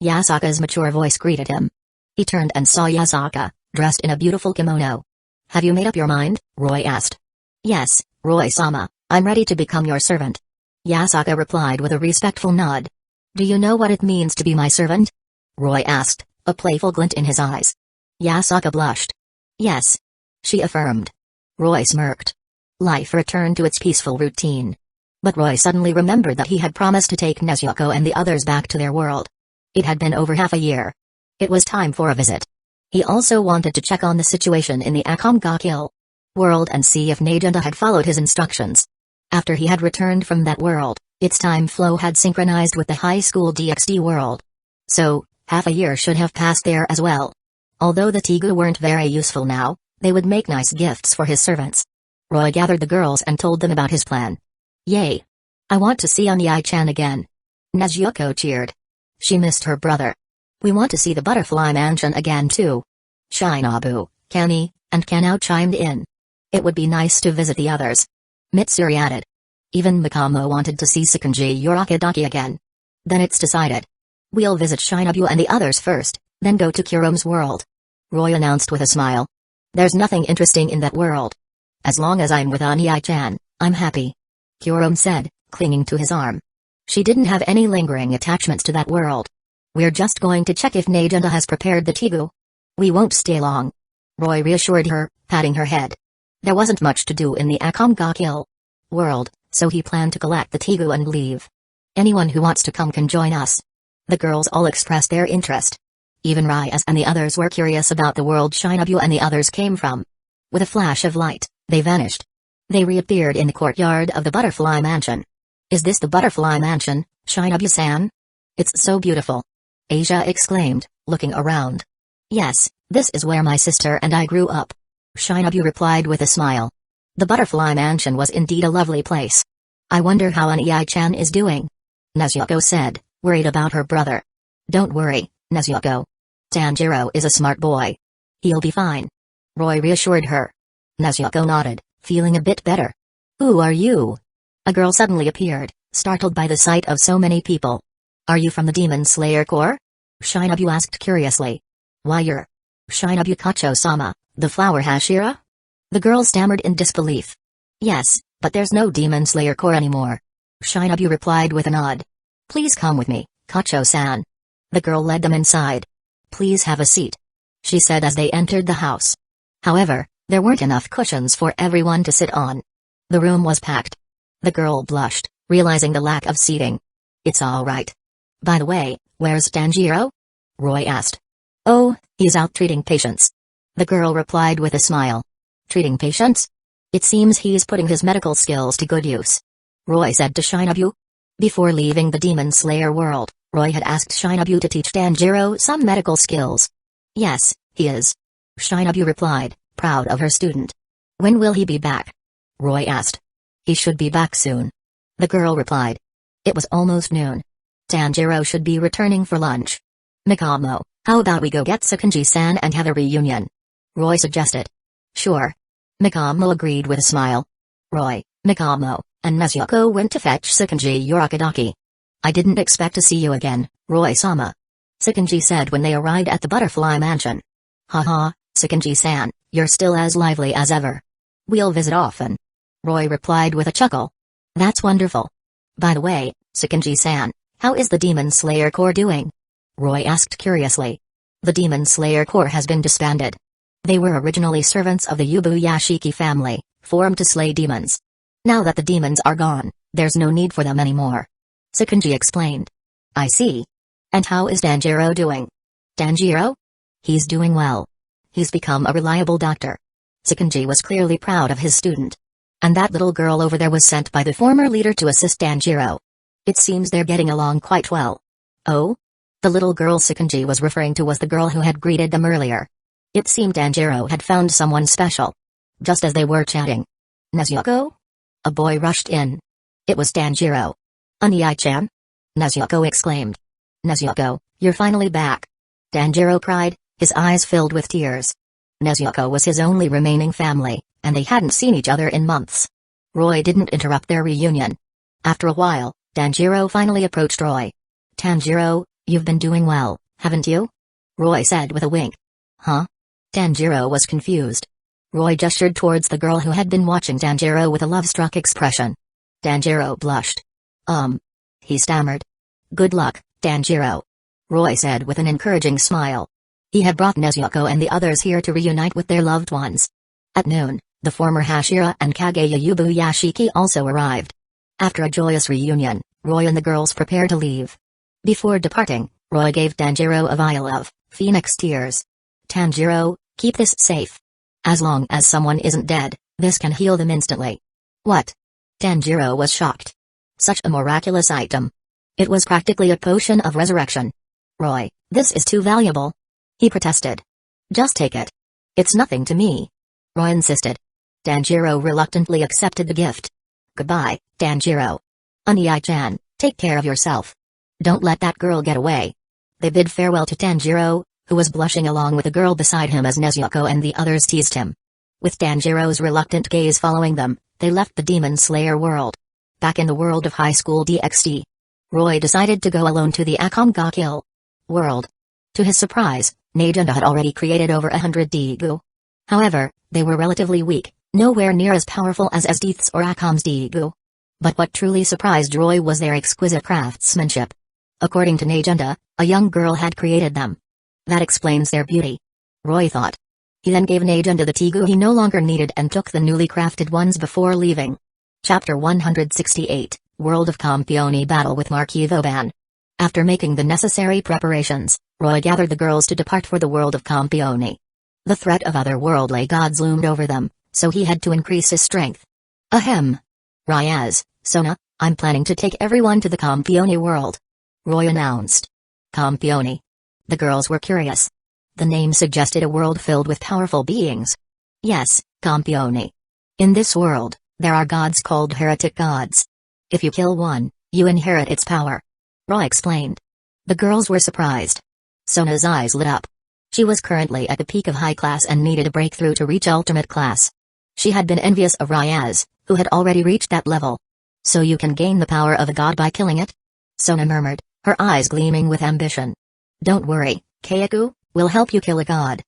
Yasaka's mature voice greeted him. He turned and saw Yasaka, dressed in a beautiful kimono. "Have you made up your mind?" Roy asked. "Yes, Roy-sama, I'm ready to become your servant." Yasaka replied with a respectful nod. "Do you know what it means to be my servant?" Roy asked, a playful glint in his eyes. Yasaka blushed. "Yes," she affirmed. Roy smirked. Life returned to its peaceful routine. But Roy suddenly remembered that he had promised to take Nezuko and the others back to their world. It had been over half a year. It was time for a visit. He also wanted to check on the situation in the Akonga world and see if Nagenda had followed his instructions. After he had returned from that world, its time flow had synchronized with the high school DxD world. So, half a year should have passed there as well. Although the Tegu weren't very useful now, they would make nice gifts for his servants. Roy gathered the girls and told them about his plan. "Yay! I want to see Onii-chan again." Nezuko cheered. She missed her brother. "We want to see the Butterfly Mansion again too." Shinobu, Kani, and Kanna chimed in. It would be nice to visit the others. Mitsuri added. Even Mikamo wanted to see Sekonji Yorakadaki again. "Then it's decided. We'll visit Shinobu and the others first, then go to Kurome's world," Roy announced with a smile. "There's nothing interesting in that world. As long as I'm with Onii-chan, I'm happy," Kurome said, clinging to his arm. She didn't have any lingering attachments to that world. "We're just going to check if Nagenda has prepared the Tegu. We won't stay long," Roy reassured her, patting her head. There wasn't much to do in the Akonga world, so he planned to collect the Tegu and leave. "Anyone who wants to come can join us." The girls all expressed their interest. Even Ryas and the others were curious about the world Shinobu and the others came from. With a flash of light, they vanished. They reappeared in the courtyard of the Butterfly Mansion. "Is this the Butterfly Mansion, Shinobu-san? It's so beautiful," Asia exclaimed, looking around. "Yes, this is where my sister and I grew up," Shinobu replied with a smile. The Butterfly Mansion was indeed a lovely place. "I wonder how Onii-chan is doing," Nezuko said, worried about her brother. "Don't worry, Nezuko. Tanjiro is a smart boy. He'll be fine," Roy reassured her. Nezuko nodded, feeling a bit better. "Who are you?" A girl suddenly appeared, startled by the sight of so many people. "Are you from the Demon Slayer Corps?" Shinobu asked curiously. "Why you're Shinobu Kacho-sama, the flower Hashira?" The girl stammered in disbelief. "Yes, but there's no Demon Slayer Corps anymore," Shinobu replied with a nod. "Please come with me, Kacho-san." The girl led them inside. "Please have a seat," she said as they entered the house. However, there weren't enough cushions for everyone to sit on. The room was packed. The girl blushed, realizing the lack of seating. "It's all right. By the way, where's Tanjiro?" Roy asked. "Oh, he's out treating patients," the girl replied with a smile. "Treating patients? It seems he's putting his medical skills to good use," Roy said to Shinobu. Before leaving the Demon Slayer world, Roy had asked Shinobu to teach Tanjiro some medical skills. "Yes, he is," Shinobu replied, proud of her student. "When will he be back?" Roy asked. "He should be back soon," the girl replied. It was almost noon. Tanjiro should be returning for lunch. "Mikamo, how about we go get Sekonji-san and have a reunion?" Roy suggested. "Sure." Mikamo agreed with a smile. Roy, Mikamo, and Nezuko went to fetch Sekonji Yorakadaki. "I didn't expect to see you again, Roy-sama," Sekonji said when they arrived at the Butterfly Mansion. "Haha, Sekonji-san, you're still as lively as ever. We'll visit often," Roy replied with a chuckle. "That's wonderful. By the way, Sekonji-san, how is the Demon Slayer Corps doing?" Roy asked curiously. "The Demon Slayer Corps has been disbanded. They were originally servants of the Yubuyashiki family, formed to slay demons. Now that the demons are gone, there's no need for them anymore," Sekonji explained. "I see. And how is Tanjiro doing?" "Tanjiro? He's doing well. He's become a reliable doctor." Sekonji was clearly proud of his student. And that little girl over there was sent by the former leader to assist Danjiro. It seems they're getting along quite well. Oh? The little girl Sakanji was referring to was the girl who had greeted them earlier. It seemed Danjiro had found someone special. Just as they were chatting. Nezuko? A boy rushed in. It was Danjiro. Unai-chan? Nezuko exclaimed. Nezuko, you're finally back. Danjiro cried, his eyes filled with tears. Nezuko was his only remaining family, and they hadn't seen each other in months. Roy didn't interrupt their reunion. After a while, Danjiro finally approached Roy. Tanjiro, you've been doing well, haven't you? Roy said with a wink. Huh? Tanjiro was confused. Roy gestured towards the girl who had been watching Tanjiro with a love-struck expression. Tanjiro blushed. He stammered. Good luck, Tanjiro. Roy said with an encouraging smile. He had brought Nezuko and the others here to reunite with their loved ones. At noon, the former Hashira and Kageyubu Yashiki also arrived. After a joyous reunion, Roy and the girls prepared to leave. Before departing, Roy gave Tanjiro a vial of Phoenix Tears. Tanjiro, keep this safe. As long as someone isn't dead, this can heal them instantly. What? Tanjiro was shocked. Such a miraculous item. It was practically a potion of resurrection. Roy, this is too valuable. He protested. Just take it. It's nothing to me. Roy insisted. Tanjiro reluctantly accepted the gift. Goodbye, Tanjiro. Unai-chan, take care of yourself. Don't let that girl get away. They bid farewell to Tanjiro, who was blushing along with the girl beside him as Nezuko and the others teased him. With Tanjiro's reluctant gaze following them, they left the Demon Slayer world. Back in the world of high school DxD, Roy decided to go alone to the Akomgakil world. To his surprise, Neijunda had already created over 100 Digu. However, they were relatively weak, nowhere near as powerful as Esdeath's or Akom's Digu. But what truly surprised Roy was their exquisite craftsmanship. According to Neijunda, a young girl had created them. That explains their beauty. Roy thought. He then gave Neijunda the Tigu he no longer needed and took the newly crafted ones before leaving. Chapter 168, World of Campione Battle with Marquis Vauban. After making the necessary preparations, Roy gathered the girls to depart for the world of Campione. The threat of otherworldly gods loomed over them, so he had to increase his strength. Ahem. Ryaz, Sona, I'm planning to take everyone to the Campione world. Roy announced. Campione. The girls were curious. The name suggested a world filled with powerful beings. Yes, Campione. In this world, there are gods called heretic gods. If you kill one, you inherit its power. Roy explained. The girls were surprised. Sona's eyes lit up. She was currently at the peak of high class and needed a breakthrough to reach ultimate class. She had been envious of Ryaz, who had already reached that level. So you can gain the power of a god by killing it? Sona murmured, her eyes gleaming with ambition. Don't worry, Keiku, we'll help you kill a god.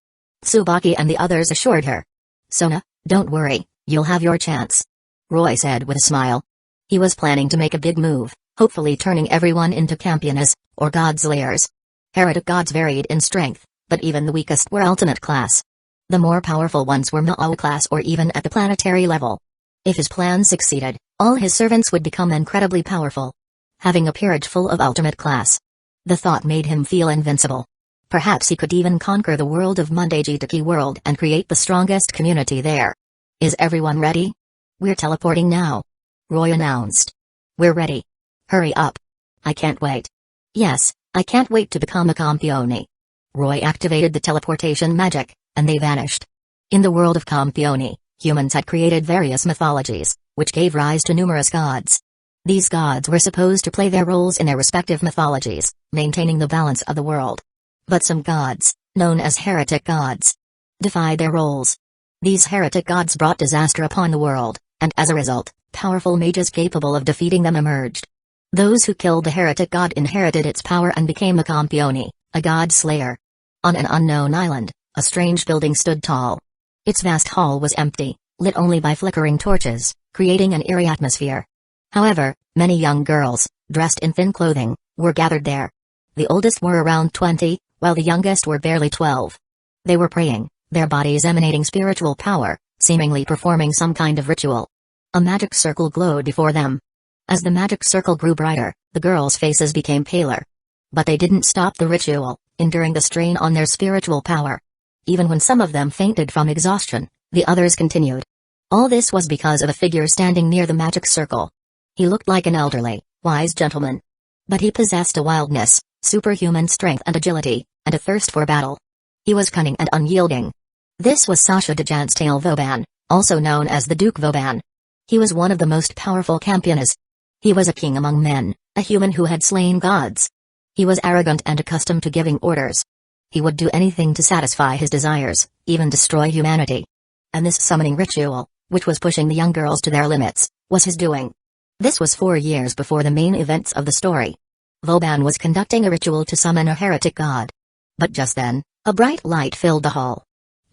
Tsubaki and the others assured her. Sona, don't worry, you'll have your chance. Roy said with a smile. He was planning to make a big move, hopefully turning everyone into campionas, or god slayers. Heretic gods varied in strength, but even the weakest were ultimate class. The more powerful ones were Mao class or even at the planetary level. If his plan succeeded, all his servants would become incredibly powerful. Having a peerage full of ultimate class. The thought made him feel invincible. Perhaps he could even conquer the world of Mangekyō world and create the strongest community there. Is everyone ready? We're teleporting now. Roy announced. We're ready. Hurry up. I can't wait. Yes, I can't wait to become a Campione. Roy activated the teleportation magic, and they vanished. In the world of Campione, humans had created various mythologies, which gave rise to numerous gods. These gods were supposed to play their roles in their respective mythologies, maintaining the balance of the world. But some gods, known as heretic gods, defied their roles. These heretic gods brought disaster upon the world, and as a result, powerful mages capable of defeating them emerged. Those who killed the heretic god inherited its power and became a Campione, a god slayer. On an unknown island, a strange building stood tall. Its vast hall was empty, lit only by flickering torches, creating an eerie atmosphere. However, many young girls, dressed in thin clothing, were gathered there. The oldest were around 20, while the youngest were barely 12. They were praying, their bodies emanating spiritual power, seemingly performing some kind of ritual. A magic circle glowed before them. As the magic circle grew brighter, the girls' faces became paler. But they didn't stop the ritual, enduring the strain on their spiritual power. Even when some of them fainted from exhaustion, the others continued. All this was because of a figure standing near the magic circle. He looked like an elderly, wise gentleman. But he possessed a wildness, superhuman strength and agility, and a thirst for battle. He was cunning and unyielding. This was Sasha de Janstale Vauban, also known as the Duke Vauban. He was one of the most powerful campiones. He was a king among men, a human who had slain gods. He was arrogant and accustomed to giving orders. He would do anything to satisfy his desires, even destroy humanity. And this summoning ritual, which was pushing the young girls to their limits, was his doing. This was 4 years before the main events of the story. Vauban was conducting a ritual to summon a heretic god. But just then, a bright light filled the hall.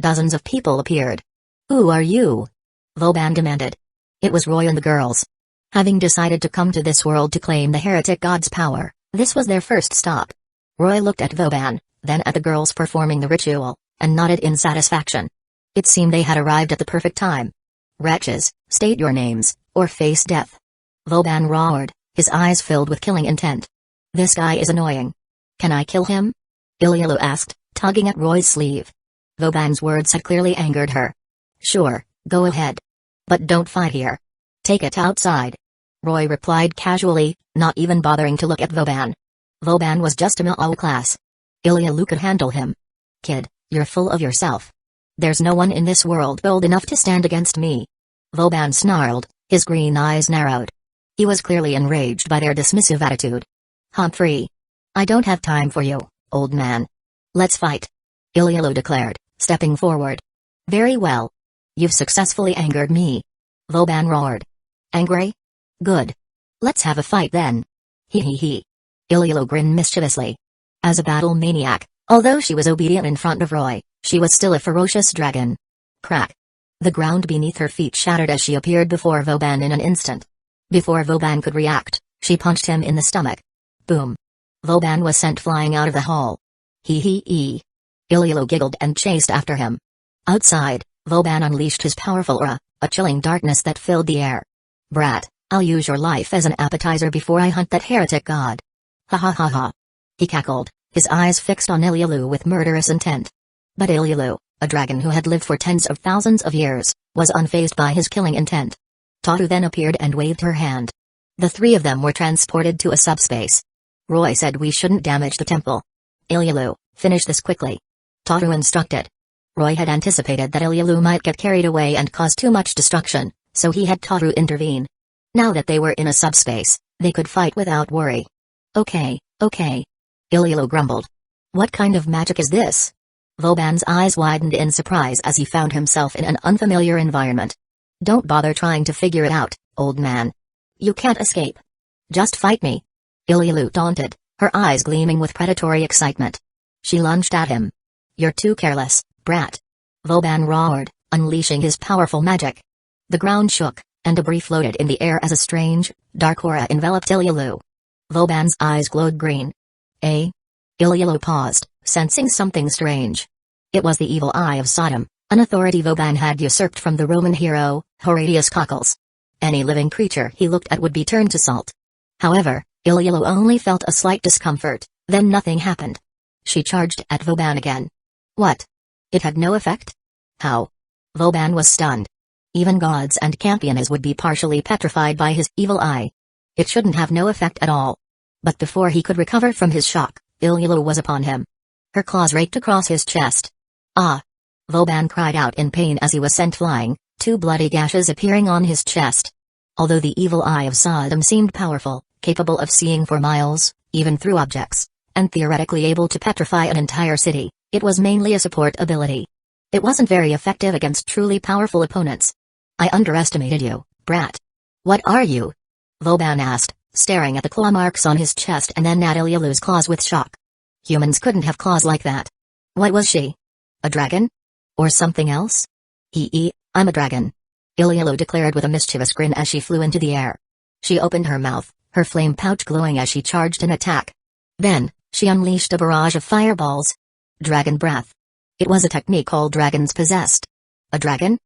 Dozens of people appeared. "Who are you?" Vauban demanded. It was Roy and the girls. Having decided to come to this world to claim the heretic god's power, this was their first stop. Roy looked at Vauban, then at the girls performing the ritual, and nodded in satisfaction. It seemed they had arrived at the perfect time. "Wretches, state your names, or face death." Vauban roared, his eyes filled with killing intent. "This guy is annoying. Can I kill him?" Ilulu asked, tugging at Roy's sleeve. Vauban's words had clearly angered her. "Sure, go ahead. But don't fight here. Take it outside." Roy replied casually, not even bothering to look at Vauban. Vauban was just a middle class. Ilulu could handle him. "Kid, you're full of yourself. There's no one in this world bold enough to stand against me." Vauban snarled, his green eyes narrowed. He was clearly enraged by their dismissive attitude. "Humphrey. I don't have time for you, old man. Let's fight," Ilulu declared, stepping forward. "Very well. You've successfully angered me." Vauban roared. "Angry? Good. Let's have a fight then." He. Ilulu grinned mischievously. As a battle maniac, although she was obedient in front of Roy, she was still a ferocious dragon. Crack. The ground beneath her feet shattered as she appeared before Vauban in an instant. Before Vauban could react, she punched him in the stomach. Boom. Vauban was sent flying out of the hall. He. Ilulu giggled and chased after him. Outside, Vauban unleashed his powerful aura, a chilling darkness that filled the air. "Brat, I'll use your life as an appetizer before I hunt that heretic god." "Ha ha ha ha." He cackled, his eyes fixed on Ilulu with murderous intent. But Ilulu, a dragon who had lived for tens of thousands of years, was unfazed by his killing intent. Tohru then appeared and waved her hand. The three of them were transported to a subspace. Roy said we shouldn't damage the temple. "Ilulu, finish this quickly," Tohru instructed. Roy had anticipated that Ilulu might get carried away and cause too much destruction, so he had Tohru intervene. Now that they were in a subspace, they could fight without worry. Okay. Ilulu grumbled. "What kind of magic is this?" Vauban's eyes widened in surprise as he found himself in an unfamiliar environment. "Don't bother trying to figure it out, old man. You can't escape. Just fight me," Ilulu taunted, her eyes gleaming with predatory excitement. She lunged at him. "You're too careless, brat," Vauban roared, unleashing his powerful magic. The ground shook, and debris floated in the air as a strange, dark aura enveloped Ilulu. Vauban's eyes glowed green. Ilulu paused, sensing something strange. It was the evil eye of Sodom, an authority Vauban had usurped from the Roman hero, Horatius Cockles. Any living creature he looked at would be turned to salt. However, Ilulu only felt a slight discomfort, then nothing happened. She charged at Vauban again. What? It had no effect? How? Vauban was stunned. Even gods and campiones would be partially petrified by his evil eye. It shouldn't have no effect at all. But before he could recover from his shock, Ilulu was upon him. Her claws raked across his chest. "Ah!" Vauban cried out in pain as he was sent flying, 2 bloody gashes appearing on his chest. Although the evil eye of Sodom seemed powerful, capable of seeing for miles, even through objects, and theoretically able to petrify an entire city, it was mainly a support ability. It wasn't very effective against truly powerful opponents. "I underestimated you, brat." "What are you?" Vauban asked, staring at the claw marks on his chest and then at Ilulu's claws with shock. Humans couldn't have claws like that. What was she? A dragon? Or something else? I'm a dragon," Ilulu declared with a mischievous grin as she flew into the air. She opened her mouth, her flame pouch glowing as she charged an attack. Then, she unleashed a barrage of fireballs. Dragon breath. It was a technique all dragons possessed. A dragon?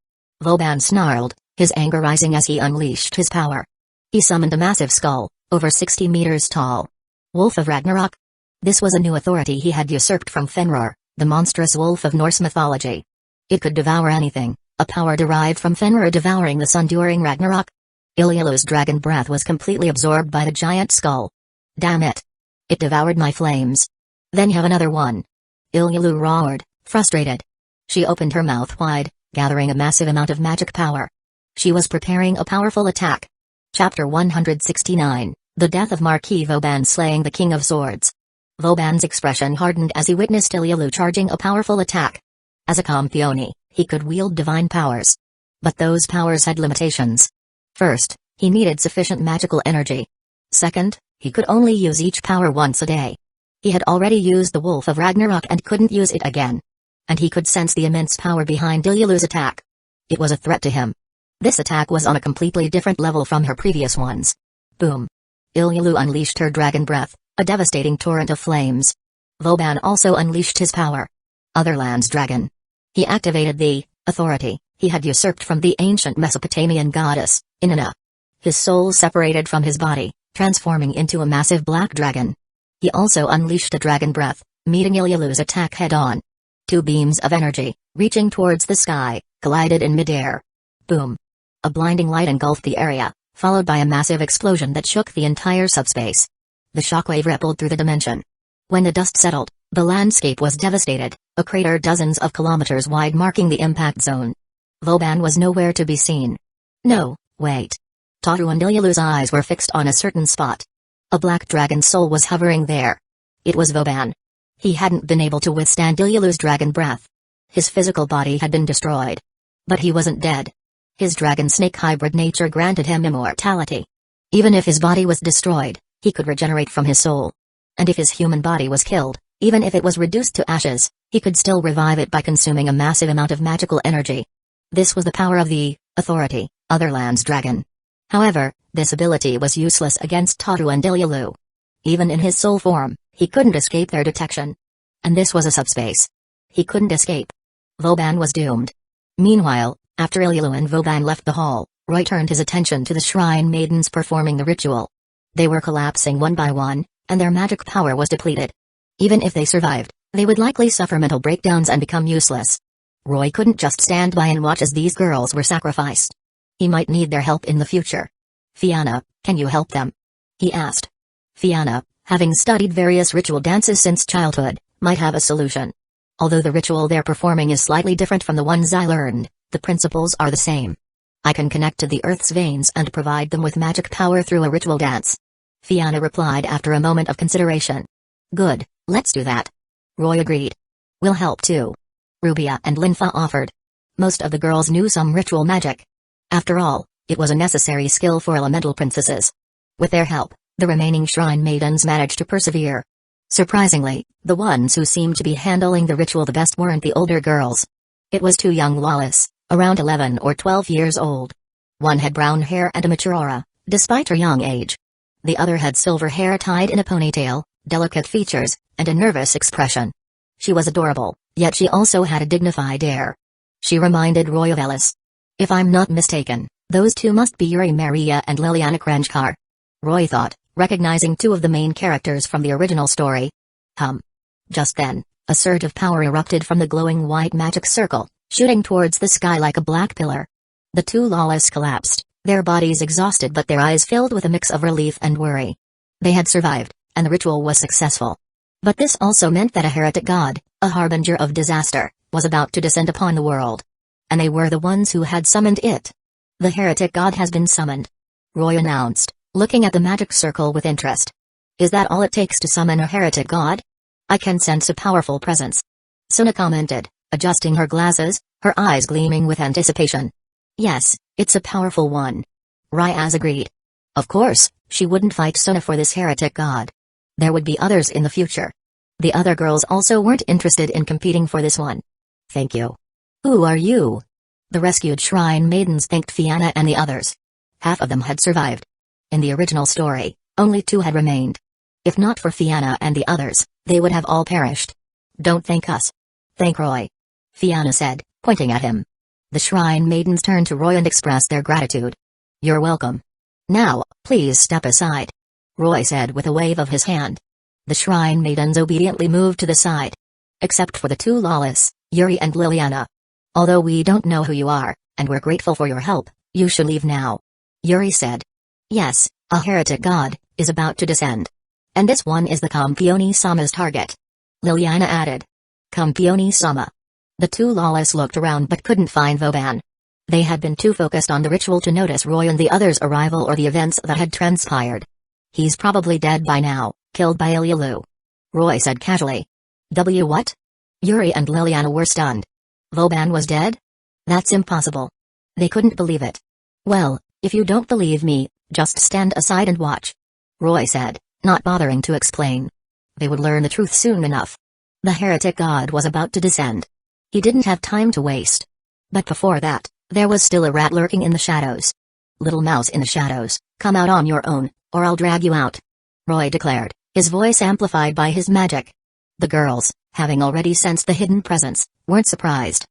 Vauban snarled, his anger rising as he unleashed his power. He summoned a massive skull, over 60 meters tall. Wolf of Ragnarok? This was a new authority he had usurped from Fenrir, the monstrous wolf of Norse mythology. It could devour anything, A power derived from Fenrir devouring the sun during Ragnarok? Ilulu's dragon breath was completely absorbed by the giant skull. Damn it. It devoured my flames. Then you have another one. Ilulu roared, frustrated. She opened her mouth wide, gathering a massive amount of magic power. She was preparing a powerful attack. Chapter 169, The Death of Marquis Vauban slaying the King of Swords. Vauban's expression hardened as he witnessed Ilulu charging a powerful attack. As a campione, he could wield divine powers. But those powers had limitations. First, he needed sufficient magical energy. Second, he could only use each power once a day. He had already used the Wolf of Ragnarok and couldn't use it again. And he could sense the immense power behind Ilulu's attack. It was a threat to him. This attack was on a completely different level from her previous ones. Boom. Ilulu unleashed her dragon breath, a devastating torrent of flames. Vauban also unleashed his power. Otherland's dragon. He activated the authority he had usurped from the ancient Mesopotamian goddess, Inanna. His soul separated from his body, transforming into a massive black dragon. He also unleashed a dragon breath, meeting Ilulu's attack head-on. Two beams of energy, reaching towards the sky, collided in midair. Boom. A blinding light engulfed the area, followed by a massive explosion that shook the entire subspace. The shockwave rippled through the dimension. When the dust settled, the landscape was devastated, a crater dozens of kilometers wide marking the impact zone. Vauban was nowhere to be seen. No, wait. Tohru and Ilulu's eyes were fixed on a certain spot. A black dragon soul was hovering there. It was Vauban. He hadn't been able to withstand Ilulu's dragon breath. His physical body had been destroyed. But he wasn't dead. His dragon-snake hybrid nature granted him immortality. Even if his body was destroyed, he could regenerate from his soul. And if his human body was killed, even if it was reduced to ashes, he could still revive it by consuming a massive amount of magical energy. This was the power of the authority, Otherland's dragon. However, this ability was useless against Tohru and Ilulu. Even in his soul form, he couldn't escape their detection. And this was a subspace. He couldn't escape. Vauban was doomed. Meanwhile, after Ilulu and Vauban left the hall, Roy turned his attention to the shrine maidens performing the ritual. They were collapsing one by one, and their magic power was depleted. Even if they survived, they would likely suffer mental breakdowns and become useless. Roy couldn't just stand by and watch as these girls were sacrificed. He might need their help in the future. Fianna, can you help them? He asked. Fianna, having studied various ritual dances since childhood, might have a solution. Although the ritual they're performing is slightly different from the ones I learned, the principles are the same. I can connect to the Earth's veins and provide them with magic power through a ritual dance. Fianna replied after a moment of consideration. Good, let's do that. Roy agreed. We'll help too. Rubia and Linfa offered. Most of the girls knew some ritual magic. After all, it was a necessary skill for elemental princesses. With their help, the remaining shrine maidens managed to persevere. Surprisingly, the ones who seemed to be handling the ritual the best weren't the older girls. It was two young Wallace, around 11 or 12 years old. One had brown hair and a mature aura, despite her young age. The other had silver hair tied in a ponytail, delicate features, and a nervous expression. She was adorable, yet she also had a dignified air. She reminded Roy of Ellis. If I'm not mistaken, those two must be Yuri Maria and Liliana Kranjkar. Roy thought, recognizing two of the main characters from the original story. Just then, a surge of power erupted from the glowing white magic circle, shooting towards the sky like a black pillar. The two lawless collapsed, their bodies exhausted but their eyes filled with a mix of relief and worry. They had survived, and the ritual was successful. But this also meant that a heretic god, a harbinger of disaster, was about to descend upon the world. And they were the ones who had summoned it. The heretic god has been summoned. Roy announced, looking at the magic circle with interest. Is that all it takes to summon a heretic god? I can sense a powerful presence. Suna commented, adjusting her glasses, her eyes gleaming with anticipation. Yes, it's a powerful one. Ryaz agreed. Of course, she wouldn't fight Suna for this heretic god. There would be others in the future. The other girls also weren't interested in competing for this one. Thank you. Who are you? The rescued shrine maidens thanked Fianna and the others. Half of them had survived. In the original story, only two had remained. If not for Fianna and the others, they would have all perished. Don't thank us. Thank Roy. Fianna said, pointing at him. The shrine maidens turned to Roy and expressed their gratitude. You're welcome. Now, please step aside. Roy said with a wave of his hand. The shrine maidens obediently moved to the side. Except for the two lawless, Yuri and Liliana. Although we don't know who you are, and we're grateful for your help, you should leave now. Yuri said. Yes, a heretic god is about to descend. And this one is the Campione-sama's target. Liliana added. Campione-sama. The two lawless looked around but couldn't find Vauban. They had been too focused on the ritual to notice Roy and the others' arrival or the events that had transpired. He's probably dead by now, killed by Ilulu. Roy said casually. What? Yuri and Liliana were stunned. Vauban was dead? That's impossible. They couldn't believe it. Well, if you don't believe me, just stand aside and watch. Roy said, not bothering to explain. They would learn the truth soon enough. The heretic god was about to descend. He didn't have time to waste. But before that, there was still a rat lurking in the shadows. Little mouse in the shadows, come out on your own, or I'll drag you out. Roy declared, his voice amplified by his magic. The girls, having already sensed the hidden presence, weren't surprised.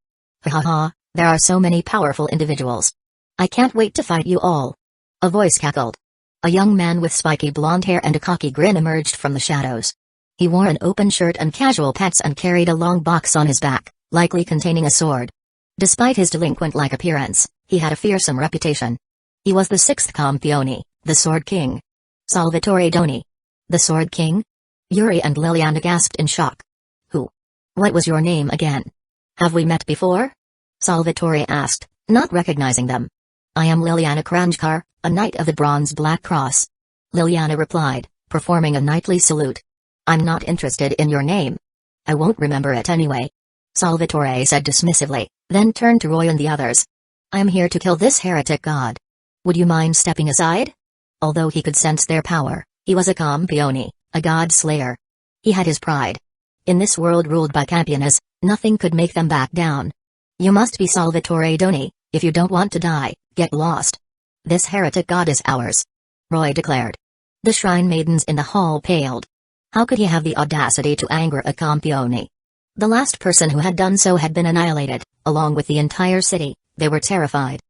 Ha ha, there are so many powerful individuals. I can't wait to fight you all. A voice cackled. A young man with spiky blonde hair and a cocky grin emerged from the shadows. He wore an open shirt and casual pants and carried a long box on his back, likely containing a sword. Despite his delinquent-like appearance, he had a fearsome reputation. He was the sixth Campione, the Sword King. Salvatore Doni. The Sword King? Yuri and Liliana gasped in shock. Who? What was your name again? Have we met before? Salvatore asked, not recognizing them. I am Liliana Kranjkar, a knight of the Bronze Black Cross. Liliana replied, performing a knightly salute. I'm not interested in your name. I won't remember it anyway. Salvatore said dismissively, then turned to Roy and the others. I am here to kill this heretic god. Would you mind stepping aside? Although he could sense their power, he was a Campione, a god slayer. He had his pride. In this world ruled by Campiones, nothing could make them back down. You must be Salvatore Doni, if you don't want to die, get lost. This heretic god is ours. Roy declared. The shrine maidens in the hall paled. How could he have the audacity to anger a Campione? The last person who had done so had been annihilated, along with the entire city. They were terrified.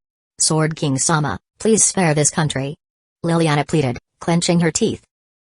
Sword King Sama, please spare this country. Liliana pleaded, clenching her teeth.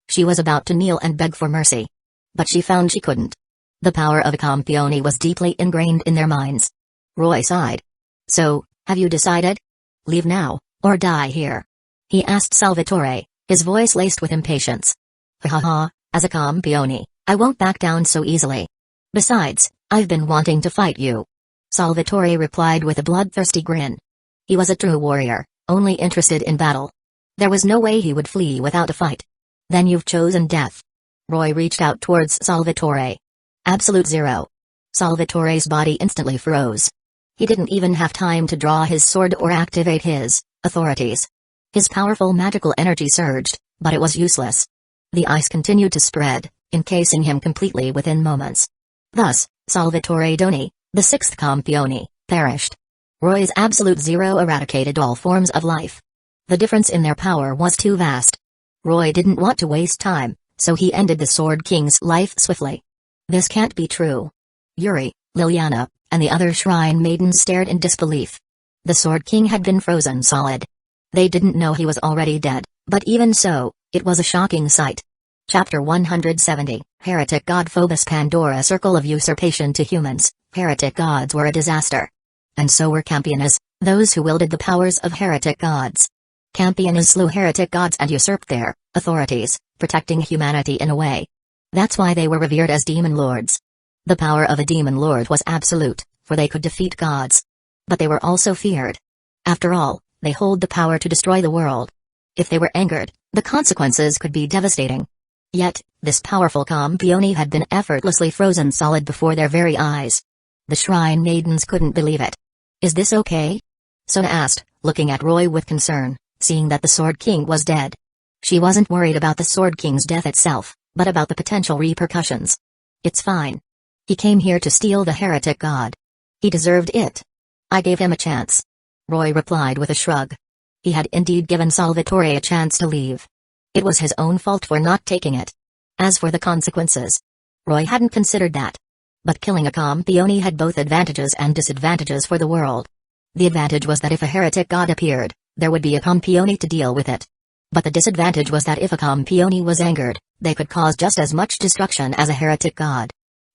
She was about to kneel and beg for mercy. But she found she couldn't. The power of a Campione was deeply ingrained in their minds. Roy sighed. So, have you decided? Leave now, or die here? He asked Salvatore, his voice laced with impatience. Ha ha, as a Campione, I won't back down so easily. Besides, I've been wanting to fight you. Salvatore replied with a bloodthirsty grin. He was a true warrior, only interested in battle. There was no way he would flee without a fight. Then you've chosen death. Roy reached out towards Salvatore. Absolute zero. Salvatore's body instantly froze. He didn't even have time to draw his sword or activate his authorities. His powerful magical energy surged, but it was useless. The ice continued to spread, encasing him completely within moments. Thus, Salvatore Doni, the sixth Campione, perished. Roy's absolute zero eradicated all forms of life. The difference in their power was too vast. Roy didn't want to waste time, so he ended the Sword King's life swiftly. This can't be true. Yuri, Liliana, and the other shrine maidens stared in disbelief. The Sword King had been frozen solid. They didn't know he was already dead, but even so, it was a shocking sight. Chapter 170, Heretic God Phobos Pandora Circle of Usurpation to Humans. Heretic gods were a disaster. And so were Campiones, those who wielded the powers of heretic gods. Campiones slew heretic gods and usurped their authorities, protecting humanity in a way. That's why they were revered as demon lords. The power of a demon lord was absolute, for they could defeat gods. But they were also feared. After all, they hold the power to destroy the world. If they were angered, the consequences could be devastating. Yet, this powerful Campione had been effortlessly frozen solid before their very eyes. The shrine maidens couldn't believe it. Is this okay? Sona asked, looking at Roy with concern, seeing that the Sword King was dead. She wasn't worried about the Sword King's death itself, but about the potential repercussions. It's fine. He came here to steal the heretic god. He deserved it. I gave him a chance. Roy replied with a shrug. He had indeed given Salvatore a chance to leave. It was his own fault for not taking it. As for the consequences, Roy hadn't considered that. But killing a Campione had both advantages and disadvantages for the world. The advantage was that if a heretic god appeared, there would be a Campione to deal with it. But the disadvantage was that if a Campione was angered, they could cause just as much destruction as a heretic god.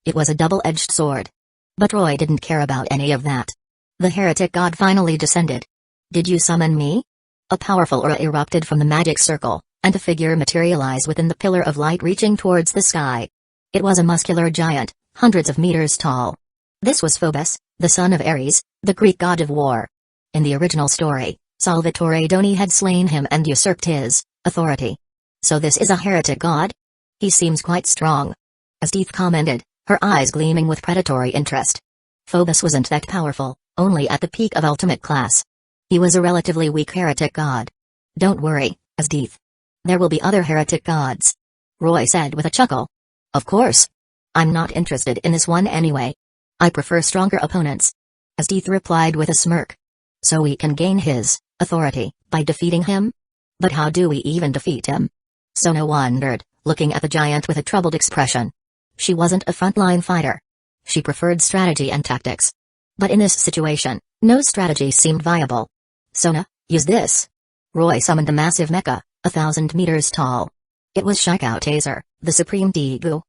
It was a double-edged sword. But Roy didn't care about any of that. The heretic god finally descended. Did you summon me? A powerful aura erupted from the magic circle, and a figure materialized within the pillar of light reaching towards the sky. It was a muscular giant, hundreds of meters tall. This was Phobos, the son of Ares, the Greek god of war. In the original story, Salvatore Doni had slain him and usurped his authority. So this is a heretic god? He seems quite strong. As Deeth commented, her eyes gleaming with predatory interest. Phobos wasn't that powerful, only at the peak of ultimate class. He was a relatively weak heretic god. Don't worry, Deeth. There will be other heretic gods. Roy said with a chuckle. Of course. I'm not interested in this one anyway. I prefer stronger opponents. Deeth replied with a smirk. So we can gain his authority by defeating him? But how do we even defeat him? Sona wondered, looking at the giant with a troubled expression. She wasn't a frontline fighter. She preferred strategy and tactics. But in this situation, no strategy seemed viable. Sona, use this. Roy summoned a massive mecha, 1,000 meters tall. It was Hueco Taser, the supreme Tegu.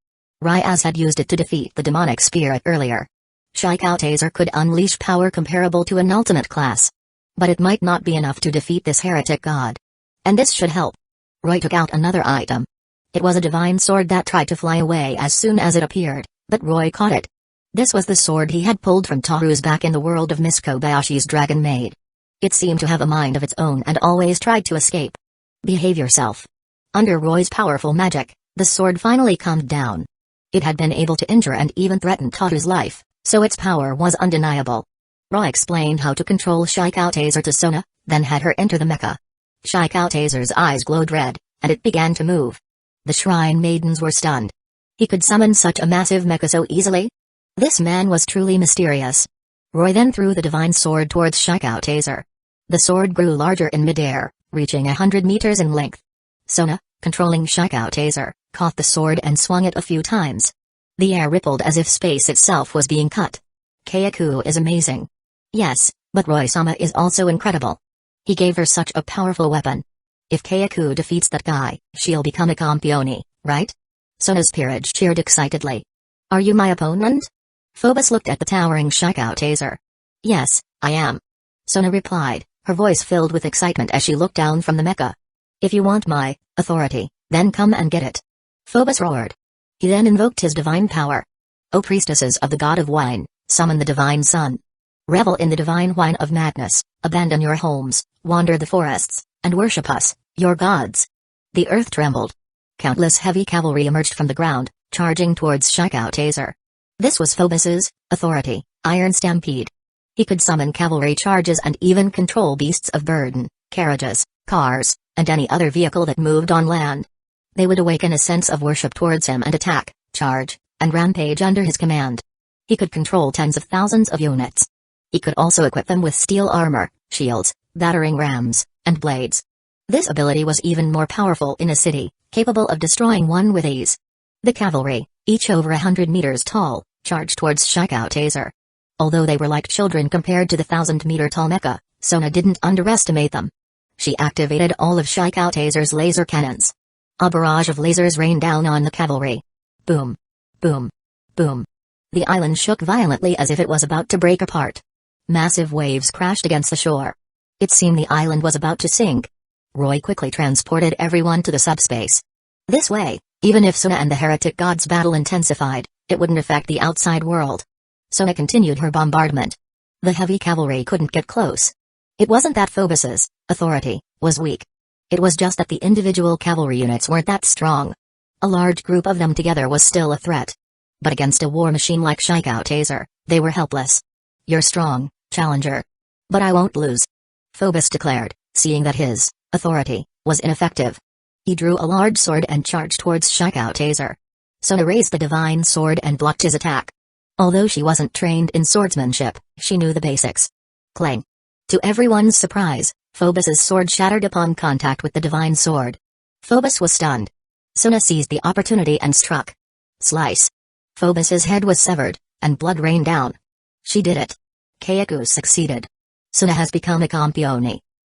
Ryaz had used it to defeat the demonic spirit earlier. Hueco Taser could unleash power comparable to an ultimate class. But it might not be enough to defeat this heretic god. And this should help. Roy took out another item. It was a divine sword that tried to fly away as soon as it appeared, but Roy caught it. This was the sword he had pulled from Tohru's back in the world of Miss Kobayashi's dragon maid. It seemed to have a mind of its own and always tried to escape. Behave yourself. Under Roy's powerful magic, the sword finally calmed down. It had been able to injure and even threaten Tohru's life, so its power was undeniable. Roy explained how to control Hueco Taser to Sona, then had her enter the mecha. Hueco Taser's eyes glowed red, and it began to move. The shrine maidens were stunned. He could summon such a massive mecha so easily? This man was truly mysterious. Roy then threw the divine sword towards Hueco Taser. The sword grew larger in midair, reaching 100 meters in length. Sona, controlling Hueco Taser, caught the sword and swung it a few times. The air rippled as if space itself was being cut. Kyoto is amazing. Yes, but Roy-sama is also incredible. He gave her such a powerful weapon. If Kyoto defeats that guy, she'll become a campione, right? Sona's peerage cheered excitedly. Are you my opponent? Phobos looked at the towering Hueco Taser. Yes, I am. Sona replied, her voice filled with excitement as she looked down from the mecha. If you want my authority, then come and get it. Phobos roared. He then invoked his divine power. O priestesses of the god of wine, summon the divine sun. Revel in the divine wine of madness, abandon your homes, wander the forests, and worship us, your gods. The earth trembled. Countless heavy cavalry emerged from the ground, charging towards Hueco Taser. This was Phobos's authority, Iron Stampede. He could summon cavalry charges and even control beasts of burden, carriages, cars, and any other vehicle that moved on land. They would awaken a sense of worship towards him and attack, charge, and rampage under his command. He could control tens of thousands of units. He could also equip them with steel armor, shields, battering rams, and blades. This ability was even more powerful in a city, capable of destroying one with ease. The cavalry, each over 100 meters tall, charged towards Hueco Taser. Although they were like children compared to the 1,000-meter-tall mecha, Sona didn't underestimate them. She activated all of Hueco Taser's laser cannons. A barrage of lasers rained down on the cavalry. Boom. Boom. Boom. The island shook violently as if it was about to break apart. Massive waves crashed against the shore. It seemed the island was about to sink. Roy quickly transported everyone to the subspace. This way, even if Sona and the heretic god's battle intensified, it wouldn't affect the outside world. Sona continued her bombardment. The heavy cavalry couldn't get close. It wasn't that Phobos's authority was weak. It was just that the individual cavalry units weren't that strong. A large group of them together was still a threat. But against a war machine like Hueco Taser, they were helpless. You're strong, challenger. But I won't lose. Phobos declared, seeing that his authority was ineffective. He drew a large sword and charged towards Hueco Taser. Sona raised the divine sword and blocked his attack. Although she wasn't trained in swordsmanship, she knew the basics. Clang. To everyone's surprise, Phobos's sword shattered upon contact with the divine sword. Phobos was stunned. Sona seized the opportunity and struck. Slice. Phobos's head was severed, and blood rained down. She did it. Kyoto succeeded. Sona has become a campione.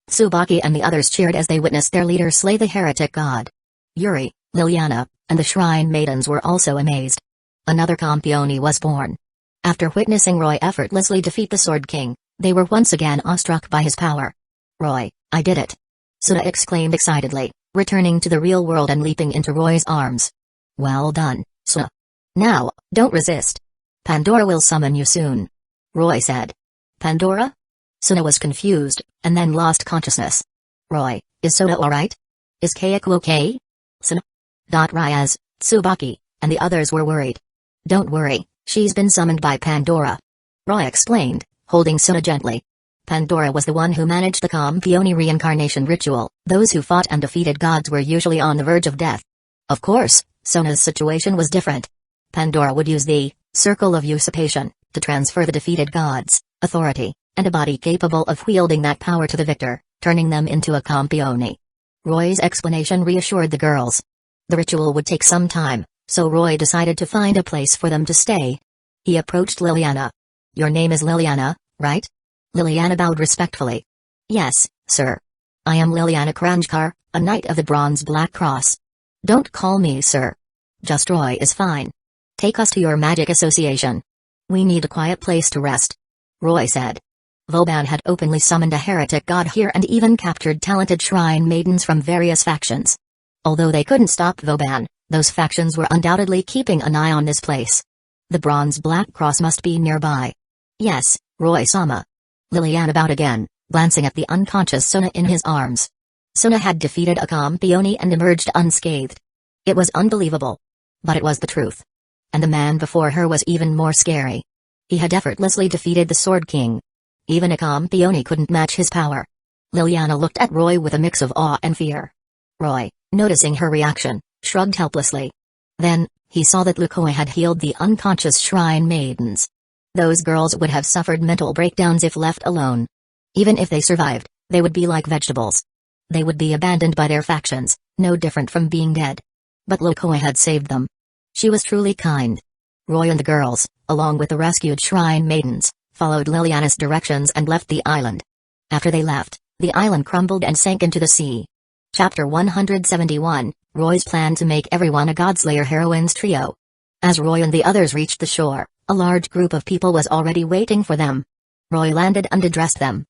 Tsubaki and the others cheered as they witnessed their leader slay the heretic god. Yuri, Liliana, and the shrine maidens were also amazed. Another campione was born. After witnessing Roy effortlessly defeat the Sword King, They were once again awestruck by his power. Roy, I did it! Suna exclaimed excitedly, returning to the real world and leaping into Roy's arms. Well done, Suna. Now, don't resist. Pandora will summon you soon. Roy said. Pandora? Suna was confused, and then lost consciousness. Roy, is Suna alright? Is Kayako okay? Suna? Ryaz, Tsubaki, and the others were worried. Don't worry, she's been summoned by Pandora. Roy explained, holding Suna gently. Pandora was the one who managed the Campione reincarnation ritual. Those who fought and defeated gods were usually on the verge of death. Of course, Suna's situation was different. Pandora would use the circle of usurpation to transfer the defeated gods' authority and a body capable of wielding that power to the victor, turning them into a Campione. Roy's explanation reassured the girls. The ritual would take some time, so Roy decided to find a place for them to stay. He approached Liliana. Your name is Liliana, right? Liliana bowed respectfully. Yes, sir. I am Liliana Kranjkar, a knight of the Bronze Black Cross. Don't call me sir. Just Roy is fine. Take us to your magic association. We need a quiet place to rest. Roy said. Vauban had openly summoned a heretic god here and even captured talented shrine maidens from various factions. Although they couldn't stop Vauban, those factions were undoubtedly keeping an eye on this place. The Bronze Black Cross must be nearby. Yes, Roy-sama. Liliana bowed again, glancing at the unconscious Suna in his arms. Suna had defeated a Campione and emerged unscathed. It was unbelievable. But it was the truth. And the man before her was even more scary. He had effortlessly defeated the Sword King. Even a Campione couldn't match his power. Liliana looked at Roy with a mix of awe and fear. Roy, noticing her reaction, shrugged helplessly. Then, he saw that Rukongai had healed the unconscious shrine maidens. Those girls would have suffered mental breakdowns if left alone. Even if they survived, they would be like vegetables. They would be abandoned by their factions, no different from being dead. But Rukongai had saved them. She was truly kind. Roy and the girls, along with the rescued shrine maidens, followed Liliana's directions and left the island. After they left, the island crumbled and sank into the sea. Chapter 171, Roy's plan to make everyone a Godslayer heroines trio. As Roy and the others reached the shore, a large group of people was already waiting for them. Roy landed and addressed them.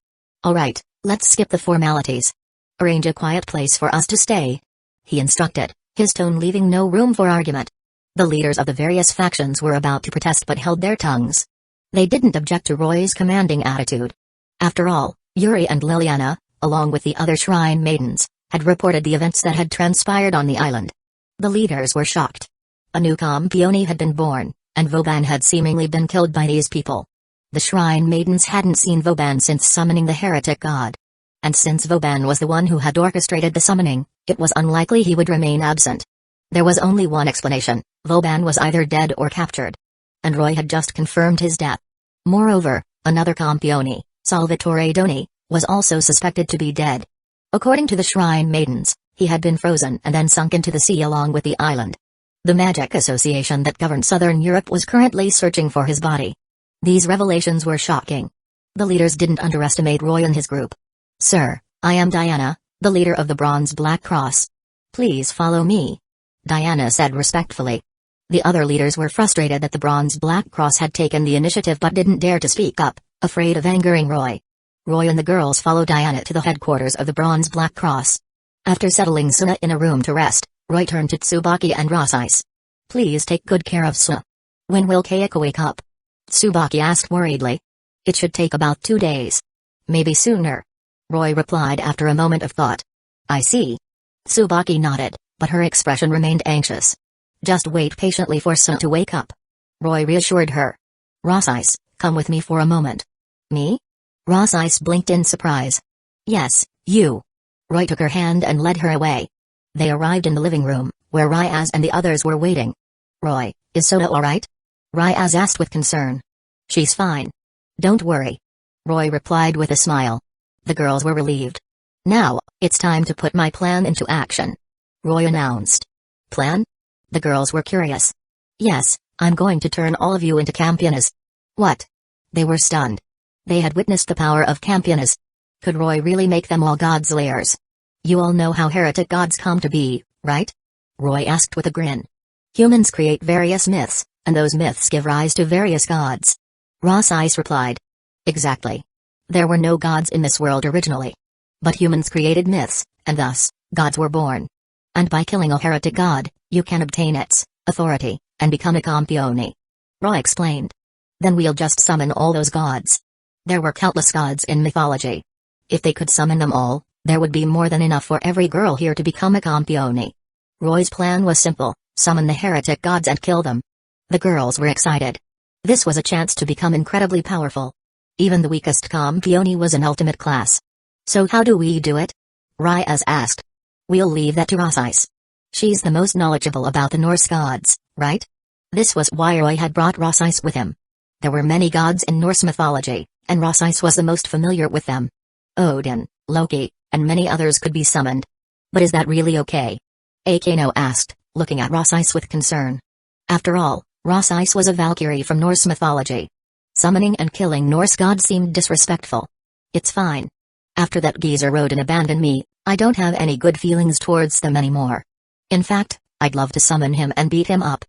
Alright, let's skip the formalities. Arrange a quiet place for us to stay. He instructed, his tone leaving no room for argument. The leaders of the various factions were about to protest but held their tongues. They didn't object to Roy's commanding attitude. After all, Yuri and Liliana, along with the other shrine maidens, had reported the events that had transpired on the island. The leaders were shocked. A new Campione had been born, and Vauban had seemingly been killed by these people. The shrine maidens hadn't seen Vauban since summoning the heretic god. And since Vauban was the one who had orchestrated the summoning, it was unlikely he would remain absent. There was only one explanation: Vauban was either dead or captured. And Roy had just confirmed his death. Moreover, another Campione, Salvatore Doni, was also suspected to be dead. According to the shrine maidens, he had been frozen and then sunk into the sea along with the island. The magic association that governed southern Europe was currently searching for his body. These revelations were shocking. The leaders didn't underestimate Roy and his group. Sir, I am Diana, the leader of the Bronze Black Cross. Please follow me. Diana said respectfully. The other leaders were frustrated that the Bronze Black Cross had taken the initiative but didn't dare to speak up, afraid of angering Roy. Roy and the girls followed Diana to the headquarters of the Bronze Black Cross. After settling Suna in a room to rest, Roy turned to Tsubaki and Rosais. Please take good care of Suna. When will Kayako wake up? Tsubaki asked worriedly. It should take about 2 days. Maybe sooner. Roy replied after a moment of thought. I see. Tsubaki nodded, but her expression remained anxious. Just wait patiently for Suna to wake up. Roy reassured her. Rosais, come with me for a moment. Me? Rosais blinked in surprise. Yes, you. Roy took her hand and led her away. They arrived in the living room, where Ryaz and the others were waiting. Roy, is Suna alright? Ryaz asked with concern. She's fine. Don't worry. Roy replied with a smile. The girls were relieved. Now, it's time to put my plan into action. Roy announced. Plan? The girls were curious. Yes, I'm going to turn all of you into Campionas. What? They were stunned. They had witnessed the power of Campionas. Could Roy really make them all Godslayers? You all know how heretic gods come to be, right? Roy asked with a grin. Humans create various myths, and those myths give rise to various gods. Rosais replied. Exactly. There were no gods in this world originally. But humans created myths, and thus, gods were born. And by killing a heretic god, you can obtain its authority, and become a campione. Roy explained. Then we'll just summon all those gods. There were countless gods in mythology. If they could summon them all, there would be more than enough for every girl here to become a campione. Roy's plan was simple: summon the heretic gods and kill them. The girls were excited. This was a chance to become incredibly powerful. Even the weakest campione was an ultimate class. So how do we do it? Ryaz asked. We'll leave that to Rosais. She's the most knowledgeable about the Norse gods, right? This was why Roy had brought Rosais with him. There were many gods in Norse mythology, and Rosais was the most familiar with them. Odin, Loki, and many others could be summoned. But is that really okay? Akeno asked, looking at Rosais with concern. After all, Rosais was a Valkyrie from Norse mythology. Summoning and killing Norse gods seemed disrespectful. It's fine. After that geezer Rodin abandoned me, I don't have any good feelings towards them anymore. In fact, I'd love to summon him and beat him up.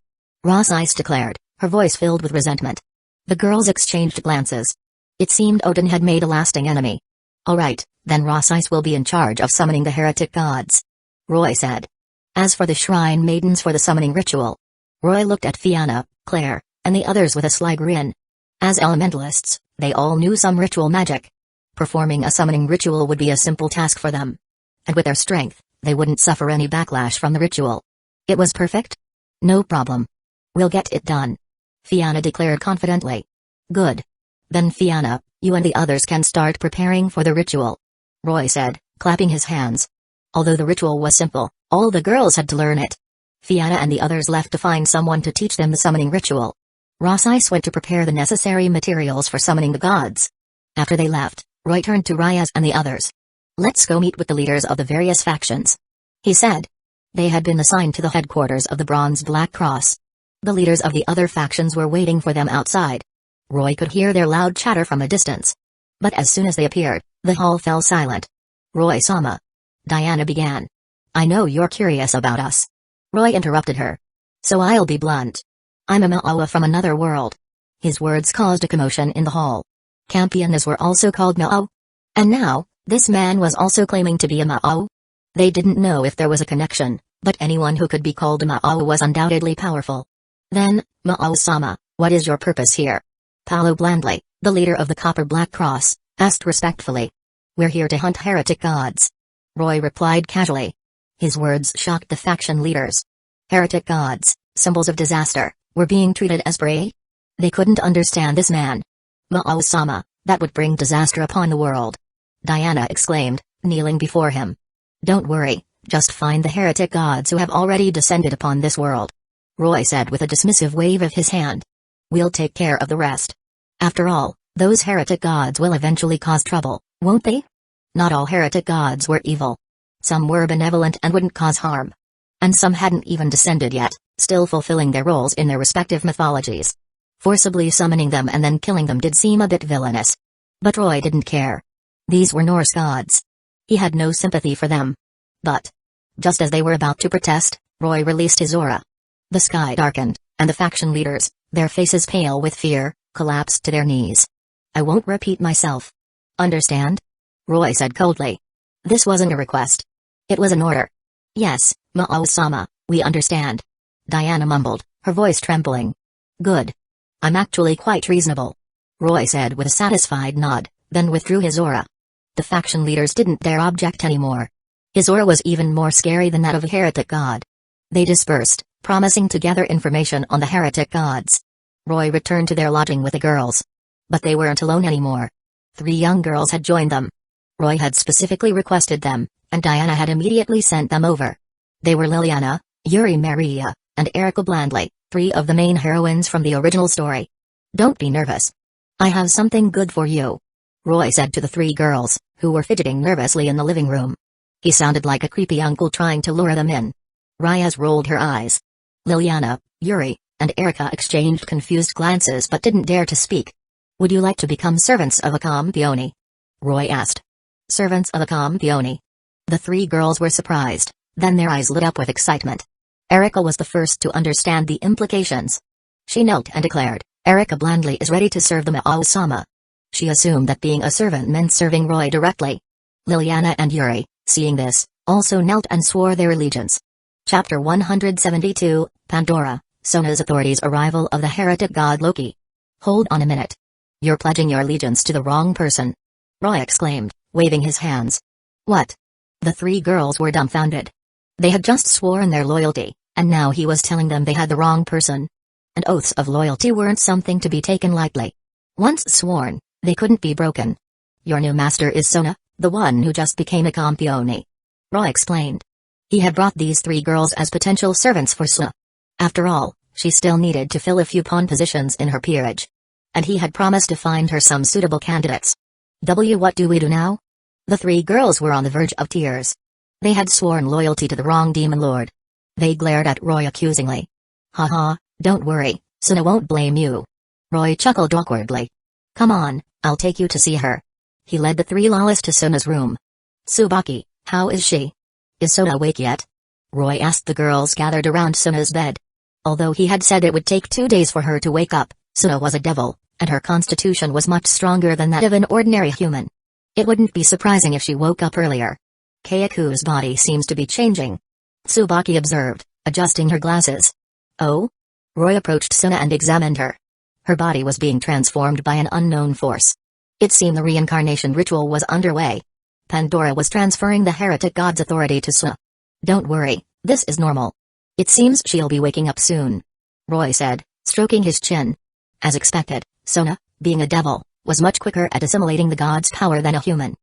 Rosais declared, her voice filled with resentment. The girls exchanged glances. It seemed Odin had made a lasting enemy. Alright, then Rosais will be in charge of summoning the heretic gods. Roy said. As for the shrine maidens for the summoning ritual. Roy looked at Fianna, Claire, and the others with a sly grin. As elementalists, they all knew some ritual magic. Performing a summoning ritual would be a simple task for them. And with their strength, they wouldn't suffer any backlash from the ritual. It was perfect? No problem. We'll get it done. Fianna declared confidently. Good. Then Fianna, you and the others can start preparing for the ritual. Roy said, clapping his hands. Although the ritual was simple, all the girls had to learn it. Fianna and the others left to find someone to teach them the summoning ritual. Rosais went to prepare the necessary materials for summoning the gods. After they left, Roy turned to Ryaz and the others. Let's go meet with the leaders of the various factions. He said. They had been assigned to the headquarters of the Bronze Black Cross. The leaders of the other factions were waiting for them outside. Roy could hear their loud chatter from a distance. But as soon as they appeared, the hall fell silent. Roy-sama. Diana began. I know you're curious about us. Roy interrupted her. So I'll be blunt. I'm a Ma'awa from another world. His words caused a commotion in the hall. Campiones were also called Ma'au. And now, this man was also claiming to be a Ma'au? They didn't know if there was a connection, but anyone who could be called a Ma'au was undoubtedly powerful. Then, Ma'au-sama, what is your purpose here? Paolo blandly, the leader of the Copper Black Cross, asked respectfully. We're here to hunt heretic gods. Roy replied casually. His words shocked the faction leaders. Heretic gods, symbols of disaster, were being treated as prey? They couldn't understand this man. Ma'au-sama, that would bring disaster upon the world. Diana exclaimed, kneeling before him. Don't worry, just find the heretic gods who have already descended upon this world. Roy said with a dismissive wave of his hand. We'll take care of the rest. After all, those heretic gods will eventually cause trouble, won't they? Not all heretic gods were evil. Some were benevolent and wouldn't cause harm. And some hadn't even descended yet, still fulfilling their roles in their respective mythologies. Forcibly summoning them and then killing them did seem a bit villainous. But Roy didn't care. These were Norse gods. He had no sympathy for them. But, just as they were about to protest, Roy released his aura. The sky darkened, and the faction leaders, their faces pale with fear, collapsed to their knees. I won't repeat myself. Understand? Roy said coldly. This wasn't a request. It was an order. Yes, Ma'au-sama, we understand. Diana mumbled, her voice trembling. Good. I'm actually quite reasonable. Roy said with a satisfied nod, then withdrew his aura. The faction leaders didn't dare object anymore. His aura was even more scary than that of a heretic god. They dispersed, promising to gather information on the heretic gods. Roy returned to their lodging with the girls. But they weren't alone anymore. 3 young girls had joined them. Roy had specifically requested them, and Diana had immediately sent them over. They were Liliana, Yuri Maria, and Erica Blandley, 3 of the main heroines from the original story. Don't be nervous. I have something good for you. Roy said to the 3 girls, who were fidgeting nervously in the living room. He sounded like a creepy uncle trying to lure them in. Ryaz rolled her eyes. Liliana, Yuri, and Erica exchanged confused glances but didn't dare to speak. Would you like to become servants of a campione? Roy asked. Servants of a campione. The 3 girls were surprised, then their eyes lit up with excitement. Erica was the first to understand the implications. She knelt and declared, Erica Blandley is ready to serve the Ma'au-sama. She assumed that being a servant meant serving Roy directly. Liliana and Yuri, seeing this, also knelt and swore their allegiance. Chapter 172, Pandora, Sona's authority's arrival of the heretic god Loki. Hold on a minute. You're pledging your allegiance to the wrong person. Roy exclaimed, waving his hands. What? The three girls were dumbfounded. They had just sworn their loyalty, and now he was telling them they had the wrong person. And oaths of loyalty weren't something to be taken lightly. Once sworn, they couldn't be broken. Your new master is Sona, the one who just became a campione. Roy explained. He had brought these three girls as potential servants for Sona. After all, she still needed to fill a few pawn positions in her peerage. And he had promised to find her some suitable candidates. What do we do now? The three girls were on the verge of tears. They had sworn loyalty to the wrong demon lord. They glared at Roy accusingly. Haha, don't worry, Sona won't blame you. Roy chuckled awkwardly. Come on, I'll take you to see her. He led the three lollies to Sona's room. Tsubaki, how is she? Is Sona awake yet? Roy asked the girls gathered around Sona's bed. Although he had said it would take 2 days for her to wake up, Sona was a devil, and her constitution was much stronger than that of an ordinary human. It wouldn't be surprising if she woke up earlier. Kayeku's body seems to be changing. Tsubaki observed, adjusting her glasses. Oh? Roy approached Sona and examined her. Her body was being transformed by an unknown force. It seemed the reincarnation ritual was underway. Pandora was transferring the heretic god's authority to Sona. Don't worry, this is normal. It seems she'll be waking up soon. Roy said, stroking his chin. As expected, Sona, being a devil, was much quicker at assimilating the god's power than a human.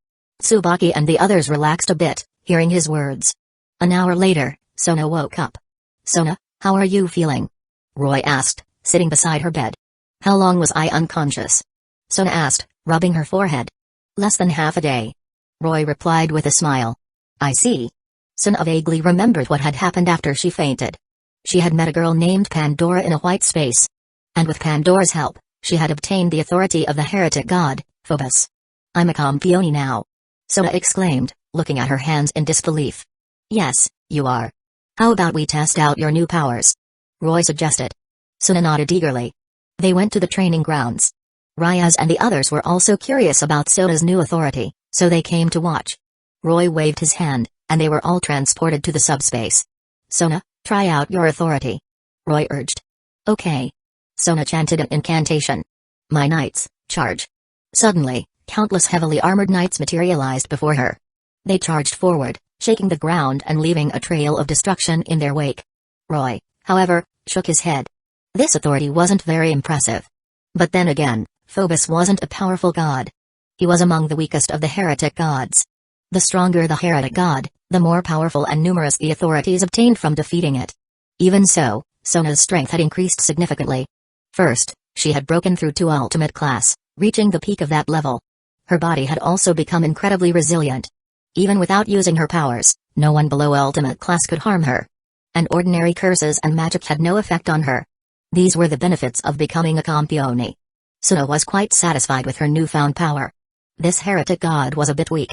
Tsubaki and the others relaxed a bit, hearing his words. An hour later, Sona woke up. Sona, how are you feeling? Roy asked, sitting beside her bed. How long was I unconscious? Sona asked, rubbing her forehead. Less than half a day. Roy replied with a smile. I see. Sona vaguely remembered what had happened after she fainted. She had met a girl named Pandora in a white space. And with Pandora's help, she had obtained the authority of the heretic god, Phobos. I'm a campione now. Sona exclaimed, looking at her hands in disbelief. Yes, you are. How about we test out your new powers? Roy suggested. Sona nodded eagerly. They went to the training grounds. Ryaz and the others were also curious about Sona's new authority, so they came to watch. Roy waved his hand, and they were all transported to the subspace. Sona, try out your authority. Roy urged. Okay. Sona chanted an incantation. My knights, charge. Suddenly, countless heavily armored knights materialized before her. They charged forward, shaking the ground and leaving a trail of destruction in their wake. Roy, however, shook his head. This authority wasn't very impressive. But then again, Phobos wasn't a powerful god. He was among the weakest of the heretic gods. The stronger the heretic god, the more powerful and numerous the authorities obtained from defeating it. Even so, Sona's strength had increased significantly. First, she had broken through to ultimate class, reaching the peak of that level. Her body had also become incredibly resilient. Even without using her powers, no one below ultimate class could harm her. And ordinary curses and magic had no effect on her. These were the benefits of becoming a campione. Sona was quite satisfied with her newfound power. This heretic god was a bit weak.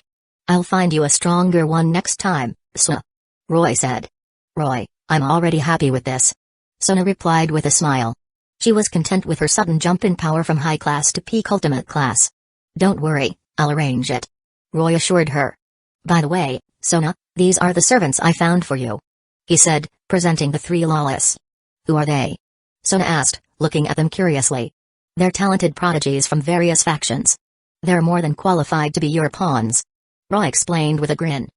I'll find you a stronger one next time, Sona. Roy said. Roy, I'm already happy with this. Sona replied with a smile. She was content with her sudden jump in power from high class to peak ultimate class. Don't worry, I'll arrange it. Roy assured her. By the way, Sona, these are the servants I found for you. He said, presenting the three lawless. Who are they? Sona asked, looking at them curiously. They're talented prodigies from various factions. They're more than qualified to be your pawns. Roy explained with a grin.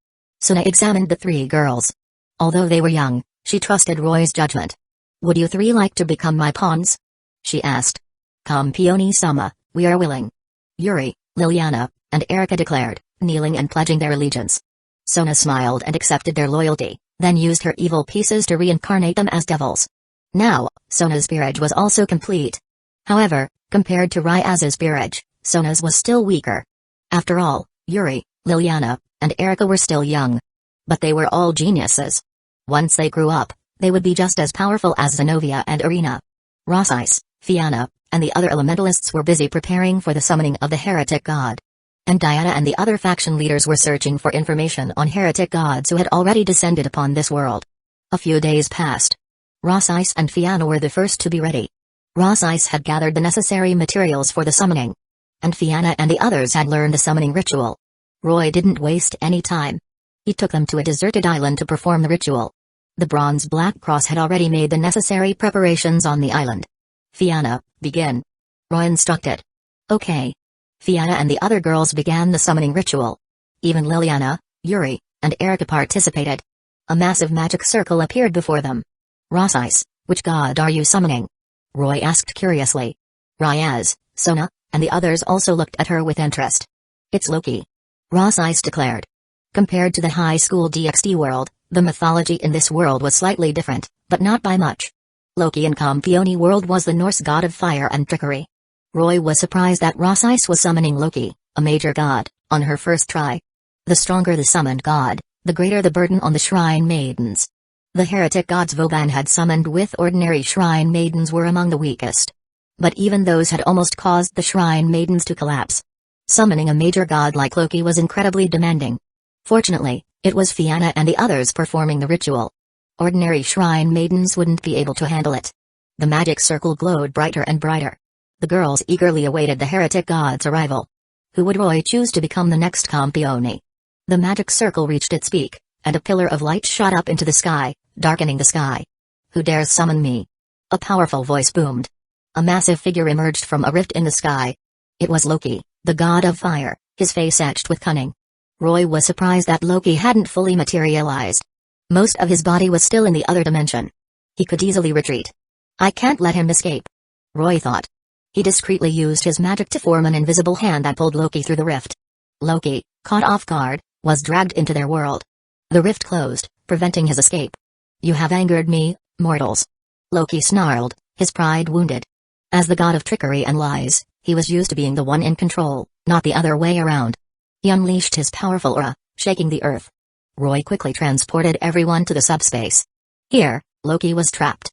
Sona examined the three girls. Although they were young, she trusted Roy's judgment. Would you three like to become my pawns? She asked. Campione-sama, we are willing. Yuri, Liliana, and Erika declared, kneeling and pledging their allegiance. Sona smiled and accepted their loyalty, then used her evil pieces to reincarnate them as devils. Now, Sona's peerage was also complete. However, compared to Ryaz's peerage, Sona's was still weaker. After all, Yuri, Liliana, and Erika were still young. But they were all geniuses. Once they grew up, they would be just as powerful as Zenobia and Irina. Rosyce, Fianna, and the other elementalists were busy preparing for the summoning of the heretic god. And Diana and the other faction leaders were searching for information on heretic gods who had already descended upon this world. A few days passed. Rosyce and Fianna were the first to be ready. Rosyce had gathered the necessary materials for the summoning. and Fianna and the others had learned the summoning ritual. Roy didn't waste any time. He took them to a deserted island to perform the ritual. The bronze Black Cross had already made the necessary preparations on the island. Fianna, begin. Roy instructed. Okay. Fianna and the other girls began the summoning ritual. Even Liliana, Yuri, and Erica participated. A massive magic circle appeared before them. Rosyce, which god are you summoning? Roy asked curiously. Ryaz, Sona, and the others also looked at her with interest. It's Loki. Rosyce declared. Compared to the high school DxD world, the mythology in this world was slightly different, but not by much. Loki in Campione world was the Norse god of fire and trickery. Roy was surprised that Rosyce was summoning Loki, a major god, on her first try. The stronger the summoned god, the greater the burden on the shrine maidens. The heretic gods Vauban had summoned with ordinary shrine maidens were among the weakest. But even those had almost caused the shrine maidens to collapse. Summoning a major god like Loki was incredibly demanding. Fortunately, it was Fianna and the others performing the ritual. Ordinary shrine maidens wouldn't be able to handle it. The magic circle glowed brighter and brighter. The girls eagerly awaited the heretic god's arrival. Who would Roy choose to become the next Campione? The magic circle reached its peak, and a pillar of light shot up into the sky, darkening the sky. Who dares summon me? A powerful voice boomed. A massive figure emerged from a rift in the sky. It was Loki, the god of fire, his face etched with cunning. Roy was surprised that Loki hadn't fully materialized. Most of his body was still in the other dimension. He could easily retreat. I can't let him escape, Roy thought. He discreetly used his magic to form an invisible hand that pulled Loki through the rift. Loki, caught off guard, was dragged into their world. The rift closed, preventing his escape. You have angered me, mortals. Loki snarled, his pride wounded. As the god of trickery and lies, he was used to being the one in control, not the other way around. He unleashed his powerful aura, shaking the earth. Roy quickly transported everyone to the subspace. Here, Loki was trapped.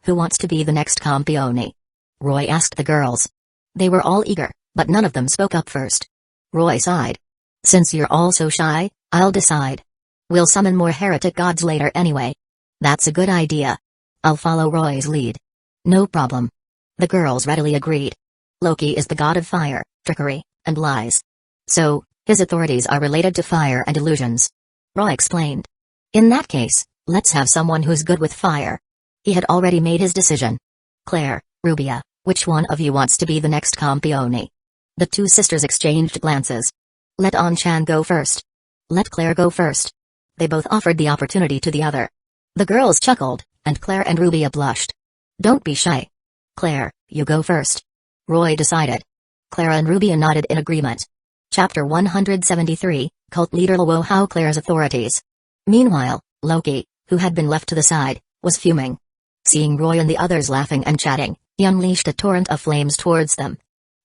Who wants to be the next Campione? Roy asked the girls. They were all eager, but none of them spoke up first. Roy sighed. Since you're all so shy, I'll decide. We'll summon more heretic gods later anyway. That's a good idea. I'll follow Roy's lead. No problem. The girls readily agreed. Loki is the god of fire, trickery, and lies. So, his authorities are related to fire and illusions. Roy explained. In that case, let's have someone who's good with fire. He had already made his decision. Claire, Rubia, which one of you wants to be the next Campione? The two sisters exchanged glances. Let An-chan go first. Let Claire go first. They both offered the opportunity to the other. The girls chuckled, and Claire and Rubia blushed. Don't be shy. Claire, you go first. Roy decided. Claire and Rubia nodded in agreement. Chapter 173, Cult Leader Luo How Claire's Authorities. Meanwhile, Loki, who had been left to the side, was fuming. Seeing Roy and the others laughing and chatting, he unleashed a torrent of flames towards them.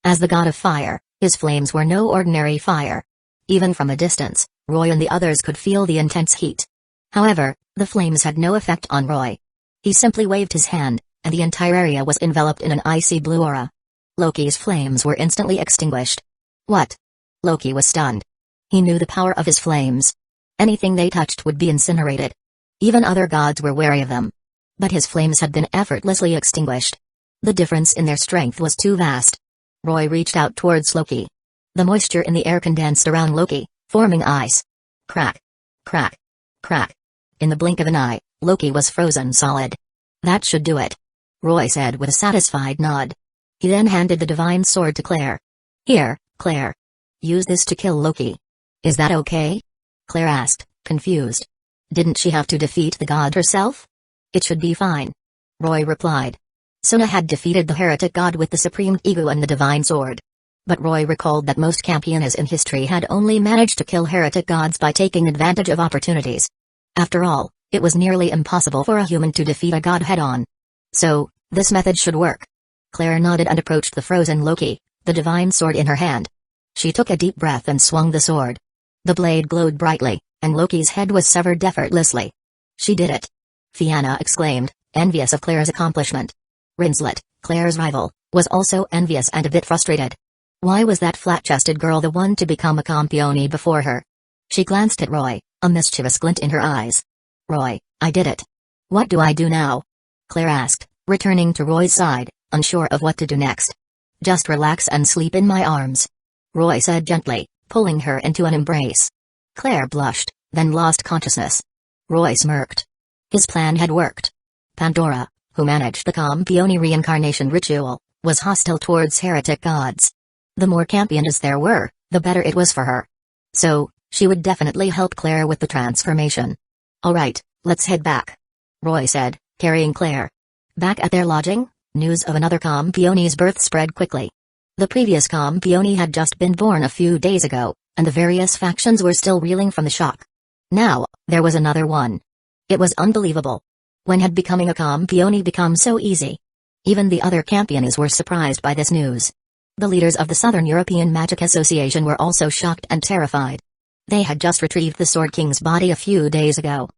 As the god of fire, his flames were no ordinary fire. Even from a distance, Roy and the others could feel the intense heat. However, the flames had no effect on Roy. He simply waved his hand, and the entire area was enveloped in an icy blue aura. Loki's flames were instantly extinguished. What? Loki was stunned. He knew the power of his flames. Anything they touched would be incinerated. Even other gods were wary of them. But his flames had been effortlessly extinguished. The difference in their strength was too vast. Roy reached out towards Loki. The moisture in the air condensed around Loki, forming ice. Crack. Crack. Crack. In the blink of an eye, Loki was frozen solid. That should do it, Roy said with a satisfied nod. He then handed the divine sword to Claire. Here, Claire. Use this to kill Loki. Is that okay? Claire asked, confused. Didn't she have to defeat the god herself? It should be fine, Roy replied. Sona had defeated the heretic god with the supreme ego and the divine sword. But Roy recalled that most Campiones in history had only managed to kill heretic gods by taking advantage of opportunities. After all, it was nearly impossible for a human to defeat a god head-on. So, this method should work. Claire nodded and approached the frozen Loki, the divine sword in her hand. She took a deep breath and swung the sword. The blade glowed brightly, and Loki's head was severed effortlessly. She did it! Fianna exclaimed, envious of Claire's accomplishment. Rinslet, Claire's rival, was also envious and a bit frustrated. Why was that flat-chested girl the one to become a Campione before her? She glanced at Roy, a mischievous glint in her eyes. Roy, I did it. What do I do now? Claire asked, returning to Roy's side, unsure of what to do next. Just relax and sleep in my arms, Roy said gently, pulling her into an embrace. Claire blushed, then lost consciousness. Roy smirked. His plan had worked. Pandora, who managed the Campione reincarnation ritual, was hostile towards heretic gods. The more Campionas there were, the better it was for her. So, she would definitely help Claire with the transformation. Alright, let's head back, Roy said, carrying Claire. Back at their lodging, news of another Campione's birth spread quickly. The previous Campione had just been born a few days ago, and the various factions were still reeling from the shock. Now, there was another one. It was unbelievable. When had becoming a Campione become so easy? Even the other Campiones were surprised by this news. The leaders of the Southern European Magic Association were also shocked and terrified. They had just retrieved the Sword King's body a few days ago.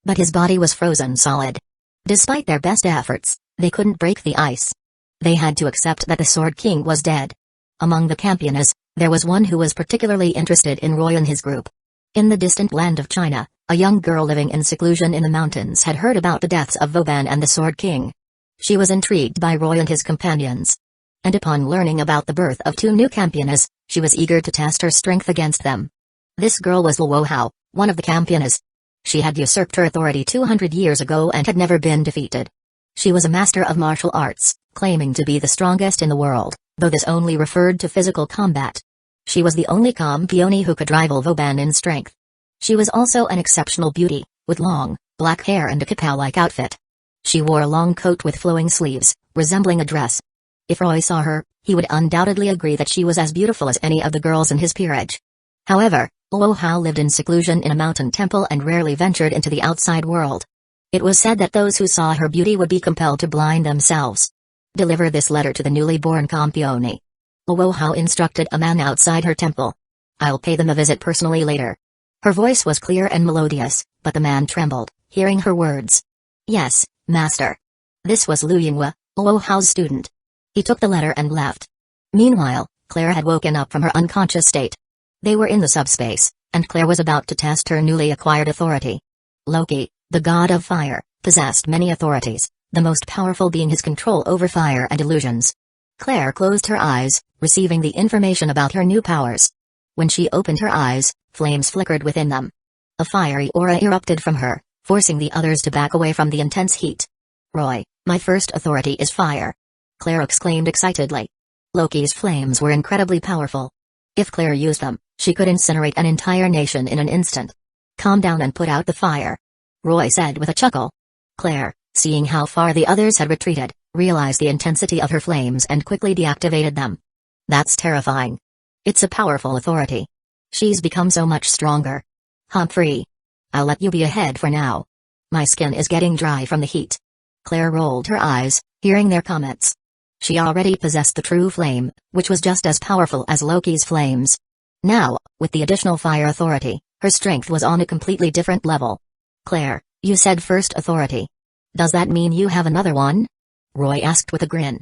But his body was frozen solid. Despite their best efforts, they couldn't break the ice. They had to accept that the Sword King was dead. Among the Campiones, there was one who was particularly interested in Roy and his group. In the distant land of China, a young girl living in seclusion in the mountains had heard about the deaths of Vauban and the Sword King. She was intrigued by Roy and his companions. And upon learning about the birth of two new Campiones, she was eager to test her strength against them. This girl was Luohao, one of the Campiones. She had usurped her authority 200 years ago and had never been defeated. She was a master of martial arts, claiming to be the strongest in the world, though this only referred to physical combat. She was the only Campione who could rival Vauban in strength. She was also an exceptional beauty, with long, black hair and a kappa-like outfit. She wore a long coat with flowing sleeves, resembling a dress. If Roy saw her, he would undoubtedly agree that she was as beautiful as any of the girls in his peerage. However, Luohao lived in seclusion in a mountain temple and rarely ventured into the outside world. It was said that those who saw her beauty would be compelled to blind themselves. Deliver this letter to the newly born Campione. Luohao instructed a man outside her temple. I'll pay them a visit personally later. Her voice was clear and melodious, but the man trembled, hearing her words. Yes, master. This was Lu Yinghua, Luohao's student. He took the letter and left. Meanwhile, Claire had woken up from her unconscious state. They were in the subspace, and Claire was about to test her newly acquired authority. Loki, the god of fire, possessed many authorities, the most powerful being his control over fire and illusions. Claire closed her eyes, receiving the information about her new powers. When she opened her eyes, flames flickered within them. A fiery aura erupted from her, forcing the others to back away from the intense heat. Roy, my first authority is fire, Claire exclaimed excitedly. Loki's flames were incredibly powerful. If Claire used them, she could incinerate an entire nation in an instant. Calm down and put out the fire, Roy said with a chuckle. Claire, seeing how far the others had retreated, realized the intensity of her flames and quickly deactivated them. That's terrifying. It's a powerful authority. She's become so much stronger. Humphrey. I'll let you be ahead for now. My skin is getting dry from the heat. Claire rolled her eyes, hearing their comments. She already possessed the true flame, which was just as powerful as Loki's flames. Now, with the additional fire authority, her strength was on a completely different level. Claire, you said first authority. Does that mean you have another one? Roy asked with a grin.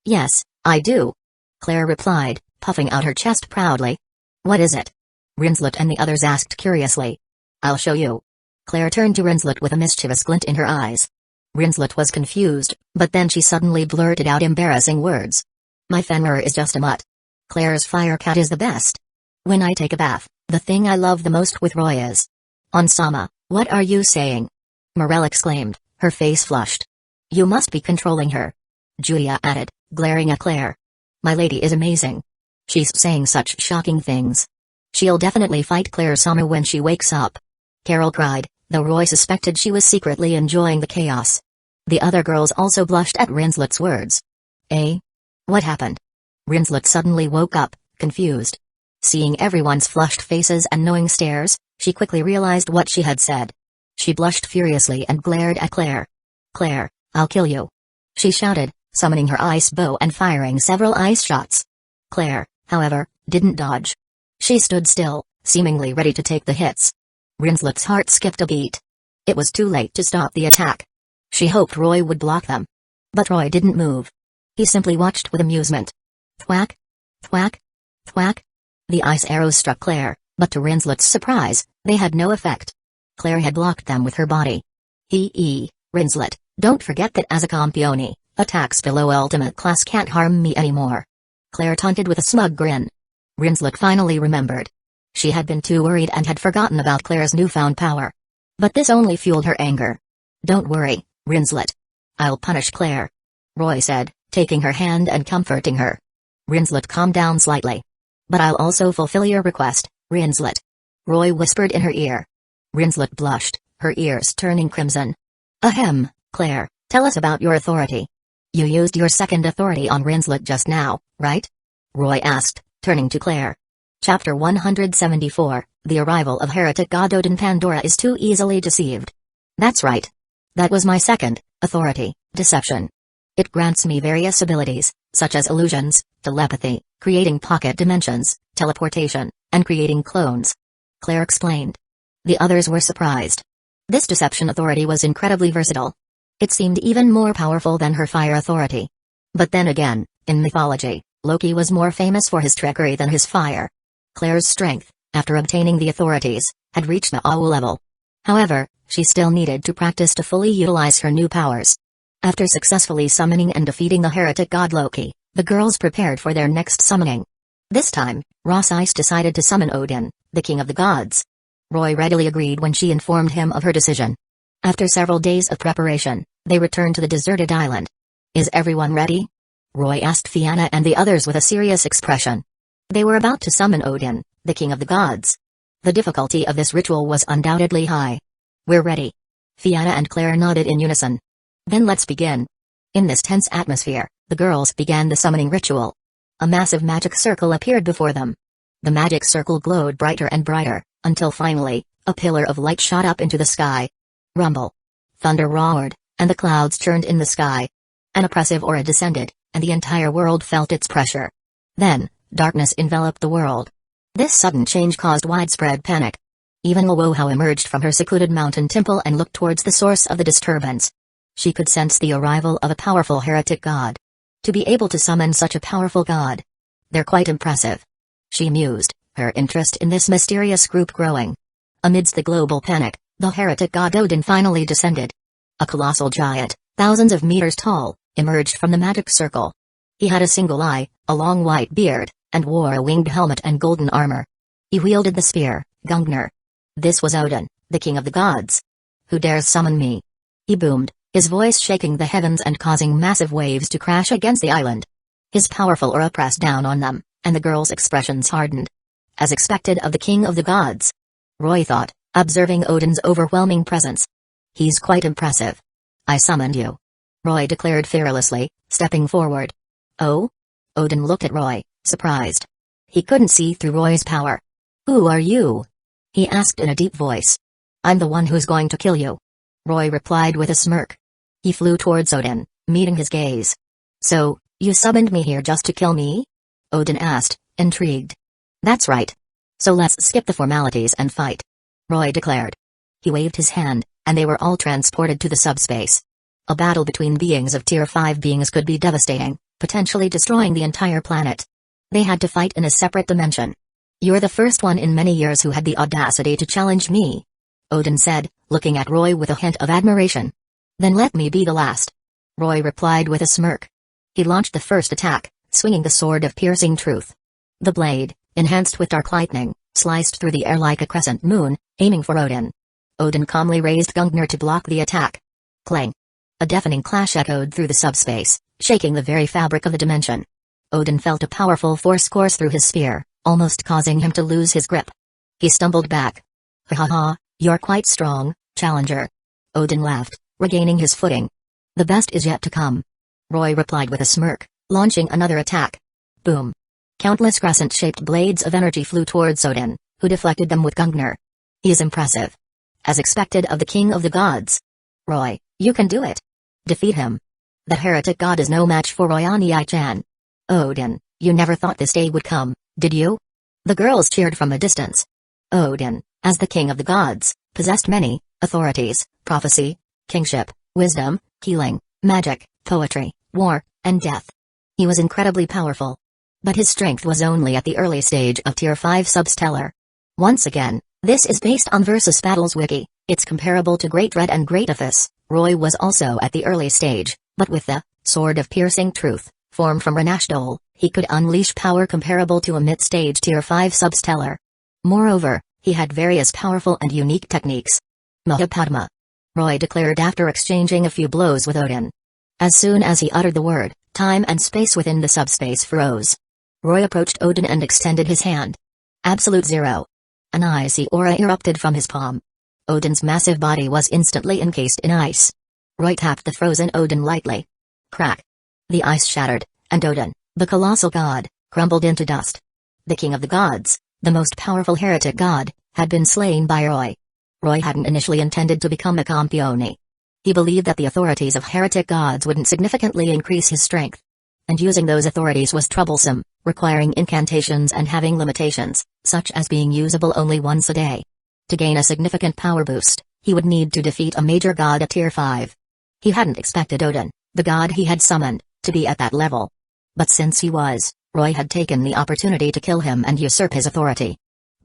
Yes, I do. Claire replied, puffing out her chest proudly. What is it? Rinslet and the others asked curiously. I'll show you. Claire turned to Rinslet with a mischievous glint in her eyes. Rinslet was confused, but then she suddenly blurted out embarrassing words. My Fenrir is just a mutt. Claire's fire cat is the best. When I take a bath, the thing I love the most with Roy is. Onsama, what are you saying? Morel exclaimed, her face flushed. You must be controlling her. Julia added, glaring at Claire. My lady is amazing. She's saying such shocking things. She'll definitely fight Claire Sama when she wakes up. Carol cried, though Roy suspected she was secretly enjoying the chaos. The other girls also blushed at Rinslet's words. Eh? What happened? Rinslet suddenly woke up, confused. Seeing everyone's flushed faces and knowing stares, she quickly realized what she had said. She blushed furiously and glared at Claire. Claire, I'll kill you. She shouted, summoning her ice bow and firing several ice shots. Claire, however, didn't dodge. She stood still, seemingly ready to take the hits. Rinslet's heart skipped a beat. It was too late to stop the attack. She hoped Roy would block them. But Roy didn't move. He simply watched with amusement. Thwack! Thwack! Thwack! The ice arrows struck Claire, but to Rinslet's surprise, they had no effect. Claire had blocked them with her body. Rinslet, don't forget that as a Campione, attacks below ultimate class can't harm me anymore. Claire taunted with a smug grin. Rinslet finally remembered. She had been too worried and had forgotten about Claire's newfound power. But this only fueled her anger. "Don't worry, Rinslet. I'll punish Claire," Roy said, taking her hand and comforting her. Rinslet calmed down slightly. "But I'll also fulfill your request, Rinslet," Roy whispered in her ear. Rinslet blushed, her ears turning crimson. "Ahem, Claire, tell us about your authority. You used your second authority on Rinslet just now, right?" Roy asked, turning to Claire. Chapter 174, The Arrival of Heretic God Odin. Pandora is too easily deceived. "That's right. That was my second authority, deception. It grants me various abilities, such as illusions, telepathy, creating pocket dimensions, teleportation, and creating clones," Claire explained. The others were surprised. This deception authority was incredibly versatile. It seemed even more powerful than her fire authority. But then again, in mythology, Loki was more famous for his trickery than his fire. Claire's strength, after obtaining the authorities, had reached the AU level. However, she still needed to practice to fully utilize her new powers. After successfully summoning and defeating the heretic god Loki, the girls prepared for their next summoning. This time, Ross Ice decided to summon Odin, the king of the gods. Roy readily agreed when she informed him of her decision. After several days of preparation, they returned to the deserted island. "Is everyone ready?" Roy asked Fianna and the others with a serious expression. They were about to summon Odin, the king of the gods. The difficulty of this ritual was undoubtedly high. "We're ready." Fianna and Claire nodded in unison. "Then let's begin." In this tense atmosphere, the girls began the summoning ritual. A massive magic circle appeared before them. The magic circle glowed brighter and brighter, until finally, a pillar of light shot up into the sky. Rumble. Thunder roared, and the clouds churned in the sky. An oppressive aura descended, and the entire world felt its pressure. Then, darkness enveloped the world. This sudden change caused widespread panic. Even Luohao emerged from her secluded mountain temple and looked towards the source of the disturbance. She could sense the arrival of a powerful heretic god. To be able to summon such a powerful god. They're quite impressive. She mused, her interest in this mysterious group growing. Amidst the global panic, the heretic god Odin finally descended. A colossal giant, thousands of meters tall, emerged from the magic circle. He had a single eye, a long white beard, and wore a winged helmet and golden armor. He wielded the spear, Gungnir. This was Odin, the king of the gods. "Who dares summon me?" he boomed, his voice shaking the heavens and causing massive waves to crash against the island. His powerful aura pressed down on them, and the girls' expressions hardened. As expected of the king of the gods, Roy thought, observing Odin's overwhelming presence. "He's quite impressive. I summoned you," Roy declared fearlessly, stepping forward. "Oh?" Odin looked at Roy, surprised. He couldn't see through Roy's power. "Who are you?" he asked in a deep voice. "I'm the one who's going to kill you," Roy replied with a smirk. He flew towards Odin, meeting his gaze. "So, you summoned me here just to kill me?" Odin asked, intrigued. "That's right. So let's skip the formalities and fight," Roy declared. He waved his hand, and they were all transported to the subspace. A battle between beings of Tier 5 beings could be devastating, potentially destroying the entire planet. They had to fight in a separate dimension. "You're the first one in many years who had the audacity to challenge me," Odin said, looking at Roy with a hint of admiration. "Then let me be the last," Roy replied with a smirk. He launched the first attack, swinging the sword of piercing truth. The blade, enhanced with dark lightning, sliced through the air like a crescent moon, aiming for Odin. Odin calmly raised Gungnir to block the attack. Clang! A deafening clash echoed through the subspace, shaking the very fabric of the dimension. Odin felt a powerful force course through his spear, almost causing him to lose his grip. He stumbled back. "Ha ha ha, you're quite strong, challenger." Odin laughed, regaining his footing. "The best is yet to come," Roy replied with a smirk, launching another attack. Boom! Countless crescent-shaped blades of energy flew towards Odin, who deflected them with Gungnir. "He is impressive. As expected of the king of the gods. Roy, you can do it. Defeat him. The heretic god is no match for Royani-chan." "Odin, you never thought this day would come, did you?" The girls cheered from a distance. Odin, as the king of the gods, possessed many authorities: prophecy, kingship, wisdom, healing, magic, poetry, war, and death. He was incredibly powerful. But his strength was only at the early stage of Tier 5 substellar. Once again, this is based on Versus Battles Wiki, it's comparable to Great Red and Great Aphis. Roy was also at the early stage, but with the Sword of Piercing Truth, formed from Renashdol, he could unleash power comparable to a mid-stage Tier 5 substellar. Moreover, he had various powerful and unique techniques. Mahapadma, Roy declared after exchanging a few blows with Odin. As soon as he uttered the word, time and space within the subspace froze. Roy approached Odin and extended his hand. Absolute zero. An icy aura erupted from his palm. Odin's massive body was instantly encased in ice. Roy tapped the frozen Odin lightly. Crack. The ice shattered, and Odin, the colossal god, crumbled into dust. The king of the gods, the most powerful heretic god, had been slain by Roy. Roy hadn't initially intended to become a campione. He believed that the authorities of heretic gods wouldn't significantly increase his strength. And using those authorities was troublesome, requiring incantations and having limitations, such as being usable only once a day. To gain a significant power boost, he would need to defeat a major god at Tier 5. He hadn't expected Odin, the god he had summoned, to be at that level. But since he was, Roy had taken the opportunity to kill him and usurp his authority.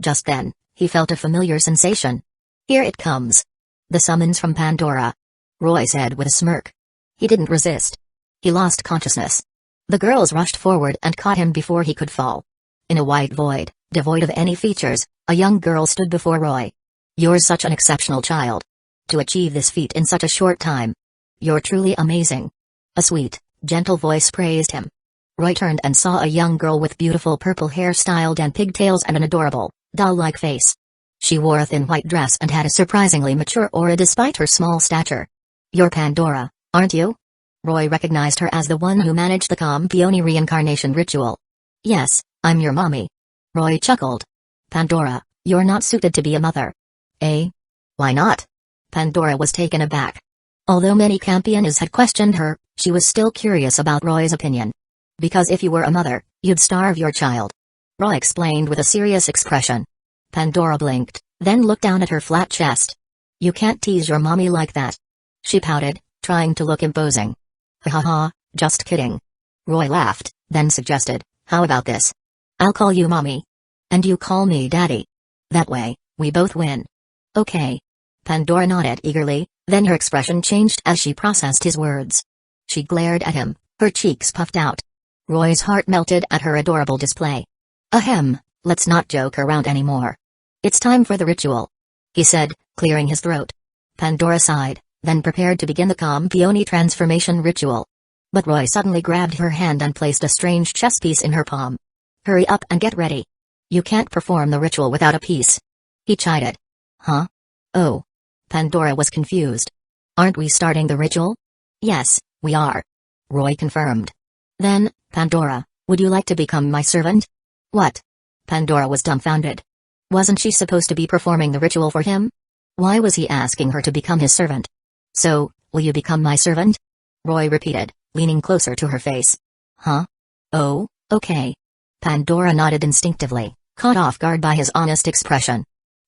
Just then, he felt a familiar sensation. Here it comes. The summons from Pandora. Roy said with a smirk. He didn't resist. He lost consciousness. The girls rushed forward and caught him before he could fall. In a white void, devoid of any features, a young girl stood before Roy. You're such an exceptional child. To achieve this feat in such a short time. You're truly amazing. A sweet, gentle voice praised him. Roy turned and saw a young girl with beautiful purple hair styled and pigtails and an adorable, doll-like face. She wore a thin white dress and had a surprisingly mature aura despite her small stature. You're Pandora, aren't you? Roy recognized her as the one who managed the Campione reincarnation ritual. Yes, I'm your mommy. Roy chuckled. Pandora, you're not suited to be a mother. Eh? Why not? Pandora was taken aback. Although many Campiones had questioned her, she was still curious about Roy's opinion. Because if you were a mother, you'd starve your child. Roy explained with a serious expression. Pandora blinked, then looked down at her flat chest. You can't tease your mommy like that. She pouted, trying to look imposing. Ha ha ha, just kidding. Roy laughed, then suggested, how about this? I'll call you mommy. And you call me daddy. That way, we both win. Okay. Pandora nodded eagerly, then her expression changed as she processed his words. She glared at him, her cheeks puffed out. Roy's heart melted at her adorable display. Ahem, let's not joke around anymore. It's time for the ritual, he said, clearing his throat. Pandora sighed, then prepared to begin the Campione transformation ritual. But Roy suddenly grabbed her hand and placed a strange chess piece in her palm. Hurry up and get ready. You can't perform the ritual without a piece. He chided. Huh? Oh. Pandora was confused. Aren't we starting the ritual? Yes, we are. Roy confirmed. Then, Pandora, would you like to become my servant? What? Pandora was dumbfounded. Wasn't she supposed to be performing the ritual for him? Why was he asking her to become his servant? So, will you become my servant? Roy repeated, leaning closer to her face. Huh? Oh, okay. Pandora nodded instinctively, caught off guard by his honest expression.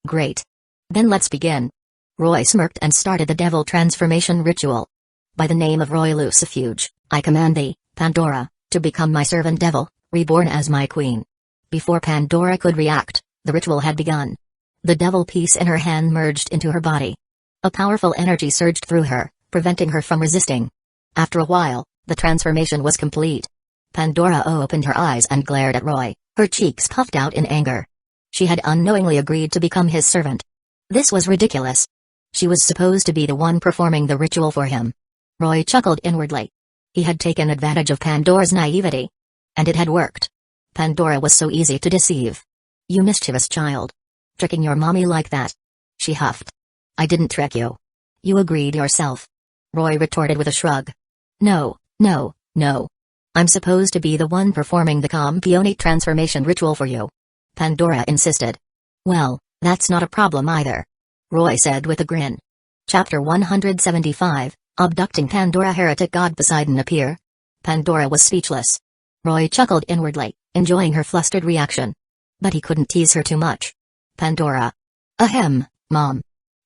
Great. Then let's begin. Roy smirked and started the devil transformation ritual. By the name of Roy Lucifuge, I command thee, Pandora, to become my servant devil, reborn as my queen. Before Pandora could react, the ritual had begun. The devil piece in her hand merged into her body. A powerful energy surged through her, preventing her from resisting. After a while, the transformation was complete. Pandora opened her eyes and glared at Roy, her cheeks puffed out in anger. She had unknowingly agreed to become his servant. This was ridiculous. She was supposed to be the one performing the ritual for him. Roy chuckled inwardly. He had taken advantage of Pandora's naivety. And it had worked. Pandora was so easy to deceive. You mischievous child. Tricking your mommy like that. She huffed. I didn't trick you. You agreed yourself. Roy retorted with a shrug. No, no, no. I'm supposed to be the one performing the Campione transformation ritual for you. Pandora insisted. Well, that's not a problem either. Roy said with a grin. Chapter 175, Abducting Pandora. Heretic God Poseidon appear. Pandora was speechless. Roy chuckled inwardly, enjoying her flustered reaction. But he couldn't tease her too much. Pandora. Ahem, Mom.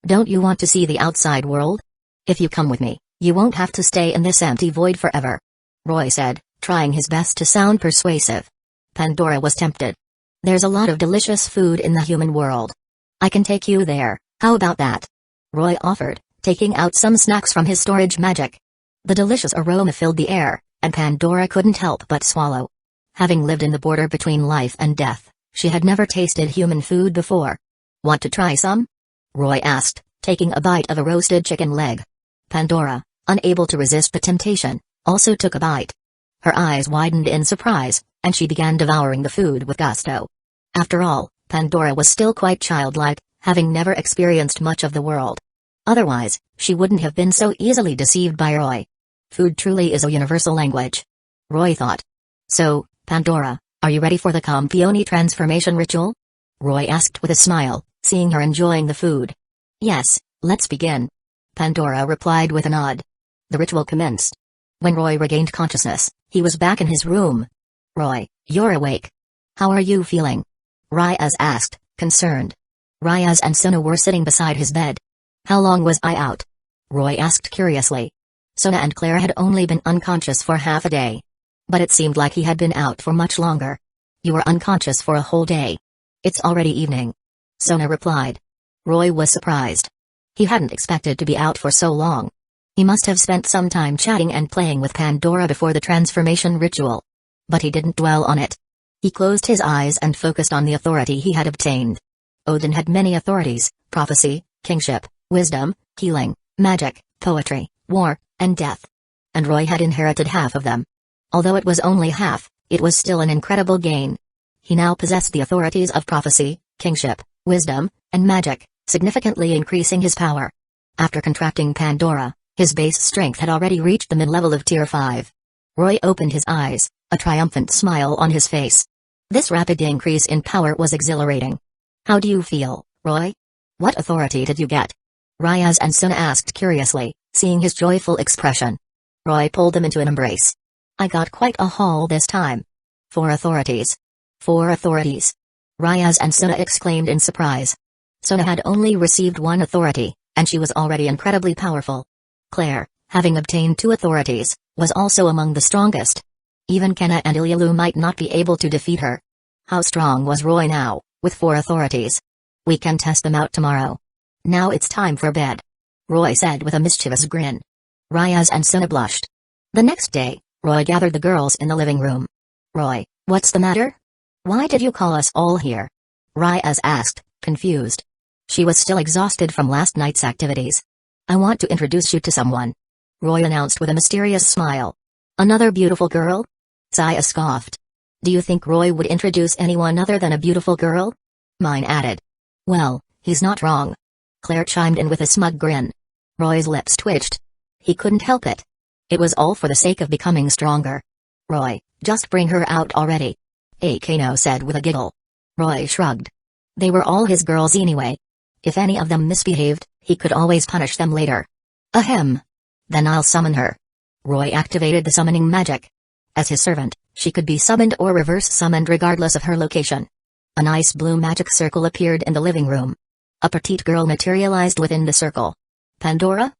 Don't you want to see the outside world? If you come with me, you won't have to stay in this empty void forever. Roy said, trying his best to sound persuasive. Pandora was tempted. There's a lot of delicious food in the human world. I can take you there, how about that? Roy offered, taking out some snacks from his storage magic. The delicious aroma filled the air, and Pandora couldn't help but swallow. Having lived in the border between life and death, she had never tasted human food before. Want to try some? Roy asked, taking a bite of a roasted chicken leg. Pandora, unable to resist the temptation, also took a bite. Her eyes widened in surprise, and she began devouring the food with gusto. After all, Pandora was still quite childlike, having never experienced much of the world. Otherwise, she wouldn't have been so easily deceived by Roy. Food truly is a universal language. Roy thought. So, Pandora, are you ready for the Campione transformation ritual? Roy asked with a smile, seeing her enjoying the food. Yes, let's begin. Pandora replied with a nod. The ritual commenced. When Roy regained consciousness, he was back in his room. Roy, you're awake. How are you feeling? Ryaz asked, concerned. Ryaz and Sona were sitting beside his bed. How long was I out? Roy asked curiously. Sona and Claire had only been unconscious for half a day. But it seemed like he had been out for much longer. You were unconscious for a whole day. It's already evening. Sona replied. Roy was surprised. He hadn't expected to be out for so long. He must have spent some time chatting and playing with Pandora before the transformation ritual. But he didn't dwell on it. He closed his eyes and focused on the authority he had obtained. Odin had many authorities: prophecy, kingship, wisdom, healing, magic, poetry, war, and death. And Roy had inherited half of them. Although it was only half, it was still an incredible gain. He now possessed the authorities of prophecy, kingship, wisdom, and magic, significantly increasing his power. After contracting Pandora, his base strength had already reached the mid-level of Tier 5. Roy opened his eyes, a triumphant smile on his face. This rapid increase in power was exhilarating. How do you feel, Roy? What authority did you get? Ryaz and Sona asked curiously, seeing his joyful expression. Roy pulled them into an embrace. I got quite a haul this time. 4 authorities. 4 authorities. Ryaz and Sona exclaimed in surprise. Sona had only received 1 authority, and she was already incredibly powerful. Claire, having obtained 2 authorities, was also among the strongest. Even Kanna and Ilulu might not be able to defeat her. How strong was Roy now, with 4 authorities? We can test them out tomorrow. Now it's time for bed. Roy said with a mischievous grin. Ryaz and Sona blushed. The next day, Roy gathered the girls in the living room. Roy, what's the matter? Why did you call us all here? Ryaz asked, confused. She was still exhausted from last night's activities. I want to introduce you to someone. Roy announced with a mysterious smile. Another beautiful girl? Saya scoffed. Do you think Roy would introduce anyone other than a beautiful girl? Mine added. Well, he's not wrong. Claire chimed in with a smug grin. Roy's lips twitched. He couldn't help it. It was all for the sake of becoming stronger. Roy, just bring her out already. Akano said with a giggle. Roy shrugged. They were all his girls anyway. If any of them misbehaved, he could always punish them later. Ahem. Then I'll summon her. Roy activated the summoning magic. As his servant, she could be summoned or reverse summoned regardless of her location. A nice blue magic circle appeared in the living room. A petite girl materialized within the circle. Pandora?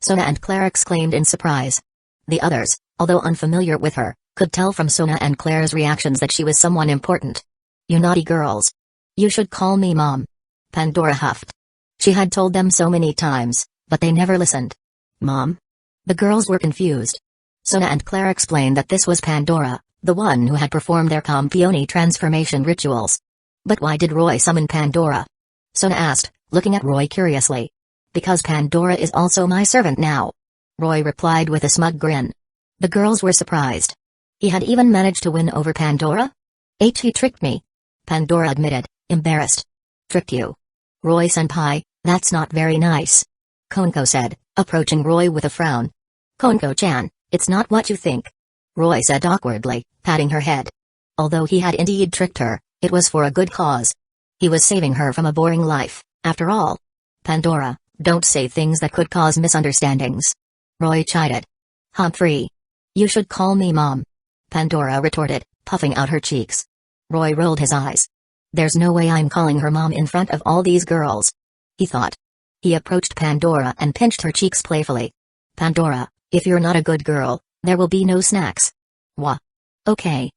Sona and Claire exclaimed in surprise. The others, although unfamiliar with her, could tell from Sona and Claire's reactions that she was someone important. You naughty girls. You should call me Mom. Pandora huffed. She had told them so many times, but they never listened. Mom? The girls were confused. Sona and Claire explained that this was Pandora, the one who had performed their Campione transformation rituals. But why did Roy summon Pandora? Sona asked, looking at Roy curiously. Because Pandora is also my servant now. Roy replied with a smug grin. The girls were surprised. He had even managed to win over Pandora? He tricked me. Pandora admitted, embarrassed. Tricked you? Roy-senpai, that's not very nice. Konko said, approaching Roy with a frown. Konko-chan, it's not what you think. Roy said awkwardly, patting her head. Although he had indeed tricked her, it was for a good cause. He was saving her from a boring life, after all. Pandora, don't say things that could cause misunderstandings. Roy chided. Humphrey. You should call me Mom. Pandora retorted, puffing out her cheeks. Roy rolled his eyes. There's no way I'm calling her Mom in front of all these girls. He thought. He approached Pandora and pinched her cheeks playfully. Pandora, if you're not a good girl, there will be no snacks. Wha? Okay.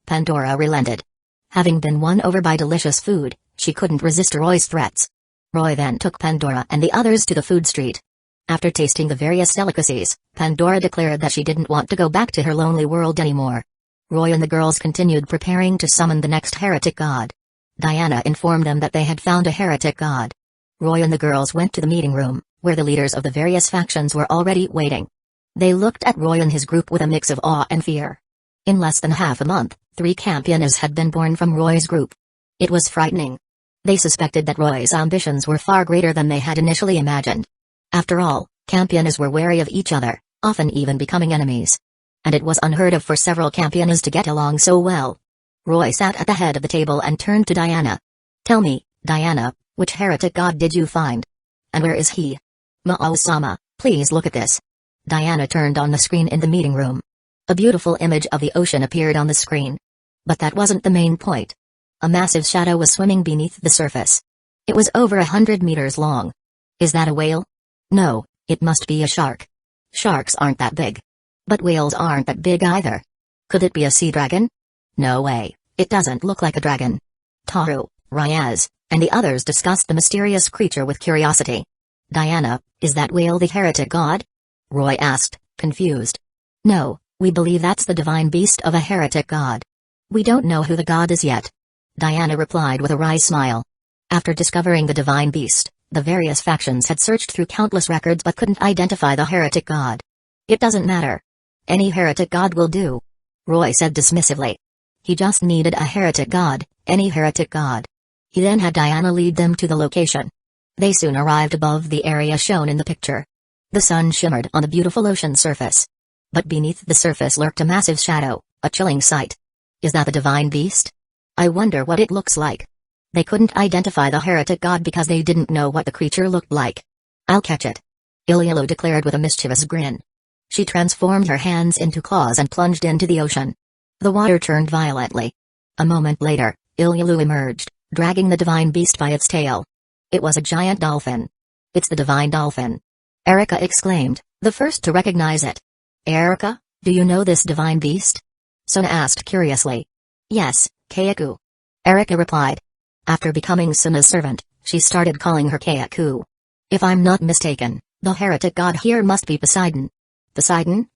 Pandora relented. Having been won over by delicious food, she couldn't resist Roy's threats. Roy then took Pandora and the others to the food street. After tasting the various delicacies, Pandora declared that she didn't want to go back to her lonely world anymore. Roy and the girls continued preparing to summon the next heretic god. Diana informed them that they had found a heretic god. Roy and the girls went to the meeting room, where the leaders of the various factions were already waiting. They looked at Roy and his group with a mix of awe and fear. In less than half a month, 3 campionas had been born from Roy's group. It was frightening. They suspected that Roy's ambitions were far greater than they had initially imagined. After all, campionas were wary of each other, often even becoming enemies. And it was unheard of for several campionas to get along so well. Roy sat at the head of the table and turned to Diana. "Tell me, Diana, which heretic god did you find? And where is he?" "Mao-sama, please look at this." Diana turned on the screen in the meeting room. A beautiful image of the ocean appeared on the screen. But that wasn't the main point. A massive shadow was swimming beneath the surface. It was over 100 meters long. "Is that a whale?" "No, it must be a shark. Sharks aren't that big. But whales aren't that big either. Could it be a sea dragon?" "No way, it doesn't look like a dragon." Tohru, Ryaz, and the others discussed the mysterious creature with curiosity. "Diana, is that whale the heretic god?" Roy asked, confused. "No, we believe that's the divine beast of a heretic god. We don't know who the god is yet." Diana replied with a wry smile. After discovering the divine beast, the various factions had searched through countless records but couldn't identify the heretic god. "It doesn't matter. Any heretic god will do," Roy said dismissively. He just needed a heretic god, any heretic god. He then had Diana lead them to the location. They soon arrived above the area shown in the picture. The sun shimmered on the beautiful ocean surface. But beneath the surface lurked a massive shadow, a chilling sight. "Is that the divine beast? I wonder what it looks like." They couldn't identify the heretic god because they didn't know what the creature looked like. "I'll catch it," Ilulu declared with a mischievous grin. She transformed her hands into claws and plunged into the ocean. The water churned violently. A moment later, Ilulu emerged, dragging the divine beast by its tail. It was a giant dolphin. "It's the divine dolphin," Erika exclaimed, the first to recognize it. "Erika, do you know this divine beast?" Sona asked curiously. "Yes, Keiku," Erika replied. After becoming Sona's servant, she started calling her Keiku. "If I'm not mistaken, the heretic god here must be Poseidon." "Poseidon?"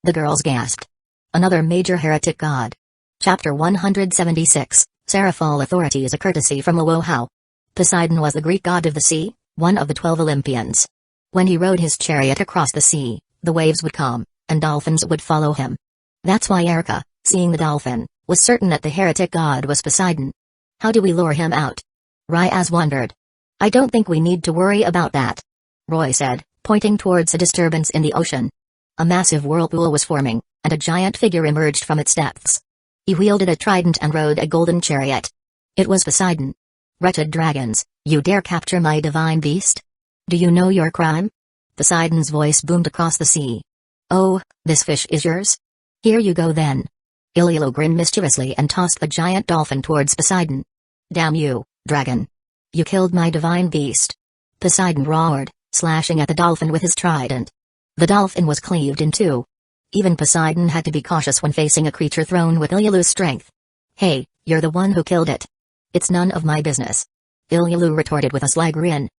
The girls gasped. "Another major heretic god." Chapter 176, Seraphal Authority is a courtesy from Luohao. Poseidon was the Greek god of the sea, one of the 12 Olympians. When he rode his chariot across the sea, the waves would come, and dolphins would follow him. That's why Erika, seeing the dolphin, was certain that the heretic god was Poseidon. "How do we lure him out?" Ryaz wondered. "I don't think we need to worry about that," Roy said, pointing towards a disturbance in the ocean. A massive whirlpool was forming, and a giant figure emerged from its depths. He wielded a trident and rode a golden chariot. It was Poseidon. "Wretched dragons, you dare capture my divine beast? Do you know your crime?" Poseidon's voice boomed across the sea. "Oh, this fish is yours? Here you go then." Ilulu grinned mischievously and tossed the giant dolphin towards Poseidon. "Damn you, dragon. You killed my divine beast." Poseidon roared, slashing at the dolphin with his trident. The dolphin was cleaved in two. Even Poseidon had to be cautious when facing a creature thrown with Ilulu's strength. "Hey, you're the one who killed it." "It's none of my business," Ilulu retorted with a sly grin.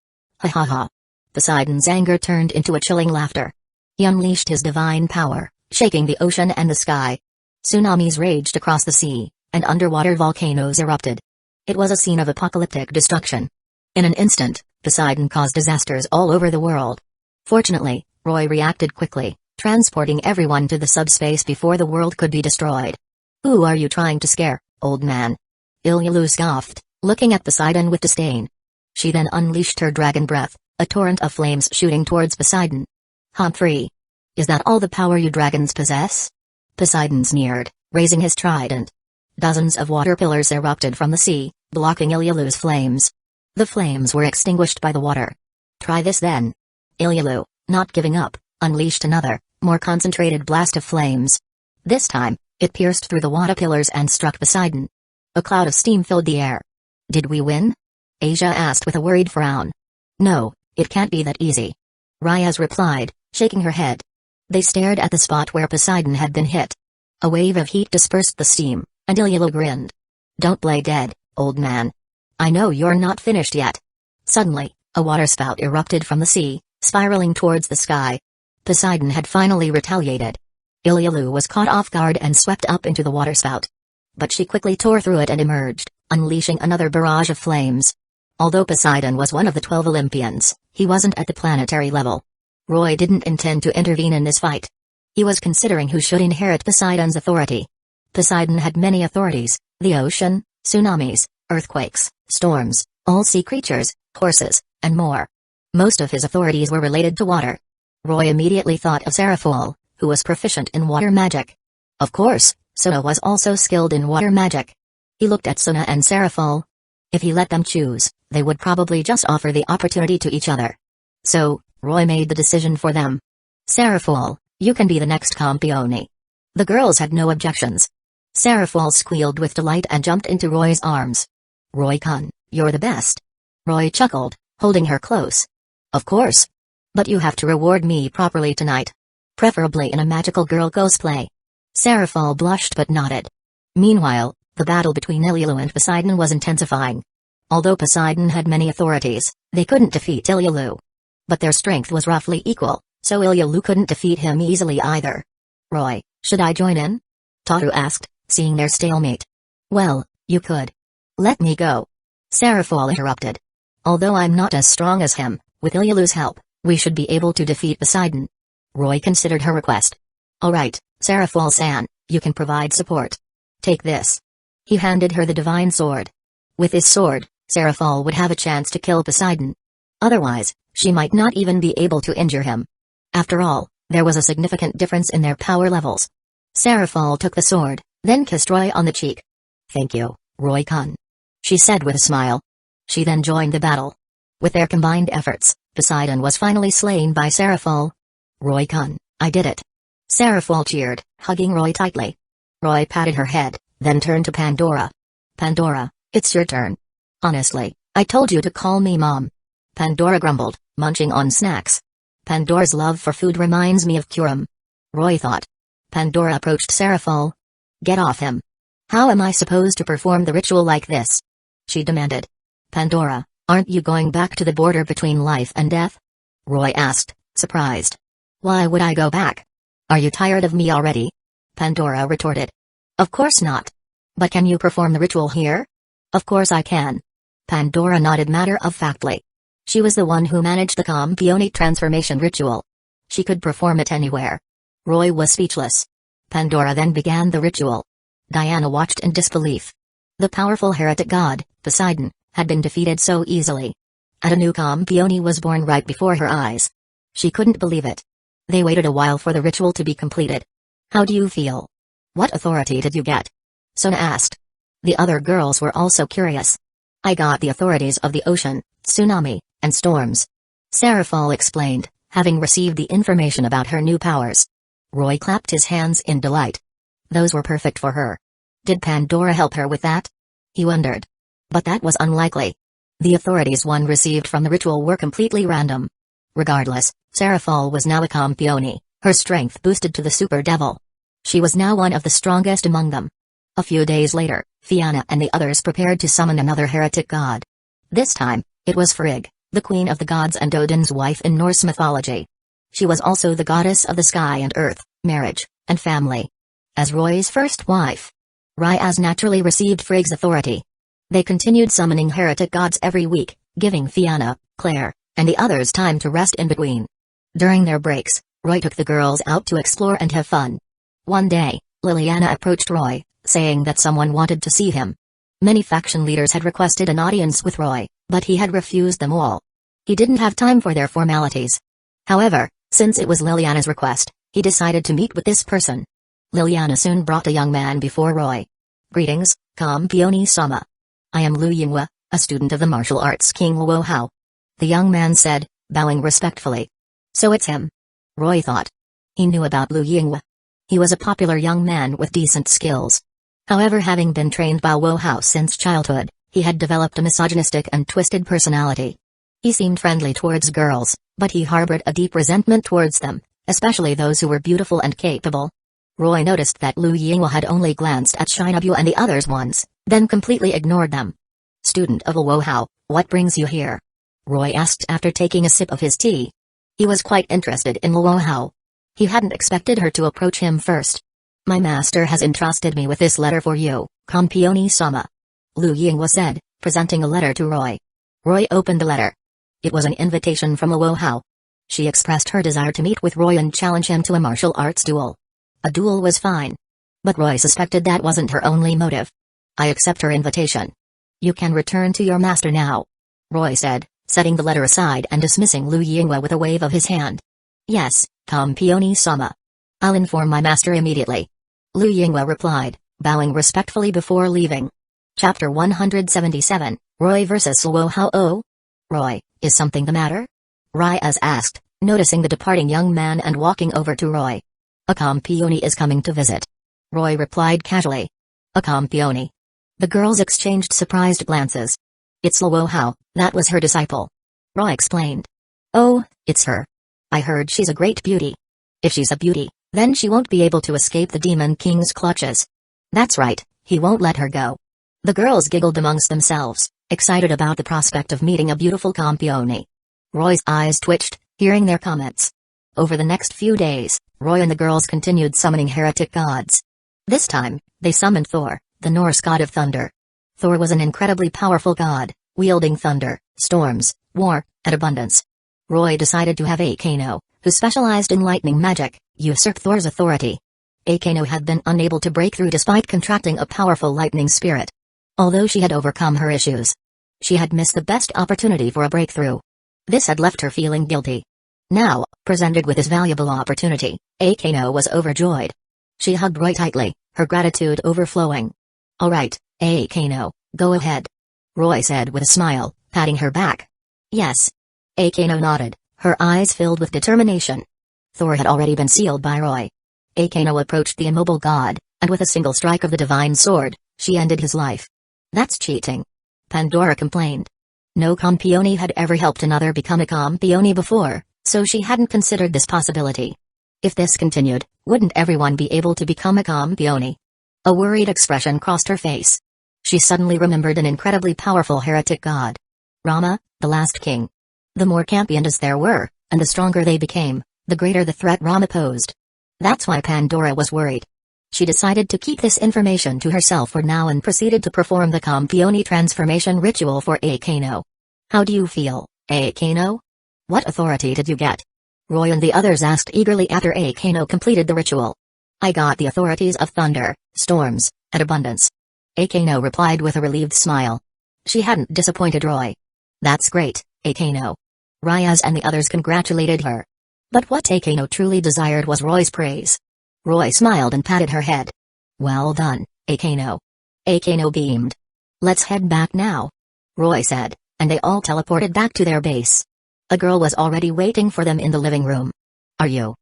"Ha ha ha." Poseidon's anger turned into a chilling laughter. He unleashed his divine power, shaking the ocean and the sky. Tsunamis raged across the sea, and underwater volcanoes erupted. It was a scene of apocalyptic destruction. In an instant, Poseidon caused disasters all over the world. Fortunately, Roy reacted quickly, transporting everyone to the subspace before the world could be destroyed. "Who are you trying to scare, old man?" Ilulu scoffed, looking at Poseidon with disdain. She then unleashed her dragon breath, a torrent of flames shooting towards Poseidon. "Humphrey! Is that all the power you dragons possess?" Poseidon sneered, raising his trident. Dozens of water pillars erupted from the sea, blocking Ilulu's flames. The flames were extinguished by the water. "Try this then." Ilulu, not giving up, unleashed another, more concentrated blast of flames. This time, it pierced through the water pillars and struck Poseidon. A cloud of steam filled the air. "Did we win?" Asia asked with a worried frown. "No, it can't be that easy," Ryaz replied, shaking her head. They stared at the spot where Poseidon had been hit. A wave of heat dispersed the steam, and Ilulu grinned. "Don't play dead, old man. I know you're not finished yet." Suddenly, a waterspout erupted from the sea, spiraling towards the sky. Poseidon had finally retaliated. Ilulu was caught off guard and swept up into the waterspout. But she quickly tore through it and emerged, unleashing another barrage of flames. Although Poseidon was one of the 12 Olympians, he wasn't at the planetary level. Roy didn't intend to intervene in this fight. He was considering who should inherit Poseidon's authority. Poseidon had many authorities: the ocean, tsunamis, earthquakes, storms, all sea creatures, horses, and more. Most of his authorities were related to water. Roy immediately thought of Seraphol, who was proficient in water magic. Of course, Sona was also skilled in water magic. He looked at Sona and Seraphol. If he let them choose, they would probably just offer the opportunity to each other. So, Roy made the decision for them. Seraphol, you can be the next campione. The girls had no objections. Seraphol squealed with delight and jumped into Roy's arms. Roy-kun, you're the best. Roy chuckled, holding her close. Of course. But you have to reward me properly tonight. Preferably in a magical girl cosplay. Seraphol blushed but nodded. Meanwhile, the battle between Ilulu and Poseidon was intensifying. Although Poseidon had many authorities, they couldn't defeat Ilulu. But their strength was roughly equal, so Ilulu couldn't defeat him easily either. Roy, should I join in? Tohru asked, seeing their stalemate. Well, you could. Let me go. Seraphol interrupted. Although I'm not as strong as him, with Ilulu's help, we should be able to defeat Poseidon. Roy considered her request. Alright, Seraphol-san, you can provide support. Take this. He handed her the divine sword. With his sword, Seraphol would have a chance to kill Poseidon. Otherwise, she might not even be able to injure him. After all, there was a significant difference in their power levels. Seraphol took the sword, then kissed Roy on the cheek. Thank you, Roy-kun, she said with a smile. She then joined the battle. With their combined efforts, Poseidon was finally slain by Seraphol. Roy-kun, I did it. Seraphol cheered, hugging Roy tightly. Roy patted her head, then turned to Pandora. Pandora, it's your turn. Honestly, I told you to call me Mom. Pandora grumbled, munching on snacks. Pandora's love for food reminds me of Kurum. Roy thought. Pandora approached Seraphol. Get off him. How am I supposed to perform the ritual like this? She demanded. Pandora, aren't you going back to the border between life and death? Roy asked, surprised. Why would I go back? Are you tired of me already? Pandora retorted. Of course not. But can you perform the ritual here? Of course I can. Pandora nodded matter-of-factly. She was the one who managed the Campione transformation ritual. She could perform it anywhere. Roy was speechless. Pandora then began the ritual. Diana watched in disbelief. The powerful heretic god, Poseidon, had been defeated so easily. And a new Campione was born right before her eyes. She couldn't believe it. They waited a while for the ritual to be completed. How do you feel? What authority did you get? Sona asked. The other girls were also curious. I got the authorities of the ocean, tsunami, and storms. Seraphol explained, having received the information about her new powers. Roy clapped his hands in delight. Those were perfect for her. Did Pandora help her with that? He wondered. But that was unlikely. The authorities one received from the ritual were completely random. Regardless, Seraphol was now a Campione, her strength boosted to the super devil. She was now one of the strongest among them. A few days later, Fianna and the others prepared to summon another heretic god. This time, it was Frigg, the queen of the gods and Odin's wife in Norse mythology. She was also the goddess of the sky and earth, marriage, and family. As Roy's first wife, Ryaz naturally received Frigg's authority. They continued summoning heretic gods every week, giving Fianna, Claire, and the others time to rest in between. During their breaks, Roy took the girls out to explore and have fun. One day, Liliana approached Roy, saying that someone wanted to see him. Many faction leaders had requested an audience with Roy, but he had refused them all. He didn't have time for their formalities. However, since it was Liliana's request, he decided to meet with this person. Liliana soon brought a young man before Roy. Greetings, Campione-sama. I am Lu Yinghua, a student of the martial arts King Luo Hao. The young man said, bowing respectfully. So it's him. Roy thought. He knew about Lu Yinghua. He was a popular young man with decent skills. However, having been trained by Luo Hao since childhood, he had developed a misogynistic and twisted personality. He seemed friendly towards girls, but he harbored a deep resentment towards them, especially those who were beautiful and capable. Roy noticed that Lu Yinghua had only glanced at Shinobu and the others once, then completely ignored them. Student of Luo Hao, what brings you here? Roy asked after taking a sip of his tea. He was quite interested in Luo Hao. He hadn't expected her to approach him first. My master has entrusted me with this letter for you, Campione-sama. Lu Yingwa said, presenting a letter to Roy. Roy opened the letter. It was an invitation from Luohao. She expressed her desire to meet with Roy and challenge him to a martial arts duel. A duel was fine. But Roy suspected that wasn't her only motive. I accept her invitation. You can return to your master now, Roy said, setting the letter aside and dismissing Lu Yingwa with a wave of his hand. Yes, Campione-sama. I'll inform my master immediately. Lu Yingwa replied, bowing respectfully before leaving. Chapter 177, Roy vs. Luohao. Roy, is something the matter? Ryaz asked, noticing the departing young man and walking over to Roy. A Campione is coming to visit. Roy replied casually. A Campione. The girls exchanged surprised glances. It's Luohao, that was her disciple. Roy explained. Oh, it's her. I heard she's a great beauty. If she's a beauty, then she won't be able to escape the Demon King's clutches. That's right, he won't let her go. The girls giggled amongst themselves, excited about the prospect of meeting a beautiful Campione. Roy's eyes twitched, hearing their comments. Over the next few days, Roy and the girls continued summoning heretic gods. This time, they summoned Thor, the Norse god of thunder. Thor was an incredibly powerful god, wielding thunder, storms, war, and abundance. Roy decided to have Akano, who specialized in lightning magic, usurp Thor's authority. Akano had been unable to break through despite contracting a powerful lightning spirit. Although she had overcome her issues, she had missed the best opportunity for a breakthrough. This had left her feeling guilty. Now, presented with this valuable opportunity, Akano was overjoyed. She hugged Roy tightly, her gratitude overflowing. All right, Akano, go ahead, Roy said with a smile, patting her back. Yes. Akano nodded, her eyes filled with determination. Thor had already been sealed by Roy. Akano approached the immobile god, and with a single strike of the divine sword, she ended his life. That's cheating, Pandora complained. No Campione had ever helped another become a Campione before, so she hadn't considered this possibility. If this continued, wouldn't everyone be able to become a Campione? A worried expression crossed her face. She suddenly remembered an incredibly powerful heretic god. Rama, the last king. The more Campiones there were, and the stronger they became, the greater the threat Rama posed. That's why Pandora was worried. She decided to keep this information to herself for now and proceeded to perform the Campione transformation ritual for Akano. How do you feel, Akano? What authority did you get? Roy and the others asked eagerly after Akano completed the ritual. I got the authorities of thunder, storms, and abundance. Akano replied with a relieved smile. She hadn't disappointed Roy. That's great, Akano. Ryaz and the others congratulated her. But what Akano truly desired was Roy's praise. Roy smiled and patted her head. Well done, Akano. Akano beamed. Let's head back now, Roy said, and they all teleported back to their base. A girl was already waiting for them in the living room. Are you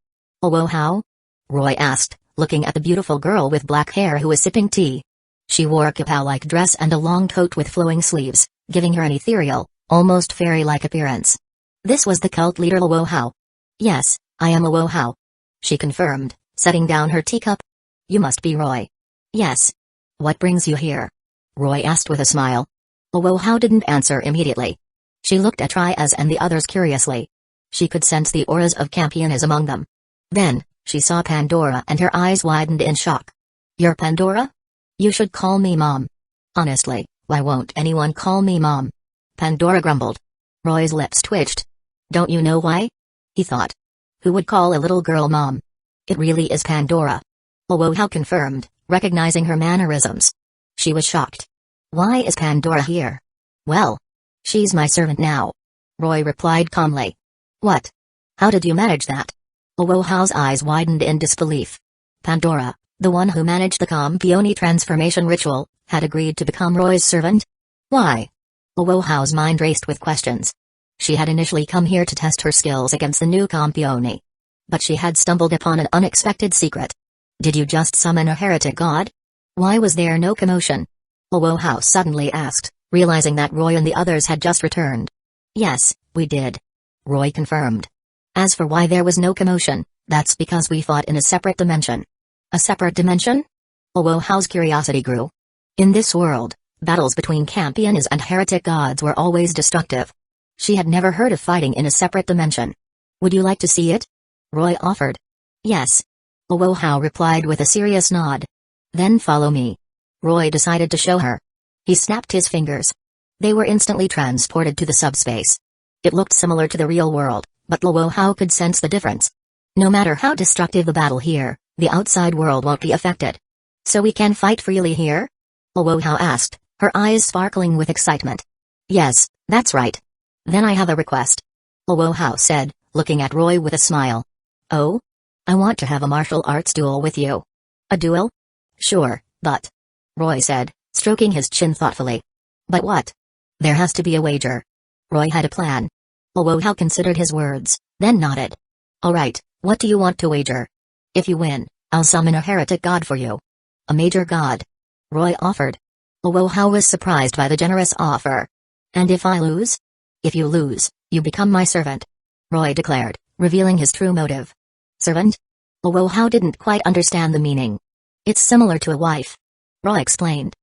Luohao? Roy asked, looking at the beautiful girl with black hair who was sipping tea. She wore a kapow-like dress and a long coat with flowing sleeves, giving her an ethereal, almost fairy-like appearance. This was the cult leader Luohao. Yes, I am Luohao, she confirmed, setting down her teacup. You must be Roy. Yes. What brings you here? Roy asked with a smile. Luohao didn't answer immediately. She looked at Ryaz and the others curiously. She could sense the auras of Campiones among them. Then, she saw Pandora and her eyes widened in shock. You're Pandora? You should call me Mom. Honestly, why won't anyone call me Mom? Pandora grumbled. Roy's lips twitched. Don't you know why? He thought. Who would call a little girl Mom? It really is Pandora. Luohao confirmed, recognizing her mannerisms. She was shocked. Why is Pandora here? Well, she's my servant now, Roy replied calmly. What? How did you manage that? Luohao's eyes widened in disbelief. Pandora, the one who managed the Campione transformation ritual, had agreed to become Roy's servant? Why? Luohao's mind raced with questions. She had initially come here to test her skills against the new Campione. But she had stumbled upon an unexpected secret. Did you just summon a heretic god? Why was there no commotion? Luohao suddenly asked, realizing that Roy and the others had just returned. Yes, we did, Roy confirmed. As for why there was no commotion, that's because we fought in a separate dimension. A separate dimension? Luohao's curiosity grew. In this world, battles between Campiones and heretic gods were always destructive. She had never heard of fighting in a separate dimension. Would you like to see it? Roy offered. Yes. Luo Hao replied with a serious nod. Then follow me. Roy decided to show her. He snapped his fingers. They were instantly transported to the subspace. It looked similar to the real world, but Luo Hao could sense the difference. No matter how destructive the battle here, the outside world won't be affected. So we can fight freely here? Luo Hao asked, her eyes sparkling with excitement. Yes, that's right. Then I have a request. Luo Hao said, looking at Roy with a smile. Oh? I want to have a martial arts duel with you. A duel? Sure, but... Roy said, stroking his chin thoughtfully. But what? There has to be a wager. Roy had a plan. Luo Hao considered his words, then nodded. Alright, what do you want to wager? If you win, I'll summon a heretic god for you. A major god. Roy offered. Luo Hao was surprised by the generous offer. And if I lose? If you lose, you become my servant. Roy declared, revealing his true motive. Servant? Luo Hao didn't quite understand the meaning. It's similar to a wife. Roy explained.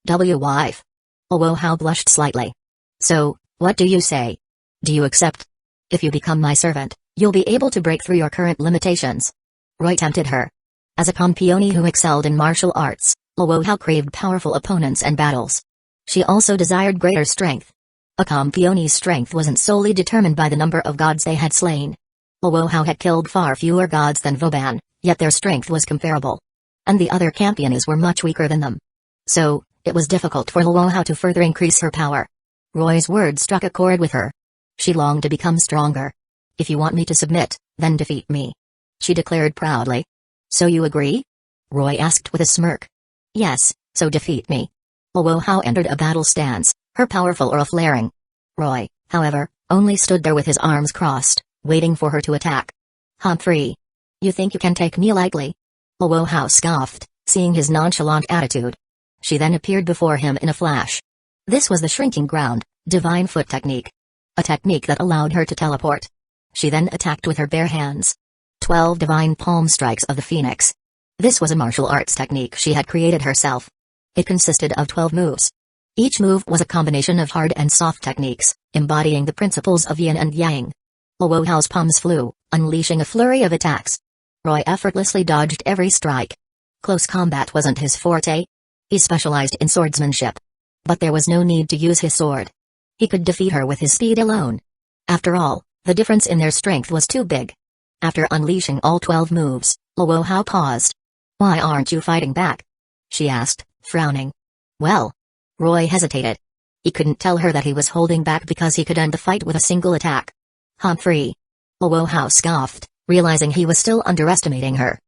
Wife. Luo Hao blushed slightly. So, what do you say? Do you accept? If you become my servant, you'll be able to break through your current limitations. Roy tempted her. As a campione who excelled in martial arts, Luo Hao craved powerful opponents and battles. She also desired greater strength. A campione's strength wasn't solely determined by the number of gods they had slain. Luo Hao had killed far fewer gods than Vauban, yet their strength was comparable. And the other campiones were much weaker than them. So, it was difficult for Luo Hao to further increase her power. Roy's words struck a chord with her. She longed to become stronger. If you want me to submit, then defeat me. She declared proudly. So you agree? Roy asked with a smirk. Yes, so defeat me. Luo Hao entered a battle stance, her powerful aura flaring. Roy, however, only stood there with his arms crossed, waiting for her to attack. Humphrey. You think you can take me lightly? Luo Hao scoffed, seeing his nonchalant attitude. She then appeared before him in a flash. This was the shrinking ground, divine foot technique. A technique that allowed her to teleport. She then attacked with her bare hands. 12 divine palm strikes of the phoenix. This was a martial arts technique she had created herself. It consisted of 12 moves. Each move was a combination of hard and soft techniques, embodying the principles of yin and yang. Luo Hao's palms flew, unleashing a flurry of attacks. Roy effortlessly dodged every strike. Close combat wasn't his forte. He specialized in swordsmanship. But there was no need to use his sword. He could defeat her with his speed alone. After all, the difference in their strength was too big. After unleashing all 12 moves, Luo Hao paused. Why aren't you fighting back? She asked, frowning. Well. Roy hesitated. He couldn't tell her that he was holding back because he could end the fight with a single attack. Humphrey. Luo Hao scoffed, realizing he was still underestimating her.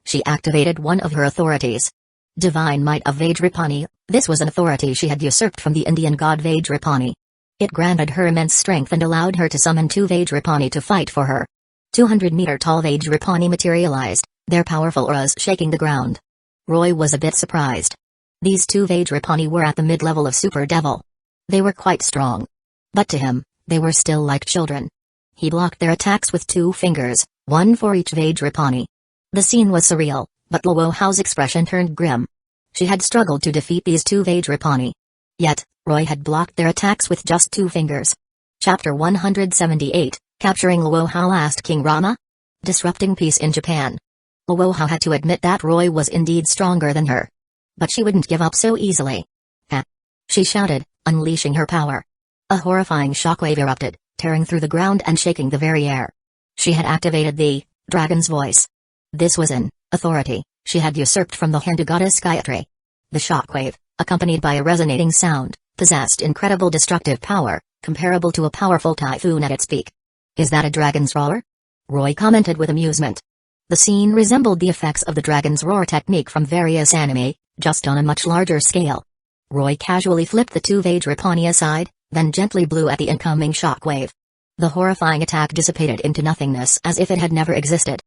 She activated one of her authorities. Divine Might of Vajrapani. This was an authority she had usurped from the Indian god Vajrapani. It granted her immense strength and allowed her to summon 2 Vajrapani to fight for her. 200-meter-tall Vajrapani materialized, their powerful auras shaking the ground. Roy was a bit surprised. These 2 Vajrapani were at the mid-level of Super Devil. They were quite strong. But to him, they were still like children. He blocked their attacks with 2 fingers, one for each Vajrapani. The scene was surreal, but Luo Hao's expression turned grim. She had struggled to defeat these 2 Vajrapani. Yet, Roy had blocked their attacks with just 2 fingers. Chapter 178, Capturing Luo Hao asked King Rama? Disrupting peace in Japan. Luo Hao had to admit that Roy was indeed stronger than her. But she wouldn't give up so easily. Ha! She shouted, unleashing her power. A horrifying shockwave erupted, tearing through the ground and shaking the very air. She had activated the dragon's voice. This was an authority she had usurped from the Hindu goddess Gayatri. The shockwave, accompanied by a resonating sound, possessed incredible destructive power, comparable to a powerful typhoon at its peak. Is that a dragon's roar? Roy commented with amusement. The scene resembled the effects of the dragon's roar technique from various anime, just on a much larger scale. Roy casually flipped the 2 Vajrapani aside, then gently blew at the incoming shockwave. The horrifying attack dissipated into nothingness as if it had never existed.